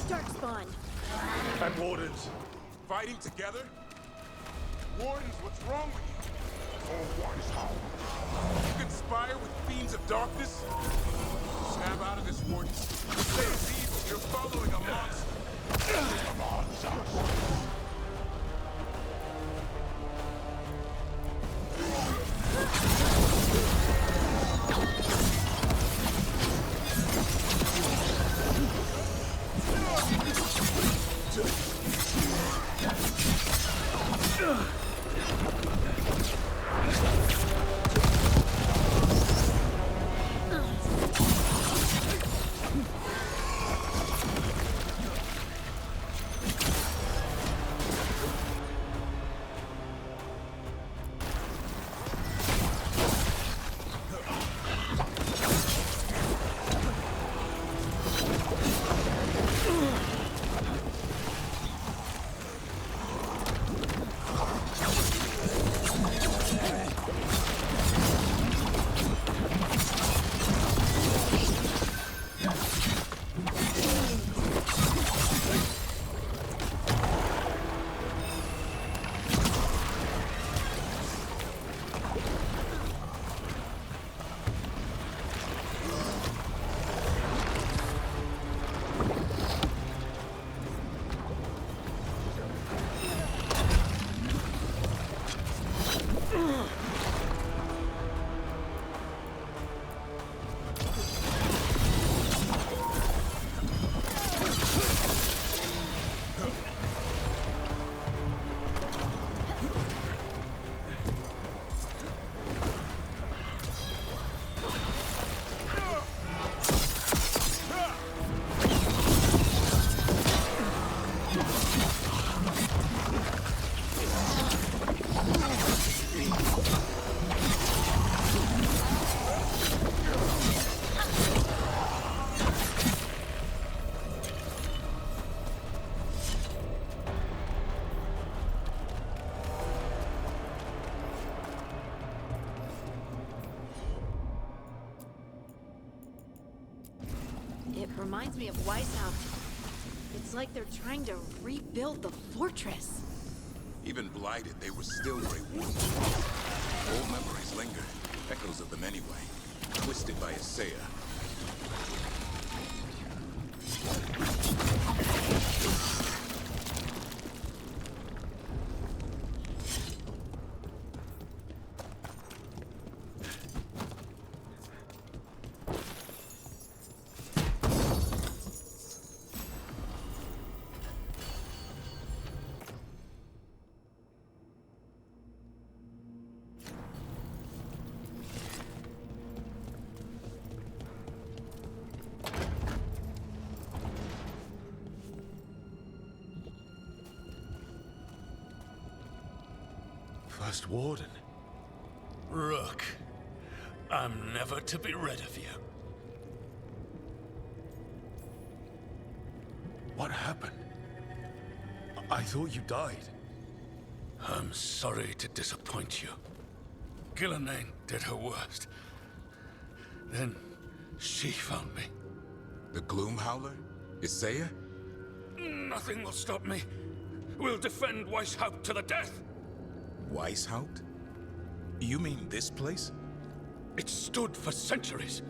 Darkspawn. And Wardens. Fighting together? Wardens, what's wrong with you? Oh, what is how? You conspire with fiends of darkness? Snap out of this, Wardens. You say it's evil. You're following a monster. A monster. It reminds me of Weishaupt. It's like they're trying to rebuild the fortress. Even blighted, they were still great wardens. Old memories linger. Echoes of them anyway. Twisted by Isaiah. First Warden. Rook, I'm never to be rid of you. What happened? I thought you died. I'm sorry to disappoint you. Gillenane did her worst. Then she found me. The Gloom Howler? Isaiah? Nothing will stop me. We'll defend Weishaupt to the death. Weishaupt? You mean this place? It stood for centuries.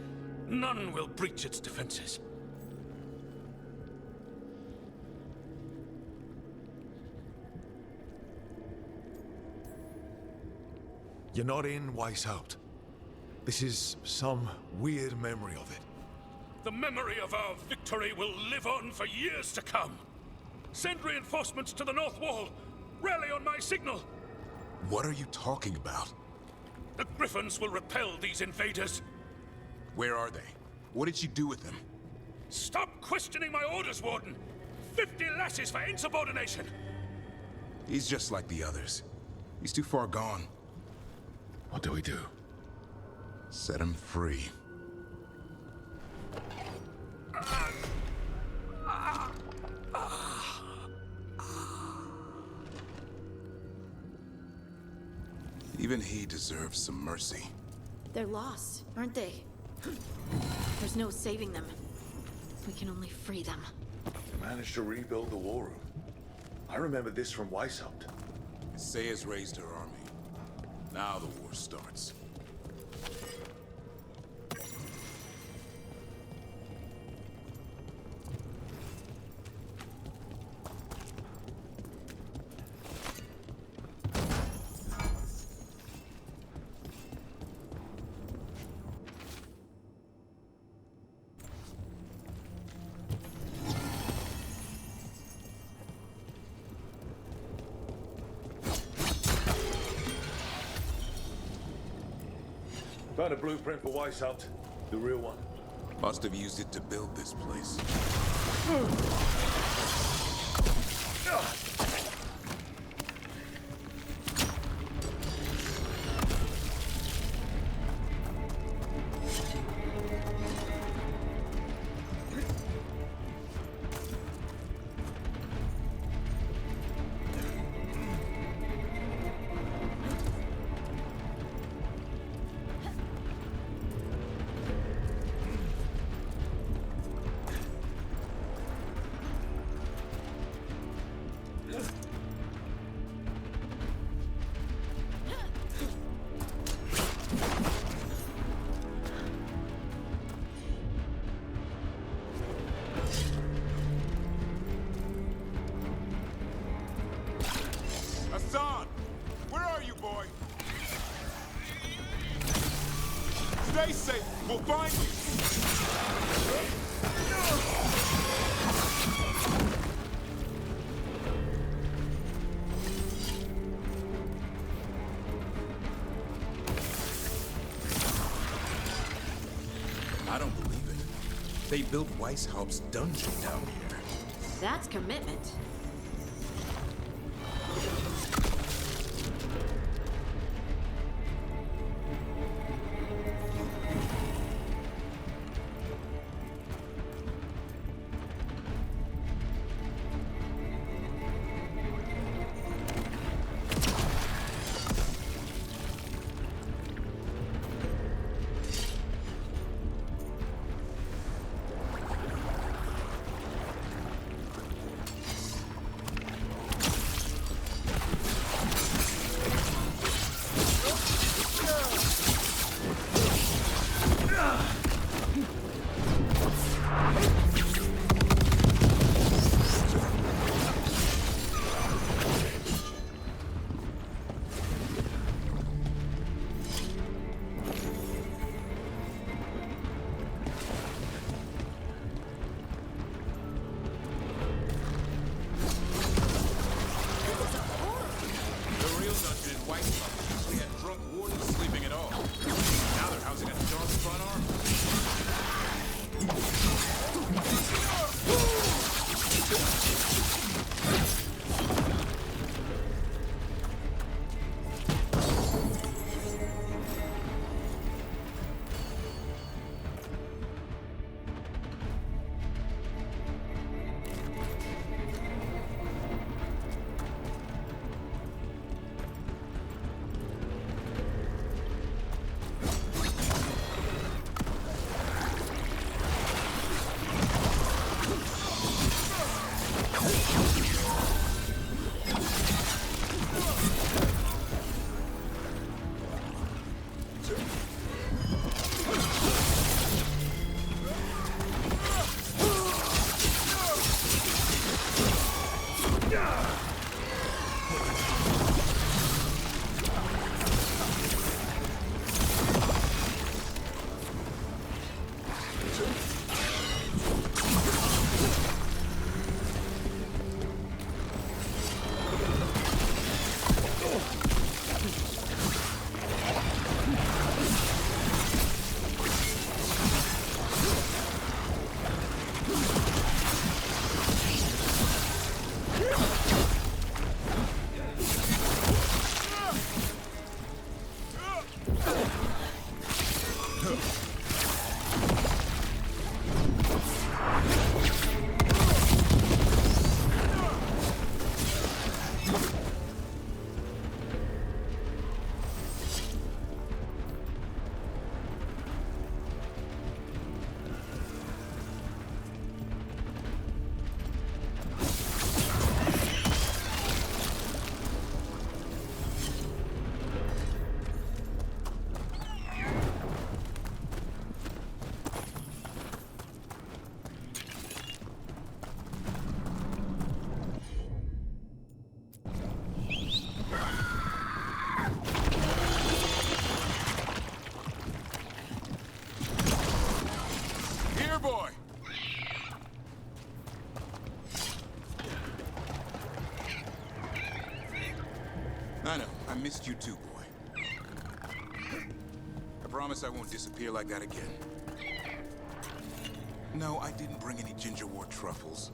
None will breach its defenses. You're not in Weishaupt. This is some weird memory of it. The memory of our victory will live on for years to come. Send reinforcements to the North Wall. Rally on my signal. What are you talking about? The Griffins will repel these invaders. Where are they? What did you do with them? Stop questioning my orders, Warden! 50 lashes for insubordination! He's just like the others. He's too far gone. What do we do? Set him free. Even he deserves some mercy. They're lost, aren't they? There's no saving them. We can only free them. Managed to rebuild the war room. I remember this from Weishaupt. Sayers raised her army. Now the war starts. Found a blueprint for Weishaupt. The real one. Must have used it to build this place. Hassan! Where are you, boy? Stay safe! We'll find you! I don't believe it. They built Weishaupt's dungeon down here. That's commitment. I know. I missed you too, boy. I promise I won't disappear like that again. No, I didn't bring any gingerwort truffles.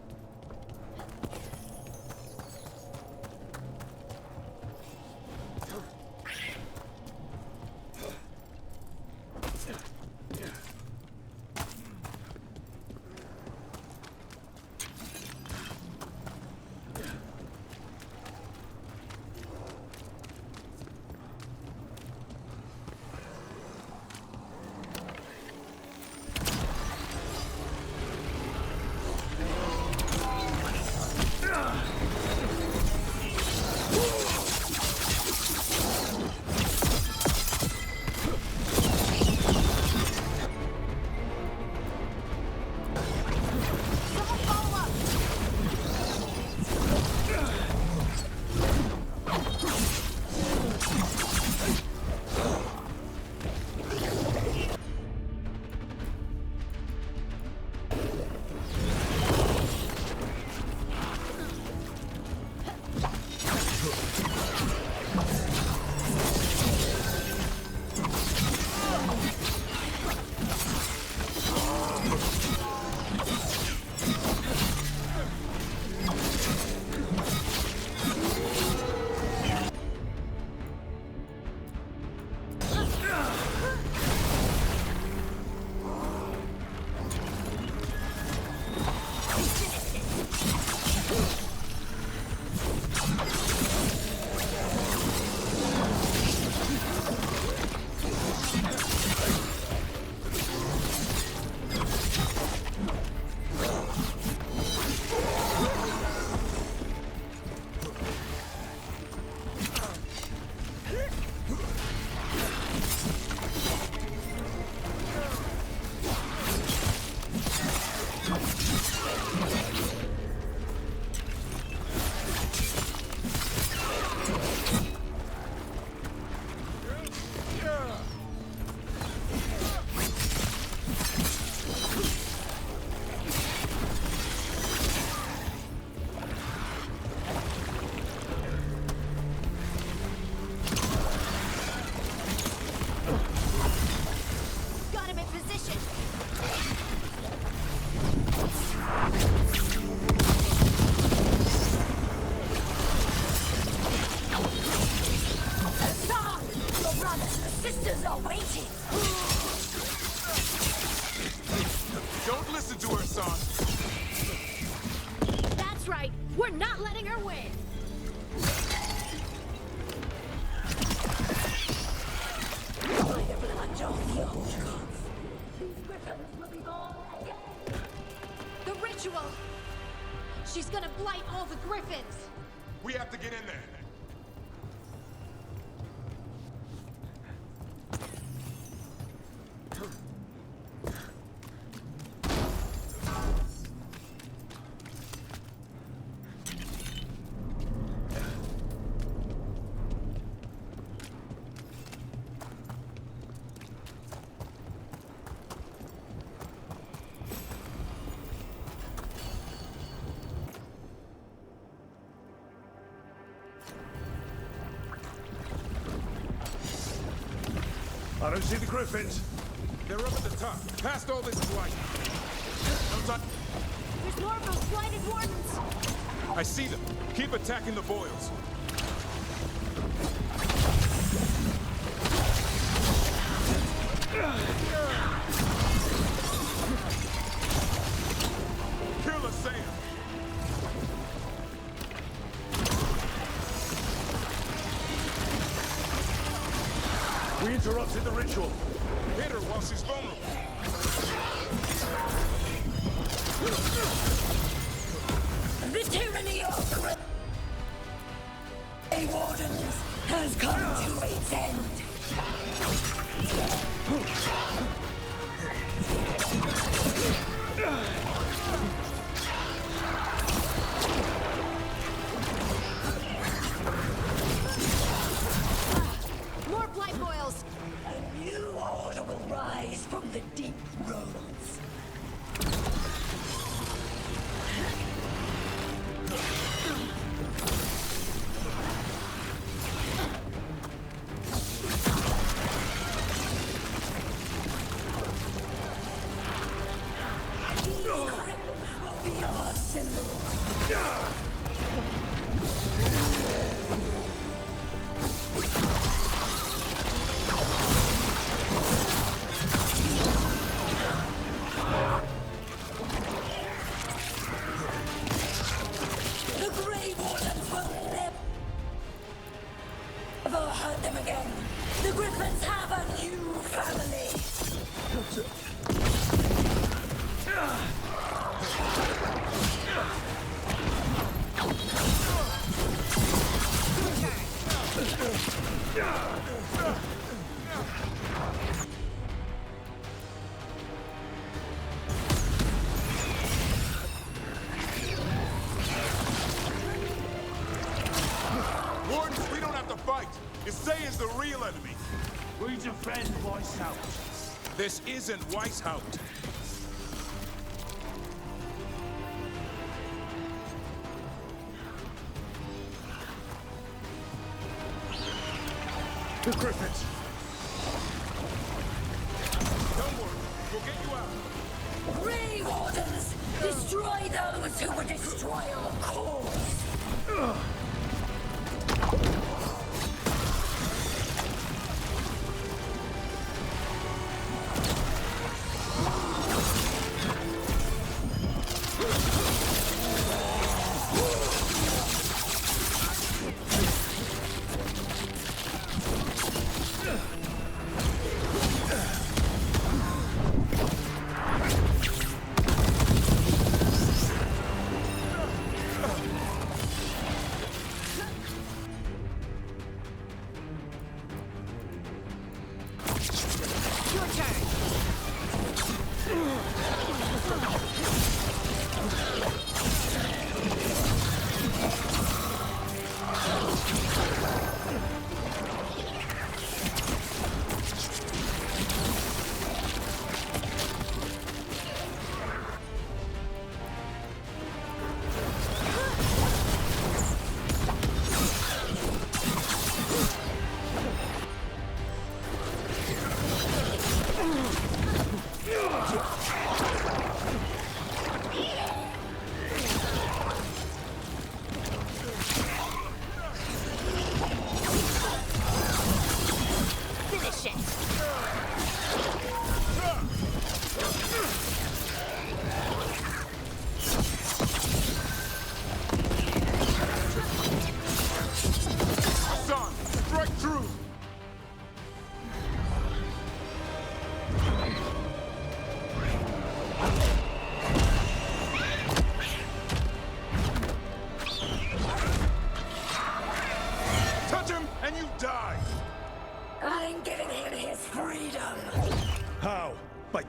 She's gonna blight all the griffins! We have to get in there. I don't see the griffins. They're up at the top, past all this blight. No time. There's more of those blighted wardens! I see them. Keep attacking the boils. Kill Sam. We interrupted the ritual. Hit her while she's vulnerable. The tyranny of the Wardens has come to its end. More blight boils! A new order will rise from the deep roads. fight. Isaiah's the real enemy. We defend Weishaupt. This isn't Weishaupt. The Griffins! Don't worry, we'll get you out. Grey Wardens! Destroy those who would destroy our cause!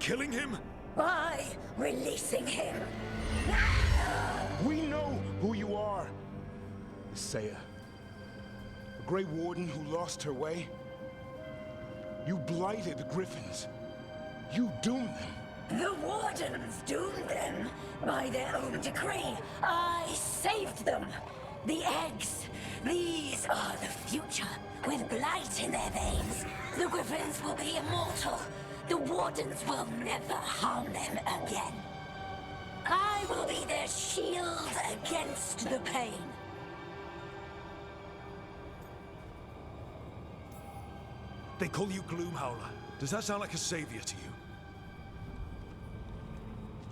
Killing him? By releasing him. We know who you are. Isaiah. The Grey Warden who lost her way. You blighted the Griffins. You doomed them. The Wardens doomed them by their own decree. I saved them. The eggs. These are the future. With blight in their veins, the Griffins will be immortal. The Wardens will never harm them again. I will be their shield against the pain. They call you Gloomhowler. Does that sound like a savior to you?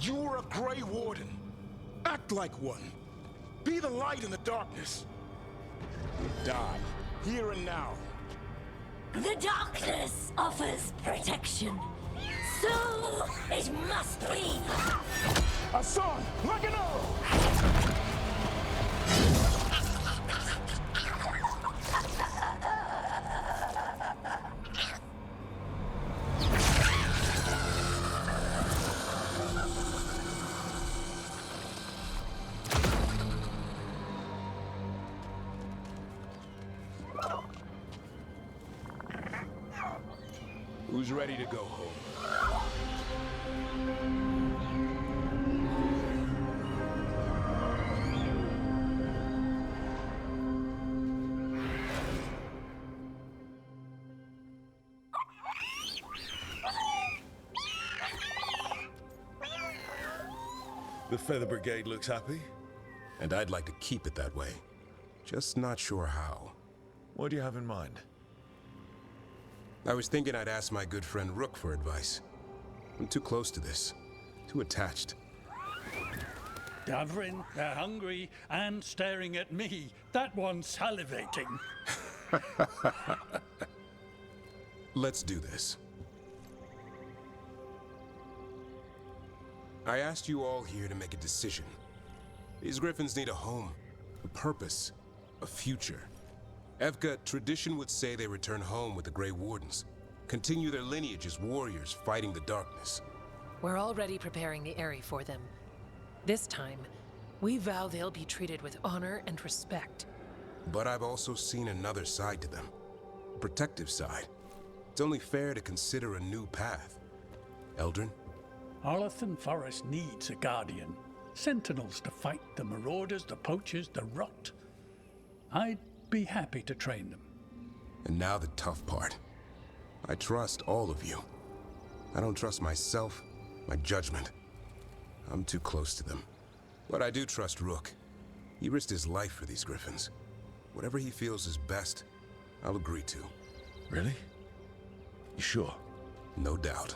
You're a Grey Warden. Act like one. Be the light in the darkness. Die, here and now. The darkness offers protection. So it must be. Hassan, like an arrow! Who's ready to go home? The Feather Brigade looks happy. And I'd like to keep it that way. Just not sure how. What do you have in mind? I was thinking I'd ask my good friend Rook for advice. I'm too close to this. Too attached. Davrin, they're hungry and staring at me. That one's salivating. Let's do this. I asked you all here to make a decision. These Griffins need a home, a purpose, a future. Evka, tradition would say they return home with the Grey Wardens. Continue their lineage as warriors fighting the darkness. We're already preparing the Eyrie for them. This time, we vow they'll be treated with honor and respect. But I've also seen another side to them. A protective side. It's only fair to consider a new path. Eldrin? Arlathan Forest needs a guardian. Sentinels to fight the marauders, the poachers, the rot. I'd be happy to train them. And now the tough part. I trust all of you. I don't trust myself, my judgment. I'm too close to them. But I do trust Rook. He risked his life for these griffins. Whatever he feels is best, I'll agree to. Really? You sure? No doubt.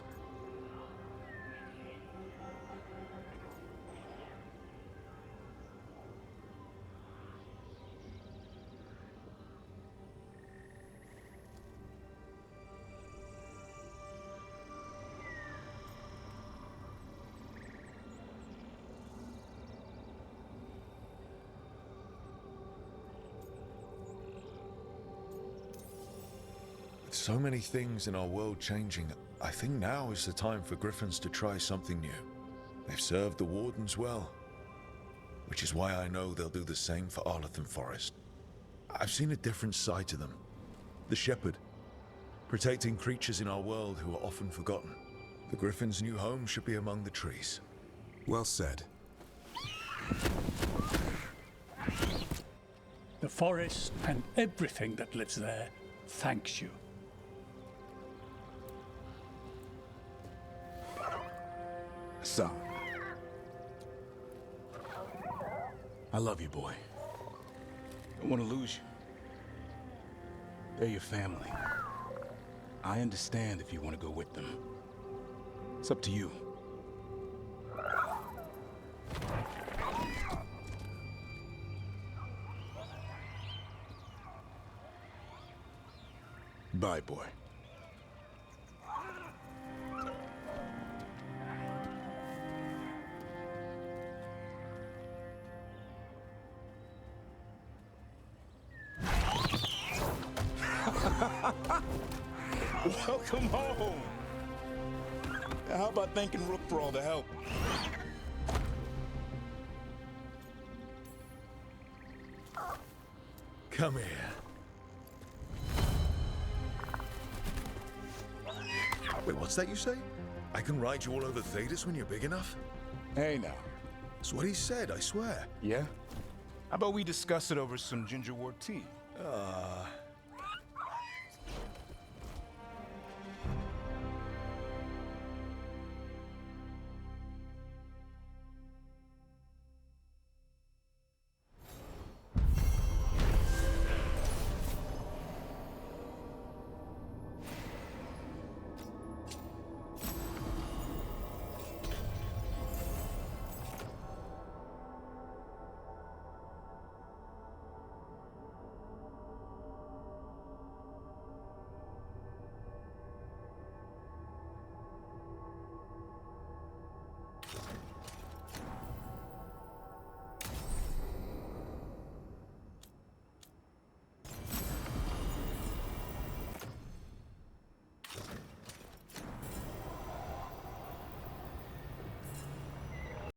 So many things in our world changing, I think now is the time for Griffins to try something new. They've served the Wardens well, which is why I know they'll do the same for Arlathan Forest. I've seen a different side to them. The Shepherd, protecting creatures in our world who are often forgotten. The Griffin's new home should be among the trees. Well said. The forest and everything that lives there thanks you. Son. I love you, boy. Don't want to lose you. They're your family. I understand if you want to go with them. It's up to you. Bye, boy. Welcome home. How about thanking Rook for all the help? Come here. Wait, what's that you say? I can ride you all over Thedas when you're big enough? Hey, now. That's what he said, I swear. Yeah? How about we discuss it over some gingerwort tea?